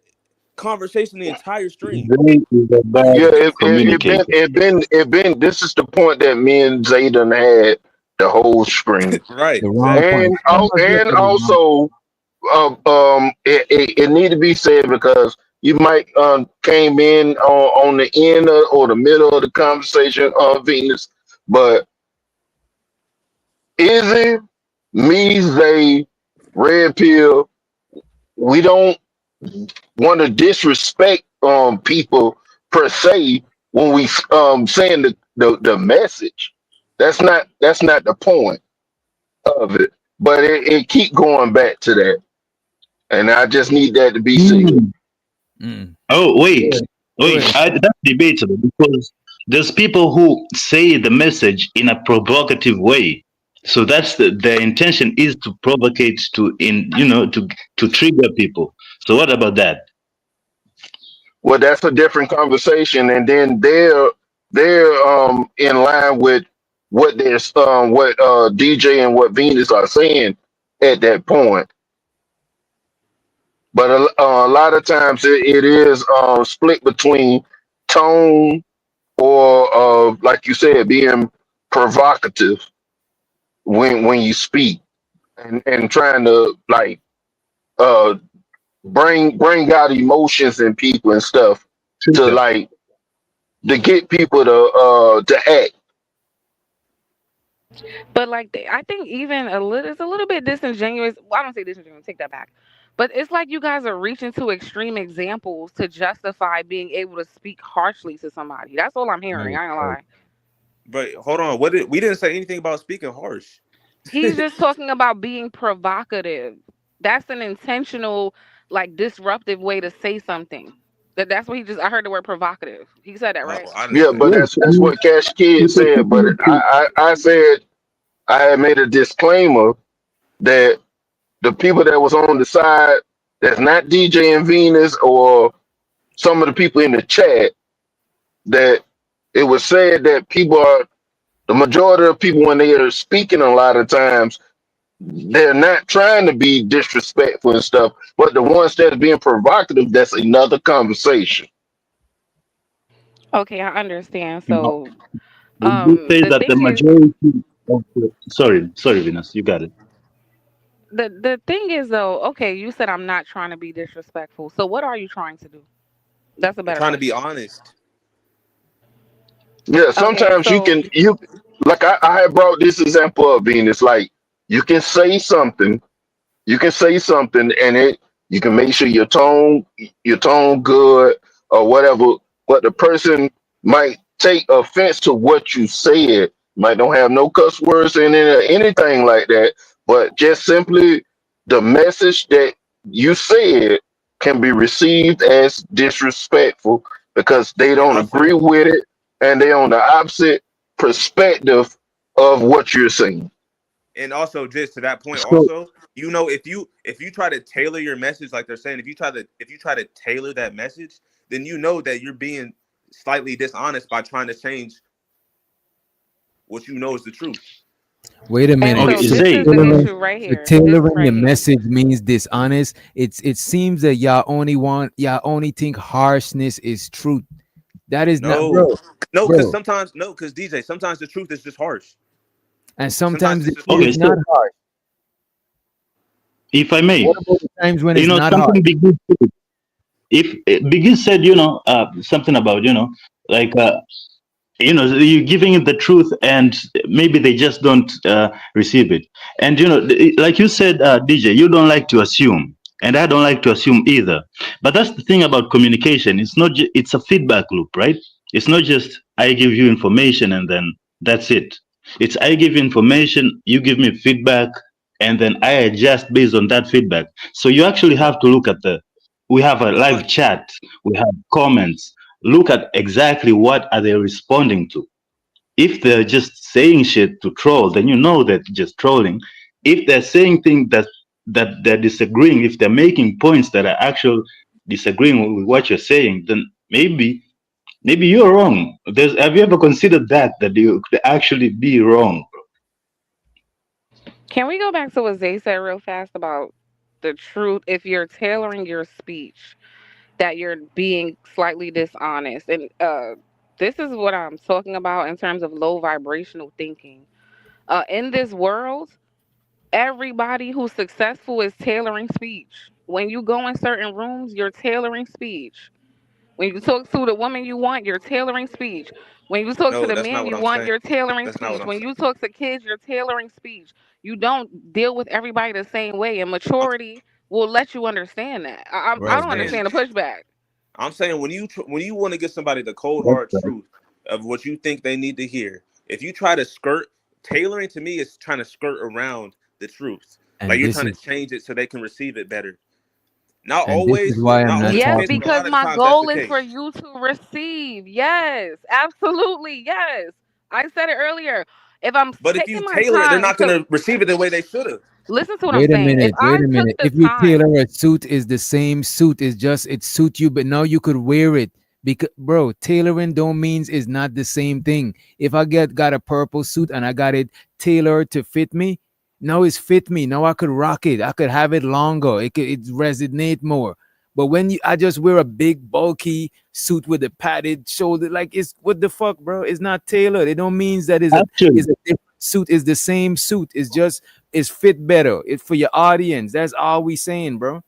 conversation the entire stream. Zay is a bad Yeah, communicator. it been. This is the point that me and Zay done had the whole screen, Right, The wrong exactly. point. and also, it need to be said because you might came in on the end or the middle of the conversation on Venus, but Izzy, me, Zay, Red Pill, we don't want to disrespect people per se when we saying the message. That's not the point of it. But it keep going back to that, and I just need that to be said. Mm. Oh, Go wait, ahead. that's debatable because there's people who say the message in a provocative way. So that's the intention is to provocate to trigger people. So what about that? Well, that's a different conversation, and then they're in line with what DJ and what Venus are saying at that point. But a lot of times it is split between tone or like you said, being provocative when you speak and trying to like uh bring out emotions in people and stuff to like to get people to act. But like, I think even a little, it's a little bit disingenuous. Well, I don't say disingenuous. Take that back. But it's like you guys are reaching to extreme examples to justify being able to speak harshly to somebody. That's all I'm hearing. I ain't gonna lie. But hold on, we didn't say anything about speaking harsh. He's just talking about being provocative. That's an intentional, like disruptive way to say something. That's what he just. I heard the word provocative. He said that, right? I didn't Yeah, say but that. Yes, I that's mean, what Cash Kid people said. But I said I had made a disclaimer that the people that was on the side that's not DJ and Venus or some of the people in the chat that it was said that people are the majority of people when they are speaking a lot of times they're not trying to be disrespectful and stuff, but the ones that are being provocative, that's another conversation. Okay, I understand. no, So, they do say the that the thing is, majority of sorry, Venus, you got it. the thing is though. Okay, you said I'm not trying to be disrespectful. So, what are you trying to do? That's a I'm better trying to be question. honest. Yeah, Okay, sometimes so you like I had brought this example up being it's like you can say something and it you can make sure your tone good or whatever, but the person might take offense to what you said. Might don't have no cuss words in it or anything like that, but just simply the message that you said can be received as disrespectful because they And don't also, agree with it and they on the opposite perspective of what you're saying. just to that point, So also, if you try to tailor your message, like they're saying, if you try to tailor that message, then you know that you're being slightly dishonest by trying to change what you know is the truth. Wait a and minute. so okay, this Zay. is the issue right So here. This tailoring right your here. message means dishonest. It seems that y'all only think harshness is truth. That is not, No, bro. no, because Bro. sometimes no, because DJ, sometimes the truth is just harsh. And Sometimes sometimes it's it just is Okay, harsh. not so harsh. if I What may, about the times when it's not harsh? something big. If Biggie said, something about, like, you're giving it the truth and maybe they just don't receive it. And, like you said, DJ, you don't like to assume. And I don't like to assume either. But that's the thing about communication. It's not, it's a feedback loop, right? It's not just I give you information and then that's it. It's I give you information, you give me feedback, and then I adjust based on that feedback. So you actually have to look at we have a live But chat, we have comments, look at exactly what are they responding to. If they're just saying shit to troll, then you know that just trolling. If they're saying things that they're disagreeing, if they're making points that are actual disagreeing with what you're saying, then maybe you're wrong. Have you ever considered that you could actually be wrong? Can we go back to what Zay said real fast about the truth? If you're tailoring your speech, that you're being slightly dishonest, and this is what I'm talking about in terms of low vibrational thinking. In this world, everybody who's successful is tailoring speech. When you go in certain rooms, you're tailoring speech. When you talk to the woman you want, you're tailoring speech. When you talk to No, the that's not man what you I'm want, saying. you're tailoring That's not what speech. I'm When saying. you talk to kids, you're tailoring speech. You don't deal with everybody the same way, and maturity will let you understand that. I I'm don't saying understand the pushback. when you want to get somebody the cold hard truth of what you think they need to hear, if you try to skirt tailoring, to me is trying to skirt around the truth. Like And you're this trying is to change it so they can receive it better. Not and this is always, why I'm not not always the Yes, case, talking. but a because lot of the my times that's the goal is for case. you to receive. Yes, absolutely. Yes. I said it earlier. If I'm But if you taking my tailor it, they're time not to gonna receive it the way they should have. listen to what I'm Wait a saying, if minute, I wait a took minute. the If you time, tailor a suit, is the same suit. It's just it suit you, but now you could wear it. Because bro, tailoring don't means is not the same thing. If I got a purple suit and I got it tailored to fit me, now it's fit me. Now I could rock it. I could have it longer. It resonate more. But when I just wear a big bulky suit with a padded shoulder, like it's what the fuck, bro? It's not tailored. It don't means that Actually, is a different suit. Is the same suit. It's just it's fit better. It's for your audience. That's all we saying, bro.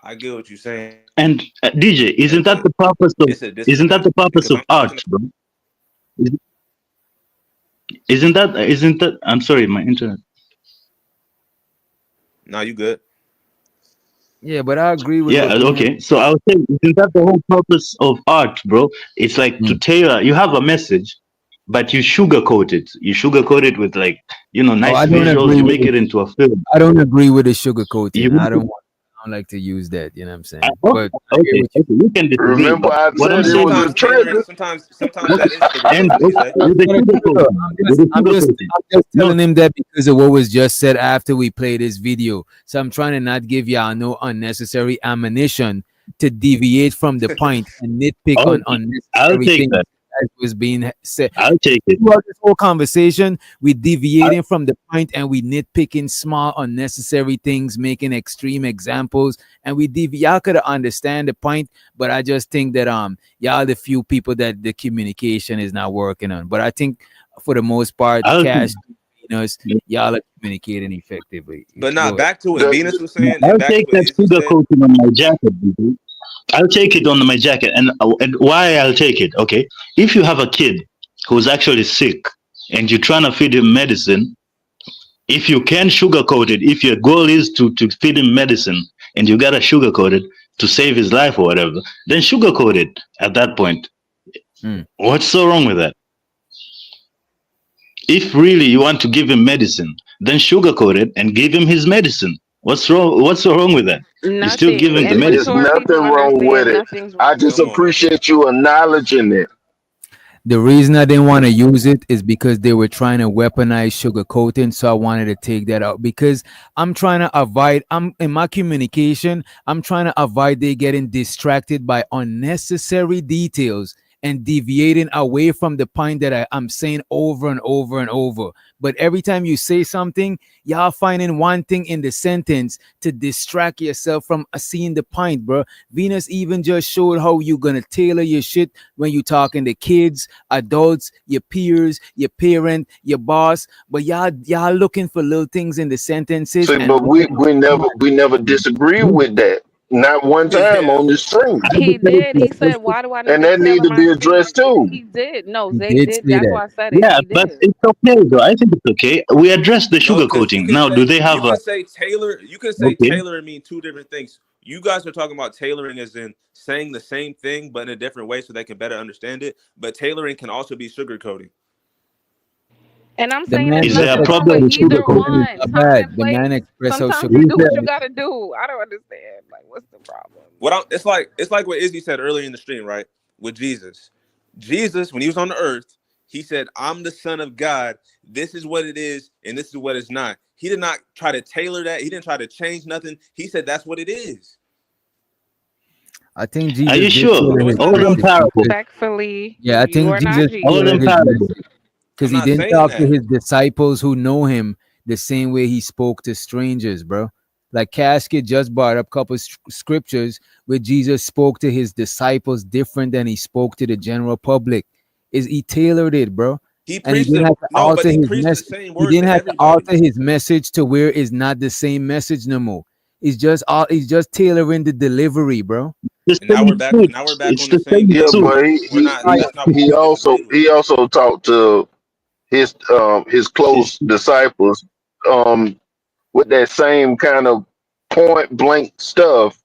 I get what you're saying, and DJ, isn't that but the purpose of it's a disconnect because I'm art, talking. bro? Is- Isn't that? I'm sorry, my internet. No, you good. Yeah, but I agree with Yeah, what Venus. okay. So I was saying, isn't that the whole purpose of art, bro? It's like to Mm. tailor. You have a message, but you sugarcoat it. You sugarcoat it with Oh, nice I don't visuals. agree You with make it. it into a film. I don't agree with the sugar coating. You I don't like to use that. You know what I'm saying? okay, But I hear okay, what you. okay. We can disagree, Remember, but I what I'm said it saying was is, a Sometimes tailoring, trigger. sometimes okay, that is and sugarcoating. What you say? with the sugarcoating, with the sugarcoating. I'm just No, telling him that because of what was just said after we play this video. So I'm trying to not give y'all no unnecessary ammunition to deviate from the point and nitpick on I'll unnecessary take things that. that was being said. I'll take it. Throughout this whole conversation, we I, deviating from the point and we nitpicking small unnecessary things, making extreme examples, and y'all could understand the point, but I just think that y'all the few people that the communication is not working on. But I think for the most part, I'll Cash, y'all are communicating effectively. But Go not ahead. back to what Venus was saying, and I'll back to take what that Izzy said. sugarcoating on my jacket, baby. I'll take it on my jacket. And why I'll take it, okay? If you have a kid who's actually sick and you're trying to feed him medicine, if you can sugarcoat it, if your goal is to feed him medicine and you gotta sugarcoat it to save his life or whatever, then sugarcoat it at that point. Mm. What's so wrong with that? If really you want to give him medicine, then sugarcoat it and give him his medicine. What's wrong? What's so wrong with that? You're still nothing. giving the And It's medicine. mature nothing people wrong with understand it. nothing's I wrong just with Come it. on. appreciate you acknowledging it. The reason I didn't want to use it is because they were trying to weaponize sugar coating. So I wanted to take that out because I'm trying to avoid, I'm in my communication, I'm trying to avoid they getting distracted by unnecessary details and deviating away from the point that I'm saying over and over and over. But every time you say something, y'all finding one thing in the sentence to distract yourself from seeing the point, bro. Venus even just showed how you gonna tailor your shit when you talking to kids, adults, your peers, your parent, your boss. But y'all looking for little things in the sentences See, and but we never disagree with that. Not one time Yeah. on the stream. He did. He said, "Why do I need And to that need tailor to my be speech?" addressed too. He did. No, he Zay did did. say That's that. why I said it. Yeah, He but did. it's okay though. I think it's okay. We address the No, because sugarcoating. Now, do they have a you can say okay? tailor and mean two different things. You guys are talking about tailoring as in saying the same thing but in a different way so they can better understand it. But tailoring can also be sugarcoating. And I'm The saying man there's Is there nothing a just wrong problem with with either sugarcoating? one. Time bad. and The man place. expressed how Sometimes you do what you sugar. gotta do. I don't understand. Like, what's the problem? It's like what Izzy said earlier in the stream, right? With Jesus. Jesus, when he was on the earth, he said, I'm the Son of God. This is what it is, and this is what it's not. He did not try to tailor that. He didn't try to change nothing. He said that's what it is. I think Are Jesus you did sure? tailor We're his not All them message parables. respectfully. Yeah, I You think are not Jesus All Jesus. tailored them his parables. message because I'm he not didn't saying talk to that. his disciples who know him the same way he spoke to strangers, bro. Like Casket just brought up a couple scriptures where Jesus spoke to his disciples different than he spoke to the general public. Is he tailored it, bro? He And he preached didn't it. have to No, but alter he his preached the message. same He words didn't to have to everybody. alter his message to where it's not the same message no more. He's just tailoring the delivery, bro. The And now same we're back. truth. Now we're back It's on the the same same Yeah, page. truth. but We're not. That's not what we he can also disagree with. talked to his close disciples with that same kind of point blank stuff,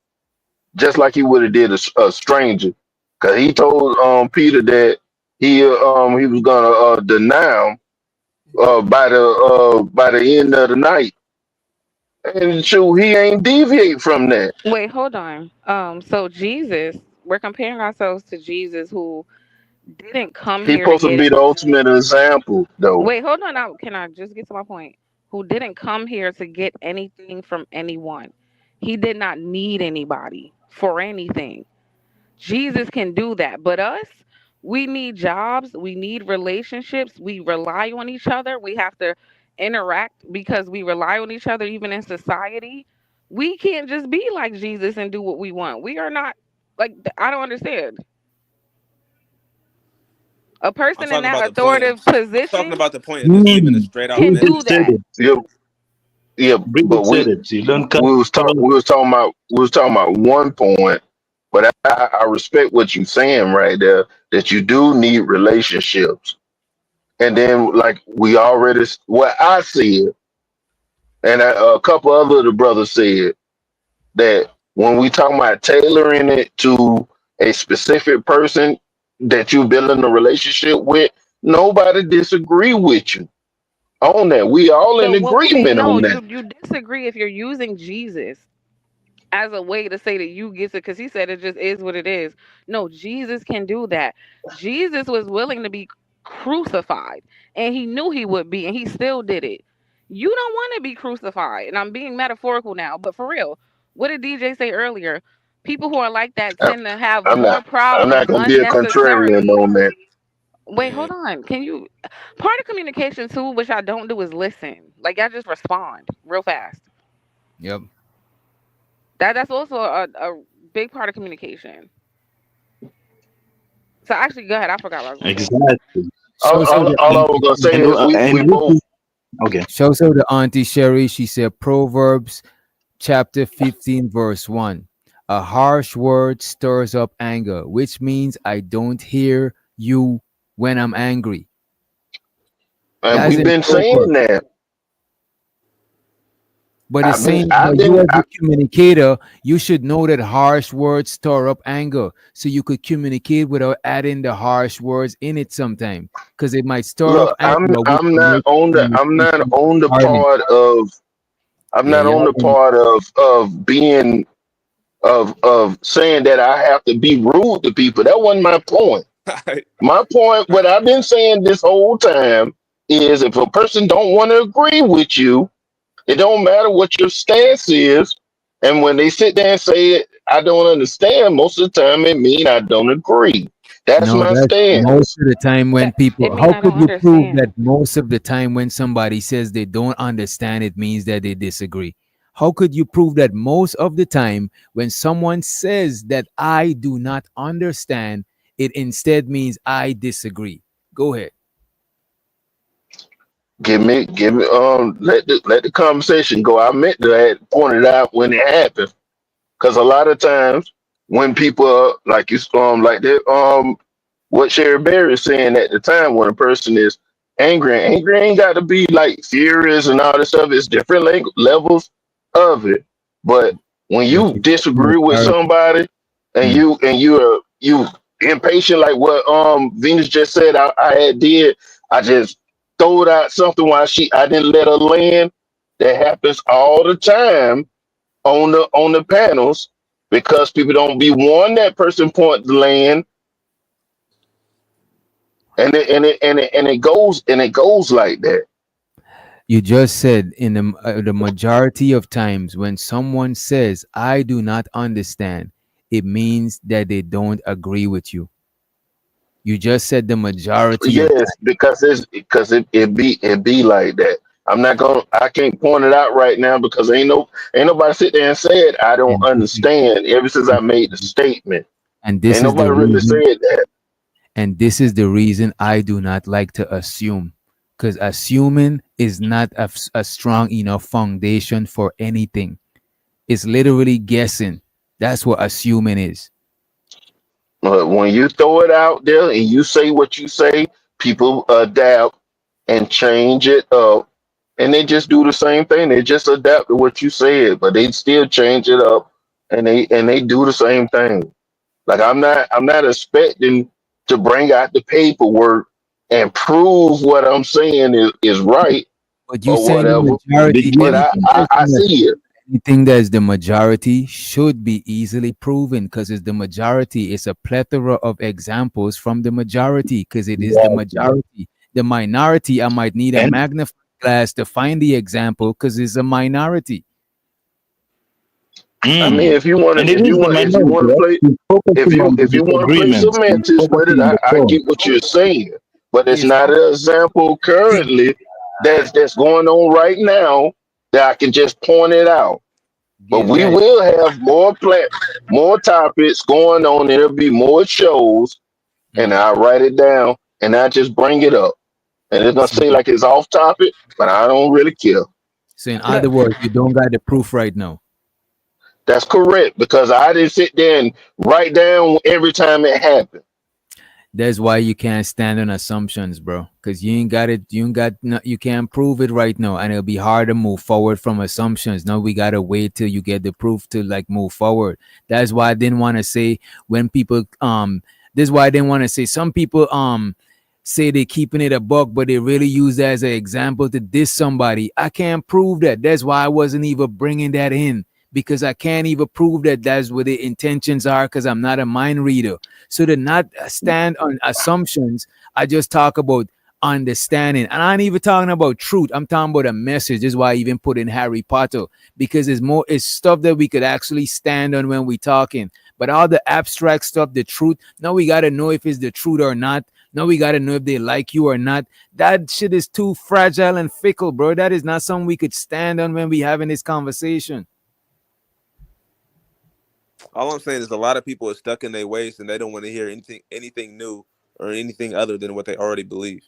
just like he would have did a stranger. Cause he told Peter that he was gonna deny him by the end of the night, and shoot, he ain't deviate from that. Wait, hold on. So Jesus, we're comparing ourselves to Jesus, who didn't come He here to supposed to get. be the ultimate example, though. Wait, hold on. Now, can I just get to my point? Who didn't come here to get anything from anyone? He did not need anybody for anything. Jesus can do that. But us, we need jobs, we need relationships, we rely on each other. We have to interact because we rely on each other even in society. We can't just be like Jesus and do what we want. We are not like I don't understand. A I'm person in talking about that the point. authoritative I'm talking position about the point of just giving a straight out can do message. Said that. it. Yeah, yeah, Bridget but said it. You don't cut. we was talking about one point, but I respect what you're saying right there. That you do need relationships, and then like we already what I said, and a couple other of the brothers said that when we talk about tailoring it to a specific person that you're building a relationship with, nobody disagree with you on that. We all in But what would be agreement no, on you that. you disagree if you're using Jesus as a way to say that you get it because he said it just is what it is. No, Jesus can do that. Jesus was willing to be crucified and he knew he would be and he still did it. You don't want to be crucified. And I'm being metaphorical now, but for real, what did DJ say earlier? People who are like that I- tend to have I'm more not. I'm not problems gonna be a contrarian unnecessarily. on that. Wait, hold on. Can you part of communication too, which I don't do is listen. Like I just respond real fast. Yep. That's also a big part of communication. So actually, go ahead. I forgot what I was gonna say. Exactly. All I was gonna say And is we and both. okay. Shows her the Auntie Sherry. She said Proverbs chapter 15, verse 1. A harsh word stirs up anger, which means I don't hear you when I'm angry. And That's we've in been saying Proverbs. that. But it's saying, I've but you been, as a communicator, you should know that harsh words stir up anger. So you could communicate without adding the harsh words in it sometime. Because it might stir up look. anger, which I'm can not make on the the. I'm not conversation on the hardened. part of. I'm Yeah, not on y'all the part of being of saying that I have to be rude to people. That wasn't my point. My point, what I've been saying this whole time, is if a person don't want to agree with you, it don't matter what your stance is. And when they sit there and say it, I don't understand, most of the time it mean I don't agree. That's No, my that's most stance. of the time when That it people. mean How I could don't you prove that understand. most of the time when somebody says they don't understand, it means that they disagree? How could you prove that most of the time when someone says that I do not understand, it instead means I disagree? Go ahead. Give me let the conversation go. I meant to have pointed out when it happened. Because a lot of times when people like you like that what Sherry Berry is saying at the time when a person is angry, and angry ain't got to be like furious and all this stuff. It's different levels of it. But when But you you disagree with somebody and Mm. you impatient like what Venus just said I had did, I just throwed out something while I didn't let her land. That happens all the time on the panels because people don't be wanting that person point the land, and it goes like that. You just said in the majority of times when someone says, I do not understand, it means that they don't agree with you. You just said the majority of Yes, because it be like that. I can't point it out right now because ain't nobody sit there and said I don't understand ever since I made the statement. and this Ain't is the nobody really reason said that. and this is the reason I do not like to assume, because assuming is not a strong enough foundation for anything. It's literally guessing. That's what assuming is. But when you throw it out there and you say what you say, people adapt and change it up, and they just do the same thing. They just adapt to what you said, but they still change it up, and they do the same thing. Like I'm not expecting to bring out the paperwork and prove what I'm saying is right But you or saying the whatever. majority, But I see it. anything that is the majority should be easily proven because it's the majority. It's a plethora of examples from the majority because it is the majority. The minority, I might need a And magnifying glass to find the example because it's a minority. I mean, and it is the if you minority, want to right? play He's focusing on the if you want to play disagreements. He's semantics with it, focusing on the I cause. get what you're saying, but it's He's not an example currently that's going on right now that I can just point it out. But we that. will have more topics going on. There'll be more shows, and I write it down and I just bring it up. And it's gonna say like it's off topic, but I don't really care. So in other words, you don't got the proof right now. That's correct because I didn't sit there and write down every time it happened. That's why you can't stand on assumptions, bro. Because you ain't got it. You ain't got. No, you can't prove it right now, and it'll be hard to move forward from assumptions. Now we gotta wait till you get the proof to like move forward. That's why I didn't want to say when people This is why I didn't want to say some people say they keeping it a buck, but they really use that as an example to diss somebody. I can't prove that. That's why I wasn't even bringing that in because I can't even prove that that's what the intentions are because I'm not a mind reader. So to not stand on assumptions, I just talk about understanding. And I ain't even talking about truth. I'm talking about a message. This is why I even put in Harry Potter because it's stuff that we could actually stand on when we talking. But all the abstract stuff, the truth, now we got to know if it's the truth or not. Now we got to know if they like you or not. That shit is too fragile and fickle, bro. That is not something we could stand on when we having this conversation. All I'm saying is a lot of people are stuck in their ways and they don't want to hear anything new or anything other than what they already believe.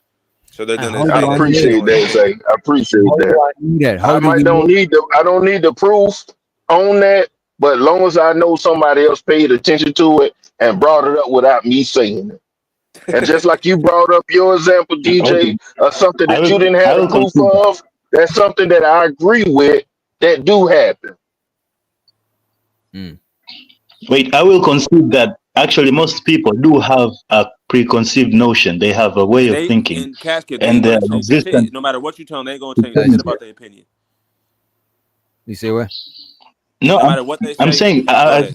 So they're gonna I stay appreciate on that, Zay. I appreciate that. I don't need the proof on that, but as long as I know somebody else paid attention to it and brought it up without me saying it. And just like you brought up your example, DJ, Okay. something I that you will didn't I have the will proof concede that. of, that's something that I agree with that do happen. Wait, I will concede that actually most people do have a preconceived notion. They have a way and of they thinking, in casket, they and ain't they're gonna change resistant. shit. No matter what you tell them, they ain't gonna change shit about their opinion. You say what? No, No matter what they I'm say, saying go I ahead.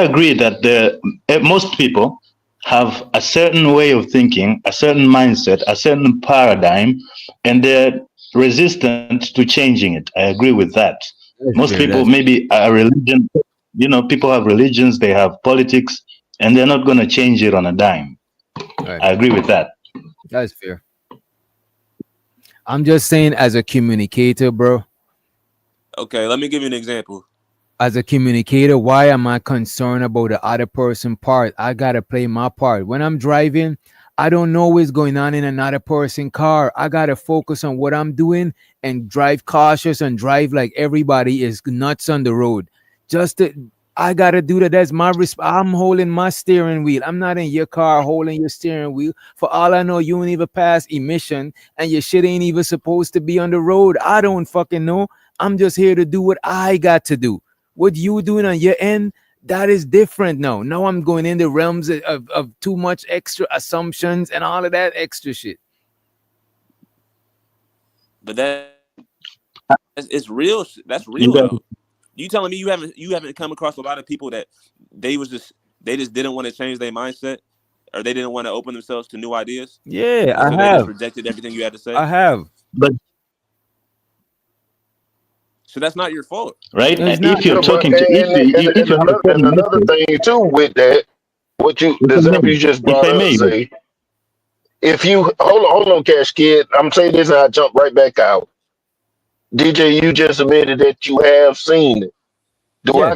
agree that most people have a certain way of thinking, a certain mindset, a certain paradigm, and they're resistant to changing it. I agree with that. Most people maybe a religion, people have religions, they have politics, and they're not going to change it on a dime. Right. I agree with that. That's fair. I'm just saying as a communicator, bro. Okay, let me give you an example. As a communicator, why am I concerned about the other person part? I gotta play my part. When I'm driving, I don't know what's going on in another person's car. I gotta focus on what I'm doing and drive cautious and drive like everybody is nuts on the road. I gotta do that. That's my I'm holding my steering wheel. I'm not in your car holding your steering wheel. For all I know, you ain't even pass emission and your shit ain't even supposed to be on the road. I don't fucking know. I'm just here to do what I got to do. What you doing on your end, that is different now. Now I'm going in the realms of too much extra assumptions and all of that extra shit. But it's real. That's You real got though. You telling me you haven't come across a lot of people that they just didn't want to change their mindset, or they didn't want to open themselves to new ideas? Yeah, And so I they just have. rejected everything you had to say. I have. but So that's not your fault. right, No, it's and not. if you're Yeah, but talking to if you have a and certain another message, thing too with that, what you if the I example may, you just if brought I up, may, say if you hold on, Cash Kid, I'm saying this and I jump right back out. DJ, you just admitted that you have seen it. Do Yeah. I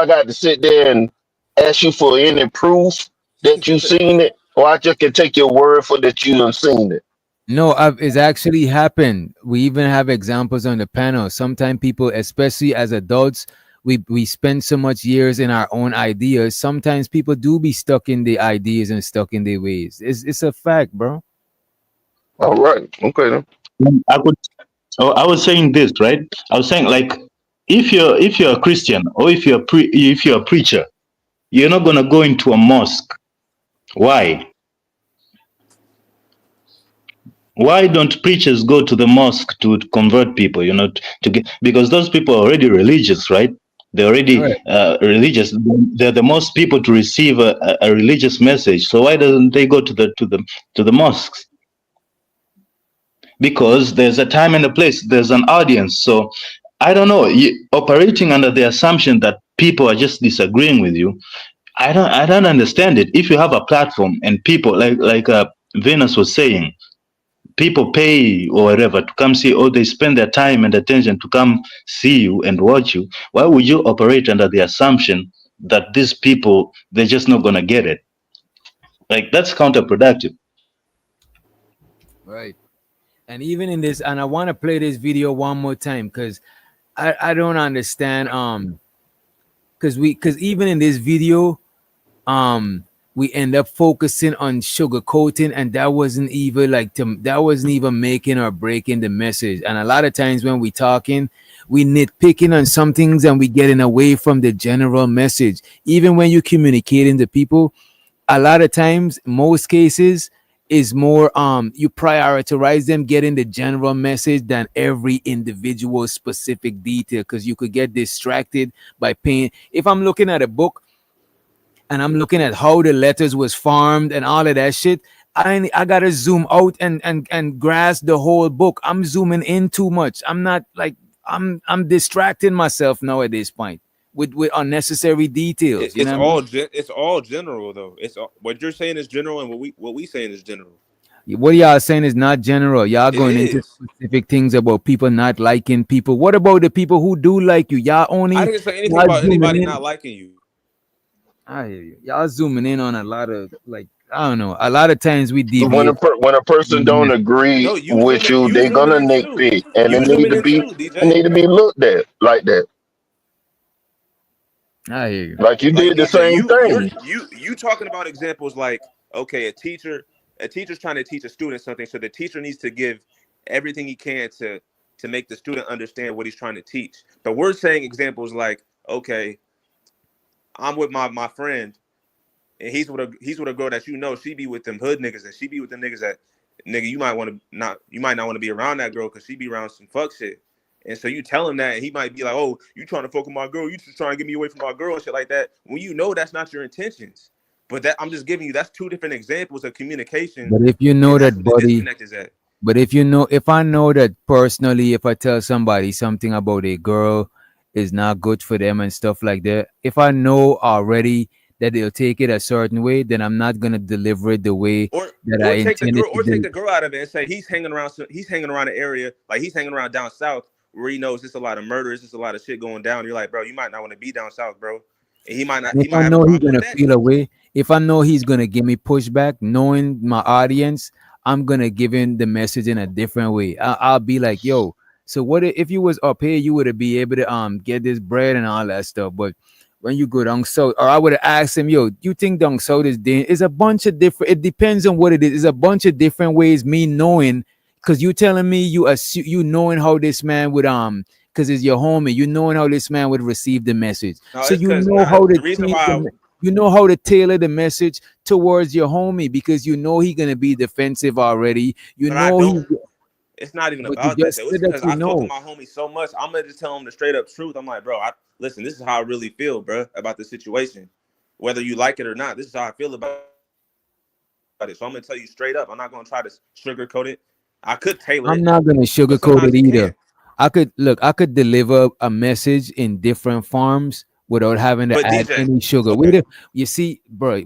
got to sit there and ask you for any proof that you seen it, or I just can take your word for that you have seen it? No, it's actually happened. We even have examples on the panel. Sometimes people, especially as adults, we spend so much years in our own ideas. Sometimes people do be stuck in the ideas and stuck in their ways. It's a fact, bro. All right, okay then. I could. Oh, I was saying this, right? I was saying like if you're a Christian or if you're a preacher, you're not gonna go into a mosque. Why? Why don't preachers go to the mosque to convert people? You know, to get, because those people are already religious, right? They're All already right. religious. They're the most people to receive a religious message. So why doesn't they go to the mosques? Because there's a time and a place. There's an audience. So I don't know. Operating under the assumption that people are just disagreeing with you, I don't understand it. If you have a platform and people like Venus was saying, people pay or whatever to come see, or they spend their time and attention to come see you and watch you, why would you operate under the assumption that these people, they're just not gonna get it? Like, that's counterproductive. Right. And even in this, and I want to play this video one more time because I don't understand. Because even in this video, we end up focusing on sugarcoating, and that wasn't even making or breaking the message. And a lot of times when we talking, we nitpicking on some things and we getting away from the general message. Even when you communicating to people, a lot of times, most cases, is more you prioritize them getting the general message than every individual specific detail, because you could get distracted by paying. If I'm looking at a book and I'm looking at how the letters was formed and all of that shit, I gotta zoom out and grasp the whole book. I'm zooming in too much. I'm not like I'm distracting myself now at this point with unnecessary details. You know what I mean? It's all general though. What you're saying is general, and what we saying is general. What y'all saying is not general. Y'all It going into is. specific things about people not liking people. What about the people who do like you? Y'all I only didn't say anything y'all about zooming anybody in. not liking you. I hear you. Y'all zooming in on a lot of, like, I don't know. A lot of times we When deviate. when a person don't agree No, you with zooming you, you they're zooming gonna in too. nitpick, and You zooming in too, it DJ. need to be looked at like that. I hear you. Like you Like did the DJ, same thing. you talking about examples like, okay, a teacher's trying to teach a student something, so the teacher needs to give everything he can to make the student understand what he's trying to teach. But we're saying examples like, okay, I'm with my friend, and he's with a girl that she be with them hood niggas, and she be with them niggas that nigga you might not want to be around that girl because she be around some fuck shit. And so you tell him that, and he might be like, "Oh, you trying to fuck with my girl? You just trying to get me away from my girl and shit like that." When you know that's not your intentions. But that I'm just giving you, that's two different examples of communication, But if you know and that's that, where the buddy, disconnect is at. but if I know that personally, if I tell somebody something about a girl is not good for them and stuff like that, if I know already that they'll take it a certain way, then I'm not gonna deliver it the way that I Or take intended to take do. the girl out of it and say he's hanging around the area, like he's hanging around down south where he knows there's a lot of murder, there's just a lot of shit going down. You're like, bro, you might not want to be down south, bro. And And he if I might have a know he's problem with gonna that. feel away, if I know he's gonna give me pushback, knowing my audience, I'm gonna give him the message in a different way. I'll be like, "Yo, so what if you was up here, you would have be able to get this bread and all that stuff, but when you go down south, or I would have asked him, yo, you think down south is It's a bunch of different. It depends on what it is. It's a bunch of different ways. Me knowing, because you telling me you knowing how this man would because it's your homie. You knowing how this man would receive the message, No, so it's you because know how to the reason change why. you know how to tailor the message towards your homie because you know he's gonna be defensive already. You But I know don't. he. It's not even But you about that just though. It's said that because you I fuck with know. my homie so much. I'm gonna just tell him the straight up truth. I'm like, bro, listen. This is how I really feel, bro, about the situation. Whether you like it or not, this is how I feel about it. So I'm gonna tell you straight up. I'm not gonna try to sugarcoat it. I could tailor I'm it, not gonna but sugarcoat sometimes it you either. can't. I could deliver a message in different forms without having to But add DJ, any sugar. okay, You see, bro,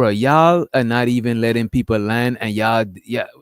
y'all are not even letting people land, and yeah.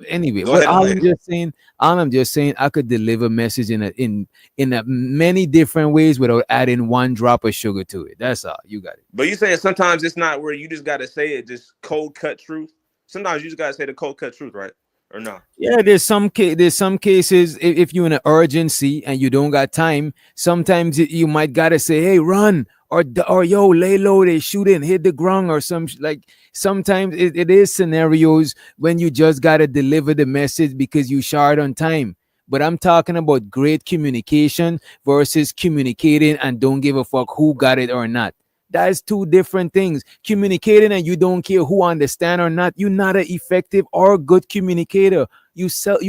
Anyway, go ahead and land. all I'm just saying, I could deliver message in a many different ways without adding one drop of sugar to it. That's all. You got it. But you saying sometimes it's not where you just gotta say it, just cold cut truth. Sometimes you just gotta say the cold cut truth, right? Or no? Yeah, there's some cases if you're in an urgency and you don't got time, sometimes you might gotta say, "Hey, run!" or "Yo, lay low, they shooting, hit the ground," or like. Sometimes it is scenarios when you just gotta deliver the message because you short on time. But I'm talking about great communication versus communicating and don't give a fuck who got it or not. That's two different things. Communicating and you don't care who understand or not. You're not an effective or good communicator. You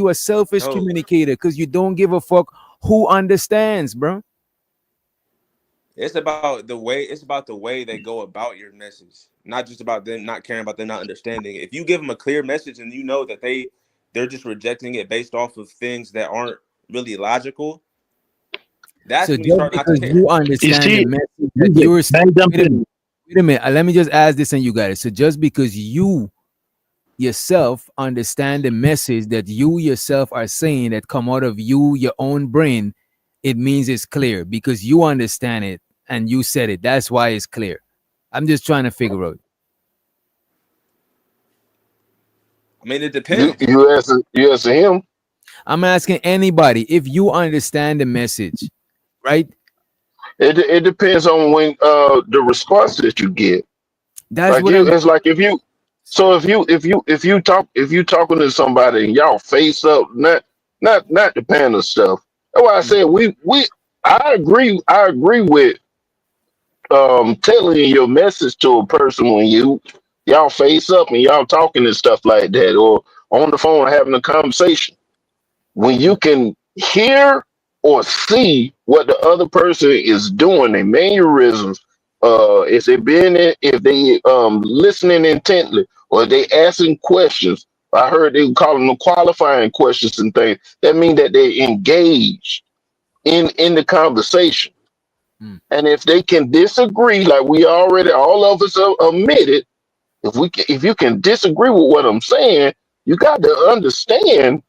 a selfish No. communicator because you don't give a fuck who understands, bro. It's about the way. It's about the way they go about your message, not just about them not caring about them not understanding. If you give them a clear message and you know that they're just rejecting it based off of things that aren't really logical, that's So when you just start not to because care. you understand the message that you're saying, wait a minute, let me just ask this and you got it. So just because you yourself understand the message that you yourself are saying that come out of your own brain, it means it's clear because you understand it and you said it. That's why it's clear. I'm just trying to figure out. I mean, it depends. You answer him. I'm asking anybody if you understand the message, right? It depends on when the response that you get. That's Like what I'm. it's like if you talking to somebody and y'all face up, not the panda stuff. That's why I said I agree with telling your message to a person when y'all face up and y'all talking and stuff like that, or on the phone having a conversation. When you can hear or see what the other person is doing, their mannerisms, if they listening intently, or they asking questions. I heard they calling them qualifying questions and things. That mean that they engage in the conversation. And if they can disagree, like we already all of us have admitted, if you can disagree with what I'm saying, you got to understand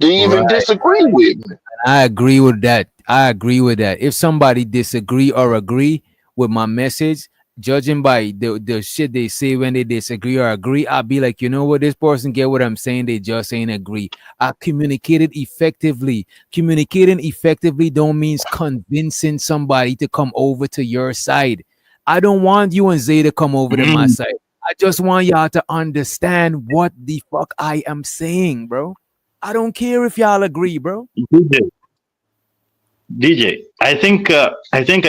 to even Right. disagree with me. I agree with that. I agree with that. If somebody disagree or agree with my message, judging by the shit they say when they disagree or agree, I'll be like, you know what, this person get what I'm saying, they just ain't agree. I communicated effectively. Communicating effectively don't means convincing somebody to come over to your side. I don't want you and Zay to come over to my side. I just want y'all to understand what the fuck I am saying, bro. I don't care if y'all agree, bro. DJ, I think I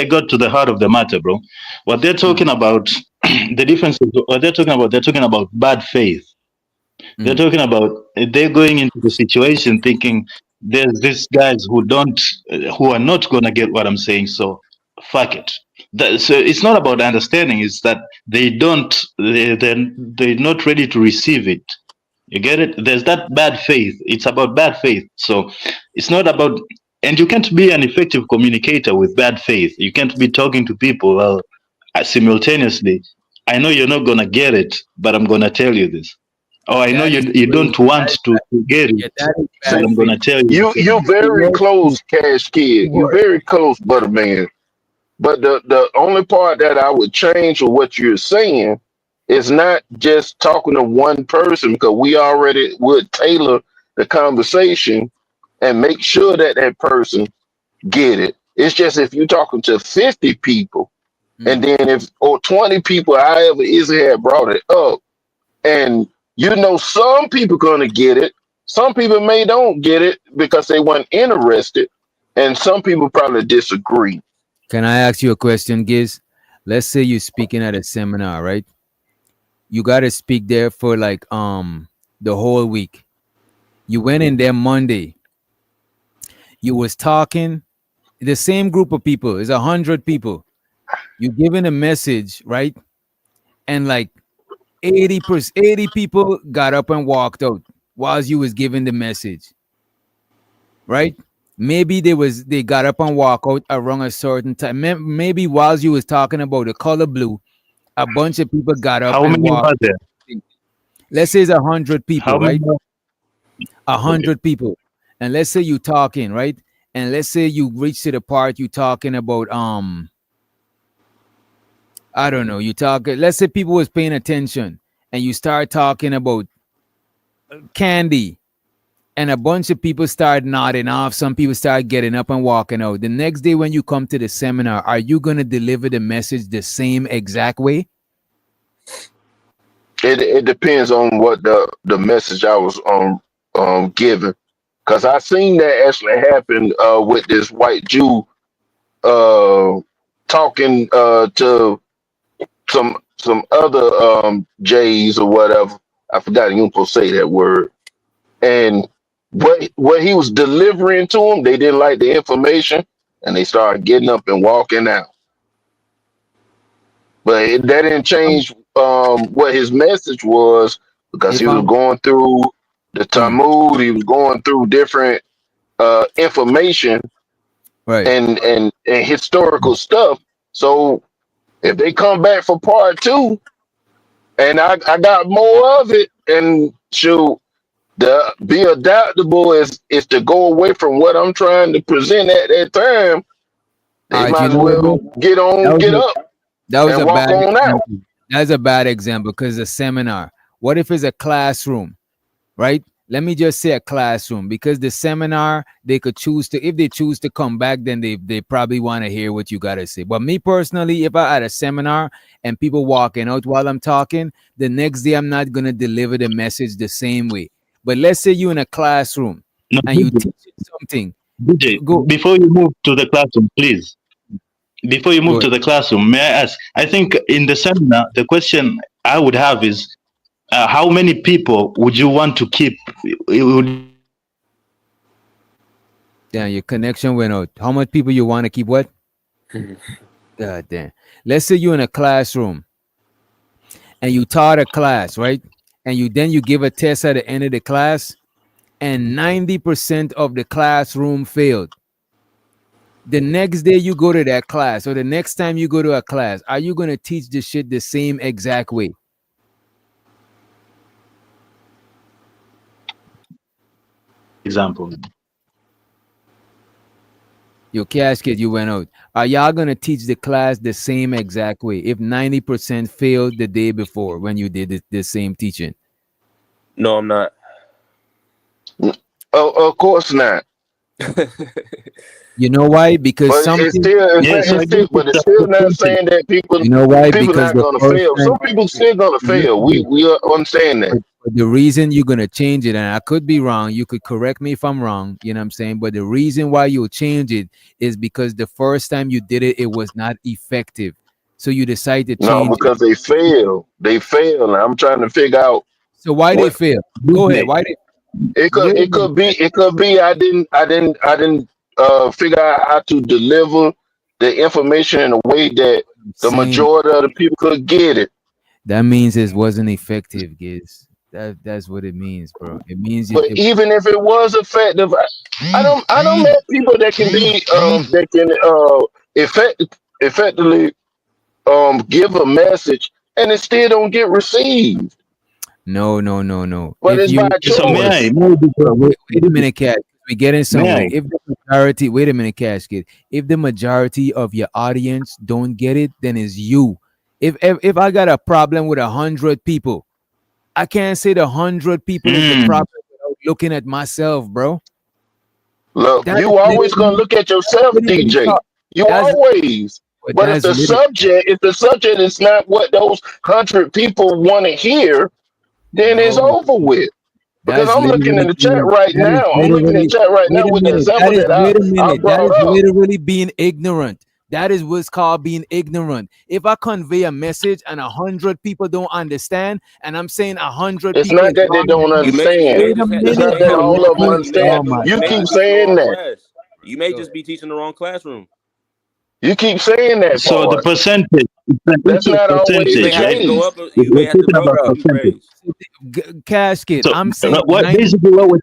got to the heart of the matter, bro. What they're talking about, the difference is what they're talking about bad faith. They're talking about they're going into the situation thinking there's these guys who are not gonna get what I'm saying, so fuck it. So it's not about understanding, it's that they're not ready to receive it. You get it? There's that bad faith. It's about bad faith. So it's not about, and you can't be an effective communicator with bad faith. You can't be talking to people simultaneously. I know you're not gonna get it, but I'm gonna tell you this. Oh, I know That is you don't want to get it, yeah, that is but bad I'm faith. gonna tell you. You very close, Cash Kid. You very close, Butterman. But the only part that I would change with what you're saying is not just talking to one person, because we already would tailor the conversation and make sure that that person get it. It's just if you're talking to 50 people, and then if or 20 people, however Izzy had brought it up, and you know some people gonna get it, some people may don't get it because they weren't interested. and some people probably disagree. Can I ask you a question, Giz? Let's say you're speaking at a seminar, right? You gotta speak there for like the whole week. You went in there Monday. You was talking. The same group of people is 100 people. You giving a message, right? And like 80 people got up and walked out whilst you was giving the message, right? Maybe they got up and walk out around a certain time. Maybe whilst you was talking about the color blue, a bunch of people got up How and many walked. are there? Let's say it's 100 people, How right? many? 100 people. And let's say you talking, right? And let's say you reach to the part you talking about I don't know, you talk, let's say people was paying attention and you start talking about candy and a bunch of people start nodding off. Some people start getting up and walking out. The next day when you come to the seminar, are you going to deliver the message the same exact way? It depends on what the message I was giving, because I seen that actually happen with this white Jew talking to some other J's or whatever. I forgot you supposed to say that word. And what he was delivering to them, they didn't like the information, and they started getting up and walking out. But that didn't change what his message was, because he was going through the Talmud. He was going through different information, right, and historical stuff. So if they come back for part 2, and I got more of it, and shoot, the be adaptable is to go away from what I'm trying to present at that time. They might as well get up. That was a bad on out. example. That's a bad example because a seminar. What if it's a classroom, right? Let me just say a classroom, because the seminar, they could choose to, if they choose to come back, then they probably want to hear what you got to say. But me personally, if I had a seminar and people walking out while I'm talking, the next day I'm not going to deliver the message the same way. But let's say you're in a classroom and you teach something. DJ, before you move to the classroom, please. Before you move to the classroom, may I ask? I think in the seminar, the question I would have is, how many people would you want to keep? Damn, your connection went out. How much people you want to keep? What? God damn. Let's say you're in a classroom and you taught a class, right? And you give a test at the end of the class, and 90% of the classroom failed. The next day you go to that class, or the next time you go to a class, are you going to teach the shit the same exact way? Example. Your casket, you went out. Are y'all going to teach the class the same exact way if 90% failed the day before when you did the same teaching? No, I'm not. Of course not. You know why? Because but it's still not saying that people. You know why? People Because not gonna fail. Some people still gonna fail. We understand that. But the reason you're gonna change it, and I could be wrong, you could correct me if I'm wrong. You know what I'm saying? But the reason why you'll change it is because the first time you did it, it was not effective. So you decide to change. No, because they fail. They fail. And I'm trying to figure out. So why they fail? Go ahead. Why they? It could be I didn't figure out how to deliver the information in a way that the majority of the people could get it. That means it wasn't effective, Giz. That's what it means, bro. It means. But even if it was effective, I don't met people that can be effectively give a message and it still don't get received. No. But it's by choice. Wait a minute, Cat. We're getting somewhere. If the majority, wait a minute, Casket. If the majority of your audience don't get it, then it's you. If I got a problem with 100 people, I can't say the 100 people is the problem without looking at myself, bro. Look, you always gonna look at yourself, DJ. You always. But if the subject is not what those 100 people want to hear, then it's over with. Because That's I'm looking in literally the chat being, right that is now. I'm looking in the literally, chat right wait now a with the minute, example that wait a I minute, that is brought up. literally being ignorant. That is what's called being ignorant. If I convey a message and 100 people don't understand, and I'm saying 100 It's people not is that they wrong, don't You may understand. wait a just It's you minute, not may that have bro. the all wrong of them you may understand. have Oh the my you You may be keep God. teaching the saying wrong that. class. You may Go just ahead. be teaching the wrong classroom. You keep saying that So the part. percentage, it's an That's issue of not always You the may have percentage. to go case. up. You We're may have to talking go about up a Bro, few percentage. grades. Casket, So I'm saying what 90. basically what we're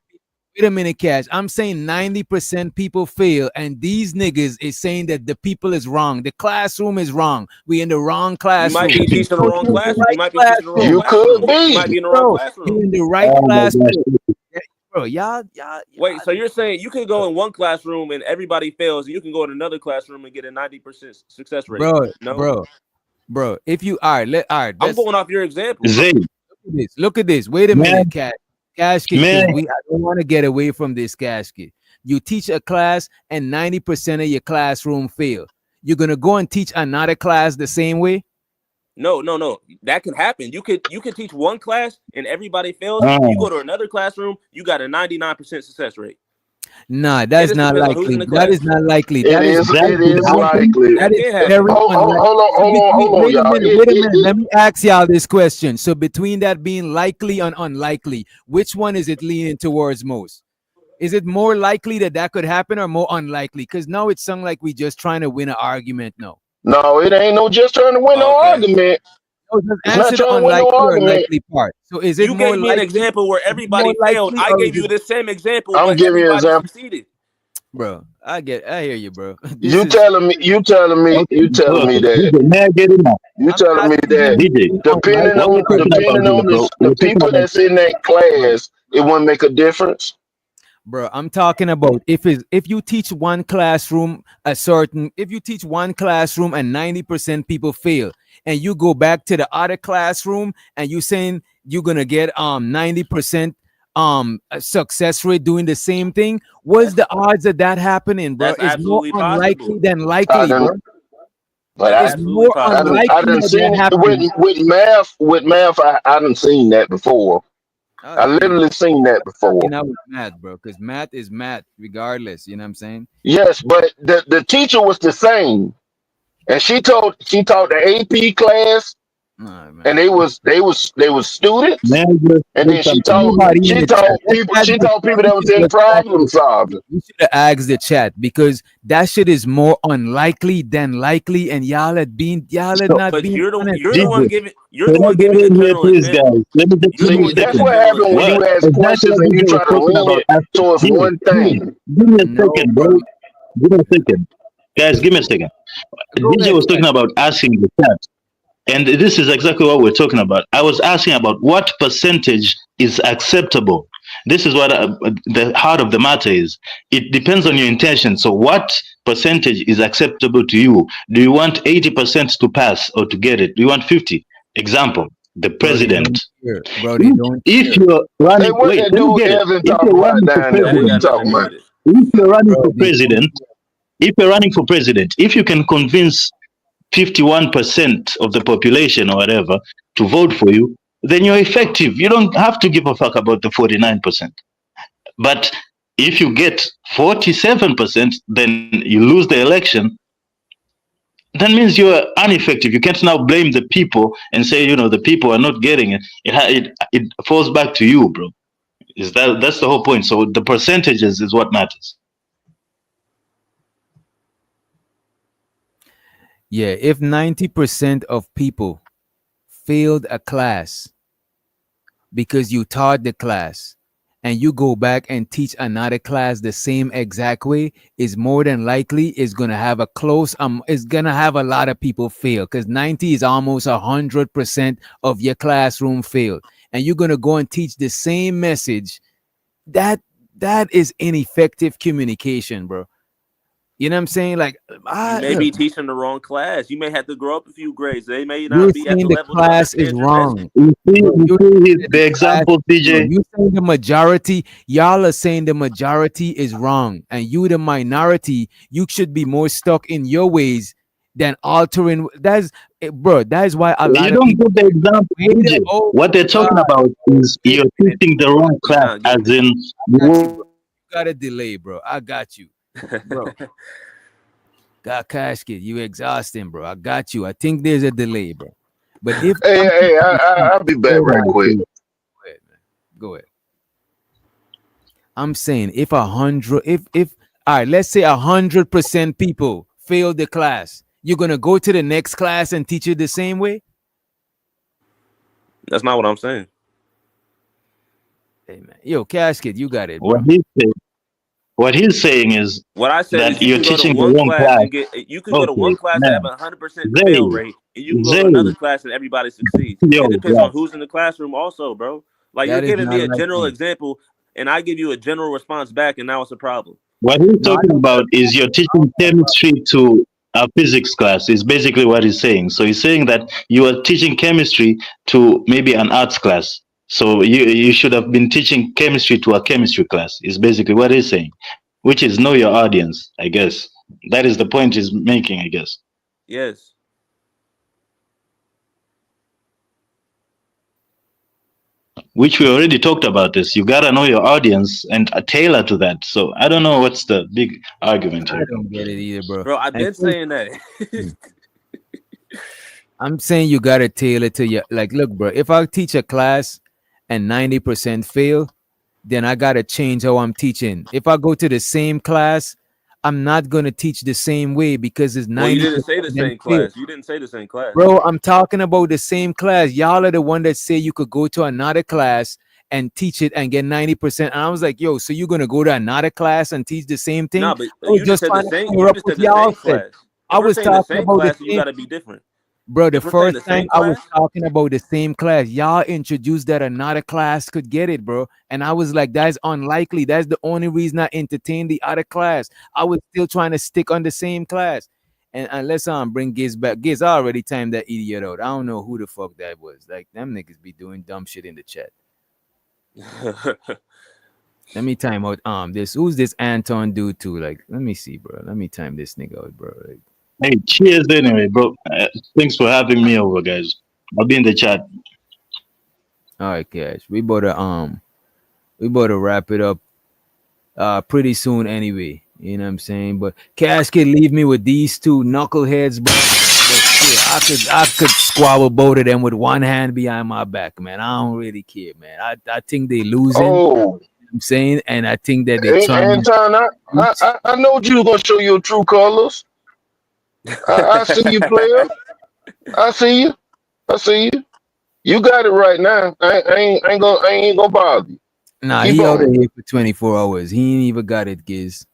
Wait a minute, Cash. I'm saying 90% people fail, and these niggas is saying that the people is wrong. The classroom is wrong. We in the wrong You might classroom. be teaching the So wrong you in the classroom. You right might be teaching the wrong classroom. You could classroom. You be. might be in the wrong Bro, you classroom. in the right oh my classroom. gosh. Bro, y'all. Wait, so you're saying you can go in one classroom and everybody fails, and you can go in another classroom and get a 90% success rate? No, Bro. If you all right, I'm that's going off your example. Zay, look at this. Wait a minute, man, casket, because man, I don't want to get away from this casket. You teach a class and 90% of your classroom fail. You're gonna go and teach another class the same way? No. That can happen. You could teach one class and everybody fails. You go to another classroom, you got a 99% success rate. Nah, It that's just not depends on who's in likely. the That class. is not likely. It That is is. It that could is happen. likely. that That is can happen. very unlikely. So Hold on, wait a y'all. minute, Let me ask y'all this question. So between that being likely and unlikely, which one is it leaning towards most? Is it more likely that that could happen or more unlikely? Because now it sounds like we just trying to win an argument. No, it ain't no just trying to win no Okay. argument. No, just It's not answer the trying to win no unlikely or argument. likely part. So is it You more gave me an likely? example where Is it more everybody failed. likely I or is gave it, you the same example, I'm but giving you an everybody example. succeeded. bro? I hear you, bro. This You is telling me, you telling me, Okay, you telling me okay. that, DJ, may I get in now? you I'm telling me asking that him DJ, between depending unlikely what we're on and talking about depending here, on bro, the we're talking people about, that's in that bro. class, it wouldn't make a difference. Bro, I'm talking about if you teach one classroom if you teach one classroom and 90% people fail, and you go back to the other classroom and you saying you're gonna get 90% a success rate doing the same thing, what's That's the odds of that happening, bro? that's It's more absolutely unlikely possible. than I likely, done, bro. but That's It's absolutely more possible. I unlikely done that that seen it happens. with math. With math, I done seen that before. Oh I yeah, yeah. literally seen that You before. know, with math, bro, because math is math regardless. You know what I'm saying? Yes, but the teacher was the same, and she taught the AP class, Nah, and man. they was students, may I just and say then something You here? not in the chat. she taught people that was in problem solving. You should have asked the chat because that shit is more unlikely than likely, and y'all had So, not But been honest, you're the bro. one DJ, giving you're the can I one get giving the in here, general please, guys? example. Let me just You're the See, one finish giving that's the what general happened when what you example. ask exactly questions what and you DJ was try to talking lean about. it towards one thing. Give me a No, second, bro. bro. Give me a second. Guys, give me a second. Go DJ ahead, was talking chat. about asking the chat. And this is exactly what we're talking about. I was asking about what percentage is acceptable. This is what the heart of the matter is. It depends on your intention. So, what percentage is acceptable to you? Do you want 80% to pass or to get it? Do you want 50? Example, the Bro, they president. don't care. Bro, they don't If care. you're Hey, running, what wait, that let me dude get it. Evan If talking you're about running for down there? That What ain't he got president, nothing to talking do about? with it. if you're running Bro, for they don't president, care. if you're running for president, if you can convince 51% of the population or whatever to vote for you, then you're effective. You don't have to give a fuck about the 49%. But if you get 47%, then you lose the election. That means you're ineffective. You can't now blame the people and say, the people are not getting it. It falls back to you, bro. That's the whole point. So the percentages is what matters. Yeah, if 90% of people failed a class because you taught the class and you go back and teach another class the same exact way, is more than likely is gonna have a close is gonna have a lot of people fail because 90 is almost 100% of your classroom failed, and you're gonna go and teach the same message. That is ineffective communication, bro. You know what I'm saying? Like, You may look, be teaching the wrong class. You may have to grow up a few grades. They may you're not be at saying the the level to class is understand your message. wrong. Bro, You you're see saying that the class example, is wrong. DJ? You saying the majority, y'all are saying the majority is wrong, and you, the minority, you should be more stuck in your ways than altering. Bro. That is why a You lot of don't people. give the example. AJ. Oh What they're my talking God. about is you're teaching the wrong You're class, not as getting it. in I got you, bro. You got a delay, bro. I got you, bro. Got casket. You exhausting, bro. I got you. I think there's a delay, bro. But if Hey, I'll be back hold right on, quick. please. Go ahead, man. Go ahead. I'm saying if 100, if all right, let's say 100% people fail the class, you're gonna go to the next class and teach it the same way. That's not what I'm saying. Hey man, yo, casket, you got it, What bro. he's saying is What I said is that you you're can go to teaching the one wrong class class. and get. You can go to one Okay, class and have man. 100% fail Zay, rate, and you can go to another Zay, class and everybody succeeds. yo, It depends bro. on who's in the classroom, also, bro. Like you're That is giving me not a like general me. example, and I give you a general response back, and now it's a problem. What he's No, I talking don't. about is you're teaching chemistry to a physics class, is basically what he's saying. So he's saying that you are teaching chemistry to maybe an arts class. So you should have been teaching chemistry to a chemistry class, is basically what he's saying, which is know your audience, I guess. That is the point he's making, I guess. Yes. Which we already talked about this. You gotta know your audience and tailor to that. So I don't know what's the big argument I here. don't get it either, bro. Bro, I've And been saying that. I'm saying you gotta tailor to your like. Look, bro. If I teach a class and 90% fail, then I gotta change how I'm teaching. If I go to the same class, I'm not gonna teach the same way because it's Well, you 90% didn't say the them same fail. class. You didn't say the same class. Bro, I'm talking about the same class. Y'all are the one that say you could go to another class and teach it and get 90%. And I was like, yo, so you're gonna go to another class and teach the same thing? No, but I was you just just said the trying to same. clear You up just what said the y'all same said. class. I If we're was saying the talking same about the class, then you same. got to be different. Bro, the If we're saying the first time same I was class, talking about the same class, y'all introduced that another class could get it, bro. And I was like, that's unlikely. That's the only reason I entertained the other class. I was still trying to stick on the same class. And unless I bring Giz back, Giz, I already timed that idiot out. I don't know who the fuck that was. Like, them niggas be doing dumb shit in the chat. Let me time out. This who's this Anton dude too? Like, let me see, bro. Let me time this nigga out, bro. Like, Hey, cheers anyway, bro. Thanks for having me over, guys. I'll be in the chat. all right, Cash. We about to wrap it up pretty soon anyway. You know what I'm saying? But Cash can leave me with these two knuckleheads, bro. But shit, I could squabble both of them with one hand behind my back, man. I don't really care, man. I think they losing. Oh, You know what I'm saying, and I think that they and trying. Anton, I know you was gonna show your true colors. I see you, player. I see you. I see you. You got it right now. I ain't gonna bother you. Nah, Keep he out of on. here for 24 hours. He ain't even got it, Giz.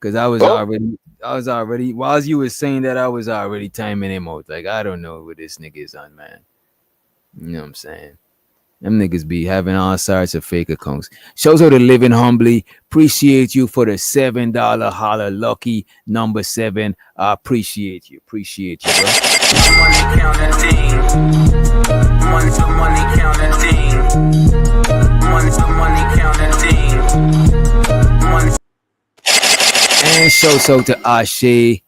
Cause I was Oh, already while you was saying that I was already timing him out. Like, I don't know what this nigga is on, man. You know what I'm saying? Them niggas be having all sorts of fake accounts. Shows how to living humbly. Appreciate you for the $7 holler lucky number 7. I appreciate you. Appreciate you, bro. Money counting team. Money counting team. Money counting team. Money. And shows out to Ashe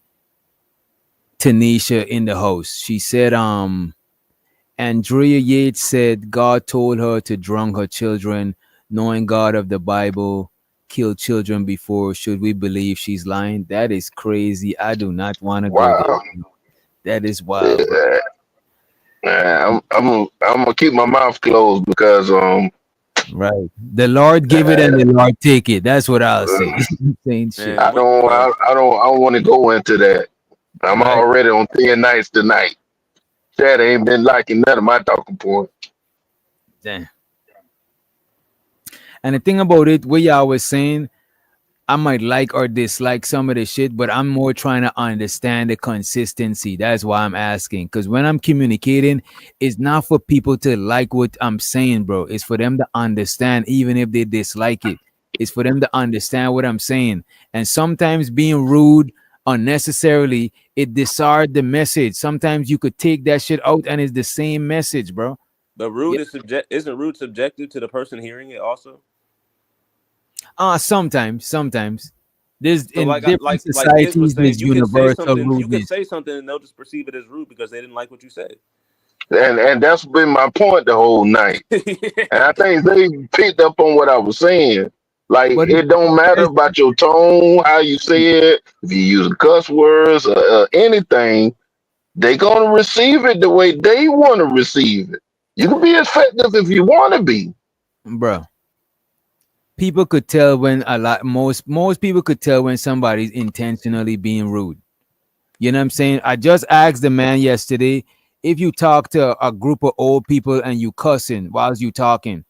Tanisha in the host. She said, Andrea Yates said God told her to drown her children, knowing God of the Bible killed children before. Should we believe she's lying? That is crazy. I do not want to go there. wow. That is wild, bro. I'm gonna keep my mouth closed because Right. The Lord give it and the Lord take it. That's what I'll say. Saying shit. I don't want to go into that. I'm Right. already on 10 nights tonight. Chad ain't been liking none of my talking points. Damn. And the thing about it, what y'all was saying, I might like or dislike some of the shit, but I'm more trying to understand the consistency. That's why I'm asking. Because when I'm communicating, it's not for people to like what I'm saying, bro. It's for them to understand, even if they dislike it. It's for them to understand what I'm saying. And sometimes being rude unnecessarily, it discard the message. Sometimes you could take that shit out and it's the same message, bro. but rude is isn't rude subjective to the person hearing it also? Sometimes. There's So in like different like Iz was societies, saying, there's universal you can rudeness. say something and they'll just perceive it as rude because they didn't like what you said. And that's been my point the whole night. And I think they picked up on what I was saying. Like But it don't matter about your tone, how you say it, if you use cuss words or anything, they gonna receive it the way they want to receive it. You can be effective if you want to be. bro, people could tell when most people could tell when somebody's intentionally being rude. You know what I'm saying? I just asked the man yesterday, if you talk to a group of old people and you cussing whilst you talking,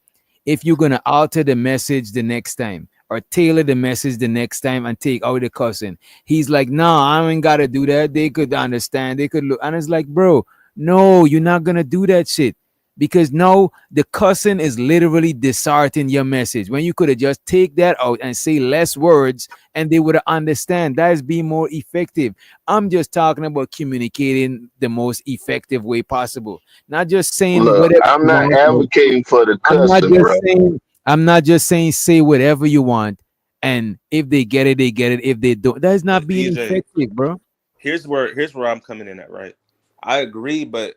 if you're gonna alter the message the next time or tailor the message the next time and take out the cussing. He's like, nah, I ain't gotta do that. They could understand, they could look. And it's like, bro, no, you're not gonna do that shit. Because now the cussing is literally distorting your message. When you could have just take that out and say less words and they would understand. That is being more effective. I'm just talking about communicating the most effective way possible. Not just saying Look, whatever I'm you not want. advocating for the I'm not cussing, just bro. saying, say whatever you want. And if they get it, they get it. If they don't, that is not being DJ, effective, bro. here's where I'm coming in at, right? I agree, but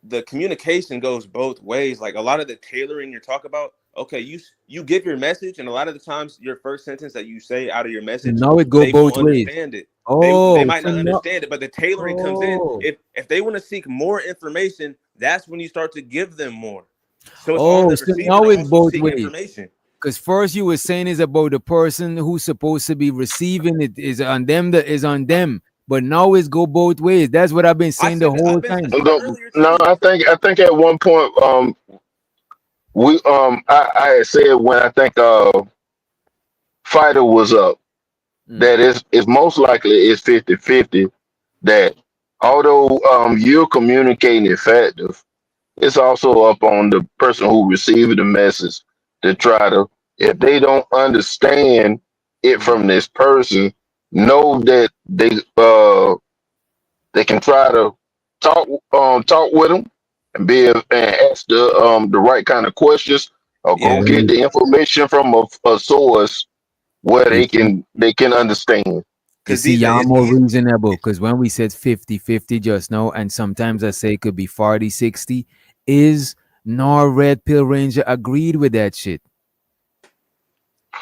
the communication goes both ways. Like a lot of the tailoring you're talking about, okay, you give your message, and a lot of the times your first sentence that you say out of your message, Now it go they both won't ways. understand it. Oh, They might so not no, understand it, but the tailoring comes in. oh, If they want to seek more information, that's when you start to give them more. So it's on oh, the so receiver now to it's also both seek ways. information. Because first you were saying is about the person who's supposed to be receiving it is on them, that is on them. But now it's go both ways. That's what I've been saying the whole time. No, I think at one point I had said when I think Fighter was up that it's most likely it's 50-50 that although you're communicating effective, it's also up on the person who received the message to try to, if they don't understand it from this person, know that they can try to talk with them and and ask the right kind of questions or go Yeah. get the information from a source where they can understand. You see, y'all more reasonable because when we said 50-50 just now, and sometimes I say it could be 40-60, is nor Red Pill Ranger agreed with that shit.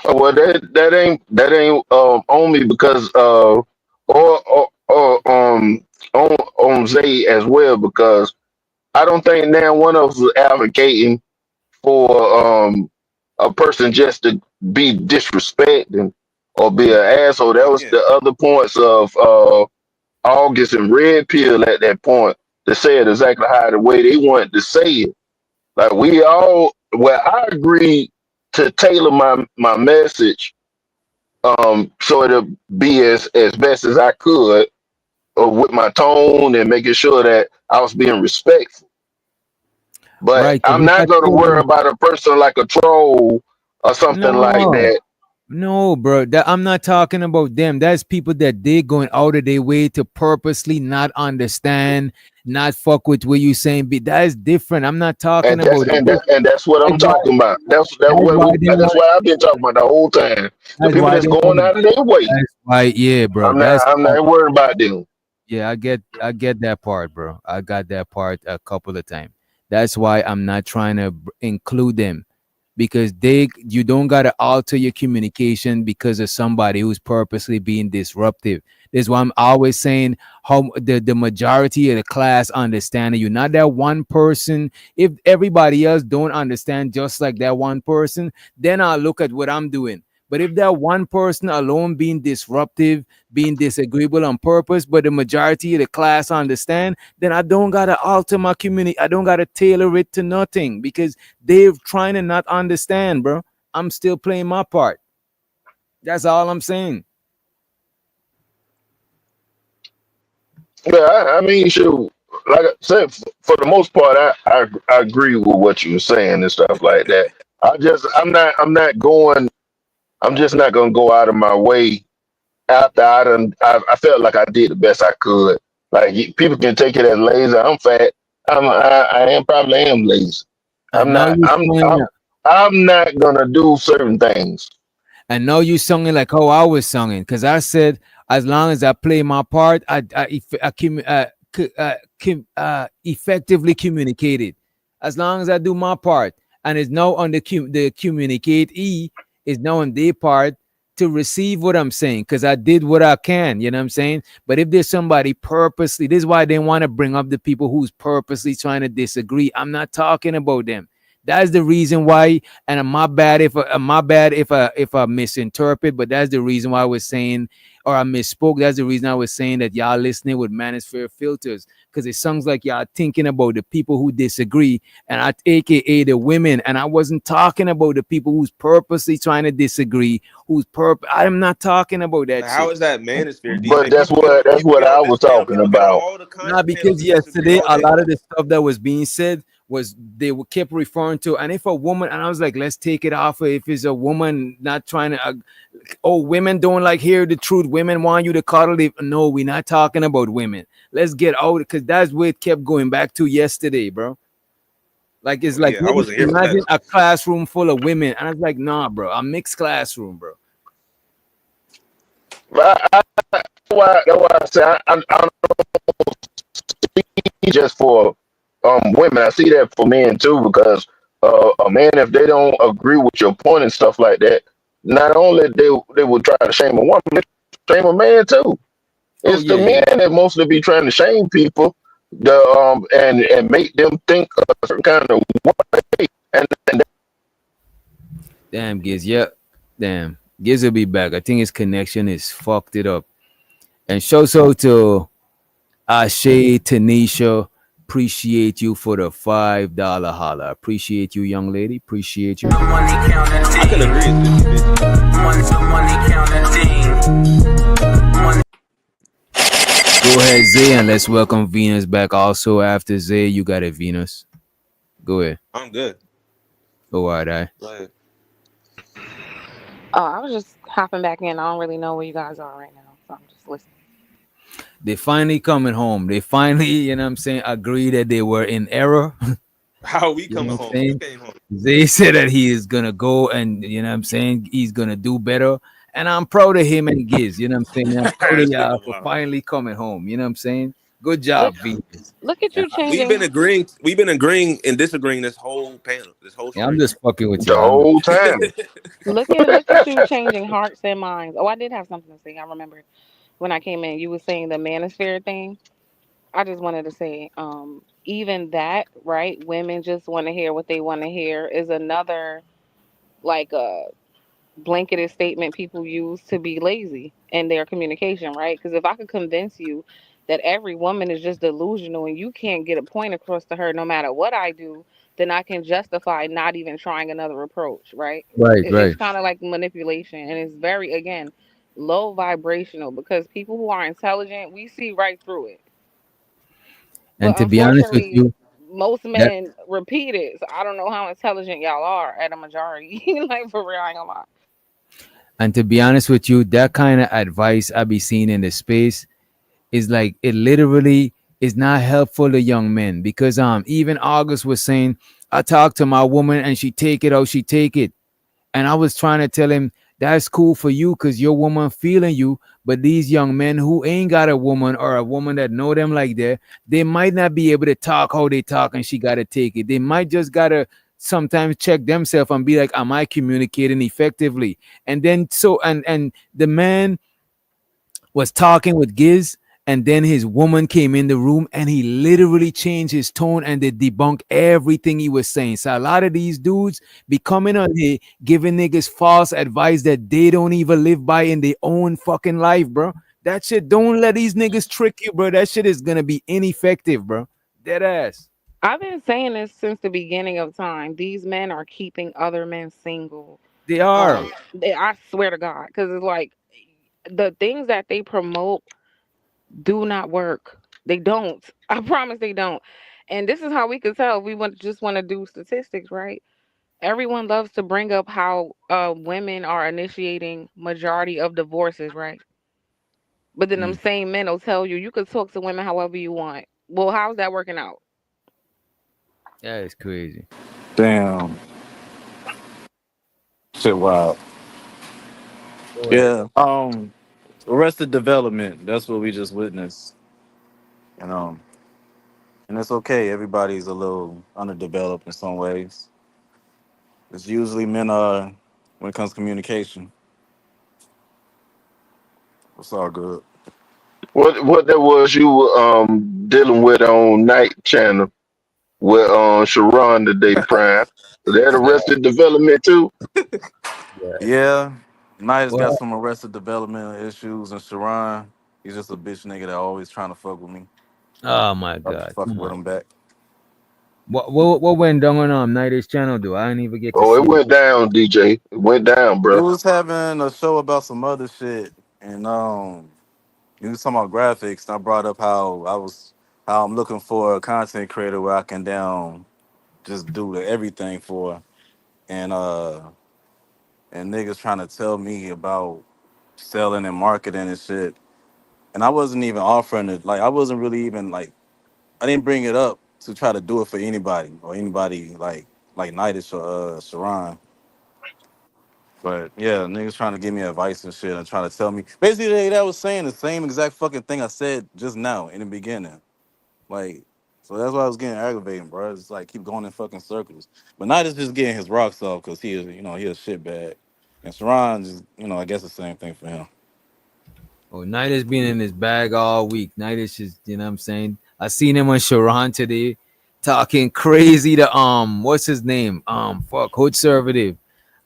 Well, that ain't on me because or on Zay as well because I don't think now one of us is advocating for a person just to be disrespecting or be an asshole. That was the other points of August and Red Pill at that point to say it exactly how the way they wanted to say it. Like I agree to tailor my message so it'll be as best as I could with my tone and making sure that I was being respectful. But Right, I'm not going to worry about a person like a troll or something like that. No, bro. I'm not talking about them. That's people that they going out of their way to purposely not understand, not fuck with what you saying. That is different. I'm not talking And that's about it. and that's what I'm talking about. That's what I've been talking about the whole time. The people that's going out of their way. That's why, yeah, bro. I'm not worried about them. Yeah, I get that part, bro. I got that part a couple of times. That's why I'm not trying to include them because you don't gotta alter your communication because of somebody who's purposely being disruptive. This is why I'm always saying how the majority of the class understand you. Not that one person. If everybody else don't understand just like that one person, then I'll look at what I'm doing. But if that one person alone being disruptive, being disagreeable on purpose, but the majority of the class understand, then I don't gotta alter my community. I don't gotta tailor it to nothing because they're trying to not understand, bro. I'm still playing my part. That's all I'm saying. Yeah, I mean, shoot, like I said, for the most part, I agree with what you were saying and stuff like that. I'm just not gonna go out of my way after I felt like I did the best I could. Like people can take it as lazy. I'm fat. I am probably am lazy. And now I'm not gonna do certain things. And now you singing like how I was singing, because I said as long as I play my part, effectively communicated. As long as I do my part, and it's now on the communicate is now on their part to receive what I'm saying, because I did what I can, you know what I'm saying? But if there's somebody purposely, this is why they want to bring up the people who's purposely trying to disagree. I'm not talking about them. That's the reason why, and my bad if I misinterpret, but that's the reason why I was saying, or I misspoke. That's the reason I was saying that y'all listening with manosphere filters, because it sounds like y'all thinking about the people who disagree, and aka the women, and I wasn't talking about the people who's purposely trying to disagree. I'm not talking about that. How shit. is that manosphere? But that's what I was talking about. Nah, because yesterday a lot of the stuff that was being said was they kept referring to, and if a woman, and I was like, let's take it off. If it's a woman not trying to, women don't like hear the truth. Women want you to cuddle it. No, we're not talking about women. Let's get out, because that's where it kept going back to yesterday, bro. Like it's like I wasn't here for imagine that. a classroom full of women, and I was like, nah, bro, a mixed classroom, bro. That's why I say I don't see just for women. I see that for men too, because a man, if they don't agree with your point and stuff like that, not only they will try to shame a woman, they shame a man too. It's the men that mostly be trying to shame people, and make them think a certain kind of way. And Damn, Giz, damn, Giz will be back. I think his connection is fucked it up. And show to Ashe, Tanisha, appreciate you for the $5 holla. Appreciate you, young lady. Appreciate you. I can agree. Go ahead, Zay, and let's welcome Venus back. Also, after Zay, you got it, Venus. Go ahead. I'm good. Go all right. Go ahead. Oh, I was just hopping back in. I don't really know where you guys are right now, so I'm just listening. They finally coming home. They finally, you know what I'm saying, agree that they were in error. How are we coming home? You came home. They said that he is gonna go, and you know what I'm saying, he's gonna do better. And I'm proud of him and Giz, you know what I'm saying? I'm proud of y'all for finally coming home. You know what I'm saying? Good job, Venus. Look at you changing. We've been agreeing and disagreeing this whole panel, this whole Yeah, I'm just fucking with the you. whole time. Look at you changing hearts and minds. Oh, I did have something to say. I remember when I came in, you were saying the manosphere thing. I just wanted to say, even that, right? Women just want to hear what they want to hear is another like blanketed statement people use to be lazy in their communication, right? Because if I could convince you that every woman is just delusional and you can't get a point across to her no matter what I do, then I can justify not even trying another approach, right? Right. It's kind of like manipulation, and it's very, again, low vibrational, because people who are intelligent, we see right through it. And But to be honest with unfortunately, you, most that men repeat it. So I don't know how intelligent y'all are at a majority. Like, for real, I ain't gonna lie. and to be honest with you, that kind of advice I be seeing in the space is like, it literally is not helpful to young men, because even August was saying, I talked to my woman and she take it, she take it. And I was trying to tell him, that's cool for you because your woman feeling you. But these young men who ain't got a woman, or a woman that know them like that, they might not be able to talk how they talk, and she got to take it. They might just got to sometimes check themselves and be like, am I communicating effectively? And then and the man was talking with Giz, and then his woman came in the room and he literally changed his tone and they debunked everything he was saying. So a lot of these dudes be coming on here giving niggas false advice that they don't even live by in their own fucking life, bro. That shit, don't let these niggas trick you, bro. That shit is gonna be ineffective, bro. Dead ass. I've been saying this since the beginning of time. These men are keeping other men single. They are. I swear to God, because it's like the things that they promote do not work. They don't. I promise they don't. And this is how we could tell if we just want to do statistics, right? Everyone loves to bring up how women are initiating majority of divorces, right? But then them same men will tell you you could talk to women however you want. Well, how's that working out? That is crazy. Damn. Shit, wow. Yeah. Arrested Development. That's what we just witnessed. You know, and it's okay. Everybody's a little underdeveloped in some ways. It's usually men when it comes to communication. It's all good. What that was you were dealing with on Night Channel with Sharon today, Prime? That Arrested Development too? Yeah. Nice got Well, some Arrested Development issues, and Sharon, he's just a bitch nigga that always trying to fuck with me. oh my I'm God, fucking come with on. him back. What went down on Night's channel? Do I didn't even get to Oh, it see it? went down, DJ. It went down, He bro. was having a show about some other shit, and he was talking about graphics. And I brought up how I'm looking for a content creator where I can just do everything for, and niggas trying to tell me about selling and marketing and shit, and I wasn't even offering it. Like I wasn't really even like I didn't bring it up to try to do it for anybody or anybody like Nightish or Sharon. But yeah, niggas trying to give me advice and shit and trying to tell me basically that was saying the same exact fucking thing I said just now in the beginning. Like, so that's why I was getting aggravating, bro. It's like keep going in fucking circles. But Knight is just getting his rocks off because he is, he a shit bag. And Sharon just, I guess the same thing for him. Oh, Night has been in his bag all week. Night is just, you know what I'm saying? I seen him on Sharon today talking crazy to what's his name? Fuck, Hood Conservative.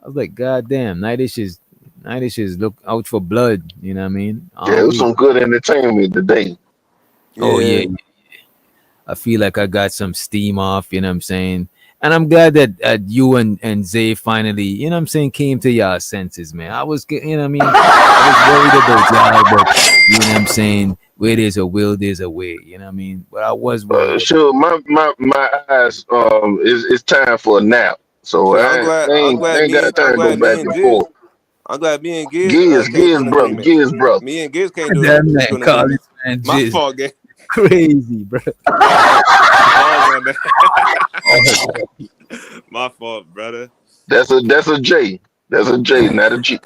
I was like, God damn, Night is look out for blood, you know what I mean? Yeah, it All was week. some good entertainment today. Oh Yeah. yeah. I feel like I got some steam off, you know what I'm saying? And I'm glad that you and Zay finally, you know what I'm saying, came to your senses, man. I was, you know what I mean? I was worried about y'all, but you know what I'm saying? Where there's a will, there's a way, you know what I mean? But I was worried about. Sure, my eyes is it's time for a nap. So Shit, I ain't got I'm time to go glad me back and and Giz, forth. I'm glad me and Giz can't do entertainment. Giz brother. Me and Giz can't do That man called entertainment. this man My Jizz. fault, gang. Crazy, bro. Pause on that. My fault, brother. That's a J. That's a J, not a G.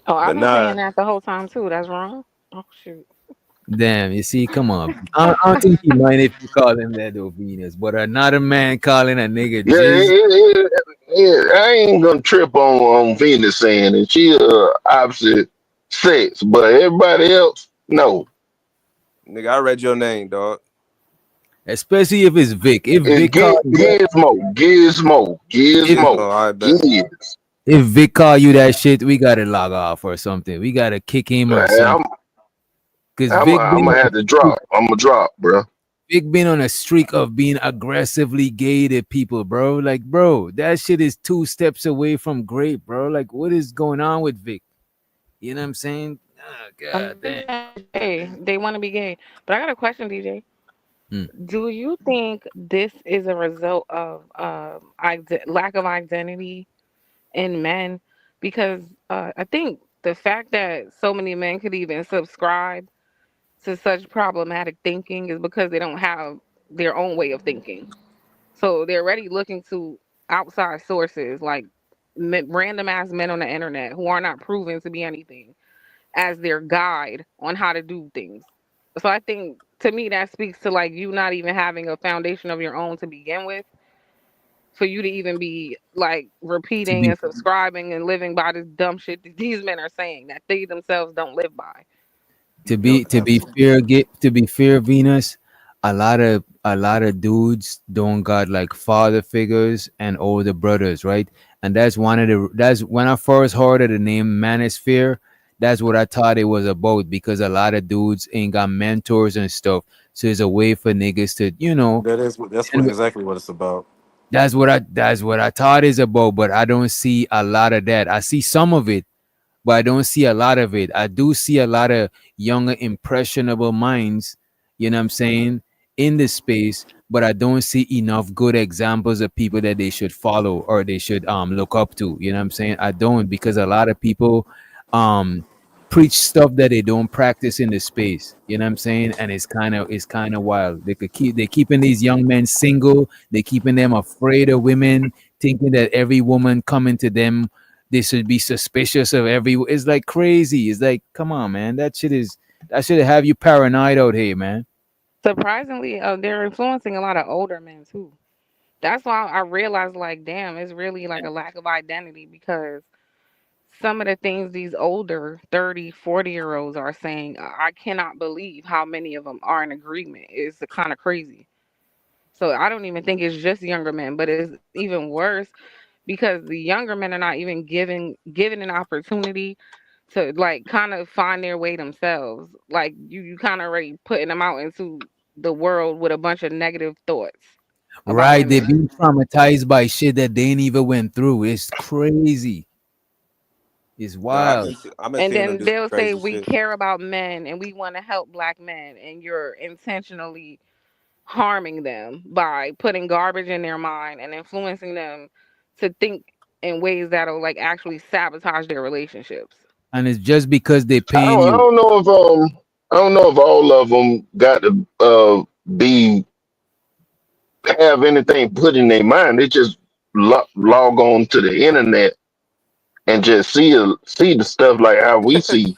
Oh, I've But been nah, saying that the whole time too. That's wrong. Oh shoot. Damn, you see, come on. I don't think he mind if you call him that though, Venus. But another man calling a nigga Yeah, Jizz. I ain't gonna trip on Venus saying it. She opposite sex, but everybody else, no. nigga, I read your name, dog. Especially if it's Vic. If It's Vic call you that, if Gizmo, Gizmo, I bet. Giz. if Vic call you that shit, we gotta log off or something. We gotta kick him or Man, something. Cause I'm gonna have to drop. I'm gonna drop, bro. Vic been on a streak of being aggressively gay to people, bro. Like, bro, that shit is 2 steps away from great, bro. Like, what is going on with Vic? You know what I'm saying? Oh, God damn. Hey, they want to be gay. But I got a question, DJ. Hmm. Do you think this is a result of lack of identity in men? Because I think the fact that so many men could even subscribe to such problematic thinking is because they don't have their own way of thinking. So they're already looking to outside sources like random ass men on the internet who are not proven to be anything as their guide on how to do things. So I think to me that speaks to like you not even having a foundation of your own to begin with for you to even be like To repeating be and subscribing and living by this dumb shit that these men are saying that they themselves don't live by. to Yo, be to be fair, to be fair, Venus, a lot of dudes don't got like father figures and older brothers, right? And that's when I first heard of the name Manosphere. That's what I thought it was about because a lot of dudes ain't got mentors and stuff. So it's a way for niggas to, That's exactly what it's about. that's what I thought is about, but I don't see a lot of that. I see some of it, but I don't see a lot of it. I do see a lot of younger, impressionable minds, you know what I'm saying, in this space, but I don't see enough good examples of people that they should follow or they should look up to. You know what I'm saying? I don't because a lot of people um preach stuff that they don't practice in the space. You know what I'm saying? And it's kind of wild. They're keeping these young men single, they're keeping them afraid of women, thinking that every woman coming to them, they should be suspicious of every. It's like crazy. It's like, come on, man. That should have you paranoid out here, man. Surprisingly, they're influencing a lot of older men too. That's why I realized, like, damn, it's really like a lack of identity because some of the things these older 30, 40-year-olds are saying, I cannot believe how many of them are in agreement. It's kind of crazy. So I don't even think it's just younger men, but it's even worse because the younger men are not even given an opportunity to like kind of find their way themselves. Like you kind of already putting them out into the world with a bunch of negative thoughts about Right? They women. being traumatized by shit that they ain't even went through. It's crazy. It's Nah, wild. I've been And seeing them then do some they'll say crazy we shit. care about men and we want to help black men, and you're intentionally harming them by putting garbage in their mind and influencing them to think in ways that'll like actually sabotage their relationships. And it's just because they I paying don't, I you. don't know if I don't know if all of them got to be have anything put in their mind. They just log on to the internet and just see the stuff like how we see.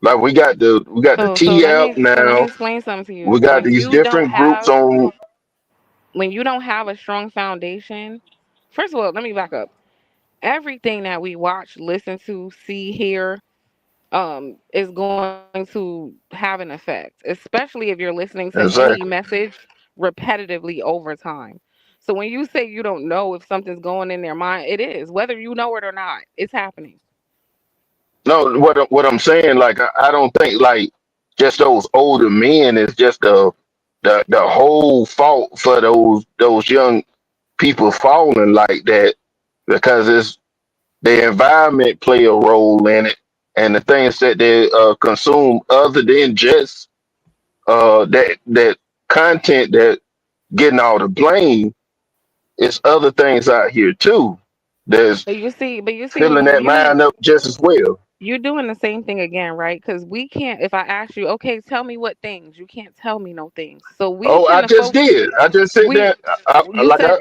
Like we got the So T app let me now. explain something to We you. got these different groups on. When you don't have a strong foundation, first of all, let me back up. Everything that we watch, listen to, see, hear, is going to have an effect, especially if you're listening to any Exactly. message repetitively over time. So when you say you don't know if something's going in their mind, it is, whether you know it or not, it's happening. No, what I'm saying, like I don't think like just those older men is just the whole fault for those young people falling like that because it's the environment play a role in it and the things that they consume other than just that content that getting all the blame. It's other things out here too. There's But you see, filling when that mind up just as well. you're doing the same thing again, right? Because we can't. If I ask you, okay, tell me what things, you can't tell me no things. So we Oh, I shouldn't have just did. I just said We, that. you said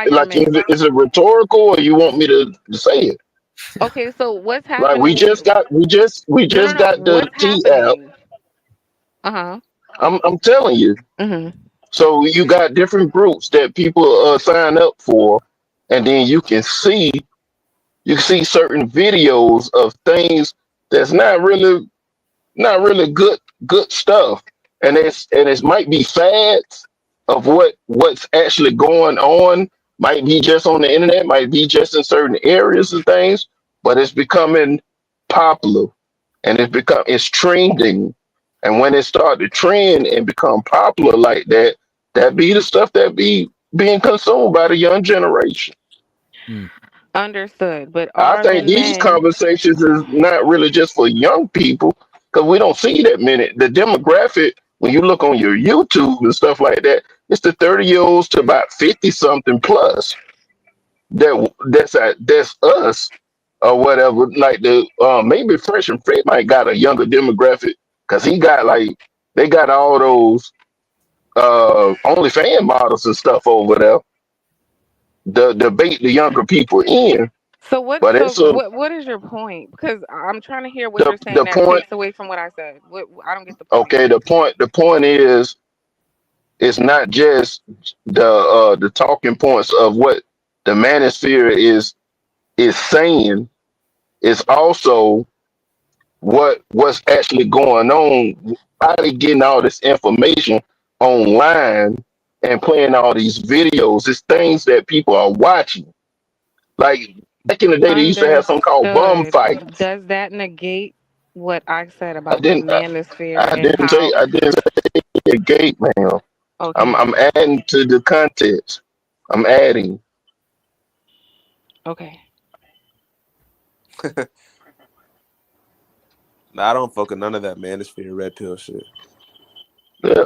Like, environment. is it rhetorical, or you want me to say it? Okay, so what's Like, happening when? we No, no, just no. got the What's T app. happening? Uh huh. I'm telling you. Hmm. So you got different groups that people sign up for, and then you can see certain videos of things that's not really good stuff, and it might be fads of what's actually going on. Might be just on the internet, might be just in certain areas and things, but it's becoming popular and it's trending. And when it start to trend and become popular like that, that be the stuff that be being consumed by the young generation. Mm. Understood. But I are the think these men? conversations is not really just for young people because we don't see that many. The demographic, when you look on your YouTube and stuff like that, it's the 30-year-olds to about 50 something plus. That's us or whatever. Like the maybe Fresh and Fit might got a younger demographic because he got like they got all those only fan models and stuff over there. The debate the younger people in, So what? but So it's a what is your point? Because I'm trying to hear what the you're saying the that point. takes away from what I said. What? I don't get the point. Okay, the point is it's not just the talking points of what the manosphere is saying. It's also what's actually going on. How they getting all this information online and playing all these videos. It's things that people are watching. Like back in the day, they used to have something called bum Understood. fights. Does that negate what I said I about the didn't. manosphere I and didn't say. how? I didn't say a gate, man. Okay. I'm adding to the context. I'm adding. Okay. Nah, I don't fuck with none of that manosphere red pill shit. Yeah.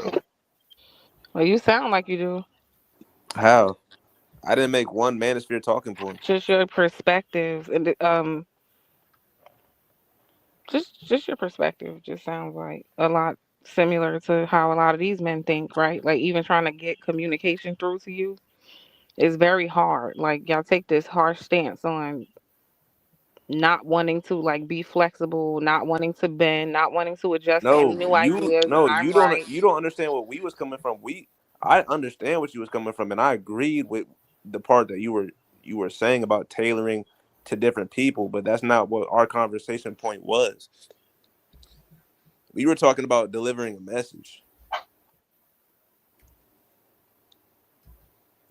Well, you sound like you do. How? I didn't make one manosphere talking point. Just your perspectives and just your perspective just sounds like a lot similar to how a lot of these men think, right? Like even trying to get communication through to you. It's very hard. Like y'all take this harsh stance on not wanting to like be flexible, not wanting to bend, not wanting to adjust to any No, new ideas. I'm right. you don't understand what we was coming from. I understand what you was coming from, and I agreed with the part that you were saying about tailoring to different people, but that's not what our conversation point was. We were talking about delivering a message.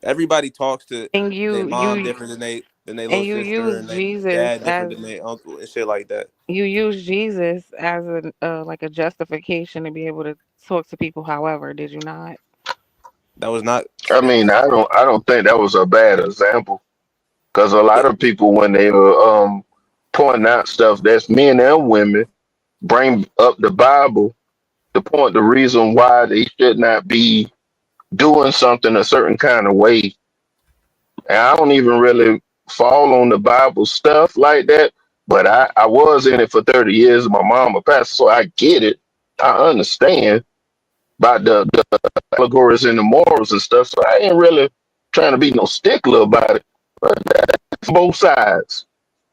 Everybody talks to And their you mom you different than their little and you sister, use and their Jesus dad different as than their uncle and shit like that. you use Jesus as a like a justification to be able to talk to people. However, did you not? That was not I mean, I don't think that was a bad example because a lot yeah, of people when they point out stuff that's men and women bring up the Bible to point the reason why they should not be doing something a certain kind of way. And I don't even really fall on the Bible stuff like that, but I was in it for 30 years. My mom a pastor, so I get it. I understand about the allegories and the morals and stuff. So I ain't really trying to be no stickler about it. But that's both sides.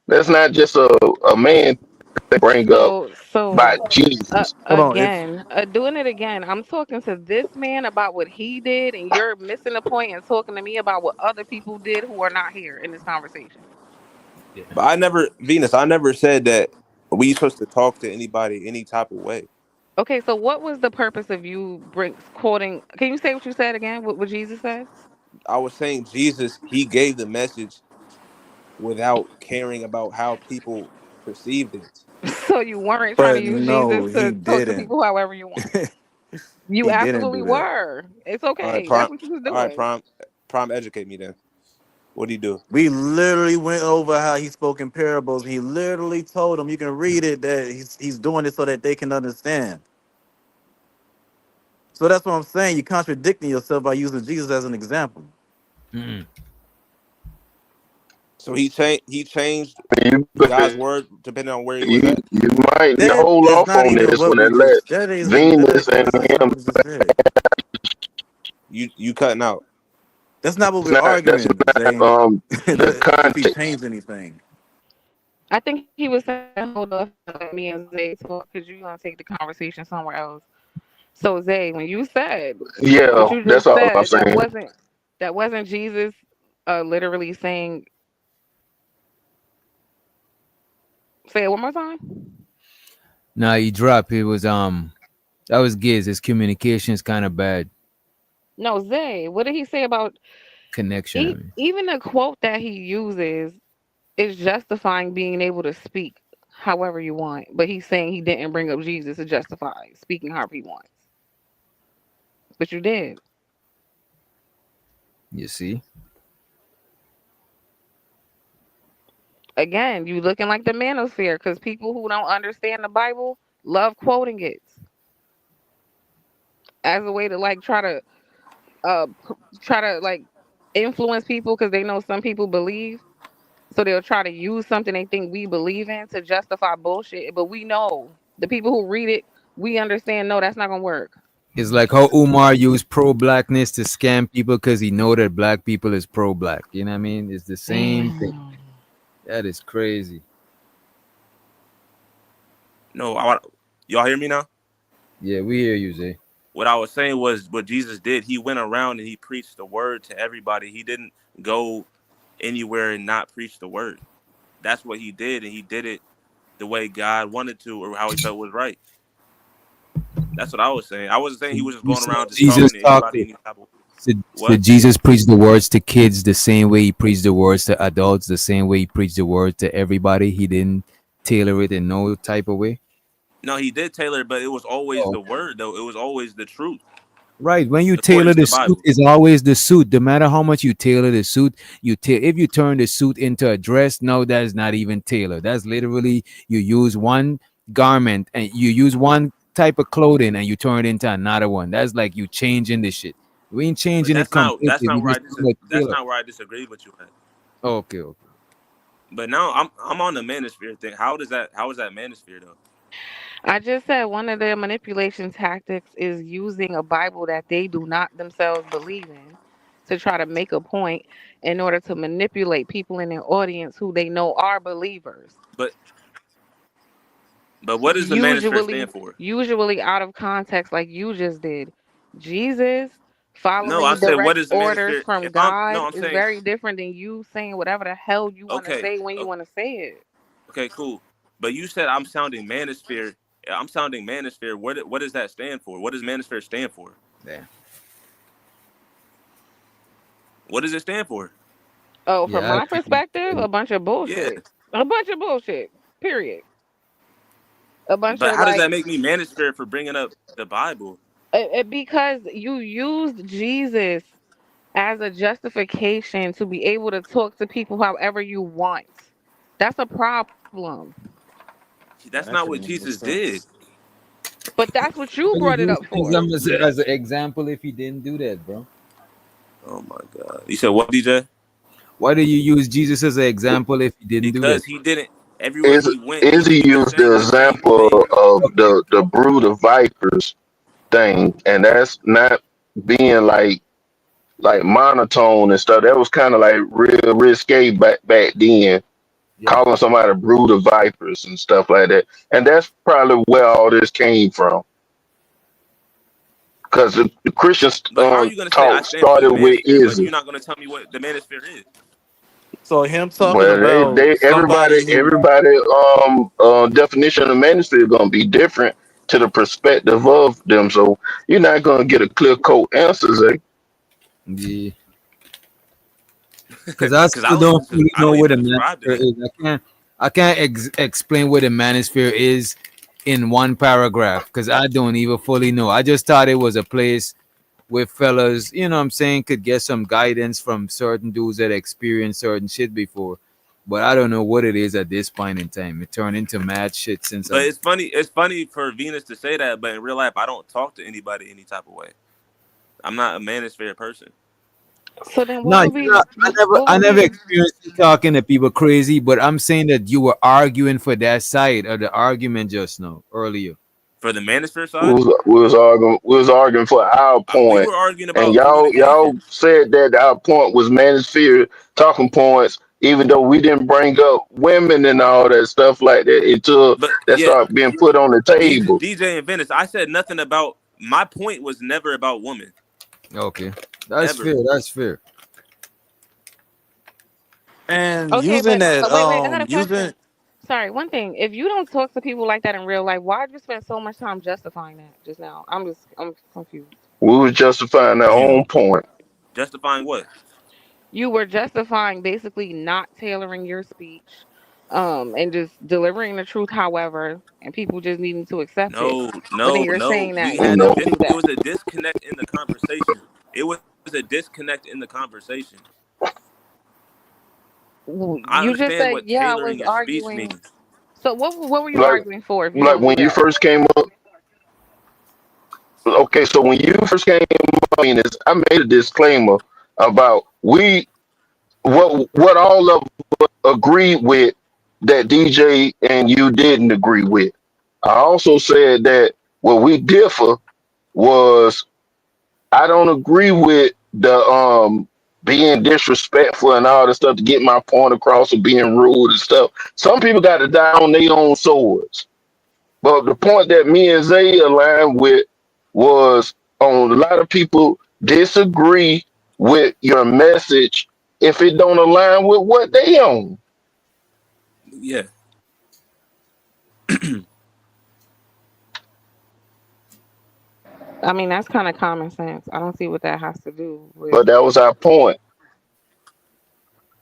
That's not just a man that bring up So about Jesus. Hold on. If again, doing it again. I'm talking to this man about what he did, and you're missing the point and talking to me about what other people did who are not here in this conversation. but I never said that we supposed to talk to anybody any type of way. Okay, so what was the purpose of you quoting? Can you say what you said again? What Jesus said? I was saying Jesus, he gave the message without caring about how people perceived it. So you weren't trying to but use no, Jesus he to talk to didn't. people however you want. You He didn't absolutely do that. were. It's All right, okay. That's what you was all right, doing. prime, educate me then. What do you do? We literally went over how he spoke in parables. He literally told them, you can read it, that he's doing it so that they can understand. So that's what I'm saying. You're contradicting yourself by using Jesus as an example. Mm. So he changed You God's word depending on where he was you, at. you might That hold is off not on even this what when we they let just. That isn't. Venus and That's not him. what we just said. You cutting out. That's not what That's we're not arguing, Zay. the If he context. changed anything. I think he was saying hold off and let me and Zay talk because you're gonna take the conversation somewhere else. So Zay, when you said what Yeah, you that's just all I'm said, saying. that wasn't Jesus literally saying, say it one more time. Nah, he dropped. It was that was Giz. His communication is kind of bad. No, Zay, what did he say about Connection. I mean. even the quote that he uses is justifying being able to speak however you want, but he's saying he didn't bring up Jesus to justify speaking however he wants. But you did. You see? Again, you looking like the manosphere because people who don't understand the Bible love quoting it as a way to like try to like influence people because they know some people believe. So they'll try to use something they think we believe in to justify bullshit. But we know the people who read it, we understand. No, that's not gonna work. It's like how Umar used pro-blackness to scam people because he know that black people is pro-black. You know what I mean? It's the same thing. Damn. That is crazy. No, y'all hear me now? Yeah, we hear you, Zay. What I was saying was what Jesus did. He went around and he preached the word to everybody. He didn't go anywhere and not preach the word. That's what he did, and he did it the way God wanted to or how he felt was right. That's what I was saying. I wasn't saying he was just You going said around just Jesus talking to talked anybody to any type of so what? Jesus preached the words to kids the same way he preached the words to adults, the same way he preached the word to everybody. He didn't tailor it in no type of way. No, he did tailor, but it was always Oh. the word though. It was always the truth Right. When you according tailor to the the suit, Bible. is always the suit. No matter how much you tailor the suit, if you turn the suit into a dress, no, that is not even tailored. That's literally you use one garment and you use one type of clothing and you turn it into another one. That's like you changing the shit. We ain't But changing it completely. We just doing a that's tailor. not where I disagreed with you at. Okay, okay. But now I'm on the manosphere thing. How is that manosphere though? I just said one of their manipulation tactics is using a Bible that they do not themselves believe in to try to make a point in order to manipulate people in their audience who they know are believers. But what does the manosphere stand for? Usually out of context, like you just did. Jesus No, following I said what direct is the orders manosphere? from If I'm no, God I'm is saying very different than you saying whatever the hell you want to okay, say when you want to say it. okay, cool. But you said I'm sounding manosphere. I'm sounding manosphere. What does that stand for? What does manosphere stand for? Yeah. What does it stand for? Oh, from Yeah. my perspective, a bunch of Yeah. bullshit. A bunch of bullshit. Period. A bunch But of how does like that make me manosphere for bringing up the Bible? because you used Jesus as a justification to be able to talk to people however you want. That's a problem. That's That not shit what don't make Jesus did. sense. But that's what you Why brought it you up use for. him as an example if he didn't do that, bro? Oh my God. You said what, DJ? Why do you use Jesus as an example if he didn't do that? Because he didn't. Everywhere Is he went, Izzy he was used the saying the same example thing. of the brood of vipers thing, and that's not being like monotone and stuff. That was kind of like real risque back then, Yeah. calling somebody a brood of vipers and stuff like that. And that's probably where all this came from, because the Christians But how are you going to say I talk stand for the started with manosphere, but Izzy. you're not going to tell me what the manosphere is? So him talking Well, about they somebody who everybody definition of manuscript is gonna be different to the perspective of them. So you're not gonna get a clear cut answer, Zay. Yeah. Because I Because I still don't don't even fully I know don't what a even subscribe to manosphere that. is. I can't explain what a manosphere is in one paragraph because I don't even fully know. I just thought it was a place where fellas, you know what I'm saying, could get some guidance from certain dudes that experienced certain shit before. But I don't know what it is at this point in time. It turned into mad shit since But I'm it's funny. It's funny for Venus to say that, but in real life, I don't talk to anybody any type of way. I'm not a manosphere person. So then no, you're not, I never experienced you talking to people crazy, but I'm saying that you were arguing for that side of the argument just now earlier. For the manosphere We side, was arguing for our we point, were arguing and about y'all communication. said that our point was manosphere talking points, even though we didn't bring up women and all that stuff like that until But that yeah, started being put on the table. DJ and Venice, I said nothing about. My point was never about women. Okay, that's Ever. fair. That's fair. and Okay, using but that wait, I got a using question. Sorry, one thing. If you don't talk to people like that in real life, why'd you spend so much time justifying that just now? I'm confused. We was justifying our own point. Justifying what? You were justifying basically not tailoring your speech, and just delivering the truth, however, and people just needing to accept it. No, But then no, you're no. saying We that you had a No, don't do it that. was a disconnect in the conversation. It was a disconnect in the conversation. I You just understand said, what yeah, I was tailoring your speech arguing. means. So what were you like arguing for if you like don't do when you that? first came up. Okay, so when you first came up, I made a disclaimer about what all of us agreed with that DJ and you didn't agree with. I also said that where we differ was I don't agree with the being disrespectful and all the stuff to get my point across or being rude and stuff. Some people got to die on their own swords. But the point that me and Zay aligned with was on a lot of people disagree with your message if it don't align with what they own. Yeah. I mean, that's kind of common sense. I don't see what that has to do with. But that was our point.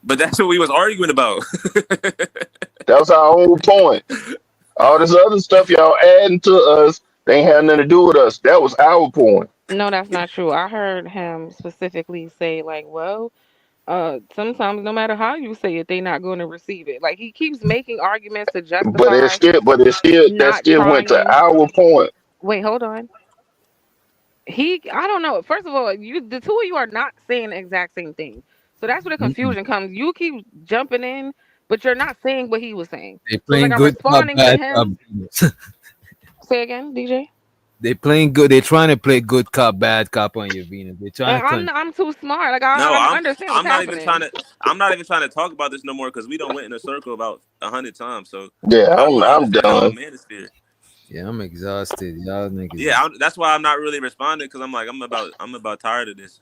But that's what we was arguing about. That was our whole point. All this other stuff y'all adding to us, they ain't had nothing to do with us. That was our point. No, that's not true. I heard him specifically say, like, well, sometimes no matter how you say it, they're not going to receive it. Like he keeps making arguments to justify That not still went to trying. our point. Wait, hold on. I don't know. First of all, the two of you are not saying the exact same thing. So that's where the Mm-mm. confusion comes. You keep jumping in, but you're not saying what he was saying. They So it's like playing I'm good cop, responding to bad cop. him. Say again, DJ. They playing good. They're trying to play good cop, bad cop on you, Venus. They're trying Like to. I'm too smart. Like No, I understand what's I'm not even trying happening. to. I'm not even trying to talk about this no more because we don't went in a circle about 100 times. So Yeah, I want to I'm understand y'all done. manosphere. Yeah, I'm exhausted. Y'all niggas. Yeah, that's why I'm not really responding because I'm like I'm about tired of this.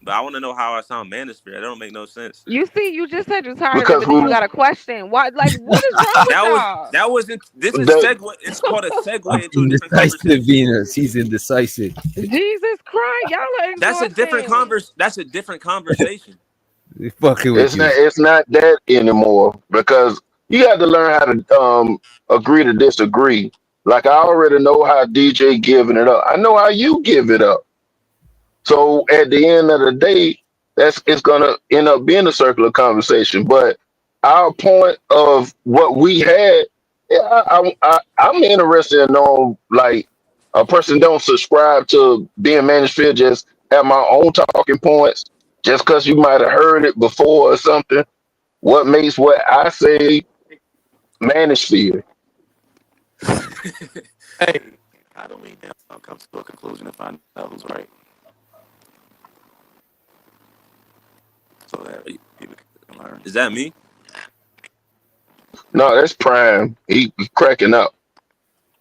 But I want to know how I sound manosphere. That don't make no sense. You see, you just said you're tired of it, Because but then you we got a question. Why? Like, what is wrong with y'all? That wasn't. This is the segue. It's called a segue into a different Indecisive conversation. Venus. He's indecisive. Jesus Christ, y'all are That's a different exhausting. That's a different conversation. They fucking with you. it's not that anymore because you got to learn how to agree to disagree. Like I already know how DJ giving it up. I know how you give it up. So at the end of the day, it's gonna end up being a circular conversation. But our point of what we had, yeah, I'm interested in knowing like a person don't subscribe to being manosphere, just have my own talking points, just because you might have heard it before or something. What makes what I say manosphere? Hey, I don't mean that. I'll come to a conclusion and find out who's right. So that people can learn. Is that me? No, that's Prime. He cracking up.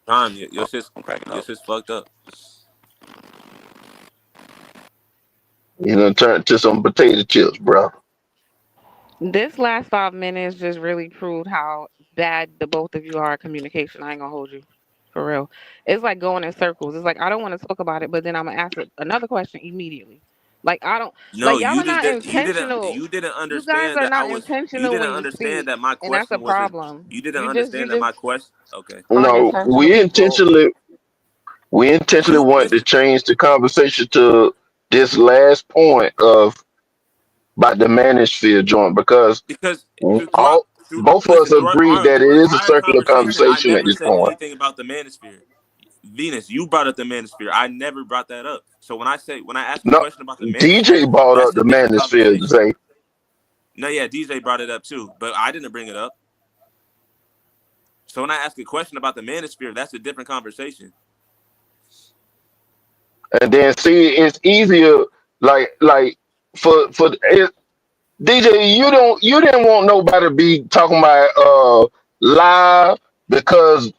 Prime, your shit's cracking up. fucked up. You gonna turn to some potato chips, bro. This last 5 minutes just really proved how bad the both of you are at communication. I ain't gonna hold you. For real. It's like going in circles. It's like I don't want to talk about it, but then I'm gonna ask another question immediately. Like I don't No, like y'all you are just not did. intentional. You didn't You guys understand are that I not was. You intentional didn't when you understand speak. that my And that's a question wasn't. problem. You didn't You understand that just my question. Okay. No, unintentional people. we intentionally You wanted to listen. change the conversation to this last point of about the manosphere joint because Because all both of us throughout agreed that it our is a entire circular conversation, I conversation at never this said point. anything about the manosphere. Venus, you brought up the manosphere. I never brought that up. So when I ask a No, question about the DJ manosphere, brought up that's a the different manosphere to conversation. say, No, yeah, DJ brought it up too, but I didn't bring it up. So when I ask a question about the manosphere, that's a different conversation. and then see it's easier like for it, DJ, you didn't want nobody to be talking about lie because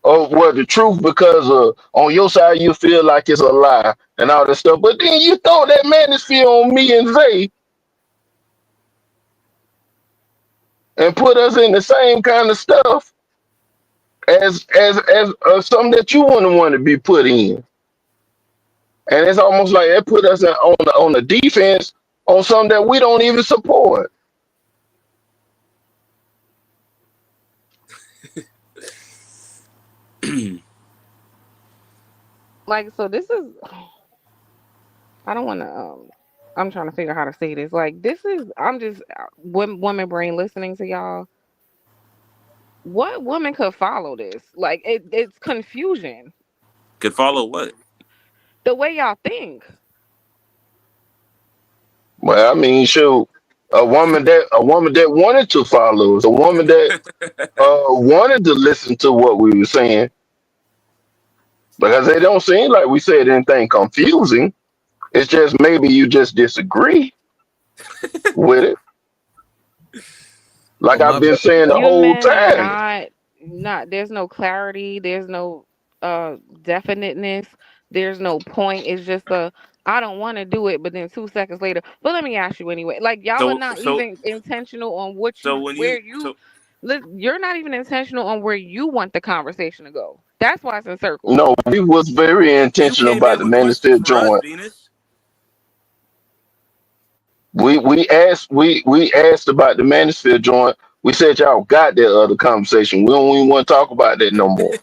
of what the truth because on your side you feel like it's a lie and all that stuff. But then you throw that manosphere on me and Zay and put us in the same kind of stuff as something that you wouldn't want to be put in. And it's almost like it put us on the defense on something that we don't even support. Like so this is I don't wanna I'm trying to figure out how to say this. Like this is I'm just woman brain listening to y'all. What woman could follow this? Like it's confusion. Could follow what? The way y'all think. Well, I mean, shoot, a woman that wanted to follow us, a woman that wanted to listen to what we were saying, because they don't seem like we said anything confusing. It's just maybe you just disagree with it. Like Oh, my I've been bad. saying the You whole men are time. not there's no clarity, there's no definiteness, there's no point. It's just a I don't want to do it, but then 2 seconds later. But let me ask you anyway. Like y'all are So not even intentional on what so you when where you you you're not even intentional on where you want the conversation to go. That's why it's in circles. No, we was very you intentional came about in the with questions manosphere for us, joint. Venus. We asked about the manosphere joint. We said y'all got that other conversation. We don't even want to talk about that no more.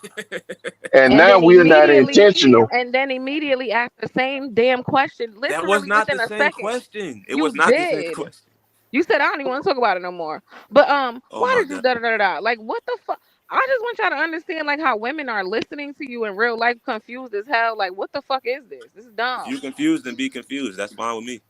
And And now then we're not intentional. immediately ask the same damn question That was literally not within the a same second. question. It was You not the same did. question. You said I don't even want to talk about it no more. But Oh why my did you god. da da da da? Like what the fuck? I just want y'all to understand like how women are listening to you in real life confused as hell. Like what the fuck is this? This is If you dumb. confused, then be confused. That's fine with me.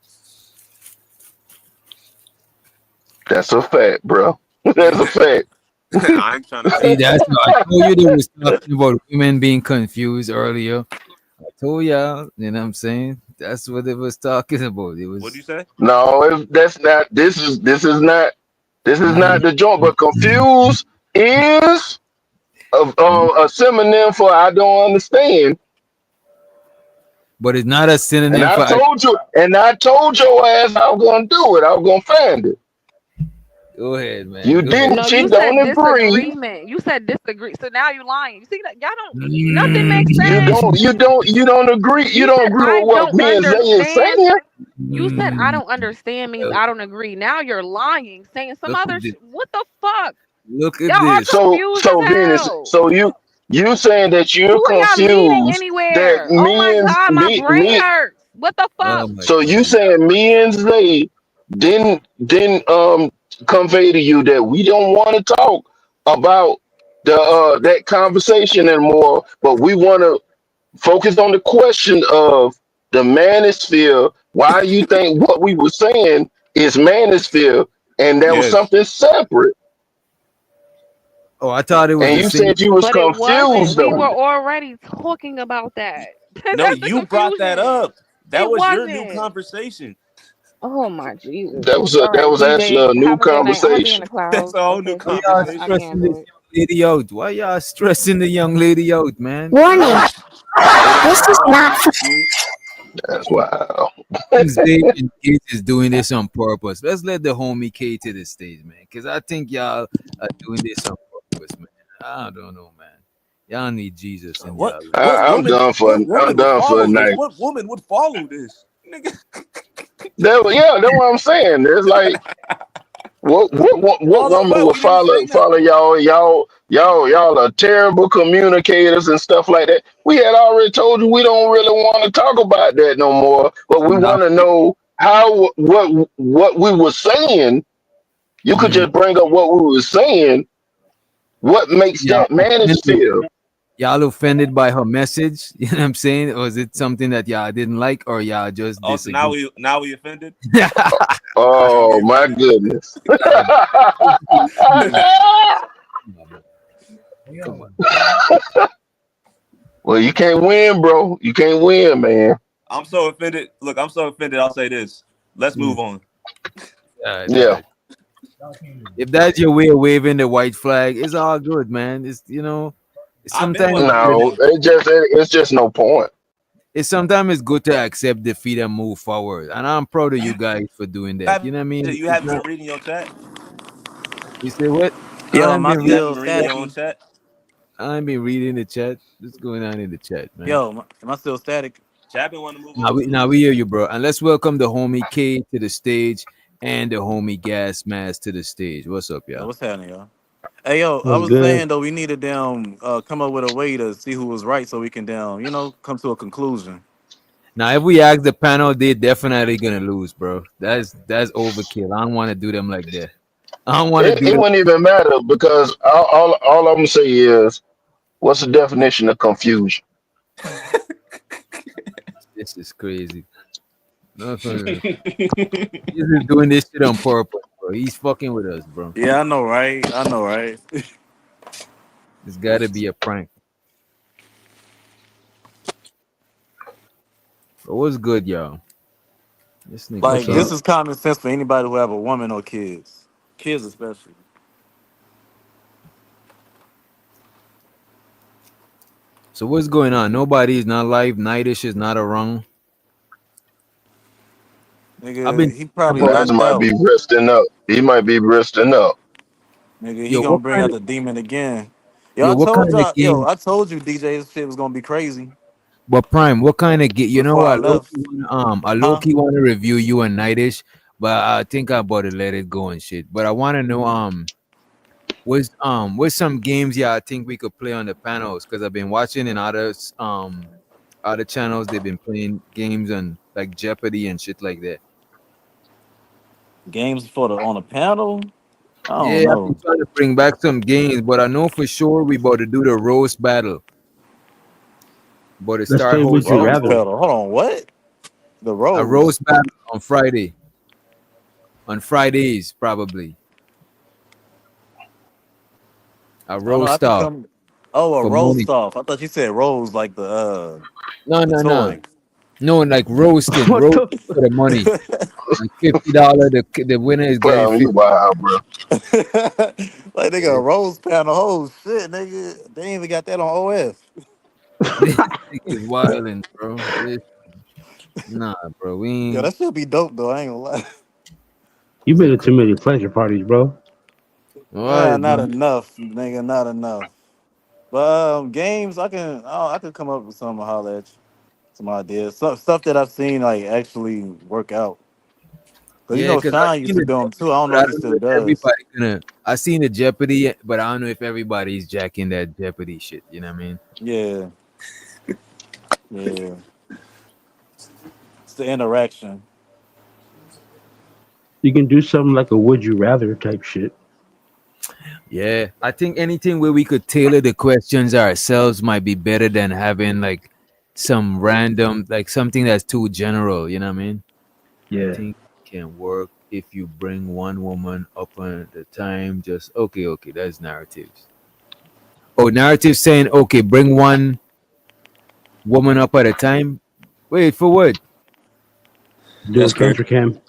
That's a fact, bro. That's a fact. I ain't trying to See, that's what I told you. They was talking about women being confused earlier. I told y'all, you know what I'm saying? That's what it was talking about. It What'd was. you say? No, that's not. This is not the joint. But confused is a synonym for I don't understand. But it's not a And synonym I for. told you, and I told your ass I was gonna do it. I was gonna find it. Go ahead, man. You Go ahead. didn't. No, She you don't said agree. disagreement. You said disagree. So now you lying. You see that y'all don't. Nothing makes You sense. don't. You don't. You don't agree. You You don't said agree I with what don't me and Zay is understand. saying. You said I Mm, don't understand means uh, I don't agree. Now you're lying, saying some look other. at this. What the fuck? Look at Y'all are this. confused as Venus. hell. So you saying that Who you're are y'all meeting confused that anywhere? Oh my me and god, my brain me. hurts. What the fuck? Oh my So you god. saying me and Zay didn't convey to you that we don't want to talk about the that conversation anymore, but we want to focus on the question of the manosphere. Why you think what we were saying is manosphere, and that was Yes. something separate? Oh, I thought it was And the you same. said you was But it wasn't. confused We were on it. already talking about that. No, That's the you brought that confusion. up. That It was your new wasn't. conversation. Oh my Jesus. That All right, was actually DJ. a new Have a good night. I'm gonna be in conversation. the That's clouds. a whole That's new it. Why Fuck it. y'all I conversation. stressing can't do this it. young lady out? Why y'all stressing the young lady out, man? Warning. Hey, that's This is wild. not I'm for confused. That's why. Zay and Kate is doing this on purpose. Let's let the homie K to the stage, man. Cause I think y'all are doing this on purpose, man. I don't know, man. Y'all need Jesus in What y'all. what I'm woman done for what I'm woman would done for the follow this? night. What woman would follow this? Nigga. Yeah, that's what I'm saying. It's like what Hold on, woman what? will We didn't say follow nothing. y'all? Y'all are terrible communicators and stuff like that. We had already told you we don't really want to talk about that no more. But we Nah, want to know how what we were saying. You could mhm. just bring up what we were saying. What makes y'all that offended. manosphere? Y'all offended by her message? You know what I'm saying? Or is it something that y'all didn't like, or y'all just Oh, so disagree? now we offended? Now we Oh my offended? goodness! Come on. Well, you can't win, bro. You can't win, man. I'm so offended. Look, I'm so offended. I'll say this. Let's move on. All right, all Yeah. right. If that's your way of waving the white flag, it's all good, man. I've been Sometimes wanting to it's move good. No, on. it's just no point. Sometimes it's good to accept defeat and move forward. And I'm proud of you guys for doing that. You know what I mean? You It's haven't not. been reading your chat? You say what? Yo, am I You haven't still been reading your own staticky? chat? I ain't been reading the chat. What's going on in the chat, man? Yo, am I still static? Chat been wanting to move Now on we too. now we hear you, bro. And let's welcome the homie K to the stage and the homie Gas Mask to the stage. What's up, Yo, y'all? what's happening, y'all? Hey, yo, I What's was good? saying though, we need to come up with a way to see who was right, so we can come to a conclusion. Now, if we ask the panel, they definitely gonna lose, bro. That's overkill. I don't want to do them like that. I don't want to do It them. wouldn't even matter because all I'm gonna say is, what's the definition of confusion? This is crazy. Nothing. He's just doing this shit on purpose, bro. He's fucking with us, bro. Yeah, I know, right? I know, right? It's got to be a prank. But what's good, y'all? This nigga What's Like, can't. this up? is common sense for anybody who have a woman or kids especially. So what's going on? Nobody is not live. Nightish is not around. I've been Nigga, he thinking probably about Naz knocked might out. be resting up. He might be resting up. Nigga, he yo, gonna what bring kind out of the demon again. yo, what kind of game? I told you DJ, this shit was gonna be crazy But Prime, what kind of game? You know before I what? left. I low Huh? key want to review you and Nightish, but I think I about to let it go and shit. But I want to know with some games, yeah, I think we could play on the panels because I've been watching in other channels. They've been playing games on like Jeopardy and shit like that. Games on a panel? I don't Yeah, I've been know. trying to bring back some games, but I know for sure we about to do the roast battle. But to Let's start play Would hosting You a Rose Rather. battle. Hold on, what? The roast rose. battle on Friday, on Fridays probably. A I don't know. I roast could off come. Oh, a for money. roast off. I thought you said rose like No, the no, no, toy. no. Like roasting, What roast the? for the money. Like $50. The winner is getting Clown, you 50. wild, bro. Like nigga, Yeah. a rose pound of whole shit, nigga. They ain't even got that on OF. This nigga's wilding, bro. Nah, bro. We Yeah, ain't. that should be dope though. I ain't gonna lie. You been to too many pleasure parties, bro. Why, Not bro? enough, nigga. Not enough. But games, I could come up with some to holler at you. Some ideas, some stuff that I've seen like actually work out. Cause you Yeah, know because I Sean used seen to the do them too. I don't but know I if he don't know still if does. everybody gonna. I seen the Jeopardy, but I don't know if everybody's jacking that Jeopardy shit. You know what I mean? Yeah, yeah. It's the interaction. You can do something like a would you rather type shit. Yeah, I think anything where we could tailor the questions ourselves might be better than having like some random, like something that's too general. You know what I mean? I Yeah. think it can work if you bring one woman up at the time. Just okay. That's narratives. Oh, narrative saying okay, bring one woman up at a time. Wait for what? Do a That's crazy. cancer cam.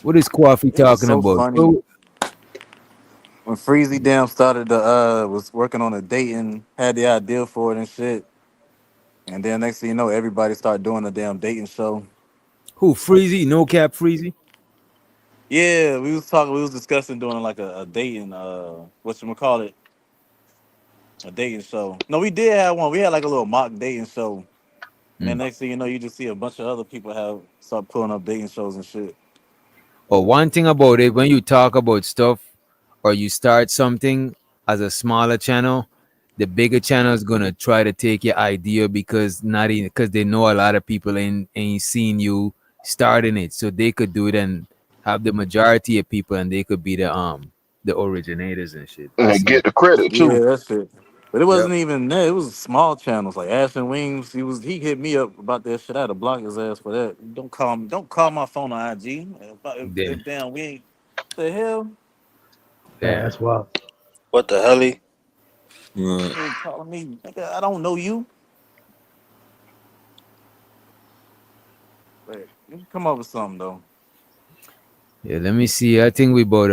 What is Coffee It was talking so about? funny Oh, when Freezy Damn started to was working on a dating, had the idea for it and shit, and then next thing you know, everybody started doing a damn dating show. who Freezy? No cap Freezy. Yeah, we was discussing doing like a dating call it a dating show. No, we did have one. We had like a little mock dating show. And then next thing you know, you just see a bunch of other people start pulling up dating shows and shit. Or one thing about it, when you talk about stuff or you start something as a smaller channel, the bigger channel is gonna try to take your idea because not even because they know a lot of people ain't seen you starting it, so they could do it and have the majority of people, and they could be the originators and shit. I And seen get it. the credit Yeah, too. that shit. But it Yep. wasn't even that. It was small channels like Ash and Wings. He hit me up about that shit. I had to block his ass for that. Don't call my phone on IG. If Damn. damn we ain't the hell. Yeah, Damn. that's wild. What the hell? You ain't calling me, nigga. I don't know you. But you can come up with something though. Yeah, let me see. I think we both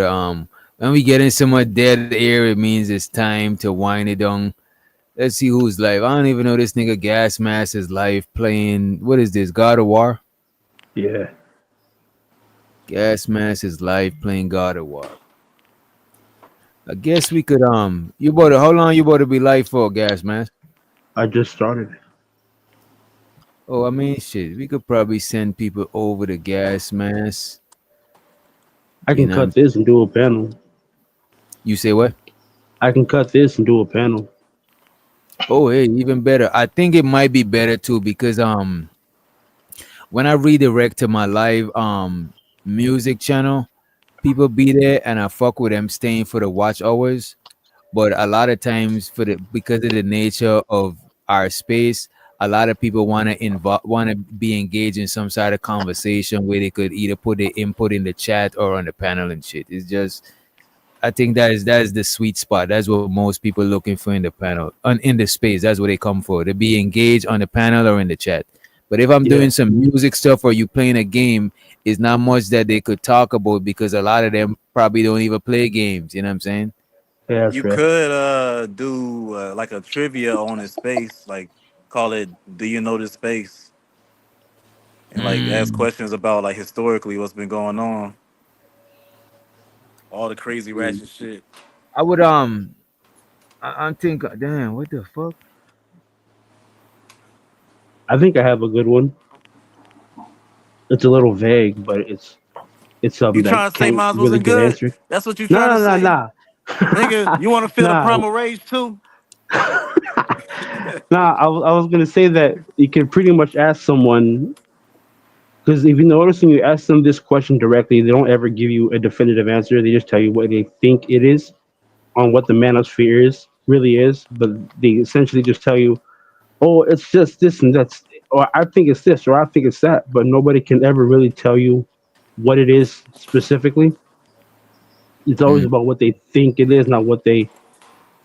when we get in some more dead air, it means it's time to wind it down. Let's see who's live. I don't even know this nigga Gas Mask is live playing. What is this? God of War? Yeah. Gas Mask is live playing God of War. I guess we could you about to how long you about to be live for, Gas Mask? I just started. Oh, I mean shit. We could probably send people over to Gas Mask. I You can know. cut this and do a panel. You say what? I can cut this and do a panel. Oh hey, even better. I think it might be better too because when I redirect to my live music channel, people be there and I fuck with them staying for the watch hours. But a lot of times for the because of the nature of our space, a lot of people want to be engaged in some sort of conversation where they could either put their input in the chat or on the panel and shit. It's just I think that is the sweet spot. That's what most people looking for in the panel, in the space. That's what they come for. To be engaged on the panel or in the chat. But if I'm Yeah. doing some music stuff or you playing a game, it's not much that they could talk about because a lot of them probably don't even play games. You know what I'm saying? Yeah, that's You fair. could do like a trivia on his space, like call it "Do you know this space?" and like ask Mm. questions about like historically what's been going on, all the crazy ratchet shit. I would I think damn what the fuck? I think I have a good one. It's a little vague, but it's You something that trying to say can't mine really wasn't get good? answered. That's what you trying to No, no, say, no, nigga? You want to feel the no, primal rage too? no. I was gonna say that you can pretty much ask someone because if you notice when you ask them this question directly, they don't ever give you a definitive answer. They just tell you what they think it is on what the manosphere is really is, but they essentially just tell you, "Oh, it's just this and that's," or "I think it's this," or "I think it's that," but nobody can ever really tell you what it is specifically. It's always about what they think it is, not what do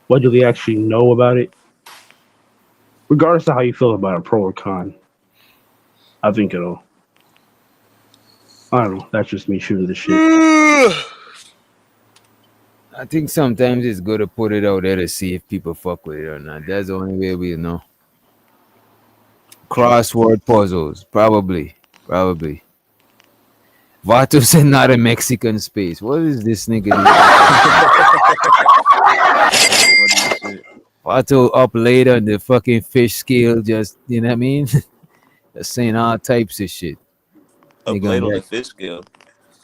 they actually know about it. Regardless of how you feel about it, pro or con, I think it'll. I don't know. That's just me shooting the shit. I think sometimes it's good to put it out there to see if people fuck with it or not. That's the only way we know. Crossword puzzles, probably. Vato said not a Mexican space. What is this nigga doing? Vato up late on the fucking fish scale, just, you know what I mean? Just saying all types of shit. Up Nigga late on on the that, fish scale.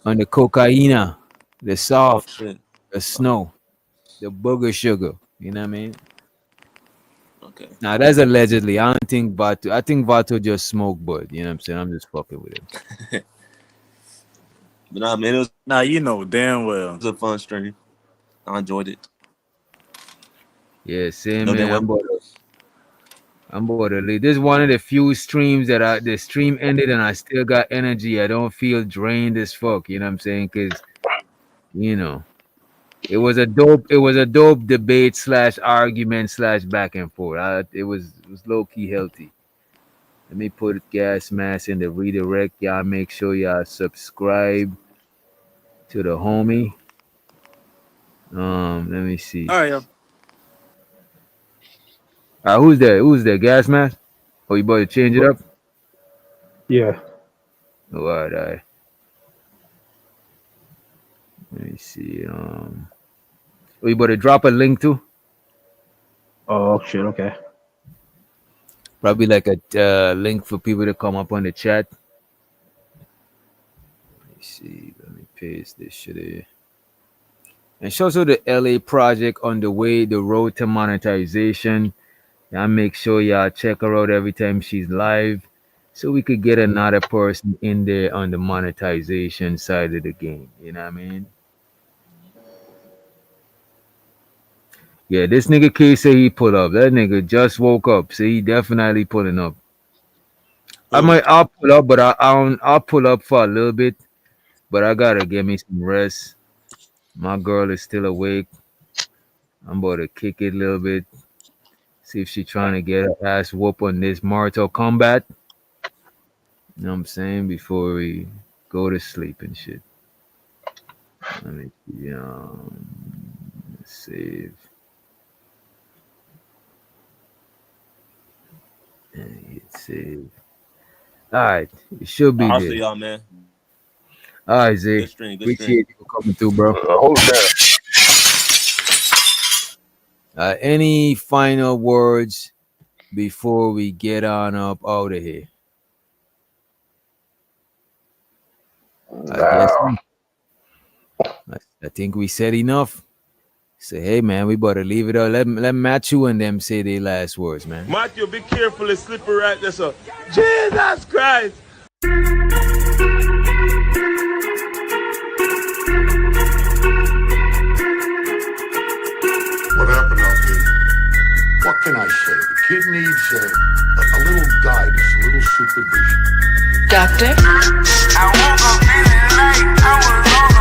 on the cocaina, the Oh soft, shit. the snow, the booger sugar. You know what I mean? Okay. Now that's allegedly. I don't think Vato. I think Vato just smoked bud. You know what I'm saying? I'm just fucking with him. But nah, man, it was Nah, you know damn well. a fun stream. I enjoyed it. Yeah, same No man. damn well. I'm about to leave. This is one of the few streams that the stream ended and I still got energy. I don't feel drained as fuck. You know what I'm saying? Because, you know, it was a dope debate / argument / back and forth. It was low key healthy. Let me put gas mask in the redirect. Y'all make sure y'all subscribe to the homie. Let me see. All right, yo. Who's there? Gas mask? Oh, you about to change it up? Yeah. Oh, all right. Let me see. Oh, you about to drop a link too? Oh shit. Okay. Probably like a link for people to come up on the chat. Let me see. Let me paste this shit here. And show also the LA project on the way, the road to monetization. Y'all make sure y'all check her out every time she's live, so we could get another person in there on the monetization side of the game. You know what I mean? Yeah, this nigga K say he pull up. That nigga just woke up, so he definitely pulling up. I'll pull up, but I'll pull up for a little bit, but I gotta get me some rest. My girl is still awake. I'm about to kick it a little bit. See if she trying to get her ass whoop on this Mortal Kombat. You know what I'm saying? Before we go to sleep and shit. Let me see. Save. And hit save. Alright. It should be I'll there. see y'all, man. Alright, Zay. Good stream. Appreciate you coming through, bro. Hold that. Any final words before we get on up out of here? I think we said enough. Say, hey man, we better leave it up. Let Matthew and them say their last words, man. Matthew, be careful, it's slippery right there, so Jesus Christ! What happened out there? What can I say? The kid needs a little guidance, a little supervision. Doctor? I woke up feeling like I was on